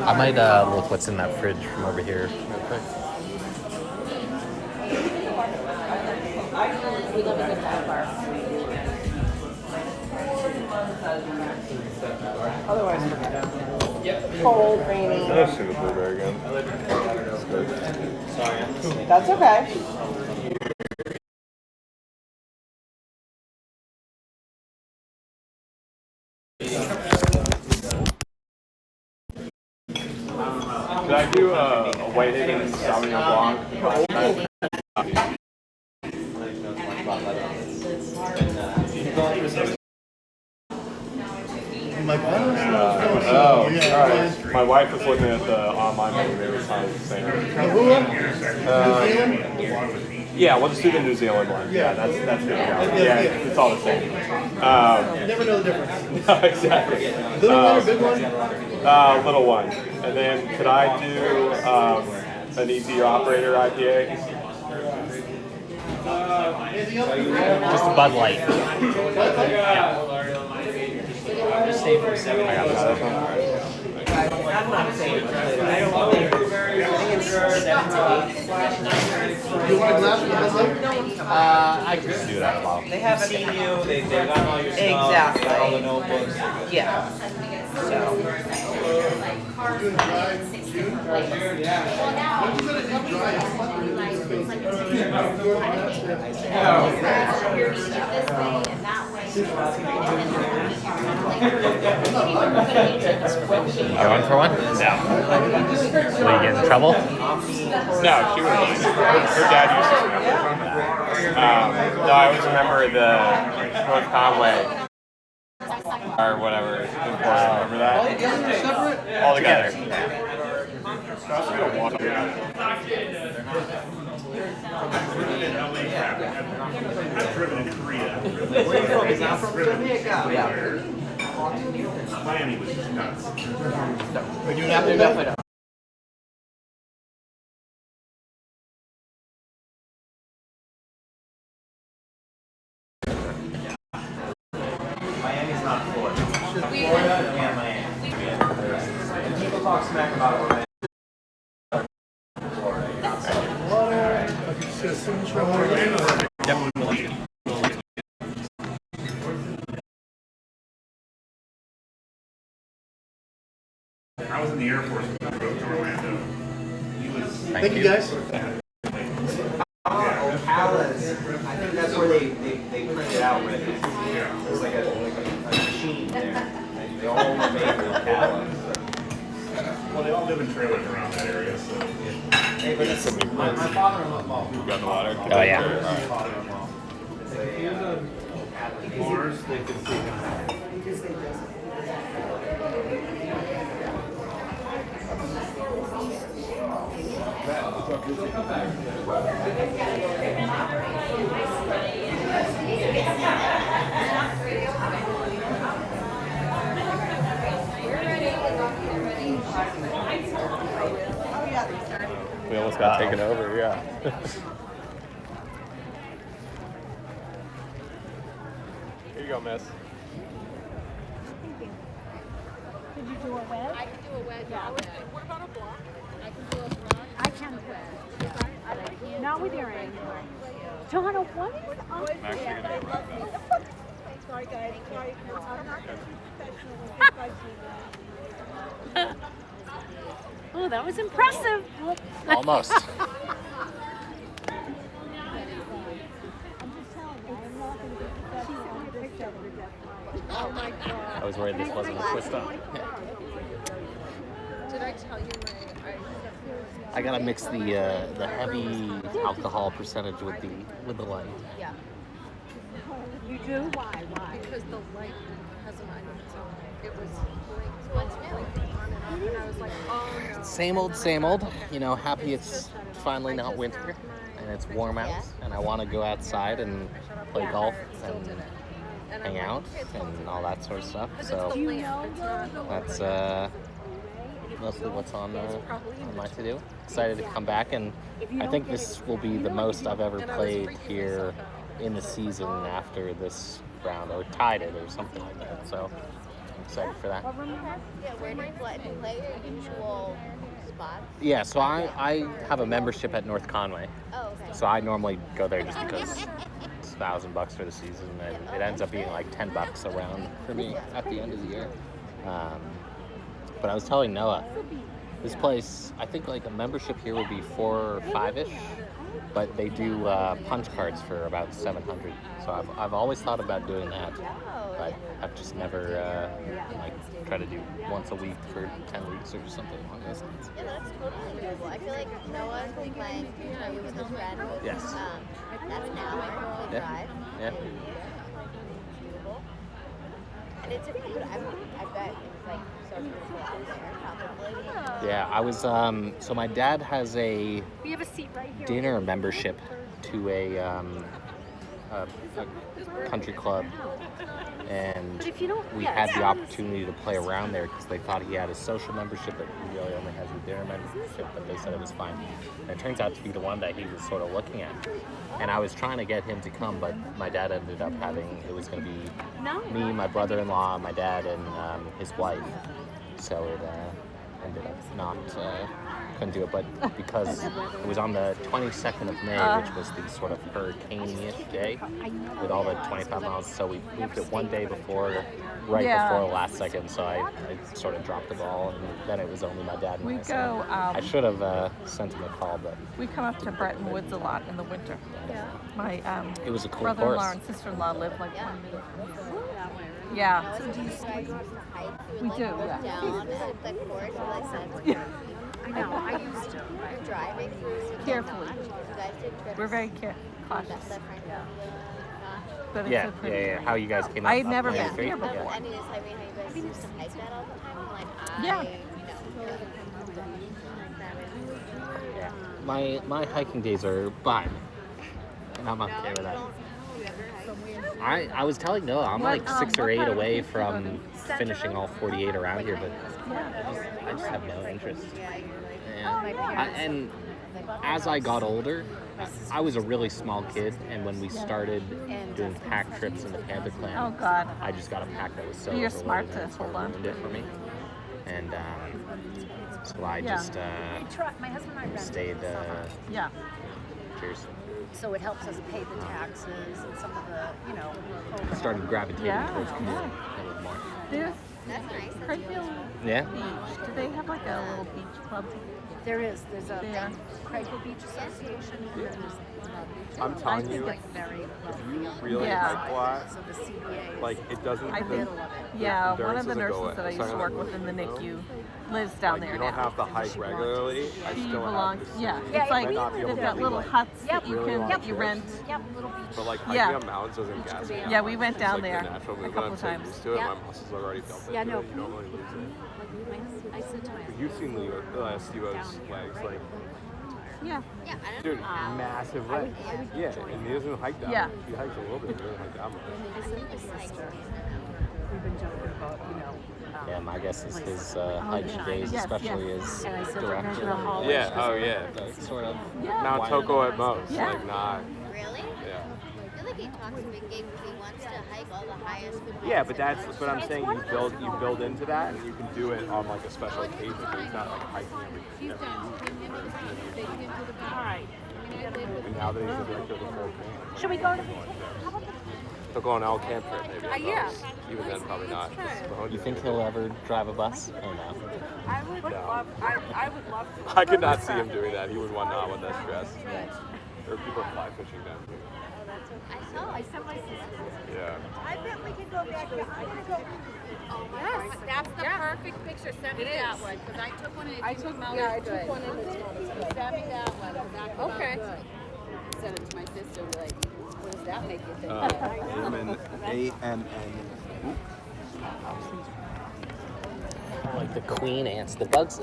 I might look what's in that fridge from over here. We love a good dive bar. Otherwise, forget it. Cold, rainy. Let's see the blueberry again. That's good. That's okay. Could I do a white Higgins Sauvignon Blanc? Alright. My wife was looking at the online menu. They were trying to say yeah, we'll just do the New Zealand one. Yeah, that's good. Yeah, it's all the same. You never know the difference. No, exactly. Little one or big one? Little one. And then could I do an easy operator IPA? Just a Bud Light. Just stay for 7 hours. I'm not saying I don't know. I think it's 7 to 8. You want a glass of Bud Light? I can just do that. Wow. They haven't seen you. They've got all your stuff. Exactly. Got all the notebooks. Yeah. So. Doing dry June? When you gonna do dry? You're eating this way and that way. You going for one? No. Will you get in trouble? No, she wouldn't mind. Her dad used to smoke. No, I always remember the North Conway or whatever. Remember that? All together. I've driven in Korea. Where are you from? Is that from Jamaica? Yeah. Miami was just nuts. We're doing after definitely. Miami's not Florida. Florida and Miami. And people talk smack about Orlando. I was in the Air Force when I drove to Orlando. He was. Thank you guys. Ocala's, I think that's where they print it out with. There's like a machine there. They all were made with Ocala. Well, they all live in trailers around that area, so. Hey, but it's, my father-in-law. You got the water? Oh, yeah. Mars, they could see We almost got taken over, yeah. Here you go, miss. Could you do a wedge? I can do a wedge. Yeah. What about a block? I can do a block. I can do it. Not with your ankle. Donna, what is up I'm actually there? gonna go back that. Sorry, guys. Sorry. Oh, that was impressive. Almost. I'm just telling you, I'm not going to get professional on this show. Oh my God. I was worried this wasn't a twist up. Did I tell you my? I gotta mix the heavy alcohol percentage with the light. Yeah. You do? Why? Because the light has an item. It was blinking on and I was like, oh no. Same old. You know, happy it's finally not winter and it's warm out, and I want to go outside and play golf and hang out and all that sort of stuff. So that's mostly what's on my to-do. Excited to come back, and I think this will be the most I've ever played here in the season after this round, or tied it or something like that. So I'm excited for that. Yeah, where do you play your usual spots? Yeah, so I have a membership at North Conway. Oh, okay. So I normally go there just because it's $1,000 for the season, and it ends up being like $10 a round for me at the end of the year. But I was telling Noah, this place, I think like a membership here would be $4 or $5-ish, but they do punch cards for about $700. So I've always thought about doing that, but I've just never like tried to do once a week for 10 weeks or something along those lines. Yeah, that's totally doable. I feel like Noah's been playing Future with his friend. Yes. That's an hour to drive. Yeah. Doable. And it's a food. I bet it's like so beautiful out there, probably. Yeah, I was, so my dad has a We have a seat right here. dinner membership to a country club, and But if you don't, we yeah, had it's the on opportunity to play around there because they thought he had a social membership, but he really only has a dinner membership, but they said it was fine. And it turns out to be the one that he was sort of looking at. And I was trying to get him to come, but my dad ended up it was going to be me, my brother-in-law, my dad, and his wife. So it ended up not couldn't do it, but because it was on the 22nd of May, which was the sort of hurricane-ish day, with all the 25 miles, so we moved it one day before, before the last second, so I sort of dropped the ball, and then it was only my dad and We I. So go, I should have sent him a call, but we come up to Bretton Woods a lot in the winter. My it was a cool brother-in-law course. and sister-in-law live like 20 minutes from here. Yeah. So do you guys used to hike? We do, yeah. Down at the course, like Yeah. I know. I used to. you're driving. You used to Carefully. You guys take trips. We're very cautious. That's different. But it's Yeah, a pretty yeah. How you guys came up? I had never up been 93? here before. Yeah. And you guys, how you guys used to hike that all the time? I'm like, Yeah. Yeah. My hiking days are behind me, and I'm okay with that. I was telling Noah, I'm like 6 or 8 away from finishing all 48 around here, but I just have no interest. And as I got older, I was a really small kid, and when we started doing pack trips in the Panther Clan, Oh, God. I just got a pack that was so You're overloaded smart and to it sort of hold on. ruined it for me. And so I Yeah. just My husband and I rent stayed. Yeah. Cheers. so it helps us pay the taxes and some of the, Started gravitating Yeah. towards commuting a little more. There's That's nice. Craigfield Yeah. Beach. Do they have like a little beach club? There's a Yeah. Craigfield Beach Association, and then there's I'm telling think you, it's very you really Yeah. hike a lot. so the CBA. Like it doesn't. I the did. Yeah, one endurance of the doesn't go nurses that I used to away. work with in the NICU lives down Like, there you don't now. have to hike regularly. I She still belongs. have to. Yeah, Yeah, it's like might not be able they've to got do, little like, huts that you really can long you rent. Yep, little beach. But like Yeah. hiking up mountains doesn't gas me out. Yeah, we went It's down like there the natural a movement. couple I'm so times. used to it. Yeah. My muscles are already built into Yeah, it. no. You don't really lose it. I said to myself, You've seen Steve-O's legs, like, Yeah. Yeah, I don't dude, know. massive legs. Yeah, and he doesn't hike that Yeah. much. He hikes a little bit, but he doesn't hike that much. I said to my sister, we've been joking about, Yeah, my guess is his hiking days, Yes, especially yes. his and I said we're going to direction. the hall. Yeah, oh yeah. The sort of Mount Toko at most, Yeah. like not, Really? yeah. I feel like he talks a big game because he wants to hike all the highest. Yeah, but that's what I'm saying. You build into that, and you can do it on like a special occasion. But it's not like hiking every week. All right. And now that he's the director of the whole thing, Should we go to the they'll go on Al Camp trip maybe. yeah. Even then, probably not. You think he'll ever drive a bus? Oh no. I would love. I would love to. I could not see him doing that. He would not want that stress. There are people fly fishing down here. I sent my sister. Yeah. I bet we can go back there. I'm going to go. Yes, that's the perfect picture. Send me that one because I took one and it didn't come out as good. one and it's not. Send me that one. That came out Okay. good. Send it to my sister. Be like, what does that make you think? Women, AMN. Like the queen ants, the bugs.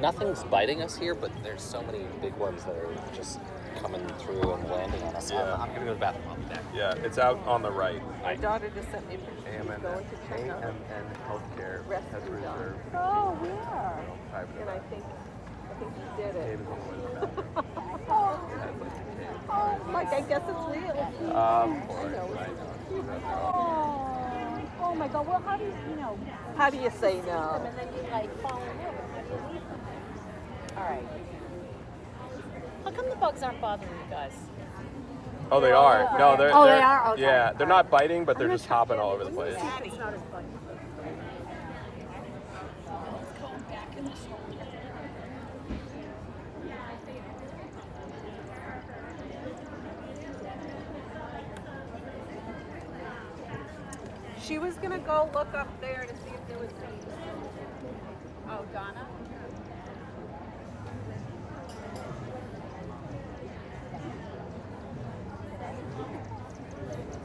Nothing's biting us here, but there's so many big ones that are just coming through and landing on us. Yeah. I'm gonna go to the bathroom. I'll be back. Yeah, it's out on the right. My daughter just sent me a picture. She's AMN, going to check out AMN Healthcare has rescue dog. reserved. Oh, where? Private And I think she did cave it. is on the way back. Oh, Mike, I guess it's real. Of course, I know. I know. Oh, oh my God. Well, how do you, How do you say no? and then you like fall in love with how do you leave them? All right. How come the bugs aren't bothering you guys? Oh, they are. No, they're. Oh, they they're- are? Okay. Yeah, they're not biting, but they're just hopping all over the place. It's not as funny. She was gonna go look up there to see if there was bees. Oh, Donna?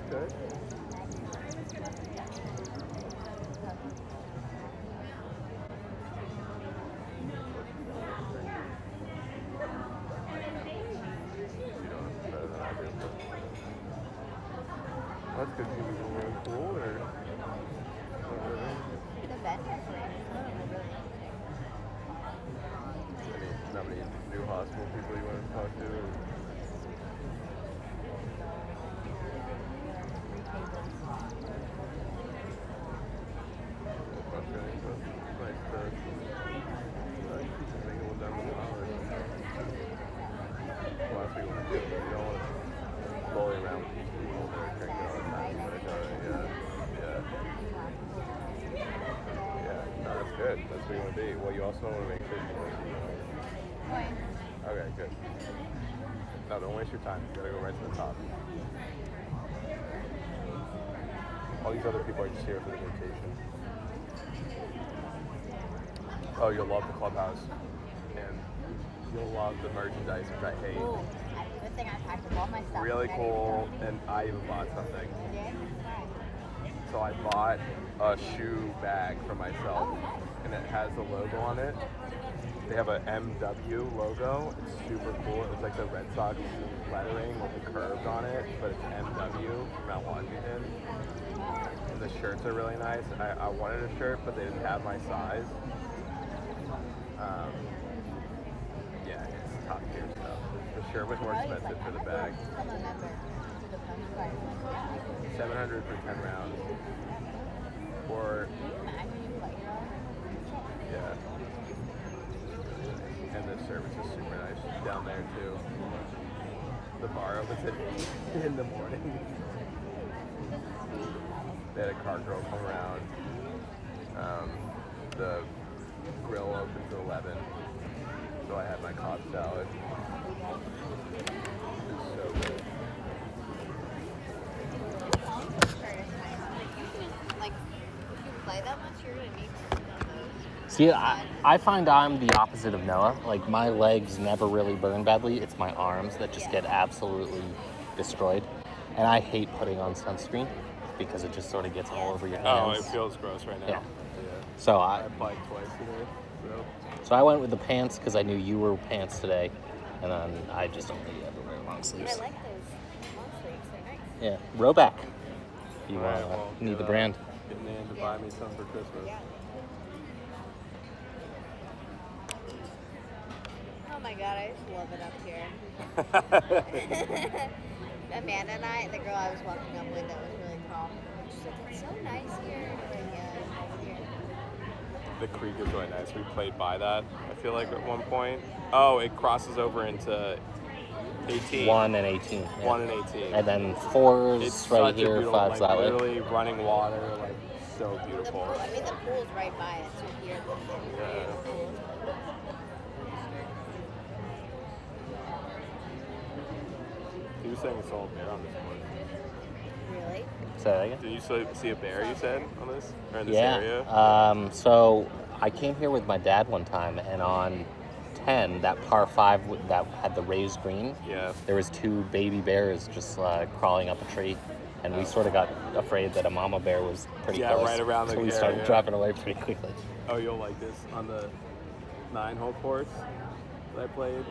Good. That's good. You can go really cool, or The vet has not many new hospital people you want to talk to. Or... Frustrating, but nice to keep the thing going down the hours. That's what you want to be. Well, you also want to make sure you Point. Okay, good. No, don't waste your time. You gotta go right to the top. All these other people are just here for the vacation. Oh, you'll love the clubhouse. And you'll love the merchandise, which I hate. Ooh, good thing I packed up all my stuff. Really ready to cool, go. and I even bought something. You did? Why? So I bought a shoe bag for myself, Oh, nice. and it has the logo on it. They have a MW logo. It's super cool. It's like the Red Sox lettering with the curves on it, but it's MW, Mount Washington. And the shirts are really nice. I wanted a shirt, but they didn't have my size. Yeah, it's top tier stuff. The shirt was more expensive for the bag. Become a member to the Punch Card. 700 for 10 rounds. Or, Imagine you play yeah. And the service is super nice down there too. The bar opens at 8 in the morning. They had a car girl come around. The grill opens at 11. So I had my Cobb salad. It's so good. like, if you play that much, you're gonna need some of those. See, I find I'm the opposite of Noah. Like, my legs never really burn badly. It's my arms that just get absolutely destroyed. And I hate putting on sunscreen because it just sort of gets all over your hands. Oh, it feels gross right now. Yeah. So I applied twice today. So I went with the pants because I knew you were pants today. And then I just only ever wear long sleeves. I like those long sleeves. They're nice. Yeah, Roback. You Alright, need the brand. Get Nan to buy me some for Christmas. Yeah. Oh my god, I just love it up here. Amanda and I, the girl I was walking up with that was really tall, she's like, it's so nice here. I'm like, yeah, it's nice here. The creek is really nice. We played by that, I feel like, at one point. Oh, it crosses over into 18. 1 and 18. Yeah. 1 and 18. And then 4's It's right such a here, beautiful, 5's like, that way. literally running water, like, so The beautiful. pool, I mean, the pool's right by it, so here Yeah. the pool. He was saying he saw a bear on this one. Really? Say that again? Did you see a bear, you said, on this? Or in this Yeah. area? So I came here with my dad one time, and on 10, that par 5 that had the raised green, Yeah. there was 2 baby bears just crawling up a tree. And we sort of got afraid that a mama bear was pretty Yeah, close. right around the So we area. started dropping away pretty quickly. Oh, you'll like this. On the 9-hole course that I played,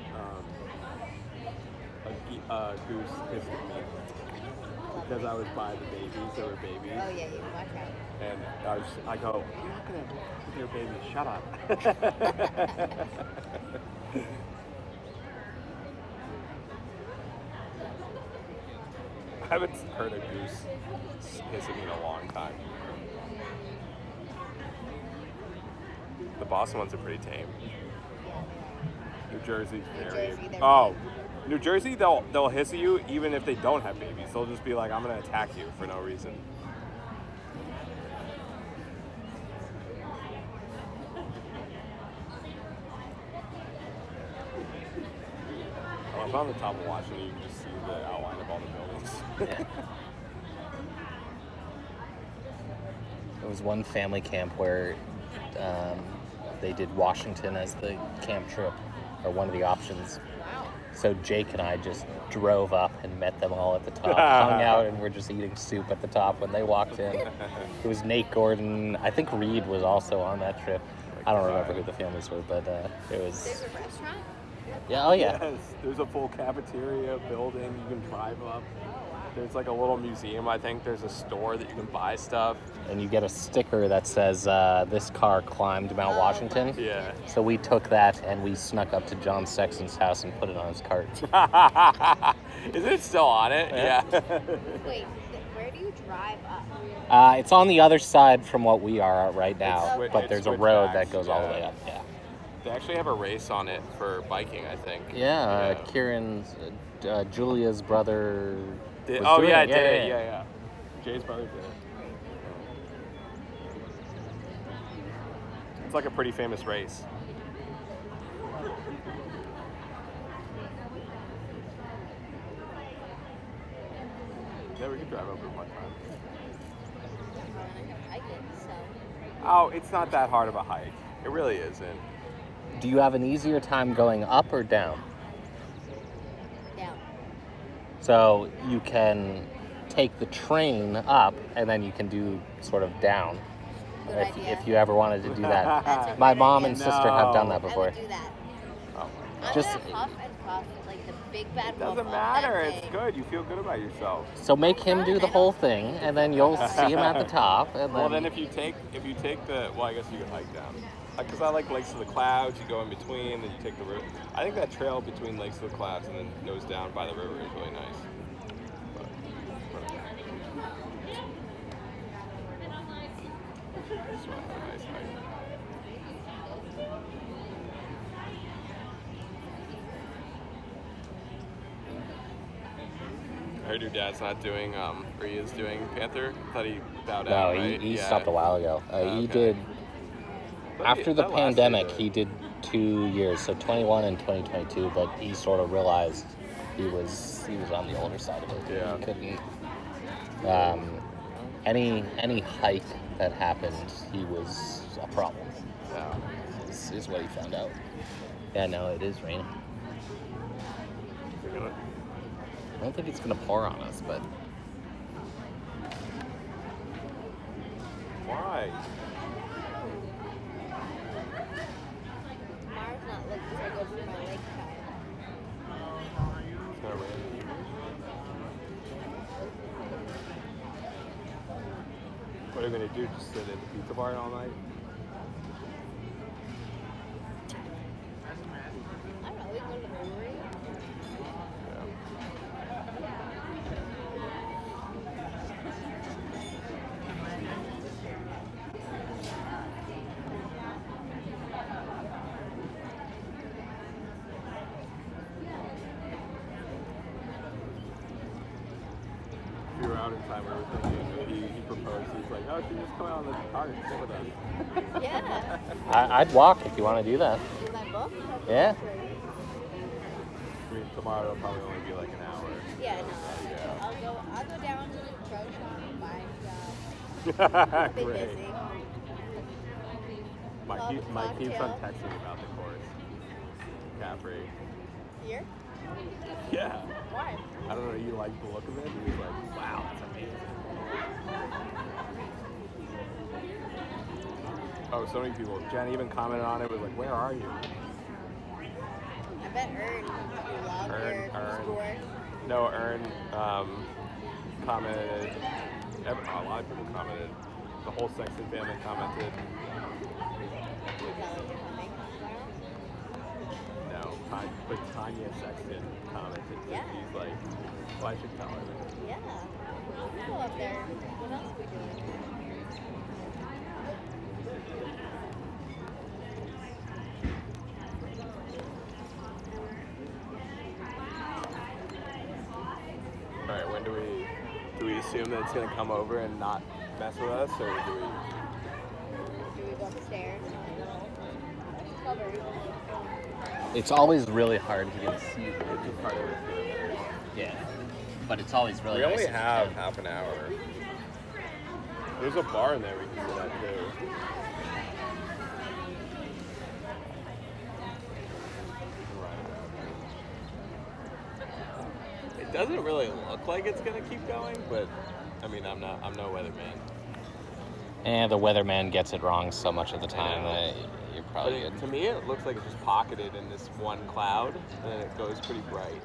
a goose hissed at me because I was by the babies. There were babies. Oh yeah, you watch out. And I go, you're not gonna with your baby. Shut up. I haven't heard a goose hiss at me in a long time. The Boston ones are pretty tame. New Jersey's very. Jersey, they're Oh, New Jersey, they'll hiss at you even if they don't have babies. They'll just be like, I'm gonna attack you for no reason. Well, if I'm on the top of Washington, you can just see the outline of all the buildings. There was one family camp where they did Washington as the camp trip, or one of the options. So Jake and I just drove up and met them all at the top, hung out, and we're just eating soup at the top when they walked in. It was Nate Gordon. I think Reed was also on that trip. I don't remember who the families were, but it was... There's a restaurant? Yeah, oh yeah. Yes, there's a full cafeteria building you can drive up. There's like a little museum, I think. There's a store that you can buy stuff. And you get a sticker that says, this car climbed Mount Washington. Yeah. So we took that and we snuck up to John Sexton's house and put it on his cart. Isn't it still on it? Yeah. Wait, where do you drive up? It's on the other side from what we are at right now, It's but there's a switch road backs, that goes all the way up. Yeah. They actually have a race on it for biking, I think. Yeah, Kieran's, Julia's brother. was Oh doing yeah, it. did it? Yeah. Jay's brother did it. It's like a pretty famous race. Yeah, we could drive over one time. I get so. Oh, it's not that hard of a hike. It really isn't. Do you have an easier time going up or down? Down. So you can take the train up and then you can do sort of down. Good if, idea. if you ever wanted to do that. That's a My great mom idea. and sister have done that I before. would do that. Oh, I'm Just- gonna huff and puff like the big bad wolf. doesn't on matter. that It's thing. good. You feel good about yourself. So make him do the whole thing and then you'll see him at the top. And Well, then then if you take the, well, I guess you could hike down. Because I like Lakes of the Clouds. You go in between, then you take the river. I think that trail between Lakes of the Clouds and then goes down by the river is really nice. But, just want to have a nice hike. I heard your dad's not doing, or he is doing Panther. I thought he bowed no, out, right? he Yeah. stopped a while ago. He Okay. did, after the That lasted pandemic, a- he did 2 years, so 21 and 2022, but he sort of realized he was on the older side of it. Yeah. He couldn't, any hike that happened, he was a problem. Yeah. Is what he found out. Yeah, no, it is raining. You're gonna- I don't think it's gonna pour on us, but Why? Tomorrow's not looking so good for my lake time. It's gonna rain. What are you gonna do? Just sit at the pizza bar all night? I don't know. We can go to the brewery. If you were out in time, we were thinking he proposed. He's like, oh, can you just come out on the car and sit with us? Yeah. I'd walk if you want to do that. In my book. Yeah. I mean, tomorrow it'll probably only be like an hour. Yeah. No. Yeah. I'll go down to the pro shop and buy stuff. I'll be Great. busy. Mike keeps on Cocktail. texting me about the course. Capri. Here? Yeah. Why? I don't know, you like the look of it? He was like, wow, it's amazing. Oh, so many people. Jen even commented on it, was like, where are you? I bet Ern you love your score. No, Ern commented. A lot of people commented. The whole Sexton family commented. You tell her you're coming tomorrow? No, but Tanya Sexton commented. Yeah. He's like, well, I should tell her. Yeah. We'll go up there. What else are we doing? All right, when do we assume that it's gonna come over and not mess with us, or do we? Do we go upstairs? Covered. It's always really hard to get a seat. It's just part of it. Yeah. But it's always really We nice only if you have can. half an hour. There's a bar in there we can sit at too. It doesn't really look like it's gonna keep going, but I mean, I'm no weatherman. And the weatherman gets it wrong so much of the time that you're But probably good. to me, it looks like it's just pocketed in this one cloud, and then it goes pretty bright.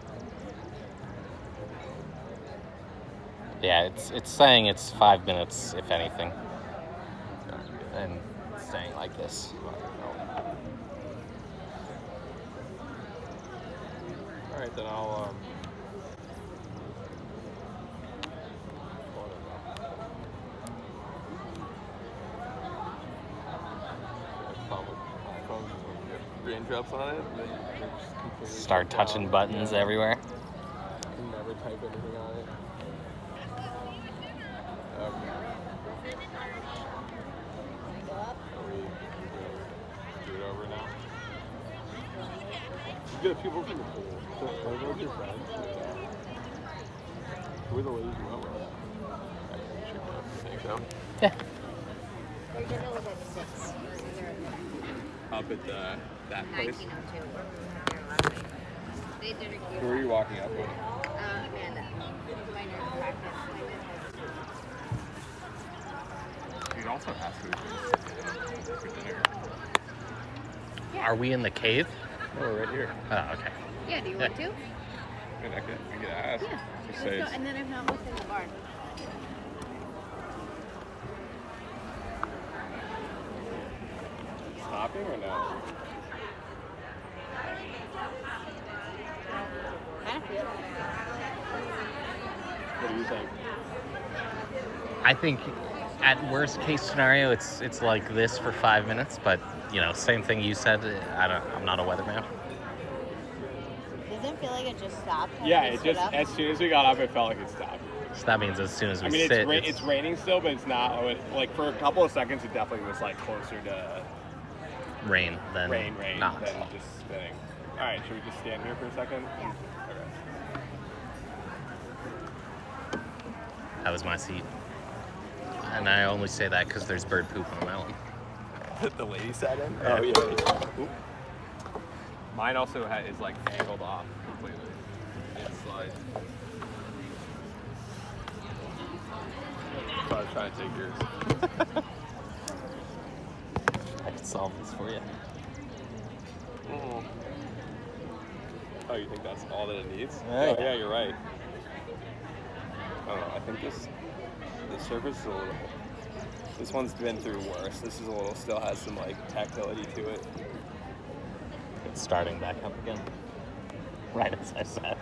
Yeah, it's saying it's 5 minutes, if anything. And staying like this. All right, then I'll raindrops on it. And then they're just completely Start shut touching down. buttons Yeah. everywhere. Can never type anything on it. Go up. Are we get people from the pool. So, are those your friends? Who are the ladies you went with? I think so. Yeah. They did it was at 6. So they're Up at that place. 1902. They did a Who are you walking up with? Amanda. My nurse practice. You'd also ask who for dinner. Are we in the cave? Oh, we're right here. Oh, okay. Yeah, do you want to? I mean, I could ask. Yeah. Just Let's say go. it's- And then if not, what's in the barn? Stopping or no? Kind of feel it. What do you think? I think at worst case scenario, it's like this for 5 minutes, but you know, same thing you said. I'm not a weatherman. Doesn't feel like it just stopped. Yeah, Have you it stood just up? as soon as we got up, it felt like it stopped. So that means as soon as we I mean, sit, it's raining still, but it's not like for a couple of seconds. It definitely was like closer to rain than rain not. than just spinning. All right, should we just stand here for a second? Yeah. Okay. That was my seat, and I only say that because there's bird poop on that one. The lady sat in? Yeah. Oh, yeah. Oop. Mine also is like angled off completely. It slides. So I was trying to take yours. I could solve this for you. Oh, you think that's all that it needs? Yeah, Oh, yeah. yeah, you're right. I don't know. I think the surface is a little. This one's been through worse. This is a little, still has some like tactility to it. It's starting back up again. Right as I said.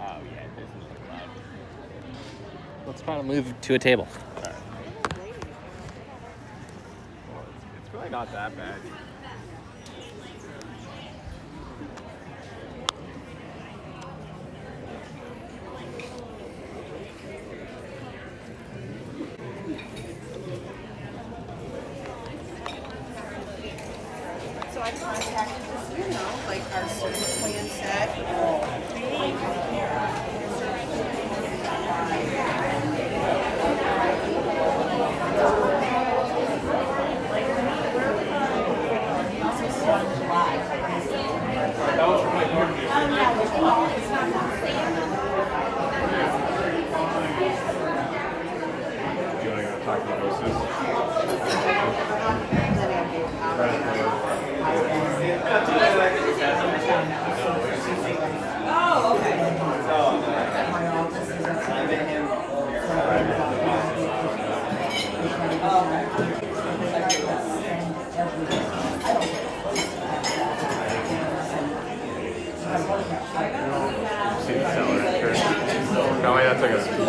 Oh yeah, this is loud. Let's try to move to a table. Well, it's really not that bad. So I contacted this, like our service plan said. Do you want to go talk to nurses? Oh, okay. See the cellar. Tell me that's like a speakeasy.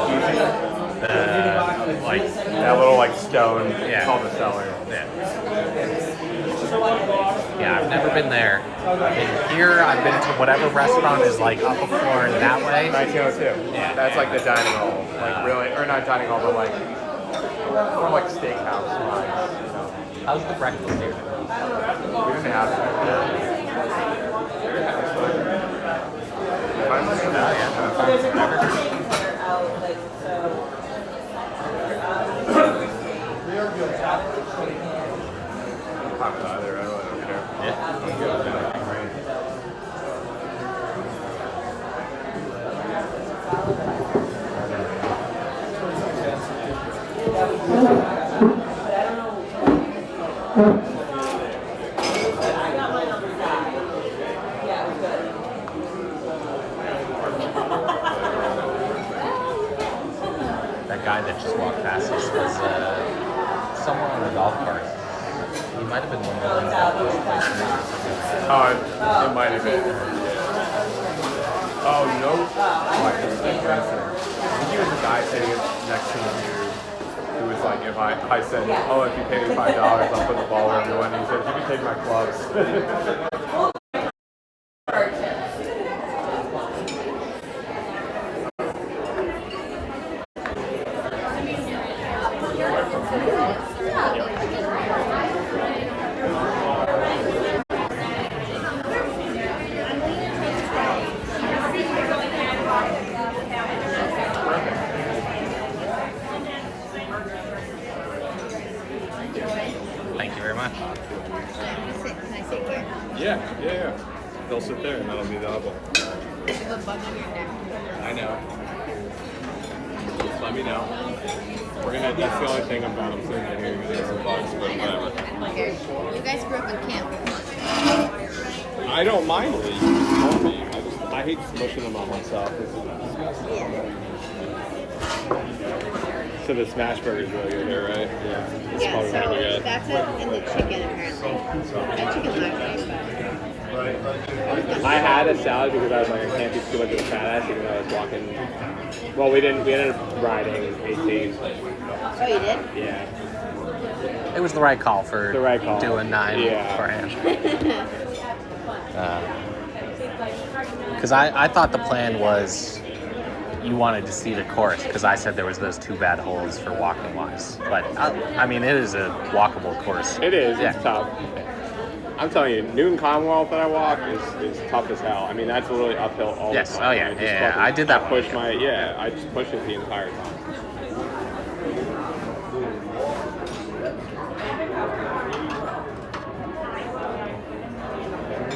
Like, That little like stone Yeah. called the cellar. yeah, I've never been there. I've been here. I've been to whatever restaurant is like up a floor and that way. 1902. Yeah. That's like the dining hall. Like really, or not dining hall, but like more like steakhouse vibes. How's the breakfast here? We didn't have that. Not either. I really don't care. That guy that just walked past us was someone on the golf cart. He might have been one of the ones that was Oh, it might have been. Oh, no. Like, I think he was the guy sitting next to me who was like, if I said, oh, if you pay me $5, I'll put the ball wherever you want. And he said, you can take my clubs. very much. Can I sit here? Yeah. They'll sit there and that'll be the elbow. There's a bug on your neck. I know. Just let me know. That's the only thing about them sitting right here. There's some bugs, but whatever. You guys grew up in camp. I don't mind it. You just told me. I hate smushing them on myself. Yeah. So the smash burger is really good here, right? Yeah. It's Yeah, probably so what we get. that's in the chicken apparently. That chicken's not great, I had a salad because I was like, I can't do too much of a fat ass even though I was walking. Well, we ended up riding 18. Oh, you did? Yeah. It was the right call for doing 9 Yeah. for him. Because I thought the plan was you wanted to see the course because I said there was those 2 bad holes for walking wise. But I mean, it is a walkable course. It is. Yeah. It's tough. I'm telling you, Newton Commonwealth that I walk is tough as hell. I mean, that's literally uphill all the Yes. time. Oh yeah. Yeah. I did that one. I just push it the entire time.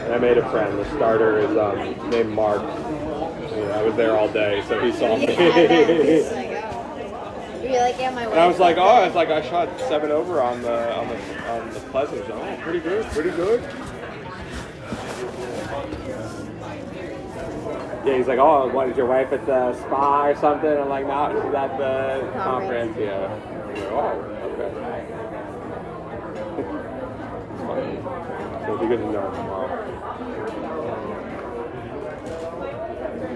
And I made a friend. The starter is named Mark. Yeah, I was there all day, so he saw me. You're like, yeah, my wife. And I was like, I shot 7 over on the Pleasant. Oh, pretty good. Yeah, he's like, oh, what, is your wife at the spa or something? I'm like, no, she's at the conference. Yeah. I'm like, oh, okay. It's funny. So it'll be good to know tomorrow.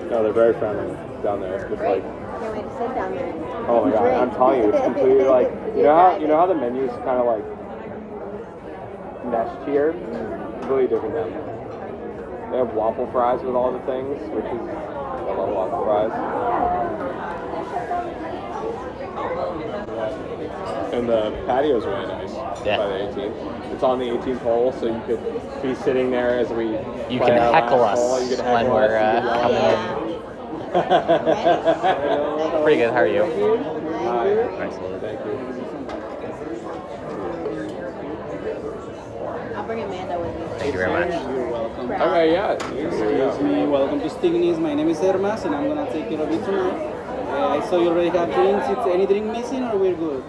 No, they're very friendly down there. It's just like, Can't wait to sit down there. oh my god, I'm telling you, it's completely like, you know how the menu's kind of like meshed here? Completely different down there. They have waffle fries with all the things, which is, I love waffle fries. And the patio's really nice by the 18th. It's on the 18th hole, so you could be sitting there as we You play can our heckle last us hole. You can when heckle we're us. coming in. Pretty good. How are you? Hi. Nice. Thank you. I'll bring Amanda with me. Thank you very much. You're welcome. Okay, yeah. Excuse me, welcome to Stigny's. My name is Hermas and I'm gonna take care of it tonight. I saw you already have drinks. Is any drink missing or we're good?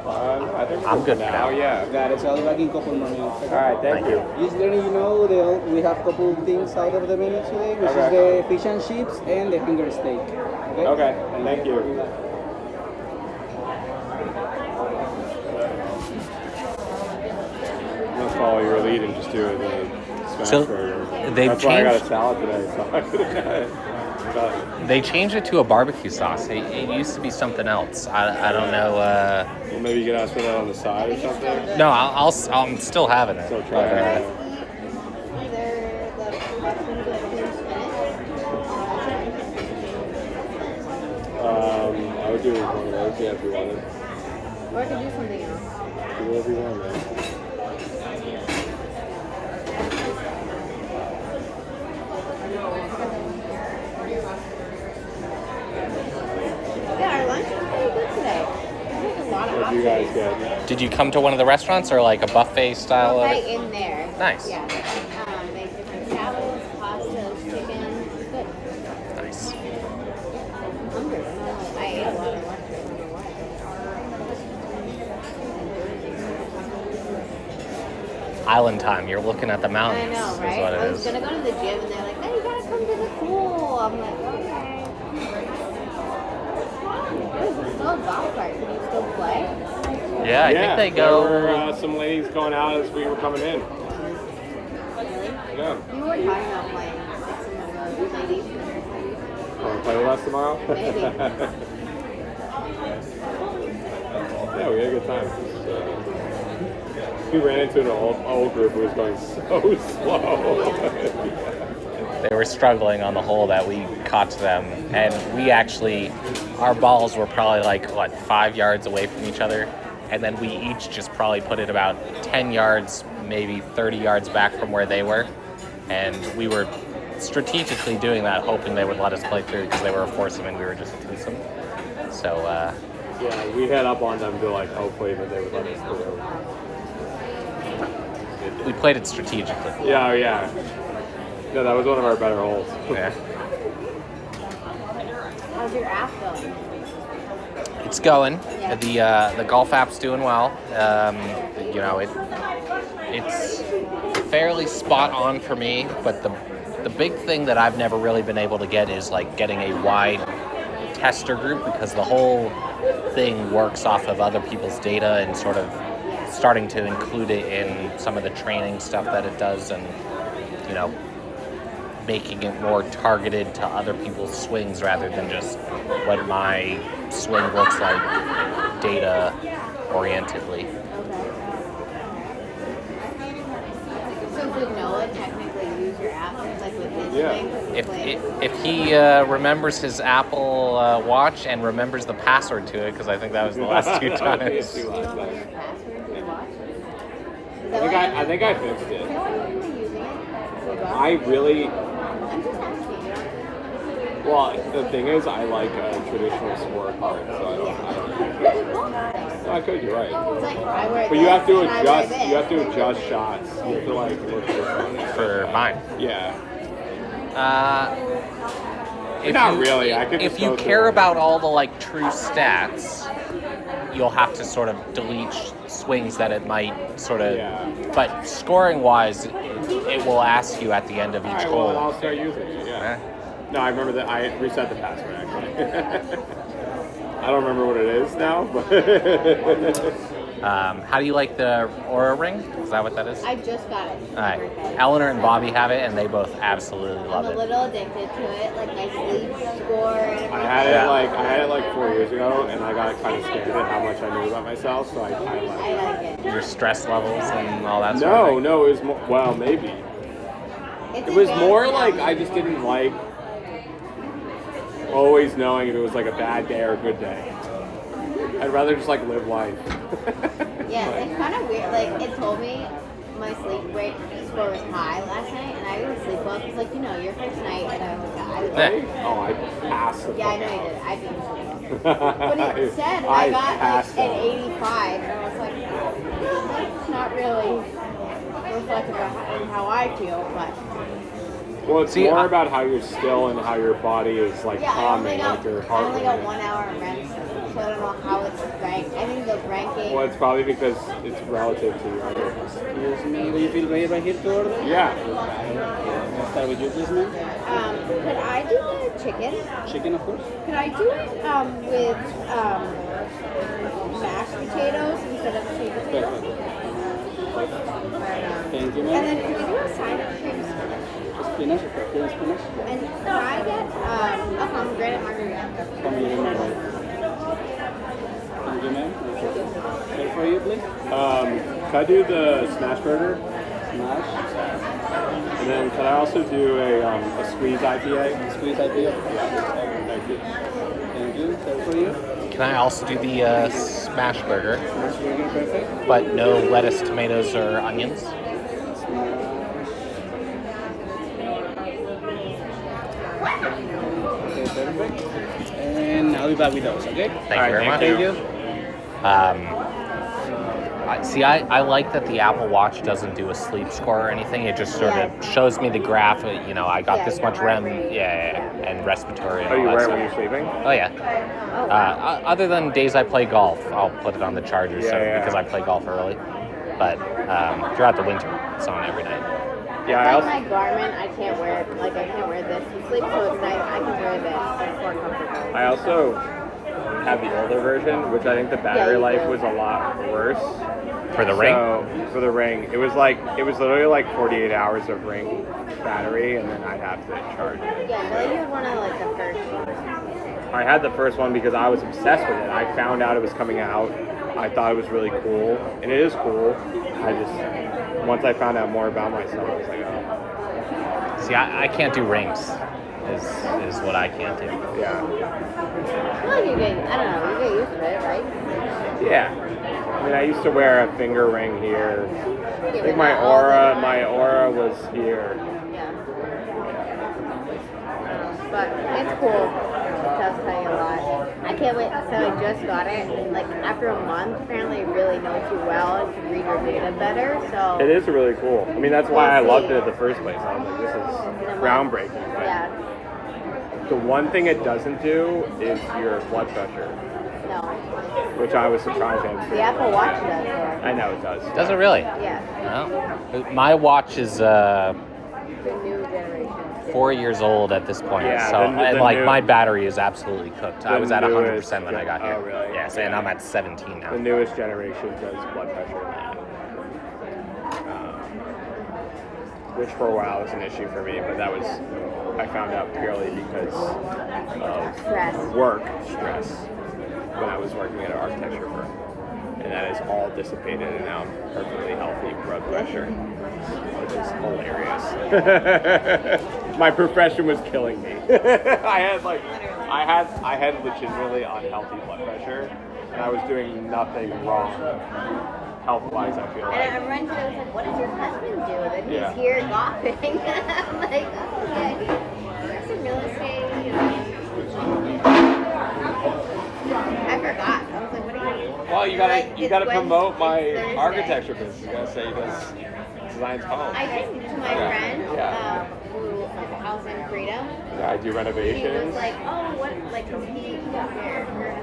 I think I'm good now. Yeah. Got it, so I'll be back in a couple more minutes. Okay? Alright, thank you. Just letting you know, we have a couple things out of the menu today, which is the fish and chips and the finger steak. Okay? Okay, thank you. I'm gonna follow your lead and just do the smash So, burger. they've That's why I got a changed- salad today, so I could have got it. They changed it to a barbecue sauce. It used to be something else. I don't know. Well, maybe you could ask for that on the side or something. No, I'm still having it. So try it. I would do one of those, yeah, if you wanted. Or I could do something else. Do whatever you want, man. Yeah, our lunch was pretty good today. There's a lot of What do you options. guys get? Did you come to one of the restaurants or like a buffet style of Right it? in there. Nice. Yeah. They have different salads, pastas, chicken. It's good. Nice. I'm hungry. I ate a lot of lunch. I don't know why. Island time. You're looking at the I mountains. know, Is right? what it I was is. gonna go to the gym and they're like, "No, you gotta come to the pool." I'm like, "Okay." There's still a golf cart. Can you still play? Yeah, I think they go. There were some ladies going out as we were coming in. Really? Yeah. You were talking about playing with some of those ladies. Want to play with us tomorrow? Maybe. Yeah, we had a good time. We ran into an old group who was going so slow. They were struggling on the hole that we caught to them, and we actually, our balls were probably like 5 yards away from each other, and then we each just probably put it about 10 yards, maybe 30 yards back from where they were, and we were strategically doing that, hoping they would let us play through because they were a foursome and we were just a twosome. So yeah, we head up on them to hopefully that they would let us through. we played it strategically. Yeah, yeah. No, that was one of our better holes. Yeah. How's your app going? It's going. Yeah. The golf app's doing well. You know, it's fairly spot on for me, but the big thing that I've never really been able to get is like getting a wide tester group, because the whole thing works off of other people's data and sort of starting to include it in some of the training stuff that it does, and you know, making it more targeted to other people's swings rather than just what my swing looks like data orientedly. So would Noah technically use your app like with his Yeah. swing? If he remembers his Apple Watch and remembers the password to it, because I think that was the last two times. Do you want me your password to your watch? Is that I think I fixed Is it. that why you've been using it? So far? I really, I'm just asking. well, the thing is, I like a traditional scorecard, so I don't. No, I could. You're right. It's like I wear But you have to this and I wear adjust. this. You have to adjust shots. You have to like look at your phone. For mine. Yeah. Not really. I could If just you go care through about all the like true stats, you'll have to sort of delete swings that it might sort of. Yeah. But scoring wise, it will ask you at the end of each All right, hole. well, I'll start using it. Yeah. No, I remember that I reset the password actually. I don't remember what it is now, but. How do you like the Aura Ring? Is that what that is? I just got it. All right. Eleanor and Bobby have it, and they both absolutely I'm love a it. little addicted to it, like my sleep score and everything. I had it like 4 years ago, and I got kind of scared at how much I knew about myself, so I I like it. Your stress levels and all that sort of thing. No, it was more, well, maybe. It's It was advanced more now. like I just didn't like always knowing if it was like a bad day or a good day. I'd rather just like live life. Yeah, it's kind of weird. Like, it told me my sleep rate score was high last night, and I didn't sleep well. It's like, you know, your first night at a hotel. Oh, I passed the Yeah, I know you did. I didn't sleep well. But it said I got passed like an 85, and I was like, that's not really reflective of how I feel, but. Well, it's more about how you're still and how your body is like Yeah, calming, like your I heart only rate. got 1 hour of rest, so I don't know how it's ranked. I think the ranking. Well, it's probably because it's relative to your other. Excuse me, do you feel ready right here to order? Yeah. I'll start with you, please, ma'am. Could I do the chicken? Chicken, of course. Could I do it with mashed potatoes instead of sweet potatoes? Thank you, And ma'am. then could we do a side of cream spinach? Spinach, of course. Cream spinach. And could I get a pomegranate margarita? Thank you, ma'am. Here for you, please. Can I do the smash burger? Smash. And then can I also do a squeeze IPA? Squeeze IPA. Thank you. Thank you. Here for you. Can I also do the smash burger, Smash burger, perfect. but no lettuce, tomatoes, or onions? Okay, perfect. And I'll be back with those, okay? Thank you very much. Thank you. I like that the Apple Watch doesn't do a sleep score or anything. It just sort of shows me the graph. You know, I got this much REM, and respiratory. And Oh, all you that wear it stuff. when you're sleeping? Oh yeah. Other than days I play golf, I'll put it on the charger. Because I play golf early. But throughout the winter, it's on every night. Yeah, Like my Garmin, I can't wear it. Like I can't wear this to sleep, so it's nice. I can wear this. It's more comfortable. I also have the older version, which I think the battery you life do. was a lot worse. For the ring? For the ring, it was literally like 48 hours of ring battery, and then I'd have to charge it. Yeah, I feel like you have one of like the first ones. I had the first one because I was obsessed with it. I found out it was coming out. I thought it was really cool, and it is cool. Once I found out more about myself, I was like, oh. See, I can't do rings. Is what I can't do. Yeah. Well, you get, I don't know, you get used to it, right? Yeah. I mean, I used to wear a finger ring here. I think my aura was here. Yeah. But it's cool. It does tell you a lot. I can't wait. So I just got it. Like after a month, apparently it really knows you well and can read your our data better. So It is really cool. I mean, that's why I loved it in the first place. I was like, this is groundbreaking. But yeah, the one thing it doesn't do is your blood pressure, no, which I was surprised at. the Apple Watch does. Though. I know it does. Does it really? Yeah, No. My watch is the new generation. 4 years old at this point, Yeah, so the and like new- my battery is absolutely cooked. I the was at newest 100% when I got here. oh, really? Yes, and I'm at 17 now. The newest generation does blood pressure, which for a while was an issue for me, but that was, I found out purely because of Stress. work stress when I was working at an architecture firm. And that is all dissipated, and now I'm perfectly healthy blood pressure, which is hilarious. My profession was killing me. I had legitimately unhealthy blood pressure, and I was doing nothing wrong health-wise, I feel And like. I run to them, like, what does your husband do? And he's Yeah. here golfing. I'm like, okay, there's some real estate, you know. I forgot. I was like, what are you? Well, you Like, gotta it's promote my Thursday. architecture business. You gotta say he does designs homes. I did to my friend who has a house in Freedom. Yeah, I do He was renovations. like, oh, what, like, cause he got married for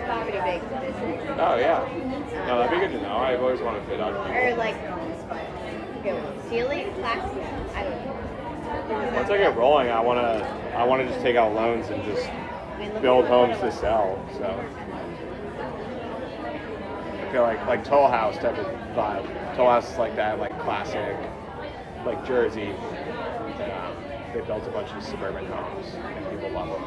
property big business. Oh yeah. No, that'd be good to know. I've always wanted to fit on Or people. like, ceiling, plastic, I don't know. Once I get rolling, I wanna just take out loans and just build homes to sell. So I feel like Toll House type of vibe. Toll House is like that, like classic, like Jersey. They built a bunch of suburban homes, and people love them.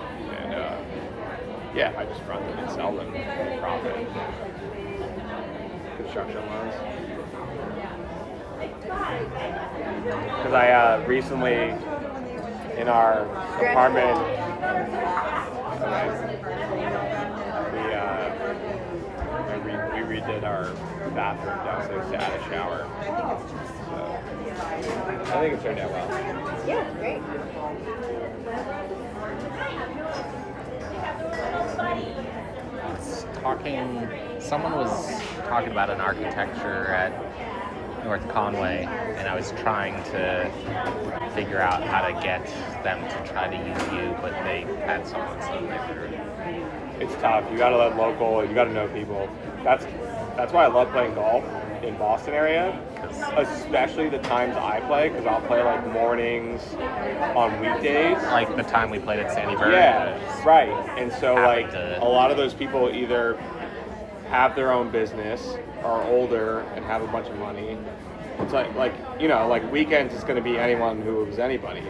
And yeah, I just run them and sell them for profit. Construction loans. Because I recently, in our apartment, we redid our bathroom downstairs to add a shower. So I think it turned out well. Yeah, it's great. Someone was talking about an architecture at North Conway, and I was trying to figure out how to get them to try to use you, but they had someone, so they were... It's tough. You gotta let local. You gotta know people. That's why I love playing golf in Boston area, especially the times I play, because I'll play like mornings on weekdays. Like the time we played at Sandy Burn. Yeah, right. And so like to- a lot of those people either have their own business, are older, and have a bunch of money. It's like you know, like weekends is going to be anyone who is anybody,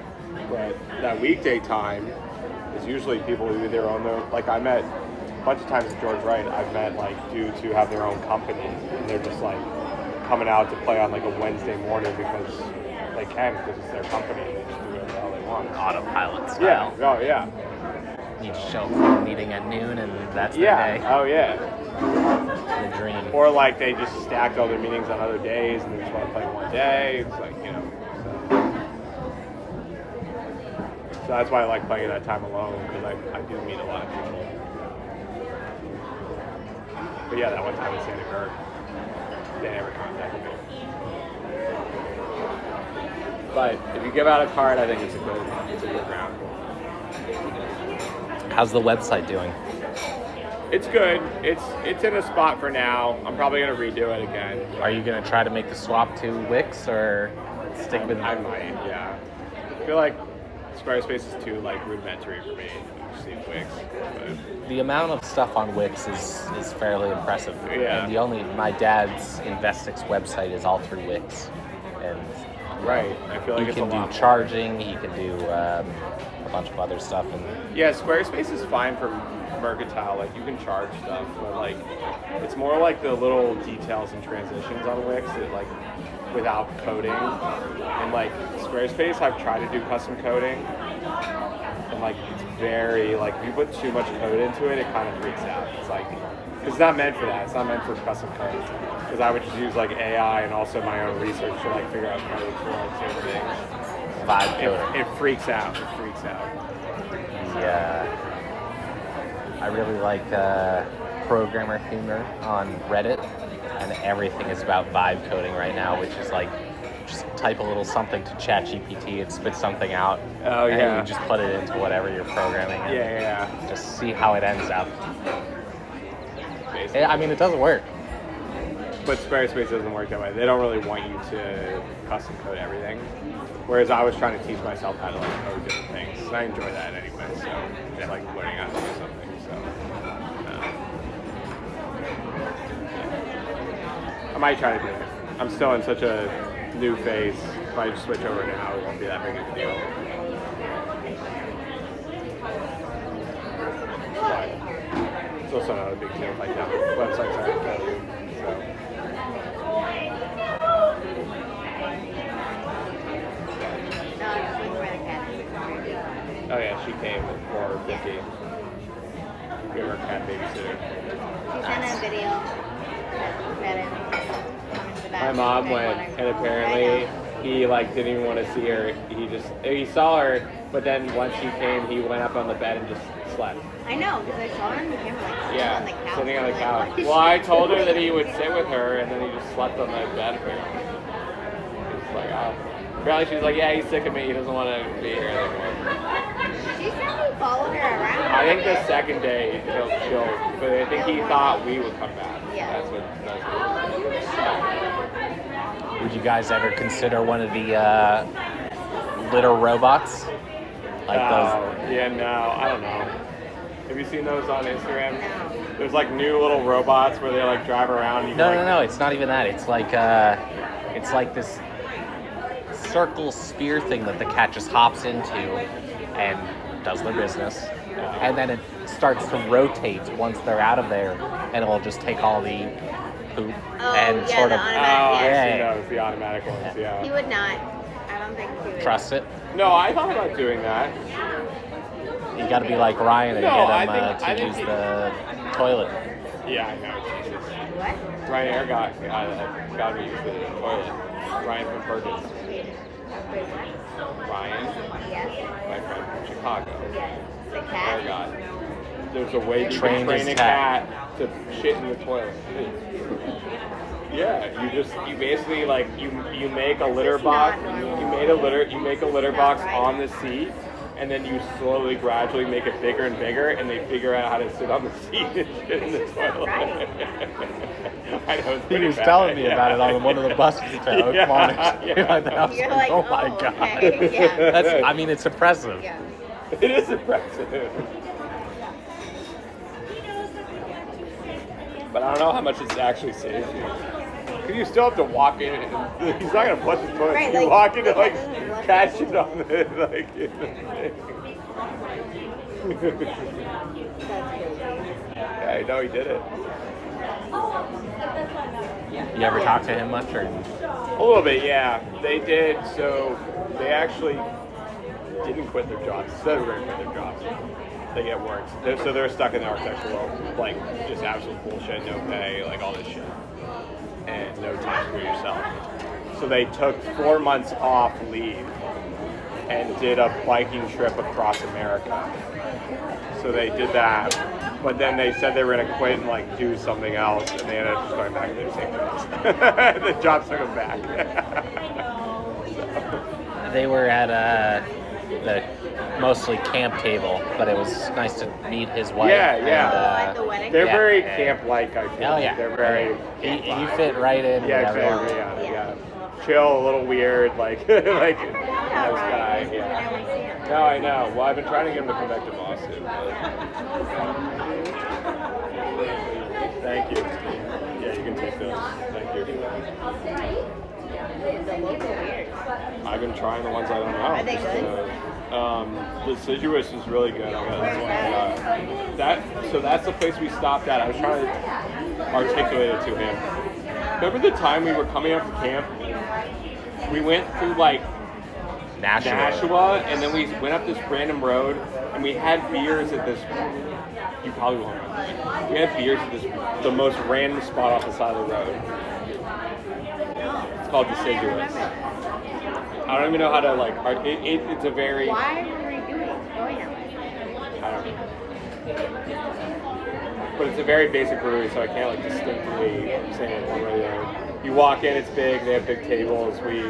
but that weekday time is usually people who either own their, like I met a bunch of times at George Wright, I've met like dudes who have their own company, and they're just like coming out to play on like a Wednesday morning because they can, because it's their company, and they just do whatever the hell they want. Autopilot style. Yeah, oh yeah. You show up for a meeting at noon, and that's their Yeah, day. oh yeah. The dream. Or like they just stacked all their meetings on other days and they just want to play one day. It's like, you know. So that's why I like playing at that time alone, because I do meet a lot of people. But yeah, that one time in Sandy Burn, they never contacted me. But if you give out a card, I think it's a good round. How's the website doing? It's good. It's in a spot for now. I'm probably gonna redo it again. Are you going to try to make the swap to Wix, or stick with... I might, yeah. I feel like Squarespace is too like rudimentary for me. Just need Wix. But The amount of stuff on Wix is fairly impressive. Yeah. And my dad's Investix website is all through Wix. And right, I feel like he it's can a do lot more. charging, he can do a bunch of other stuff. And Yeah, Squarespace is fine for mercantile. Like you can charge stuff, but like it's more like the little details and transitions on Wix that like without coding. And like Squarespace, I've tried to do custom coding, and like it's very like if you put too much code into it, it kind of freaks out. It's like it's not meant for that. It's not meant for custom code. Because I would just use like AI and also my own research to like figure out code for like certain things. vibe coding. It freaks out. It freaks out. Yeah. I really like Programmer Humor on Reddit. and everything is about vibe coding right now, which is like just type a little something to ChatGPT, it spits something out. Oh, and yeah. you just put it into whatever you're programming and Yeah. just see how it ends up. Basically. I mean, it doesn't work. But Squarespace doesn't work that way. They don't really want you to custom code everything. Whereas I was trying to teach myself how to like code different things. And I enjoy that anyway, so just like learning how to do something. So I might try to do it. I'm still in such a new phase. If I just switch over now, it won't be that big of a deal. But it's also not a big deal if I don't. Websites aren't coded, so. Oh yeah, she came at 4:50. We have our cat babysitter. She sent a video. My mom went, and apparently he like didn't even want to see her. He saw her, but then once she came, he went up on the bed and just slept. I know, because I saw her on the camera, like, Sitting on the Like, couch. what is Well, I she told her doing? that he would sit with her, and then he just slept on the bed. He's like, oh. Apparently she's like, yeah, he's sick of me. He doesn't want to be here anymore. She said we followed her around. I think the second day he'll chill, but I think he thought we would come back. Yeah. That's what. Would you guys ever consider one of the litter robots? Like those? Yeah, no, I don't know. Have you seen those on Instagram? There's like new little robots where they like drive around. And No, it's not even that. It's like this circle sphere thing that the cat just hops into and does their business, and then it starts to rotate once they're out of there, and it'll just take all the poop and sort of. I've seen those, the automatic ones. Yeah. He would not. I don't think he would. Trust it. No, I thought about doing that. You got to be like Ryan and No, get him I to think use the toilet. Yeah, I know. Jesus. What? Ryan Air got me use the toilet. Ryan from Perkins. Ryan, Yes. my friend from Chicago. Yes. The Air cat. got. There's a way to Trained train his a cat. cat to shit in the toilet. Yeah, you basically like you make a litter box. You make a litter box on the seat, and then you slowly, gradually make it bigger and bigger, and they figure out how to sit on the seat and shit in the toilet. I know. It's He was bad. telling me about it on one of the buses to Yeah, Oakmont. yeah. I was You're like, like, oh my oh, god. okay, yeah. That's. I mean, it's impressive. Yeah. It is impressive. But I don't know how much it's actually saves you. Because you still have to walk in, and he's not going to flush the toilet. Right, you like, walk in and like yeah, catch it on the, like, in the thing. Yeah, I know he did it. You ever talk to him much, or? A little bit, yeah. They did, so they actually didn't quit their jobs. Instead of going to quit their jobs, they get worked. So they're stuck in the architecture world, like just absolute bullshit, no pay, like all this shit, and no time for yourself. So they took 4 months off leave and did a biking trip across America. So they did that, but then they said they were gonna quit and like do something else, and they ended up just going back to their same jobs. The jobs took them back. They were at the mostly camp table, but it was nice to meet his wife. Yeah. At the wedding? They're Yeah. very camp-like, I feel. Oh yeah. They're very. You fit right in. Yeah, with everyone. exactly. Yeah. Chill, a little weird, like like nice guy. Yeah. No, I know. Well, I've been trying to get him to come back to Boston. Thank you. Yeah, you can take those. Thank you. I've been trying the ones I don't know. Are they good? The Deciduous is really good. So that's the place we stopped at. I was trying to articulate it to him. Remember the time we were coming up to camp? We went through like Nashua, and then we went up this random road, and we had beers at this. You probably won't remember. We had beers at the most random spot off the side of the road. It's called Deciduous. I don't even know how to like. It's a very. Why were we going that way? I don't know. but it's a very basic brewery, so I can't like distinctly say it one way or the other. You walk in, it's big. They have big tables. We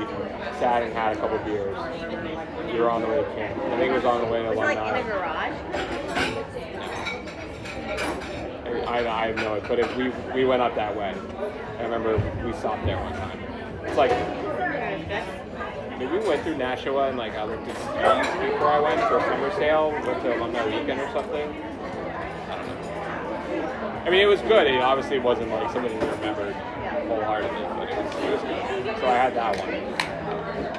sat and had a couple beers. We were on the way to camp. I think it was on the way to Was it Alumni. like in a garage? I have no idea, but we went up that way. I remember we stopped there one time. It's like maybe we went through Nashua and like I looked at skis before I went for a summer sale. Went to Alumni weekend or something. I don't know. I mean, it was good. It obviously wasn't like something we remembered wholeheartedly, but it was good. So I had that one.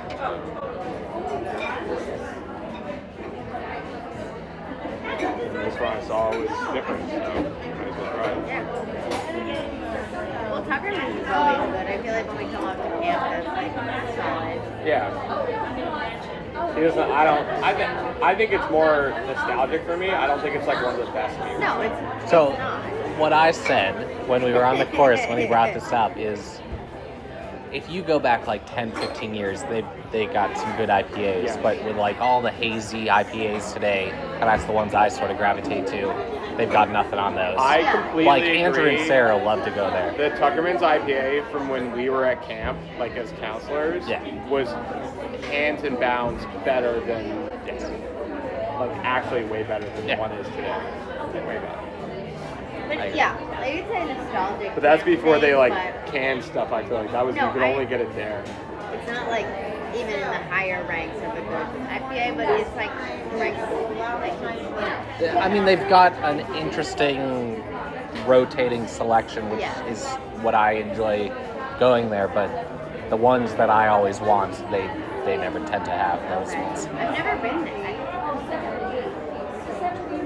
And this one I saw was different, so might as well try it. Yeah. Well, Tuckerman's is always good. I feel like when we come up to camp, that's like solid. Yeah. He doesn't. I think it's more nostalgic for me. I don't think it's like one of the best beers. No, it's So, not. what I said when we were on the course when he brought this up is, if you go back like 10, 15 years, they got some good IPAs, Yeah. but with like all the hazy IPAs today, and that's the ones I sort of gravitate to, they've got nothing on those. I completely like Andrew agree. and Sarah love to go there. The Tuckerman's IPA from when we were at camp, like as counselors, was hands and bounds better than like actually way better than the one is today. Way better. But yeah, I would say nostalgic. But that's before they like but canned stuff. I feel like that was No, you could only get it there. it's not like even in the higher ranks of a good IPA, but it's like ranks like I mean, they've got an interesting rotating selection, which is what I enjoy going there, but the ones that I always want, they never tend to have those ones. I've never been there.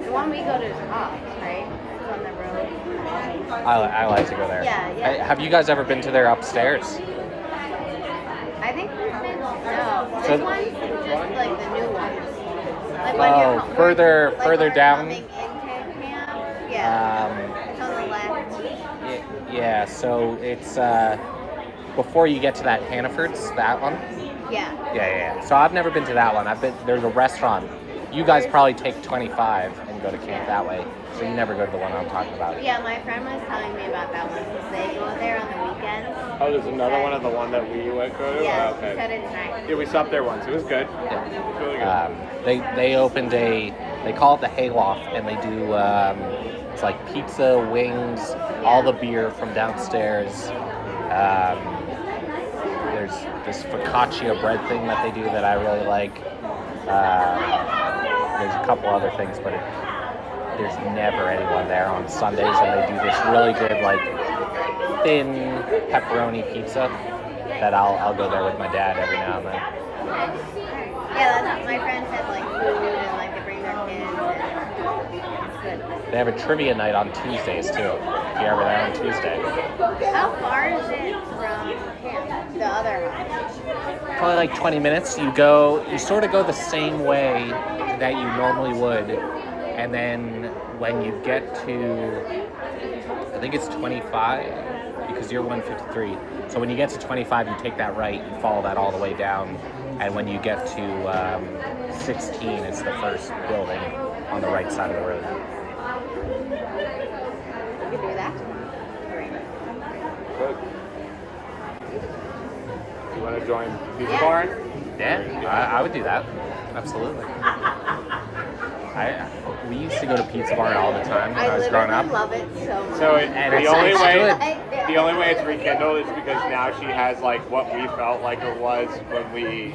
The one we go to is Hobbs, right? It's on the road. I like to go there. Yeah. Have you guys ever been to their upstairs? I think we've been. No, So- this one's just like the new ones. Like when you're further like further when we're down. coming into camp. Yeah. It's on the left. Yeah, so it's before you get to that Hannaford's, that one. Yeah. Yeah. So I've never been to that one. There's a restaurant. You guys probably take 25 and go to camp that way. So you never go to the one I'm talking about. Yeah, my friend was telling me about that one because they go there on the weekends. Oh, there's another one of the one that we went go to? Yeah, Oh, okay. she said it's nice. Yeah, we stopped there once. It was good. Yeah. It was really good. They opened they call it the Hayloft, and they do it's like pizza, wings, all the beer from downstairs. There's this focaccia bread thing that they do that I really like. There's a couple other things, but there's never anyone there on Sundays, and they do this really good like thin pepperoni pizza that I'll go there with my dad every now and then. Yeah, that's what my friends had like food and like they bring their kids and it's good. They have a trivia night on Tuesdays too. If you're ever there on Tuesday. How far is it from camp? The other house? Probably like 20 minutes. You sort of go the same way that you normally would, and then when you get to, I think it's 25, because you're 153. So when you get to 25, you take that right, you follow that all the way down, and when you get to 16, it's the first building on the right side of the road. We can do that. Good. You want to join Pizza Barn? Yeah, I would do that. Absolutely. We used to go to Pizza Barn all the time when I was growing up. I love it so much. So And the only it's way the only way it's rekindled is because now she has like what we felt like it was when we,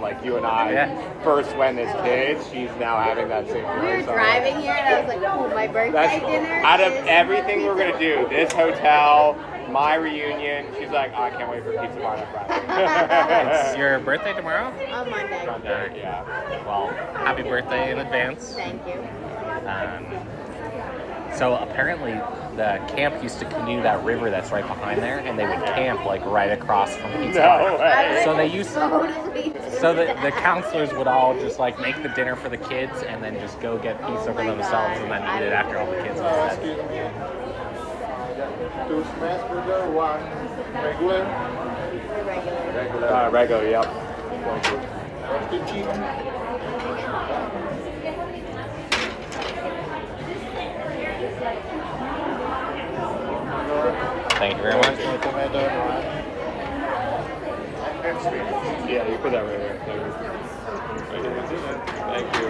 like you and I first went as kids. She's now having that same feeling. We were So driving here and I was like, oh, my birthday dinner. out of is everything we're pizza. gonna do, this hotel, my reunion, she's like, I can't wait for Pizza Barn on Friday. It's your birthday tomorrow? On Monday. Monday, yeah. Well, happy birthday in advance. Thank you. So apparently the camp used to canoe that river that's right behind there, and they would camp like right across from Pizza Barn. No way. So they used so the counselors would all just like make the dinner for the kids and then just go get pizza for themselves and then eat it after all the kids went to bed. Two smash burger, one regular. Regular, yep. Two chicken. Thank you very much. Yeah, you put that right there. Thank you.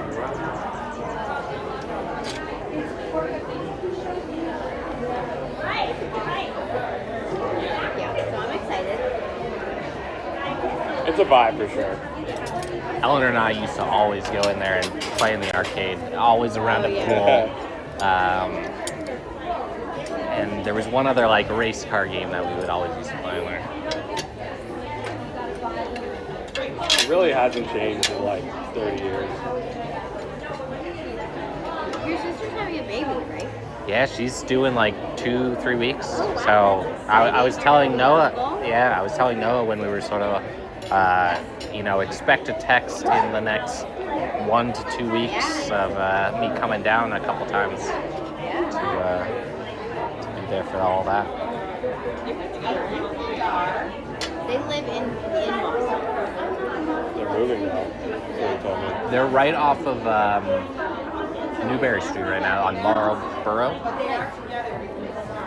Yeah, so I'm excited. It's a vibe for sure. Eleanor and I used to always go in there and play in the arcade, always around a pool. And there was one other like race car game that we would always used to play in there. It really hasn't changed in like 30 years. Your sister's having a baby, right? Yeah, she's doing like 2-3 weeks. So I was telling Noah. Yeah, I was telling Noah when we were sort of, expect a text in the next 1 to 2 weeks of me coming down a couple times to be there for all that. They live in Boston. They're moving now. They told me. They're right off of Newberry Street right now on Marlborough. Yeah,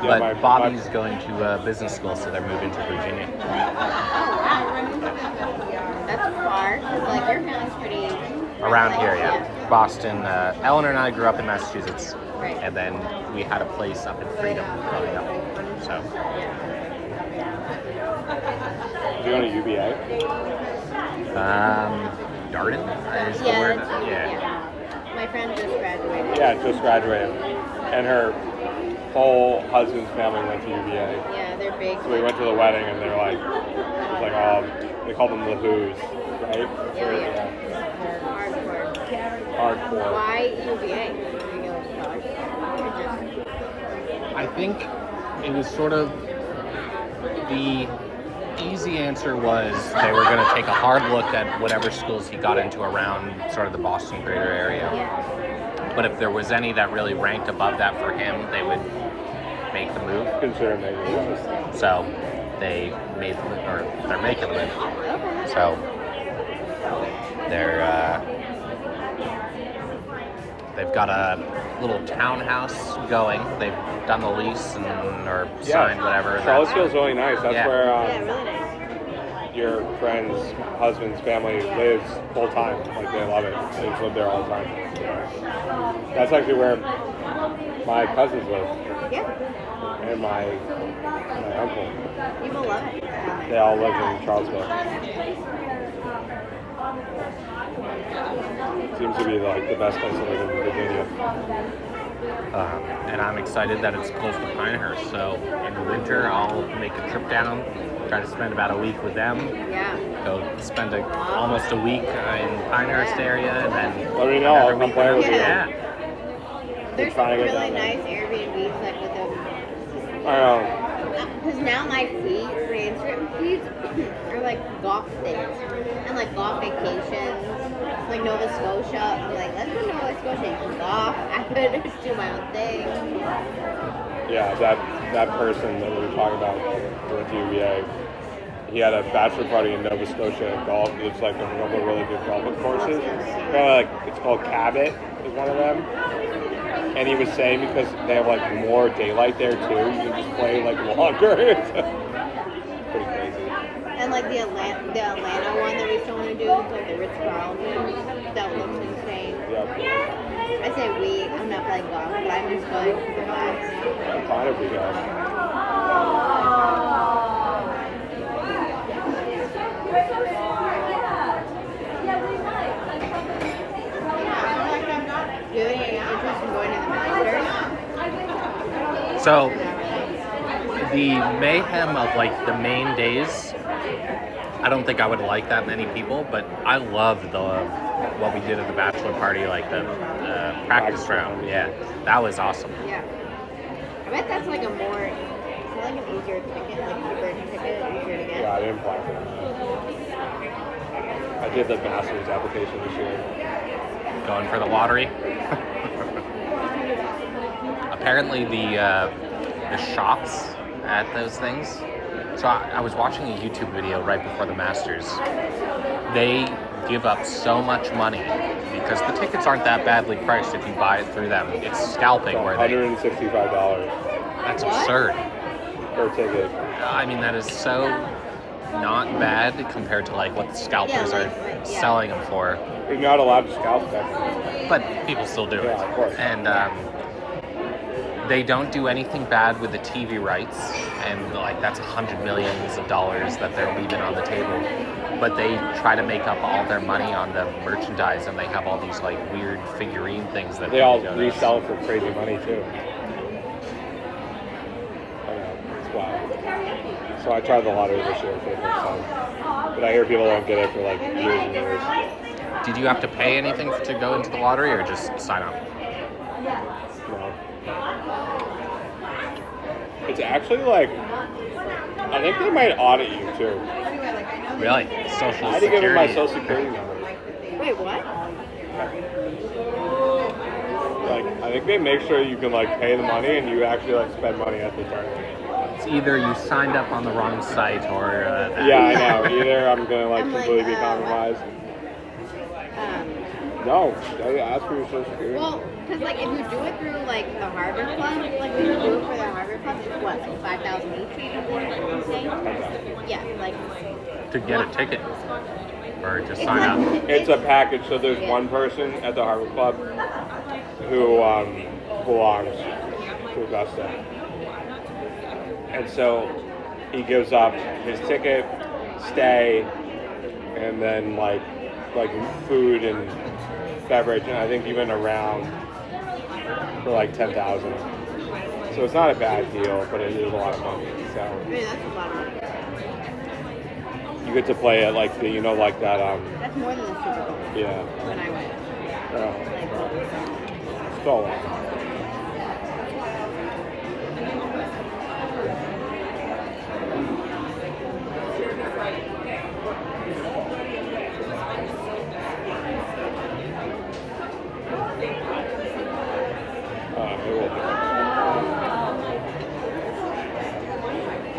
But Bobby's going to business school, so they're moving to Virginia. That's far, because like your family's pretty... Around here, yeah. Boston. Eleanor and I grew up in Massachusetts. Right. And then we had a place up in Freedom growing up. So. Did you go to UVA? Darden is the word. Yeah. My friend just graduated. Yeah, just graduated. And her whole husband's family went to UVA. Yeah, they're big. So we went to the wedding and they're like, they call them the Who's, right? Yeah. Hardcore. Why UVA? I think it was sort of the easy answer was they were going to take a hard look at whatever schools he got into around sort of the Boston greater area. Yeah. But if there was any that really ranked above that for him, they would make the move. Consider making the move. So they're making the move. So they've got a little townhouse going. They've done the lease or signed whatever. Charlottesville's really nice. That's where really nice. your friend's husband's family lives full time. Like they love it. They just live there all the time. That's actually where my cousins live. Yeah. And my uncle. You will love it. They all live in Charlottesville. Seems to be like the best place to live in Virginia. And I'm excited that it's close to Pinehurst. So in the winter, I'll make a trip down, try to spend about a week with them. Yeah. Go spend almost a week in Pinehurst area, and then let me know. I'll come play with you. Yeah. There's some really nice Airbnbs like with them. I know. Because now my Instagram feeds are like golf things and like golf vacations, like Nova Scotia. I'm like, let's go to Nova Scotia and golf. I could do my own thing. Yeah, that person that we were talking about with UVA, he had a bachelor party in Nova Scotia golf. It's like a couple of really good golf courses. It's called Cabot is one of them. And he was saying because they have like more daylight there too, you can just play like longer. It's pretty crazy. And like the Atlanta one that we still want to do, like the Ritz-Carlton, that looks insane. Yeah. I say I'm not playing golf, but I'm just going for the vibes. I'm fine if we go. Do you have any interest in going to the Masters? So the mayhem of like the main days, I don't think I would like that many people, but I loved what we did at the bachelor party, like the practice round. Yeah, that was awesome. Yeah. I bet that's like an easier ticket, like cheaper ticket, easier to get. Yeah, I didn't apply for that. I did the master's application this year. Going for the lottery. Apparently the shops at those things. So I was watching a YouTube video right before the Masters. They give up so much money because the tickets aren't that badly priced if you buy it through them. It's scalping where they... $165. That's absurd. per ticket. I mean, that is so not bad compared to like what the scalpers are selling them for. You're not allowed to scalp them. But people still do it. Yeah, of course. And they don't do anything bad with the TV rights, and like that's $100 million that they're leaving on the table. But they try to make up all their money on the merchandise, and they have all these like weird figurine things that They all people resell for crazy money too. I know, it's wild. So I tried the lottery this year for the first time. But I hear people don't get it for like years and years. Did you have to pay anything to go into the lottery, or just sign up? No. It's actually like, I think they might audit you too. Really? Social I had to give them my Security. social security number. Wait, what? Like, I think they make sure you can like pay the money and you actually like spend money at the tournament. It's either you signed up on the wrong site or that. Yeah, I know. Either I'm gonna like completely be compromised. No, they ask for your social security. Well, because like if you do it through like the Harvard Club, like when you do it for the Harvard Club, it's what, like 5,000 each? Yeah, like To get a ticket or just sign up. It's a package. So there's one person at the Harvard Club who belongs to Augusta, and so he gives up his ticket, stay, and then like food and beverage, and I think even a round for like 10,000. So it's not a bad deal, but it is a lot of money. So that's a lot of money. you get to play at like the like that That's more than the Super Bowl. Yeah. When I went. Still a lot.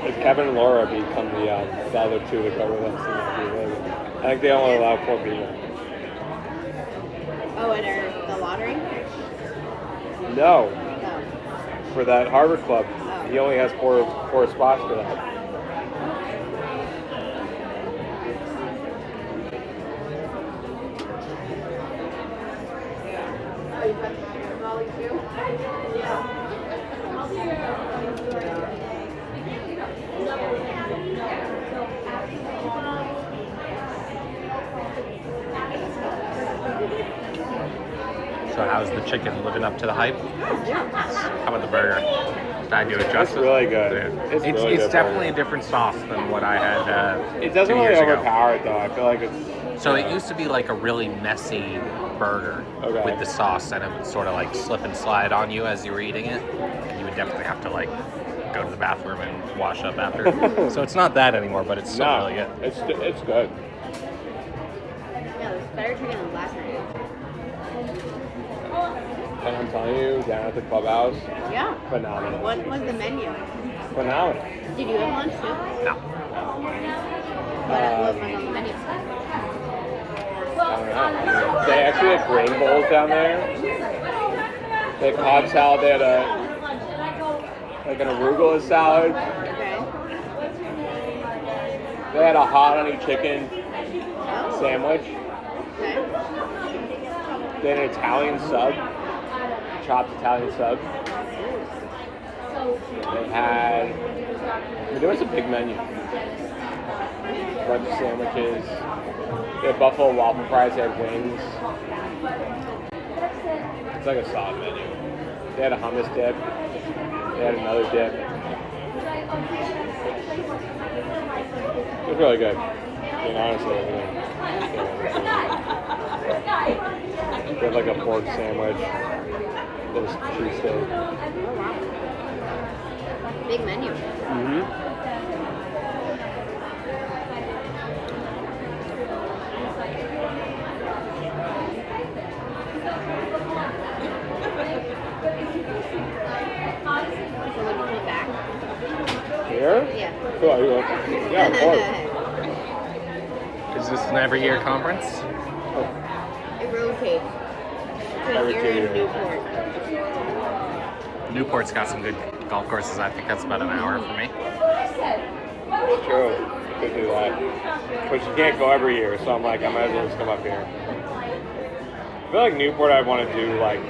If Kevin and Laura become the other two to go with us, then that'd be really good. I think they only allow 4 people. Oh, and the lottery? No. No. For that Harvard Club, he only has four spots for that. So how's the chicken living up to the hype? How about the burger? Did I do it justice? It's really good. Yeah. It's really it's good definitely burger. a different sauce than what I had It doesn't 2 really years ago. overpower it though. I feel like it's... So it used to be like a really messy burger with the sauce, and it would sort of like slip and slide on you as you were eating it, and you would definitely have to like go to the bathroom and wash up after. So it's not that anymore, but it's still really good. It's good. Yeah, it's better chicken than last night. And I'm telling you, down at the clubhouse, Yeah. phenomenal. What was the menu? Phenomenal. Did you have lunch too? No. What was on the menu? I don't know. I mean, they actually had grain bowls down there. They had Cobb salad. They had an arugula salad. Okay. They had a hot honey chicken Oh. sandwich. Okay. They had an Italian sub, chopped Italian sub. They had, there was a big menu. A bunch of sandwiches. They had buffalo waffle fries, they had wings. It's like a solid menu. They had a hummus dip. They had another dip. It was really good. I mean, honestly, they had like a pork sandwich. There was cheesesteak. Oh, wow. Big menu. Mm-hmm. So when you come back? Here? Yeah. Oh, yeah, of course. Is this an every year conference? It rotates. Between Every here 2 and years. Newport. Newport's got some good golf courses. I think that's about an hour for me. True. You could do that. But you can't go every year, so I'm like, I might as well just come up here. I feel like Newport I'd want to do like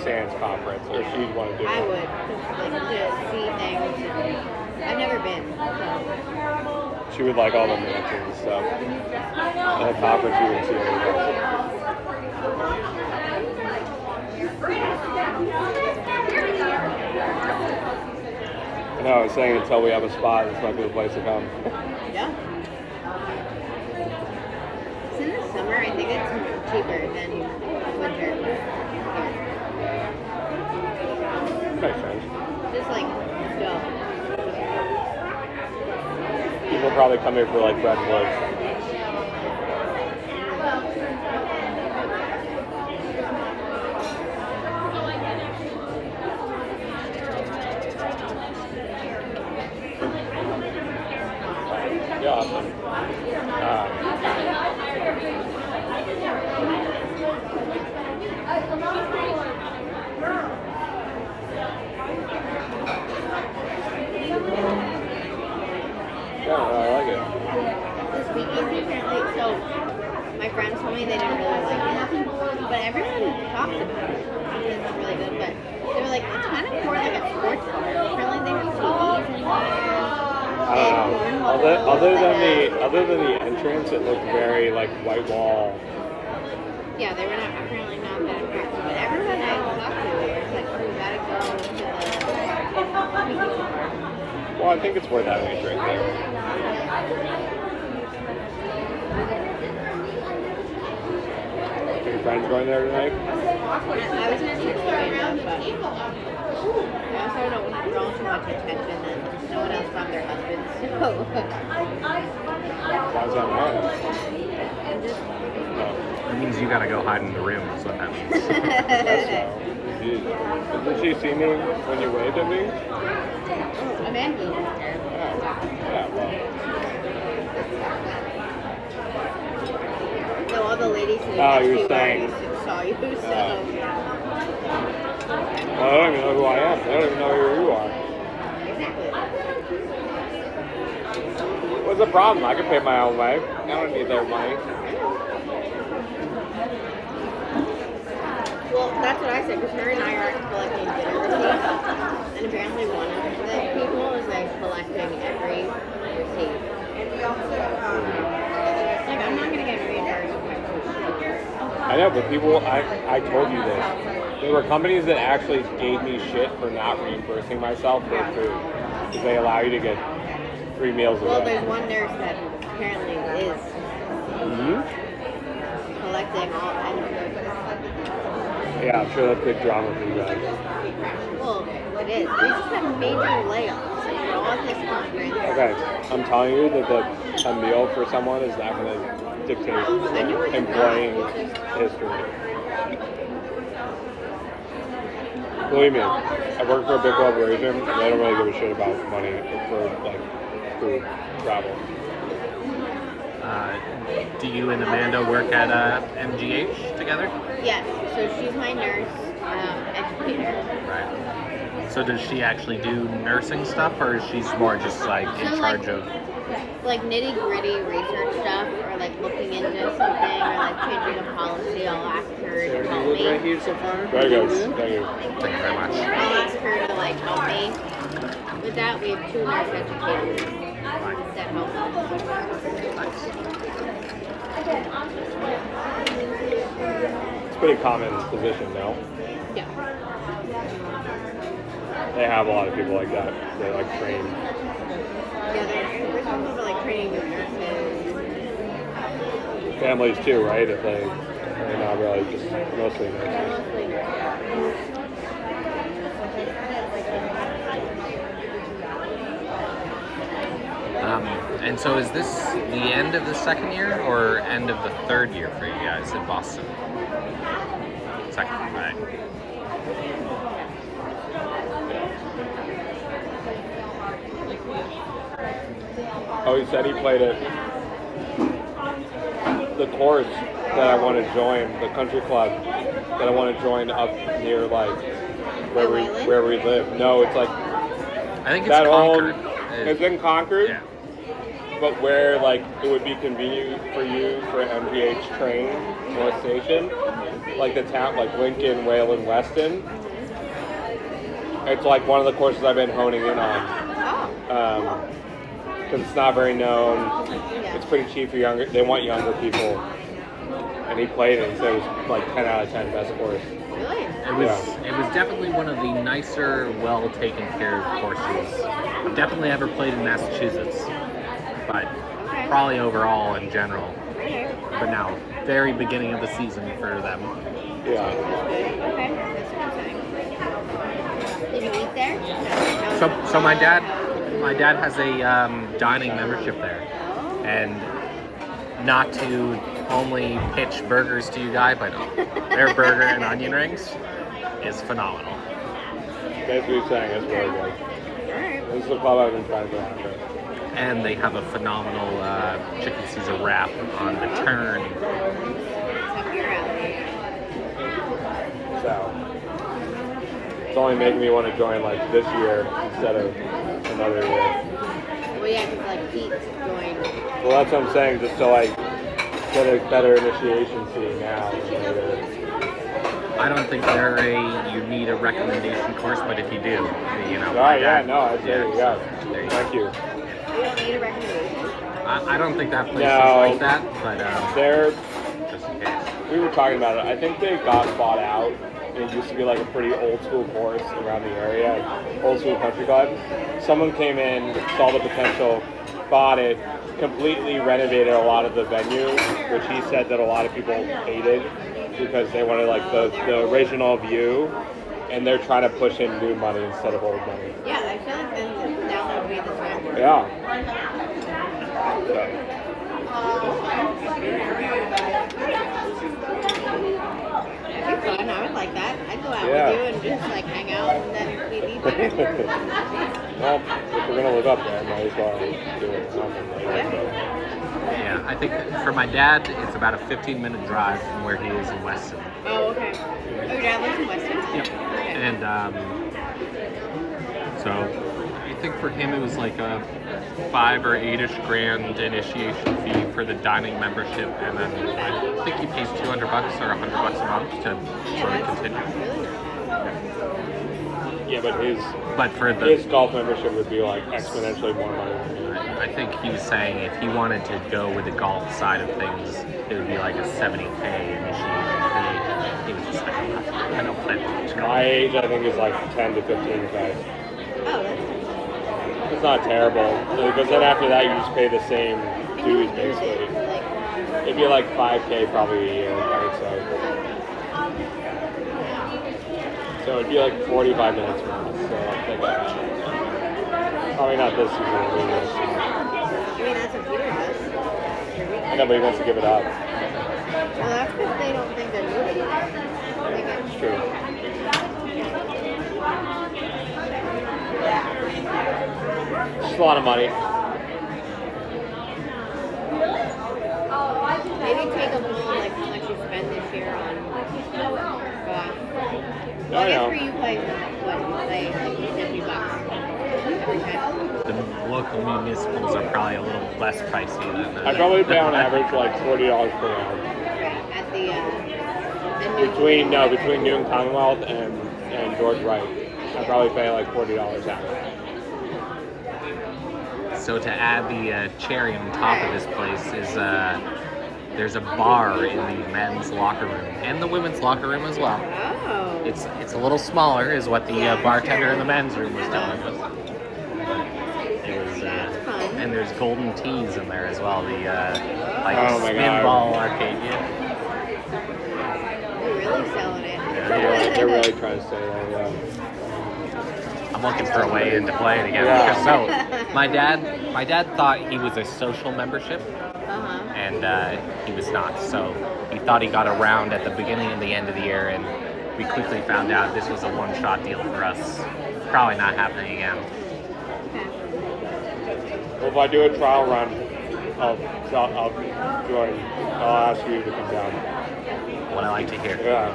Sands Conference, or she'd want to do I it. would, like, to see things. I've never been, so. She would like all the mansions and stuff. And the conference you would see everything. I know, I was saying until we have a spot, this might be the place to come. Yeah. So in the summer, I think it's cheaper than winter. Makes sense. Just like go. People probably come here for like Red Woods. Yeah, awesome. Yeah, I like it. The speakeasy apparently, so my friends told me they didn't really like it, but everyone talks about it. It's really good, but they were like, it's kind of more like a sports bar. Apparently they have TVs in there. I don't know. Other than the entrance, it looked very like white wall. Yeah, they were not apparently not that impressed. But everyone I talked to was like, oh, we gotta go to the speakeasy bar. Well, I think it's worth having a drink there. Are your friends going there tonight? I was gonna teach them, but I also don't want to draw too much attention and no one else brought their husbands, so. Why's that not? I'm just. That means you gotta go hide in the room, is what that means. Did she see me when you waved at me? Amanda. Yeah, well. So all the ladies who you're saying. saw you, so. Well, I don't even know who I am. I don't even know who you are. What's the problem? I can pay my own way. I don't need their money. Well, that's what I said, because her and I are collecting dinner receipts, and apparently one of the people is like collecting every receipt. Like, I'm not gonna get reimbursed for my food. I know, but people, I told you this. There were companies that actually gave me shit for not reimbursing myself for food. Because they allow you to get 3 meals a day. Well, there's one nurse that apparently is collecting all Yeah, I'm sure that's big drama for you guys. Well, it is. They just have major layoffs for all of this conference. Okay, I'm telling you that a meal for someone is not going to dictate employing history. Believe me, I work for a big corporation, and they don't really give a shit about money for like food, travel. Do you and Amanda work at MGH together? Yes, so she's my nurse educator. Right. So does she actually do nursing stuff, or is she more just like in charge of? Like nitty gritty research stuff, or like looking into something, or like changing a policy, I'll ask her to help me. Right here so far. Very good. Thank you. Thank you very much. I'll ask her to like help me with that. We have 2 nurse educators that help us. It's a pretty common position, no? Yeah. They have a lot of people like that. They like train. Yeah, they're responsible for like training new nurses. Families too, right? If they're not really just mostly nurses. And so is this the end of the second year or end of the third year for you guys in Boston? Second, right. Oh, he said he played it. The course that I want to join, the country club that I want to join up near like where we live. No, it's like I think it's that Concord. It's in Concord. Yeah. But where like it would be convenient for you for an MGH train or a station, like the town, like Lincoln, Wayland, Weston. It's like one of the courses I've been honing in on. Because it's not very known. It's pretty cheap for younger. They want younger people. And he played it and said it was like 10 out of 10 best course. Really? It was definitely one of the nicer, well taken care of courses I've definitely ever played in Massachusetts. But probably overall in general. But now, very beginning of the season for them. Yeah. Okay, that's exciting. Did you eat there? No. So my dad has a dining membership there, and not to only pitch burgers to you guys, but their burger and onion rings is phenomenal. Basically saying it's really good. This is the club I've been trying to go after. And they have a phenomenal chicken Caesar wrap on the turn. So it's only making me want to join like this year instead of another year. Well, yeah, because like Pete's going. Well, that's what I'm saying, just to like get a better initiation fee now than later. I don't think you need a recommendation course, but if you do, you know. Oh yeah, no, I'd say there you go. Thank you. You don't need a recommendation. I don't think that place is like that, but they're just in case. We were talking about it. I think they got bought out. It used to be like a pretty old school course around the area, old school country club. Someone came in, saw the potential, bought it, completely renovated a lot of the venue, which he said that a lot of people hated because they wanted like the original view, and they're trying to push in new money instead of old money. Yeah, I feel like now would be the time. Yeah. That'd be fun. I would like that. I'd go out with you and just like hang out and then we'd eat dinner. Well, if we're gonna live up there, might as well do it. Yeah, I think for my dad, it's about a 15-minute drive from where he is in Weston. Oh, okay. Oh, your dad lives in Weston? Yep. Okay. And so I think for him it was like a $5 or $8-ish grand initiation fee for the dining membership, and then I think he pays $200 or $100 a month to sort of continue. Yeah, but for his golf membership would be like exponentially more money than me. I think he was saying if he wanted to go with the golf side of things, it would be like a $70K initiation fee. He was just like, I don't play much golf. My age, I think, is like 10 to 15K. Oh, that's It's not terrible, because then after that you just pay the same dues basically. It'd be like 5K probably a year, I would say. So it'd be like 45 minutes from us. So I think probably not this season. I mean, that's what Peter does. I know, but he wants to give it up. Well, that's because they don't think they're moving there. It's true. Just a lot of money. Maybe take a poll like how much you spend this year on golf. Well, I guess for you play what you play like $50 every time. The local municipals are probably a little less pricey than I probably pay on average like $40 per round. At the between Newton Commonwealth and George Wright, I probably pay like $40 out. So to add the cherry on top of this place is there's a bar in the men's locker room and the women's locker room as well. Oh. It's a little smaller, is what the bartender in the men's room was telling us. It was, and there's golden tees in there as well. The spin ball arcade. Yeah. They're really selling it. Yeah, they're really trying to say that. Yeah. I'm looking for a way into play it again. Yeah. So my dad thought he was a social membership, and he was not. So he thought he got a round at the beginning and the end of the year, and we quickly found out this was a one-shot deal for us. Probably not happening again. Well, if I do a trial run, I'll join. I'll ask you to come down. What I like to hear. Yeah.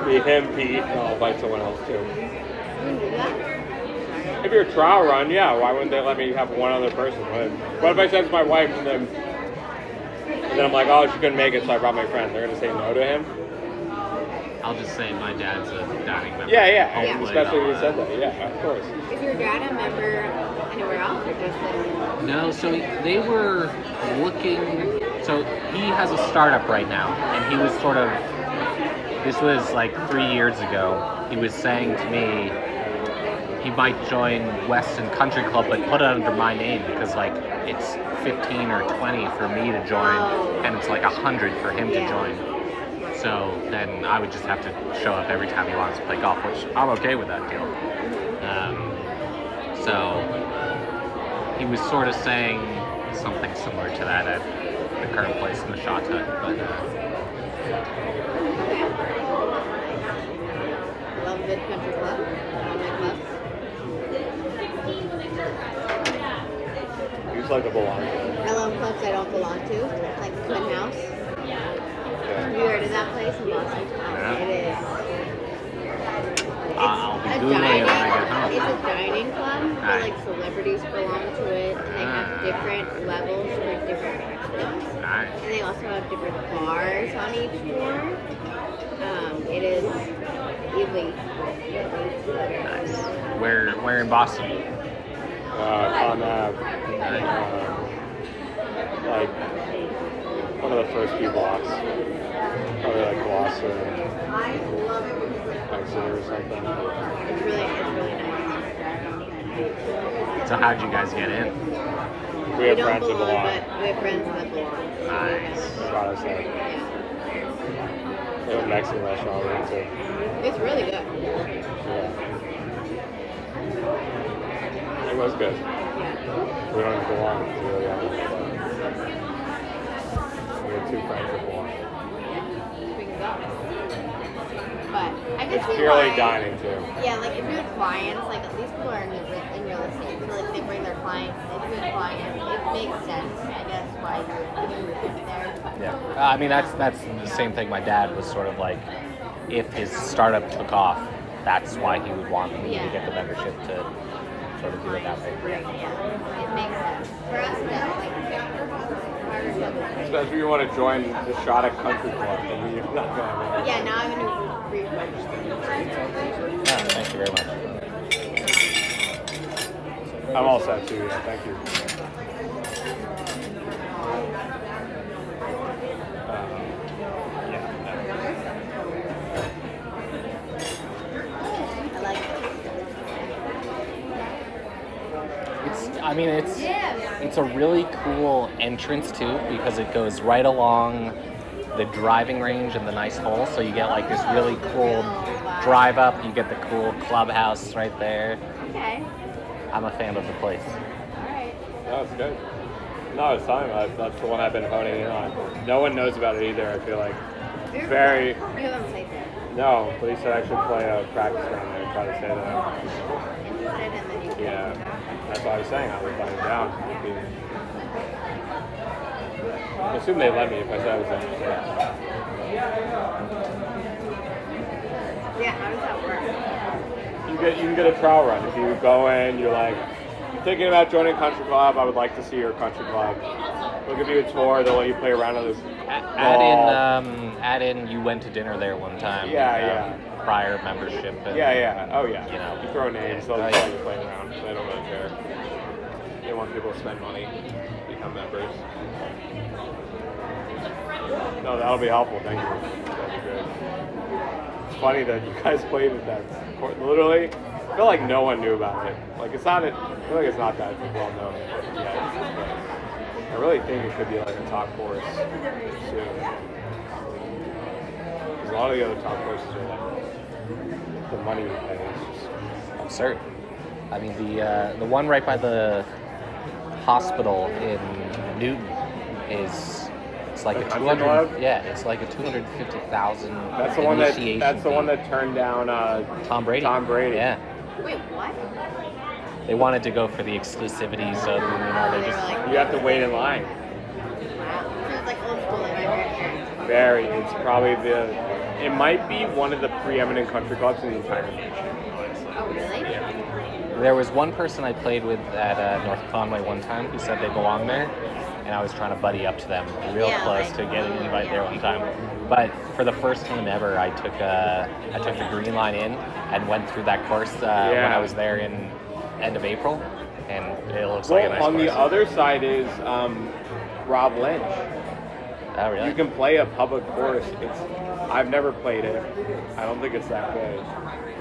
Be him, Pete, and I'll invite someone else too. You can do that? If you're a trial run, yeah, why wouldn't they let me have one other person? What if I send my wife and then I'm like, oh, she couldn't make it, so I brought my friend. They're gonna say no to him? I'll just say my dad's a dining member. Yeah. Hopefully Especially they'll, if you said that. Yeah, of course. Is your dad a member anywhere else or just in? No, so they were looking. So he has a startup right now, and he was sort of. This was like 3 years ago. He was saying to me he might join Weston Country Club, but put it under my name because like it's 15 or 20 for me to join, and it's like 100 for him to join. So then I would just have to show up every time he wants to play golf, which I'm okay with that deal. So he was sort of saying something similar to that at the current place in the Shot Hut. But Love Good Country Club. All my clubs. You just like to belong to. I love clubs I don't belong to, like the Twin House. Have you heard of that place in Boston? Yeah. It is. I'll be It's a Googling it when I get dining. home. It's a dining club. Where, Nice. like celebrities belong to it, and they have different levels for different attractions. Nice. And they also have different bars on each floor. It is elite. Nice. Where in Boston? On like one of the first few blocks. Probably like Gloucester, Exeter or something. It's really nice. So how'd you guys get in? We have don't friends that belong, belong. but we have friends that belong. Nice. They brought us in. They have a Mexican restaurant over there too. It's really good. Yeah. It was good. We don't even belong, to be really honest. We have two friends that belong. We can go. But I guess It's purely dining too. Yeah, like if you had clients, like these people are in real estate, so like they bring their clients. If you had clients, it makes sense, I guess, why you would put there. Yeah. I mean that's the same thing. My dad was sort of like, if his startup took off, that's why he would want me to get the membership to sort of do it that way. Yeah, it makes sense. For us, definitely. Especially if you want to join the Shot at Country Club, then you're not going to. Yeah, now I'm going to register. Yeah, thank you very much. I'm all set too, yeah, thank you. I like it. It's a really cool entrance too because it goes right along the driving range and the nice hole, so you get like this really cool drive up. You get the cool clubhouse right there. Okay. I'm a fan of the place. Alright. No, it's good. No, I was telling you, that's the one I've been honing in on. No one knows about it either, I feel like. Very. You haven't played there. No, but he said I should play a practice round there and try to say that. Interested, and then you can. Yeah, that's what I was saying. I would button it down. I assume they'd let me if I said I was interested. Yeah, how does that work? You can get a trial run. If you go in, you're like, thinking about joining a country club, I would like to see your country club. They'll give you a tour, they'll let you play around on this. Add in you went to dinner there one time. Yeah. Prior membership. And, Yeah. Oh yeah. You know. You throw names, they'll just let you play around. They don't really care. They want people to spend money, become members. No, that'll be helpful. Thank you. That'll be great. It's funny that you guys played at that court. Literally, I feel like no one knew about it. Like I feel like it's not that well known yet. But I really think it could be like a top course soon. Because a lot of the other top courses are like the money you pay is just absurd. I mean the one right by the hospital in Newton it's like a 200. Yeah, it's like a 250,000. That's the one that turned down Tom Brady. Yeah. Wait, what? They wanted to go for the exclusivity, so they just you have to wait in line. Wow. So it's like old school, like my grandparents. It's probably it might be one of the preeminent country clubs in the entire nation, honestly. Oh, really? Yeah. There was one person I played with at North Conway one time who said they belonged there, and I was trying to buddy up to them real close to get an invite there one time. But for the first time ever, I took the Green Line in and went through that course when I was there in end of April, and it looks like a nice on course. the other side is Rob Lynch. Oh, really? You can play a public course. I've never played it. I don't think it's that good.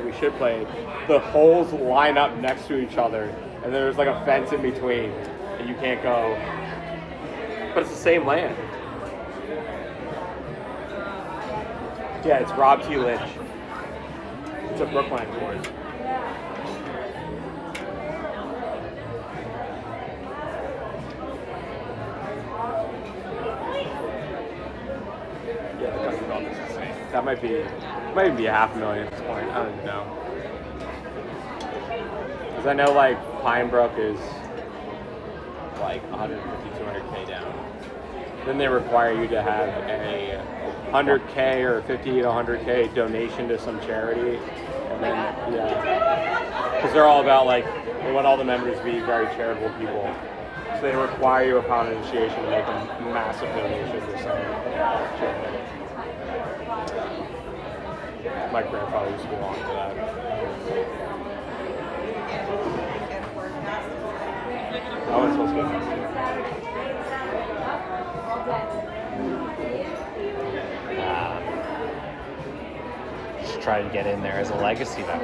We should play it. The holes line up next to each other, and there's like a fence in between, and you can't go. But it's the same land. Yeah, it's Rob T. Lynch. It's a Brookline course. Yeah, the country club is insane. That might be $500,000 at this point. I don't even know. Because I know like Pine Brook is like 150, 200K down. Then they require you to have a 100K or 50 to 100K donation to some charity. And then, because they're all about like, they want all the members to be very charitable people. So they require you upon initiation to make a massive donation to some charity. My grandfather used to belong to that. I was supposed to go next year. Just try to get in there as a legacy though.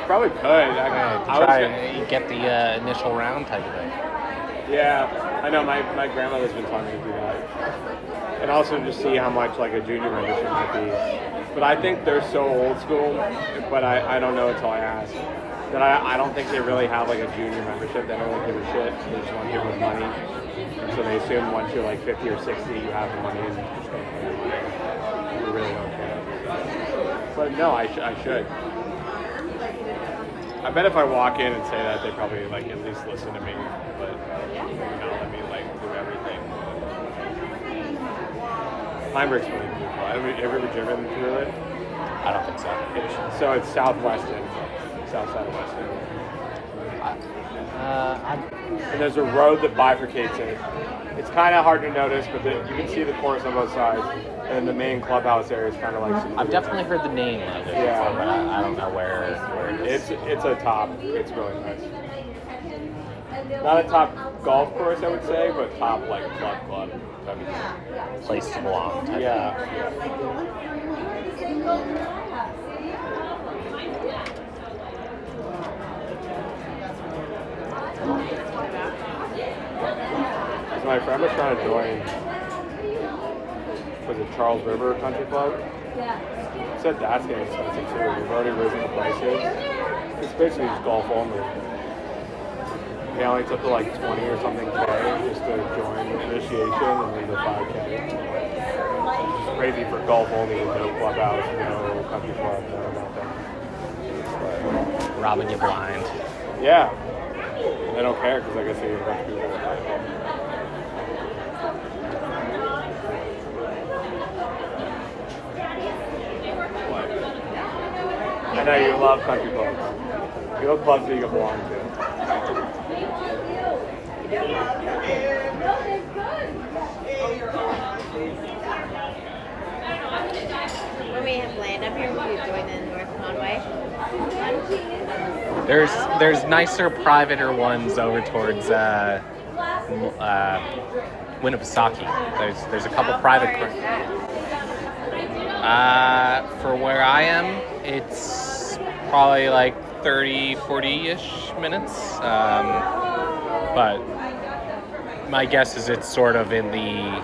Probably could. Try get the initial round type of thing. Yeah, I know. My grandmother's been telling me to do that, and also just see how much like a junior membership might be. But I think they're so old school. But I don't know until I ask. That I don't think they really have like a junior membership. They don't really give a shit. They just want people with money. And so they assume once you're like 50 or 60, you have the money and you just don't pay the money. You really don't care. But no, I should. I bet if I walk in and say that, they probably like at least listen to me. But maybe not let me like do everything. Pine Brook's really beautiful. Have you ever driven through it? I don't think so. So it's southwestern. South side of Weston. And there's a road that bifurcates it. It's kind of hard to notice, but you can see the course on both sides. And then the main clubhouse area is kind of like... I've definitely heard the name of it before, but I don't know where it is. It's a top. It's really nice. Not a top golf course, I would say, but top like club. Place to belong. Yeah. My friend was trying to join for the Charles River Country Club. He said that's getting expensive too. We've already risen the prices. It's basically just golf only. They only took like 20 or something K just to join the initiation and then the 5K. It's just crazy for golf only, no clubhouse, no country club, no nothing. But, robbing you blind. Yeah. They don't care because I guess they have a bunch of people that play. I know you love country clubs. You love clubs that you can belong to. When we have land up here, we join the North Conway. There's nicer, privater ones over towards Winnipesaukee. There's a couple private. For where I am, it's probably like 30, 40-ish minutes. But my guess is it's sort of in the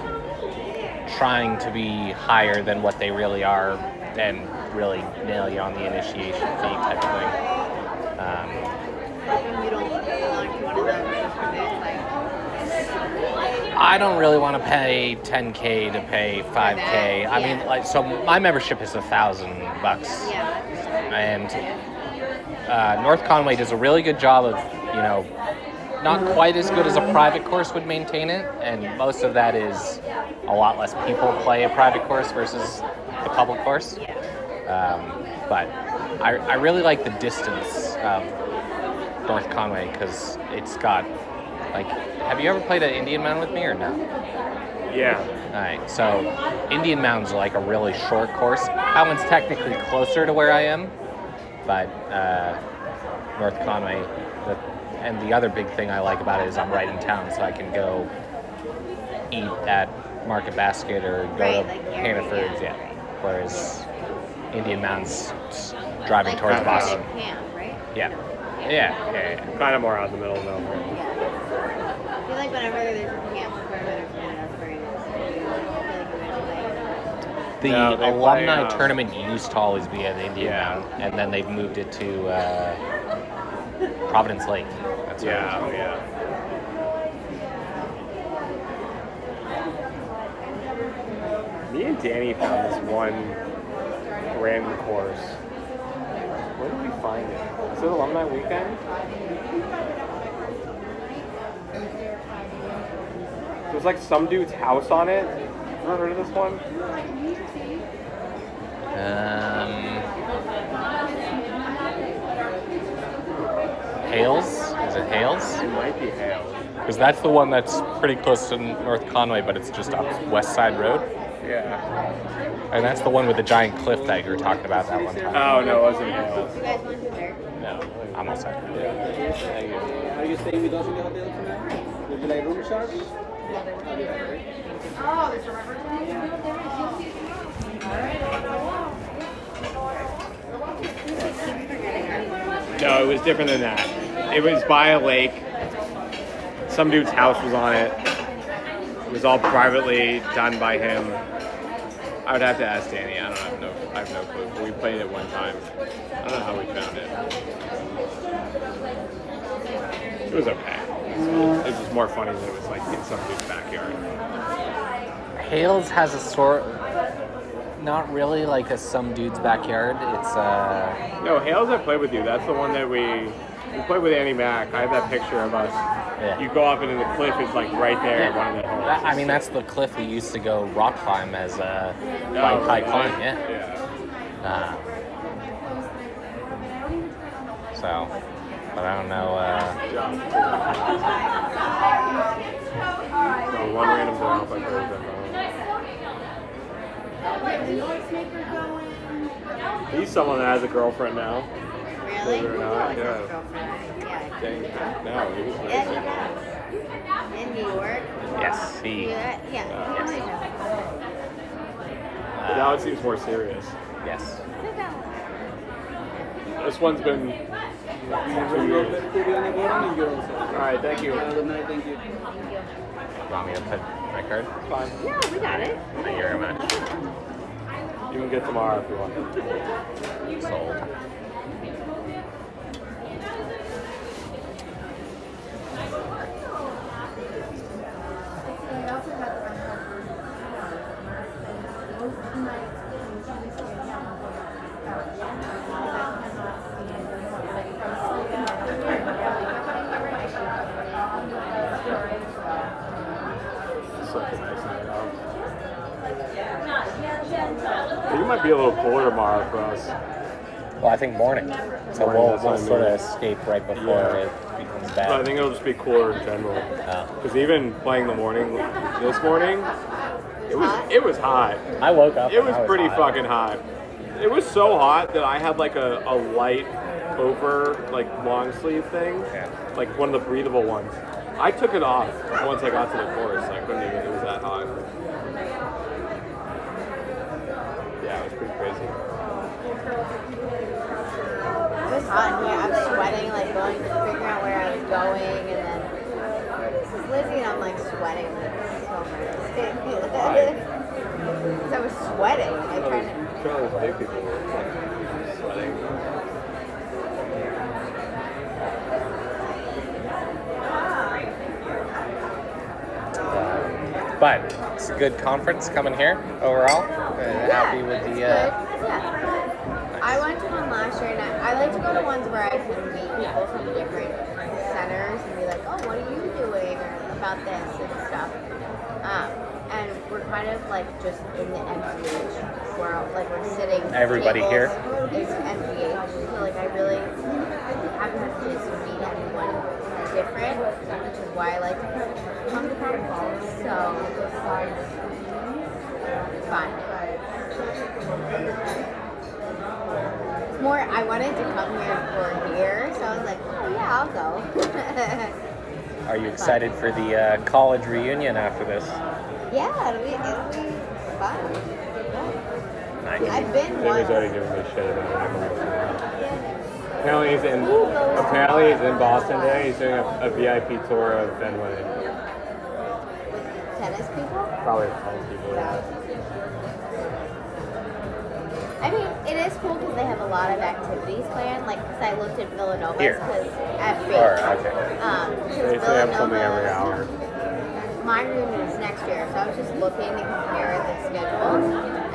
trying to be higher than what they really are and really nail you on the initiation fee type of thing. You don't belong to one of them. I don't really want to pay $10K to pay $5K. I mean, like, so my membership is $1,000, and North Conway does a really good job of, not quite as good as a private course would maintain it, and most of that is a lot less people play a private course versus the public course. But I really like the distance of North Conway because it's got, like, have you ever played at Indian Mound with me or no? Yeah. All right, so Indian Mound's like a really short course. That one's technically closer to where I am, but North Conway, and the other big thing I like about it is I'm right in town, so I can go eat at Market Basket or go Right, to like near, Hannaford's, yeah. Whereas Indian Mound's driving Like towards the Boston. Camp, right? Yeah. Kind of more out in the middle of nowhere. I feel like whenever there's a camp, we're better for that's very nice. I feel like The No, they alumni play, tournament used to always be at Indian Yeah. Mound, and then they've moved it to Providence Lake. That's where it is. Oh yeah. Me and Danny found this one random course. Where did we find it? Is it Alumni Weekend? There's like some dude's house on it. Ever heard of this one? Hales? Is it Hales? It might be Hales. Because that's the one that's pretty close to North Conway, but it's just up West Side Road. Yeah. And that's the one with the giant cliff that you were talking about that one time. Oh no, it wasn't Hales. you guys want dessert? No, I'm all set. Are you staying with us in the hotel tonight? Would you like room charge? No, it was different than that. It was by a lake. Some dude's house was on it. It was all privately done by him. I would have to ask Danny. I have no clue. But we played it one time. I don't know how we found it. It was okay. It was just more funny that it was like in some dude's backyard. Hales has a sort, not really like a some dude's backyard. It's No, Hales, I played with you. That's the one that we played with Annie Mac. I have that picture of us. Yeah. You go up into the cliff. It's like right there at one of the holes. I mean, that's the cliff we used to go rock climb as a high climb, yeah. So, but I don't know. No, one random girl if I played with them. He's someone that has a girlfriend now. Really? Believe it or not, Always yeah. has a girlfriend. Yeah. Dang, no, he was Yeah, he does. In New York. Yes, he. Yeah. But now it seems more serious. Yes. This one's been 2 years. Alright, thank you. Have a good night, thank you. Want me to put my card? Fine. Yeah, we got it. Thank you very much. You can get tomorrow if you want. Sold. Such a nice night out. But you might be a little cooler tomorrow for us. Well, I think morning. So Morning, we'll that's what I sort of mean. escape right before Yeah. it becomes But bad. I think it'll just be cooler in general. Oh. Because even playing the morning, this morning, it was hot. I woke up. It and was I pretty hot. fucking hot. It was so hot that I had like a light over like long sleeve thing, Yeah. like one of the breathable ones. I took it off once I got to the course. I couldn't even. It was that hot. Yeah, it was pretty crazy. It was hot in here. I'm sweating, like going, figuring out where I was going, and then this is Lizzie, and I'm like sweating, like so much. Because I was sweating. I tried to. Those big people were like sweating. But it's a good conference coming here overall. Happy with the. Yeah. I went to last year, and I like to go to ones where I can meet people from different centers and be like, oh, what are you doing about this and stuff? And we're kind of like just in the MGH world, like we're sitting. Everybody here? Is MGH, so like I really haven't had a chance to meet anyone different, which is why I like to come to conferences. So it's fun. It's more, I wanted to come here for here, so I was like, oh yeah, I'll go. Are you excited for the college reunion after this? Yeah, it'll be fun. Nice. I've been Jimmy's once. already giving me shit about it. Apparently he's in Boston today. He's doing a VIP tour of Fenway. Tennis people? Probably tennis people, yeah. I mean, it is cool because they have a lot of activities planned. Like, because I looked at Villanova's Here. because at Or, Big. okay. They usually have something every hour. My reunion is next year, so I was just looking to compare the schedules.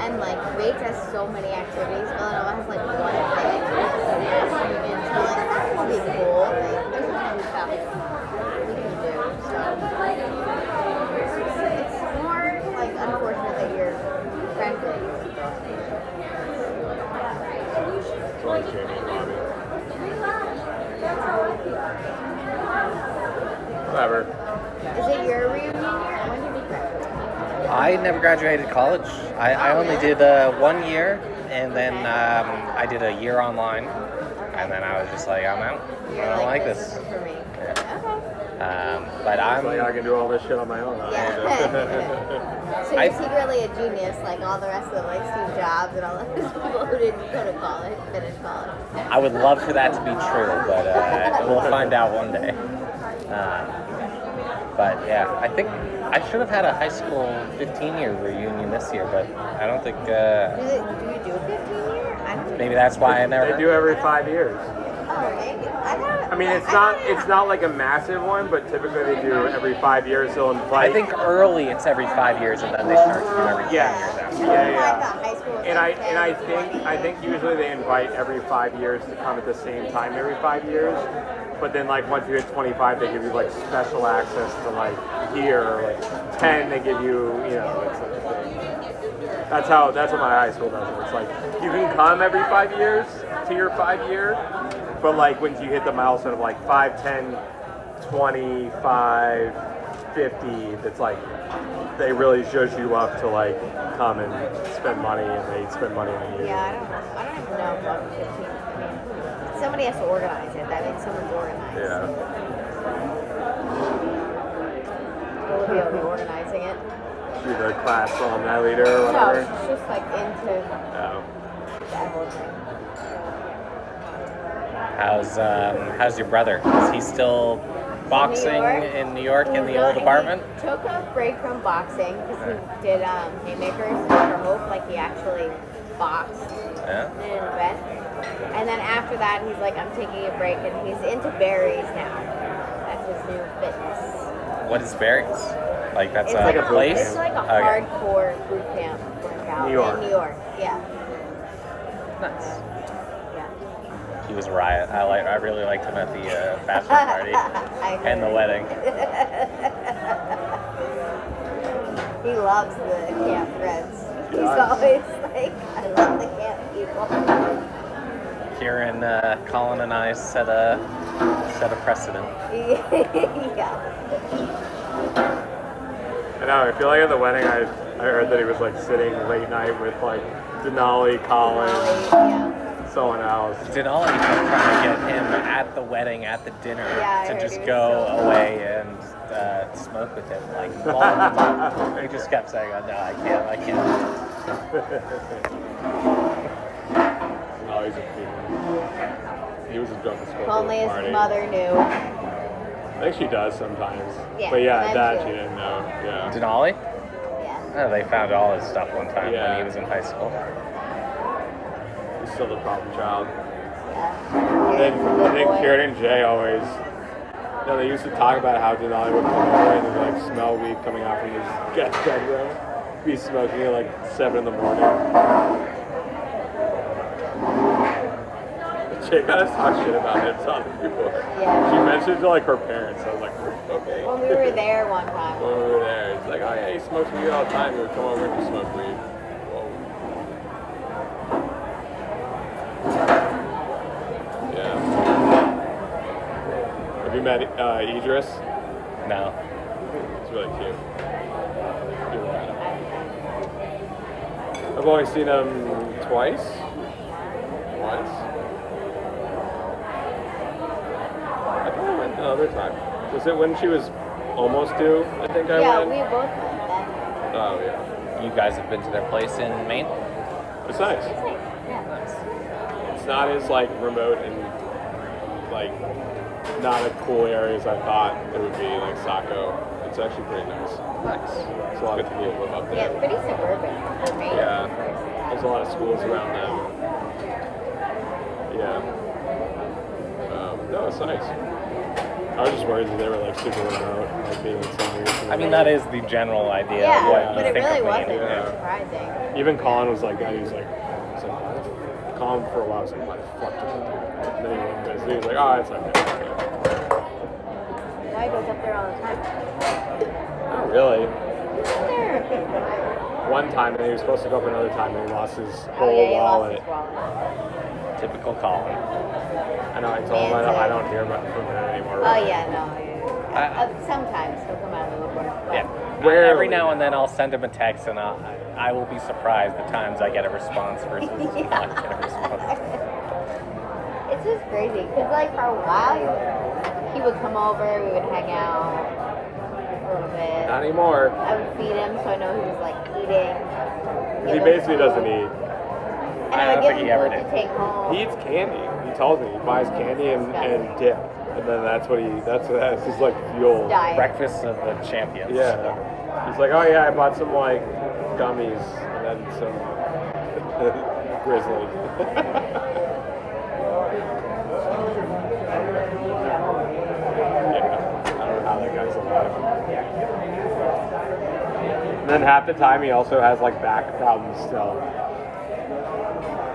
And like, Wake has so many activities. Villanova has like one thing. And so like, that will be cool. Like, there's a lot of stuff we can do. So it's more like unfortunate that you're friendly. Like Jamie and Bobby. Whatever. Is it your reunion year? When did you graduate? I never graduated college. I only did 1 year, and then I did a year online, and then I was just like, I'm out. You're I don't like this. isn't for me. Yeah. Okay. But I'm Like I can do all this shit on my own. Yeah. So you're secretly a genius, like all the rest of them, like Steve Jobs and all those people who didn't go to college, finish college. I would love for that to be true, but we'll find out one day. But yeah, I think I should have had a high school 15-year reunion this year, but I don't think. Do you do a 15-year? I don't Maybe that's why I never. They do every 5 years. Oh, maybe. I mean, it's not like a massive one, but typically they do every 5 years. They'll invite. I think early it's every 5 years, and then they start to do every 5 years after. Yeah. And I think usually they invite every 5 years to come at the same time every 5 years. But then like once you hit 25, they give you like special access to like here, like 10, they give you, you know, it's like a thing. That's what my high school does. It's like you can come every 5 years to your 5 year, but like once you hit the milestone of like 5, 10, 25, 50, it's like they really zhuzh you up to like come and spend money, and they spend money on you. Yeah, I don't even know about 15. Somebody has to organize it. That means someone's organized. Yeah. Olivia will be organizing it. She's the class alumni leader or No, whatever. she's just like into that whole thing. How's your brother? Is he still boxing in New York in the old apartment? He took a break from boxing because he did haymakers for Hope. Like he actually boxed Yeah. in an event. And then after that, he's like, I'm taking a break, and he's into berries now. That's his new fitness. What is Barry's? Like that's It's a like place? It's like a Okay. hardcore boot camp workout New York. in New York. Yeah. Nice. Yeah. He was a riot. I really liked him at the bachelor party and the wedding. He loves the camp friends. He's does. always like, I love the camp people. Kieran, Colin, and I set a precedent. Yeah. I know. I feel like at the wedding, I heard that he was like sitting late night with like Denali, Colin, Yeah. someone else. Denali kept trying to get him at the wedding, at the dinner, Yeah, I to heard just he was go so- away and smoke with him. Like, all he just kept saying, "Oh, no, I can't." Oh, he's a female. He was a drunk at school. If only his party. mother knew. I think she does sometimes. Yeah, But yeah, them that too. she didn't know. Yeah. Denali? Yeah. Oh, they found all his stuff one time when Yeah. he was in high school. He's still the problem child. Yeah. I think Boy. Kieran and Jay always, they used to talk about how Denali would come over and they'd like smell weed coming out from his guest bedroom. Be smoking at like 7 in the morning. She kind of talked shit about him to other people. Yeah. She mentioned it to like her parents. I was like, okay. When we were there one time. When we were there, it's like, oh yeah, he smokes weed all the time. He would come over and just smoke weed. Whoa. Yeah. Have you met Idris? No. It's really cute. You've met him. I've only seen him twice. Once. I thought I went another time. Was it when she was almost due? I think I Yeah, went. we both went then. Oh yeah. You guys have been to their place in Maine? It's nice. Yeah. It's not as like remote and like not as cool area as I thought it would be. Like Saco. It's actually pretty nice. Nice. There's a lot of people live up Yeah, there. it's pretty suburban for me. Yeah. There's a lot of schools around them. Yeah. No, it's nice. I was just worried that they were like super remote, like being in some weird. I mean, that is the general idea Yeah, of what but you it think really of Maine. wasn't. Yeah. It's surprising. Even Colin was like, why the Colin for a while was like, why the fuck did you do that? And then he went and visited. He was like, oh, it's okay. Now he goes up there all the time. Not really. There. One time, and he was supposed to go up another time, and he lost his Oh whole yeah, he wallet. lost his wallet. Typical Colin. I know. I told him I don't hear about from him anymore. Oh yeah, no. Yeah. Sometimes he'll come out of the woodwork. But Yeah. Rarely. Every now and then I'll send him a text and I will be surprised the times I get a response versus not get a response. It's just crazy because like for a while he would come over, we would hang out a little bit. Not anymore. I would feed him so I know he was like eating. He basically doesn't eat. And I would give him food to take home. He eats candy. He tells me he buys candy and dip, and then that's his like fuel. Diet. Breakfast of the champions. Yeah. He's like, oh yeah, I bought some like gummies and then some Grizzly. Yeah, I don't know how that guy's alive. And then half the time he also has like back problems still.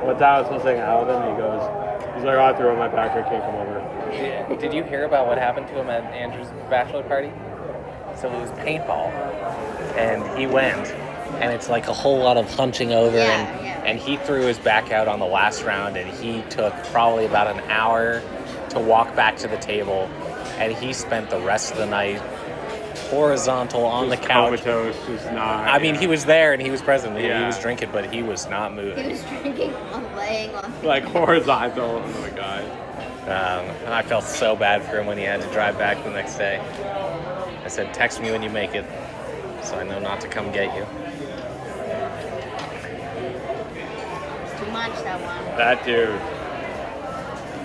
One time I was supposed to hang out with him, he's like, oh, I threw on my back, I can't come over. Did you hear about what happened to him at Andrew's bachelor party? So it was paintball, and he went, and it's like a whole lot of hunching over, and he threw his back out on the last round, and he took probably about an hour to walk back to the table, and he spent the rest of the night horizontal on the couch. Comatose, just not. I mean, he was there and he was present. He Yeah. was drinking, but he was not moving. He was drinking on laying on. Like horizontal. Oh my god. And I felt so bad for him when he had to drive back the next day. I said, text me when you make it, so I know not to come get you. Too much, that one. That dude.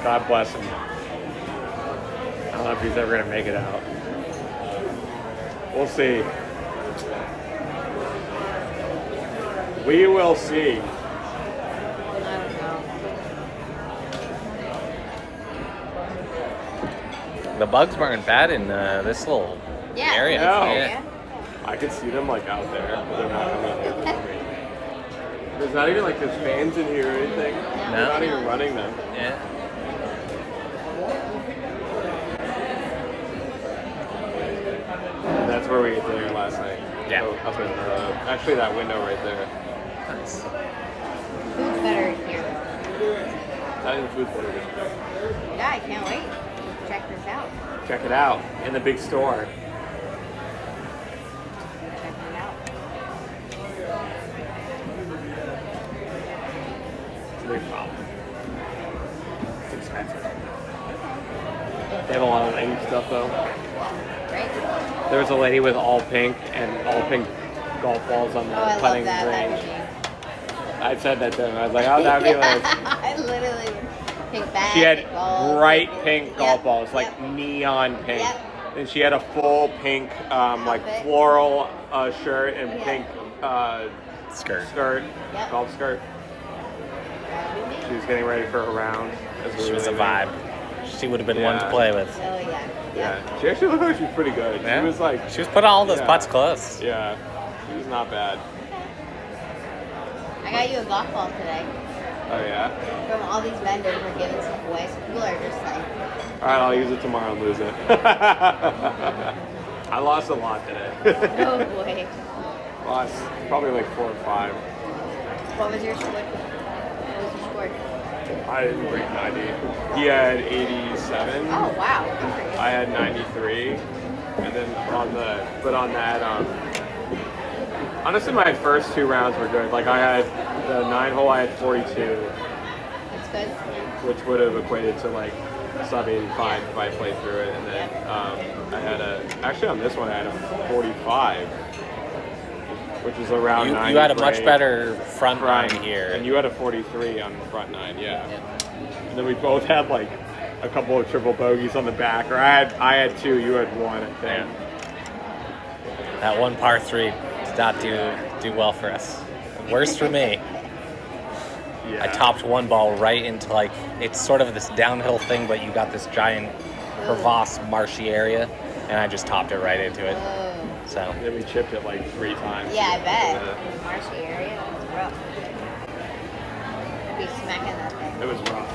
God bless him. I don't know if he's ever gonna make it out. We'll see. We will see. I don't know. The bugs weren't bad in this little area. No. Yeah. I could see them like out there, but they're not coming here for me. There's not even like there's fans in here or anything. They're not even running them. Yeah. And that's where we ate dinner last night. Yeah. So up in actually that window right there. Nice. Food's better here. I think the food's better here. Yeah, I can't wait. Check this out. Check it out in the big store. Check it out. It's a big problem. It's expensive. They have a lot of lady stuff though. Right? There was a lady with all pink golf balls on the Oh, I love putting that range. machine. I said that to him. I was like, oh, that'd be nice. I literally pink bag. She had balls, bright like, pink golf balls, like neon pink. Yep. And she had a full pink, like Outfit. floral shirt and pink Skirt. Yep. golf skirt. She was getting ready for her round. as we She were was a leaving. vibe. She would have been one to Yeah. play with. Oh, yeah. Yeah, she actually looked like she was pretty good. Yeah. She was like, She was putting all those Yeah. putts close. yeah, she was not bad. I got you a golf ball today. Oh yeah. From all these vendors are giving stuff away, so people are just like, All right, I'll use it tomorrow and lose it. I lost a lot today. oh boy. Lost probably like 4 or 5. What was your score? What was your score? I didn't break 90. He had 87. Oh wow, good for you. I had 93. And then on that, honestly, my first 2 rounds were good. Like I had the 9-hole, I had 42, That's good. which would have equated to like sub 85 if I played through it. And then I had actually on this one I had a 45, which is around 90. You had a much better front nine here. And you had a 43 on the front 9, yeah. And then we both had like a couple of triple bogeys on the back, or I had 2, you had 1, I think. That one par 3 did not do well for us. Worse for me. Yeah. I topped one ball right into like, it's sort of this downhill thing, but you got this giant crevasse marshy area, and I just topped it right into it. So. Then we chipped it like 3 times. Yeah, I bet. Marshy area, that was rough. I'd be smacking that thing. It was rough.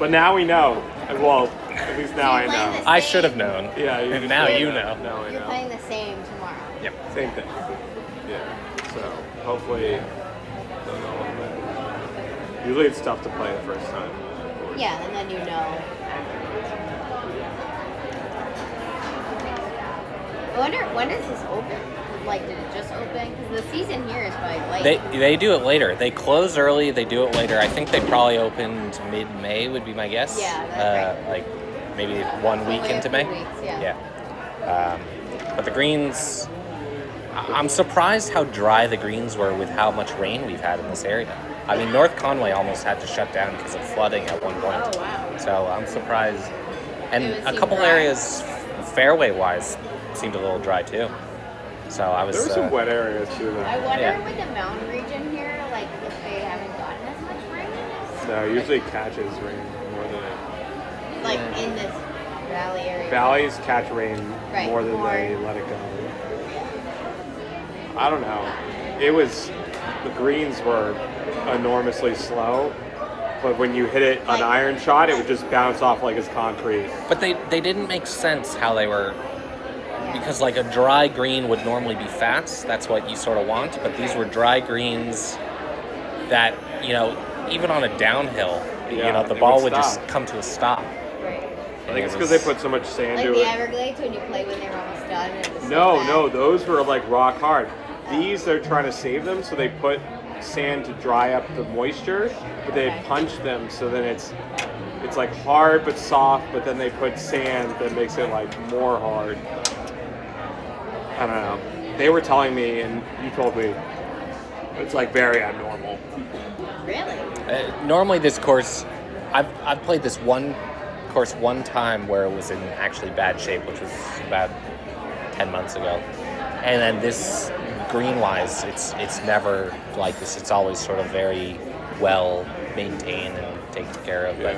But now we know. Well, at least now I know. I should have known. Yeah, and now you know. Now I You're know. playing the same tomorrow. Yep. Same thing. Yeah. So hopefully, usually it's tough to play the first time. Yeah, and then you know. I wonder, when does this open? Like, did it just open? Because the season here is probably late. They do it later. They close early. They do it later. I think they probably opened mid-May would be my guess. Yeah, that's right. Like maybe 1 week Only a into few May. weeks, yeah. Yeah. But the greens, I'm surprised how dry the greens were with how much rain we've had in this area. I mean, North Conway almost had to shut down because of flooding at one point. Oh, wow. So I'm surprised. And It a seemed couple dry. areas, fairway-wise, seemed a little dry too. So I was. There were some wet areas too, though. I wonder Yeah. with the mountain region here, like, if they haven't gotten as much rain. No, usually it catches rain more than it. Like, in this valley area. Valleys catch rain Right, more than more. they let it go. I don't know. It was, the greens were enormously slow, but when you hit it an iron shot, it would just bounce off like it's concrete. But they didn't make sense how they were, because like a dry green would normally be fast. That's what you sort of want. But these were dry greens that, you know, even on a downhill, you Yeah, know, the they ball would would just stop. come to a stop. Right. I think it's because they put so much sand Like to the it. Everglades when you play when they were almost done. And it was so No, bad. no, those were like rock hard. These, they're trying to save them, so they put sand to dry up the moisture, but they punch them, so then it's like hard but soft, but then they put sand that makes it like more hard. I don't know. They were telling me, and you told me, it's like very abnormal. Really? Normally this course, I've played this one course one time where it was in actually bad shape, which was about 10 months ago. And then this, green-wise, it's never like this. It's always sort of very well maintained and taken care of. But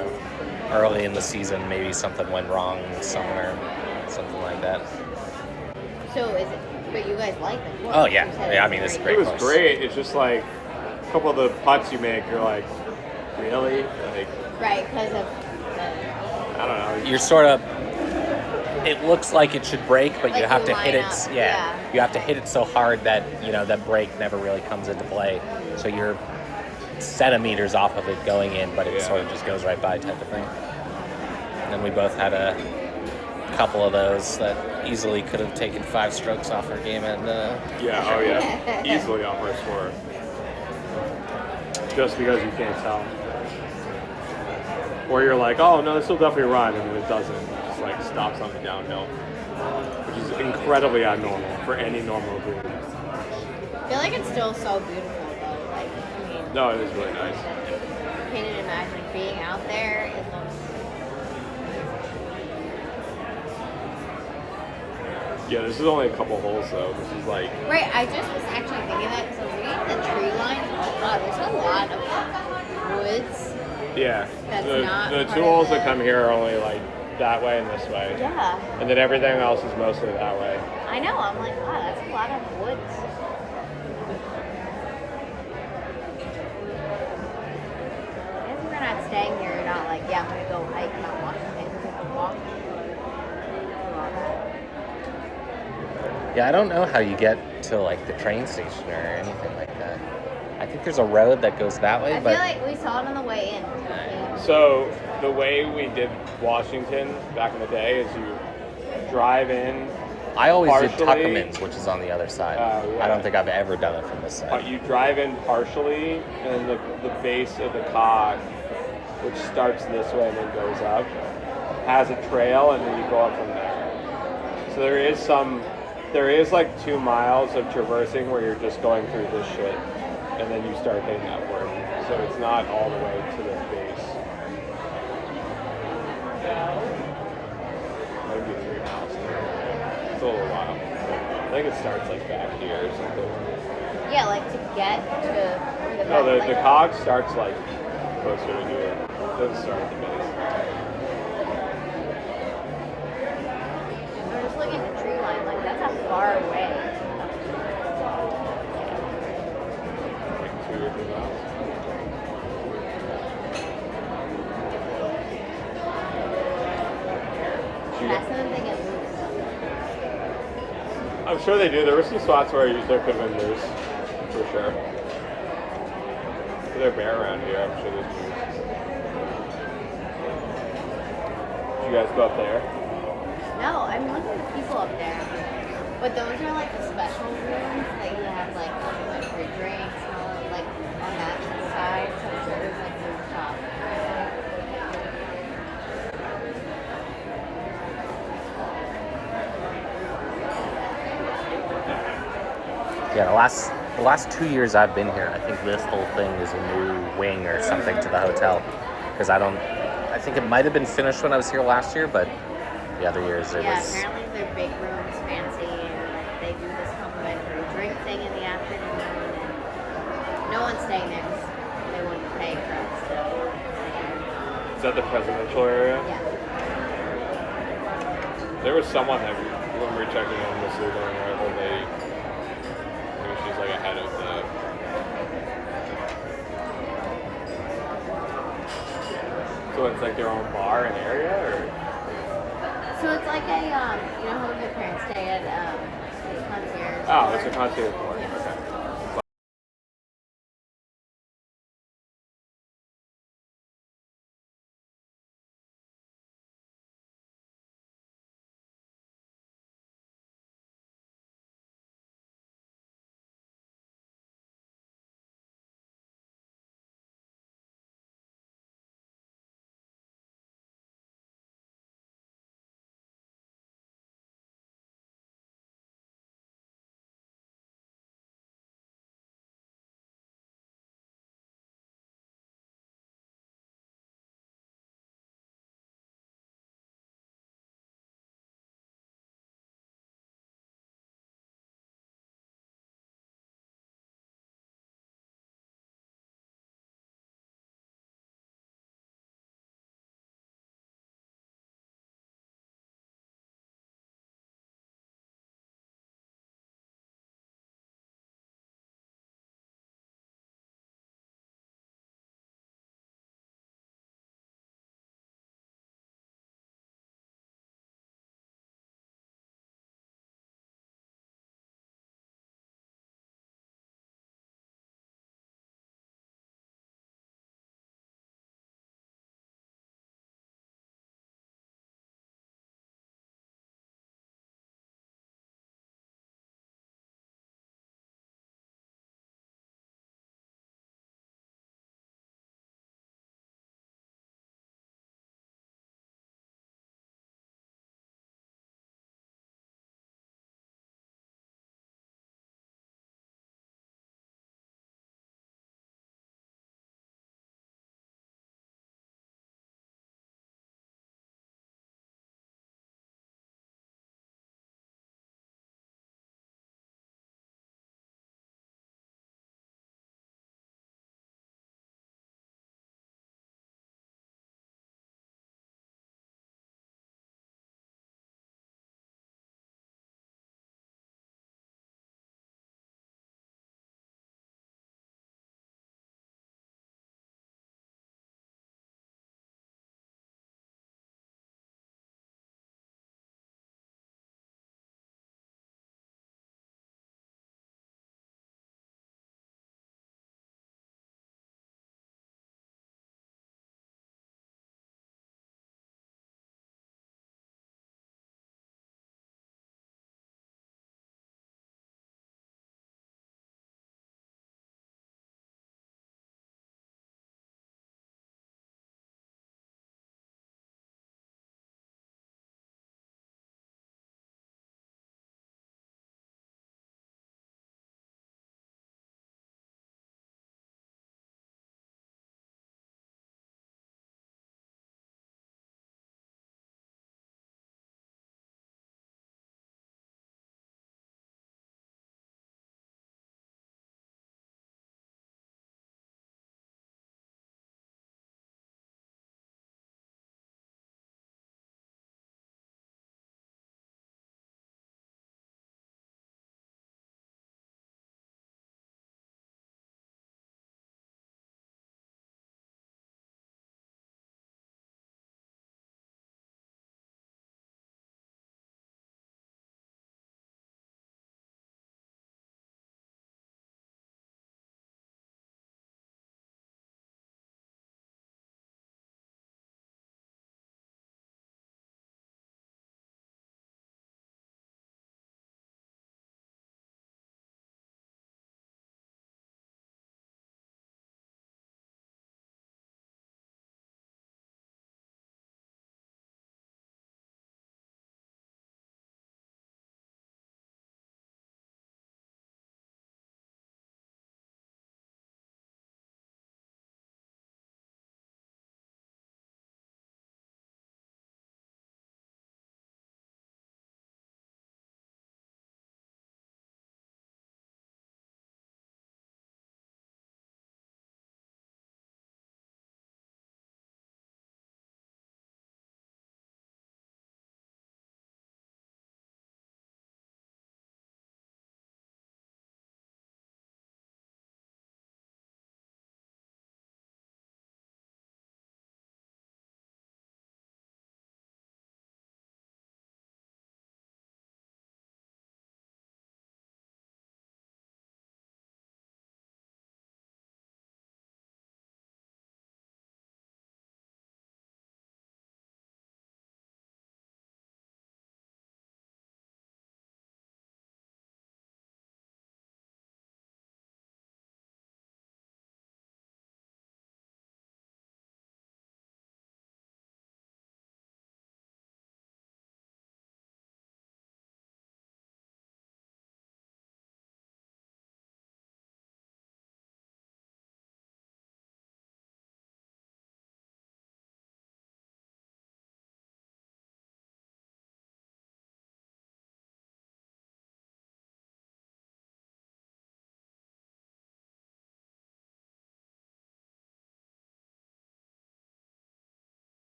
early in the season, maybe something went wrong somewhere, something like that. So is it? But you guys like the course? Oh yeah, You said yeah. I mean, it's a great It was course. great. It's just like a couple of the putts you make, you're like, really? Like, Right, because of. I don't know. You're sort of. It looks like it should break, but Like you have you to line hit it. up, Yeah, yeah. you have to hit it so hard that that break never really comes into play. So you're centimeters off of it going in, but it sort of just goes right by, type of thing. And then we both had a couple of those that easily could have taken 5 strokes off our game, and easily off our score. Just because you can't tell. Or you're like, oh no, this will definitely run, and then it doesn't. It just like stops on the downhill, which is incredibly abnormal for any normal green. I feel like it's still so beautiful though. Like, I mean, No, it is really nice. I can't even imagine being out there. It looks. Yeah, this is only a couple holes though. This is like, Right, I just was actually thinking that because I was reading the tree line. Oh god, there's a lot of woods. yeah. That's The not part 2 of holes the- that come here are only like that way and this way. Yeah. And then everything else is mostly that way. I know. I'm like, wow, that's a lot of woods. to go hike Mount Washington, take a walk. Yeah, I don't know how you get to like the train station or anything like that. I think there's a road that goes that way, I but feel like we saw it on the way in. So the way we did Washington back in the day is you drive in. I always did partially- Tuckerman's, which is on the other side. Oh, yeah. I don't think I've ever done it from this side. You drive in partially, and then the base of the cog, which starts this way and then goes up, has a trail, and then you go up from there. So there is like 2 miles of traversing where you're just going through this shit, and then you start heading upward. So it's not all the way to the base. Maybe 3 miles. It's a little while. I think it starts like back here or something. Yeah, like to get to the No, the like, cog starts like closer to here. It doesn't start at the base. I'm just looking at the tree line, like that's how far away. Like 2 or 3 miles. That's another thing it moves. I'm sure they do. There were some spots where there could have been moose, for sure. If they're bare around here, I'm sure there's moose. Did you guys go up there? No, I'm looking at people up there. But those are like the special rooms that you have like complimentary drinks and all like on that side. So I'm sure there's like rooftop. Yeah, the last 2 years I've been here, I think this whole thing is a new wing or something to the hotel. Because I think it might have been finished when I was here last year, but the other years it Yeah, was. apparently their big room's fancy and they do this complimentary drink thing in the afternoon and no one's staying there 'cause they wouldn't pay for us to stay there. Is that the presidential area? Yeah. There was someone that when we were checking in was sleeping on an old lady. Maybe she's like ahead of the. So it's like their own bar and area, or? So it's like a, you know how your parents stay at concierge? Oh, it's a concierge bar.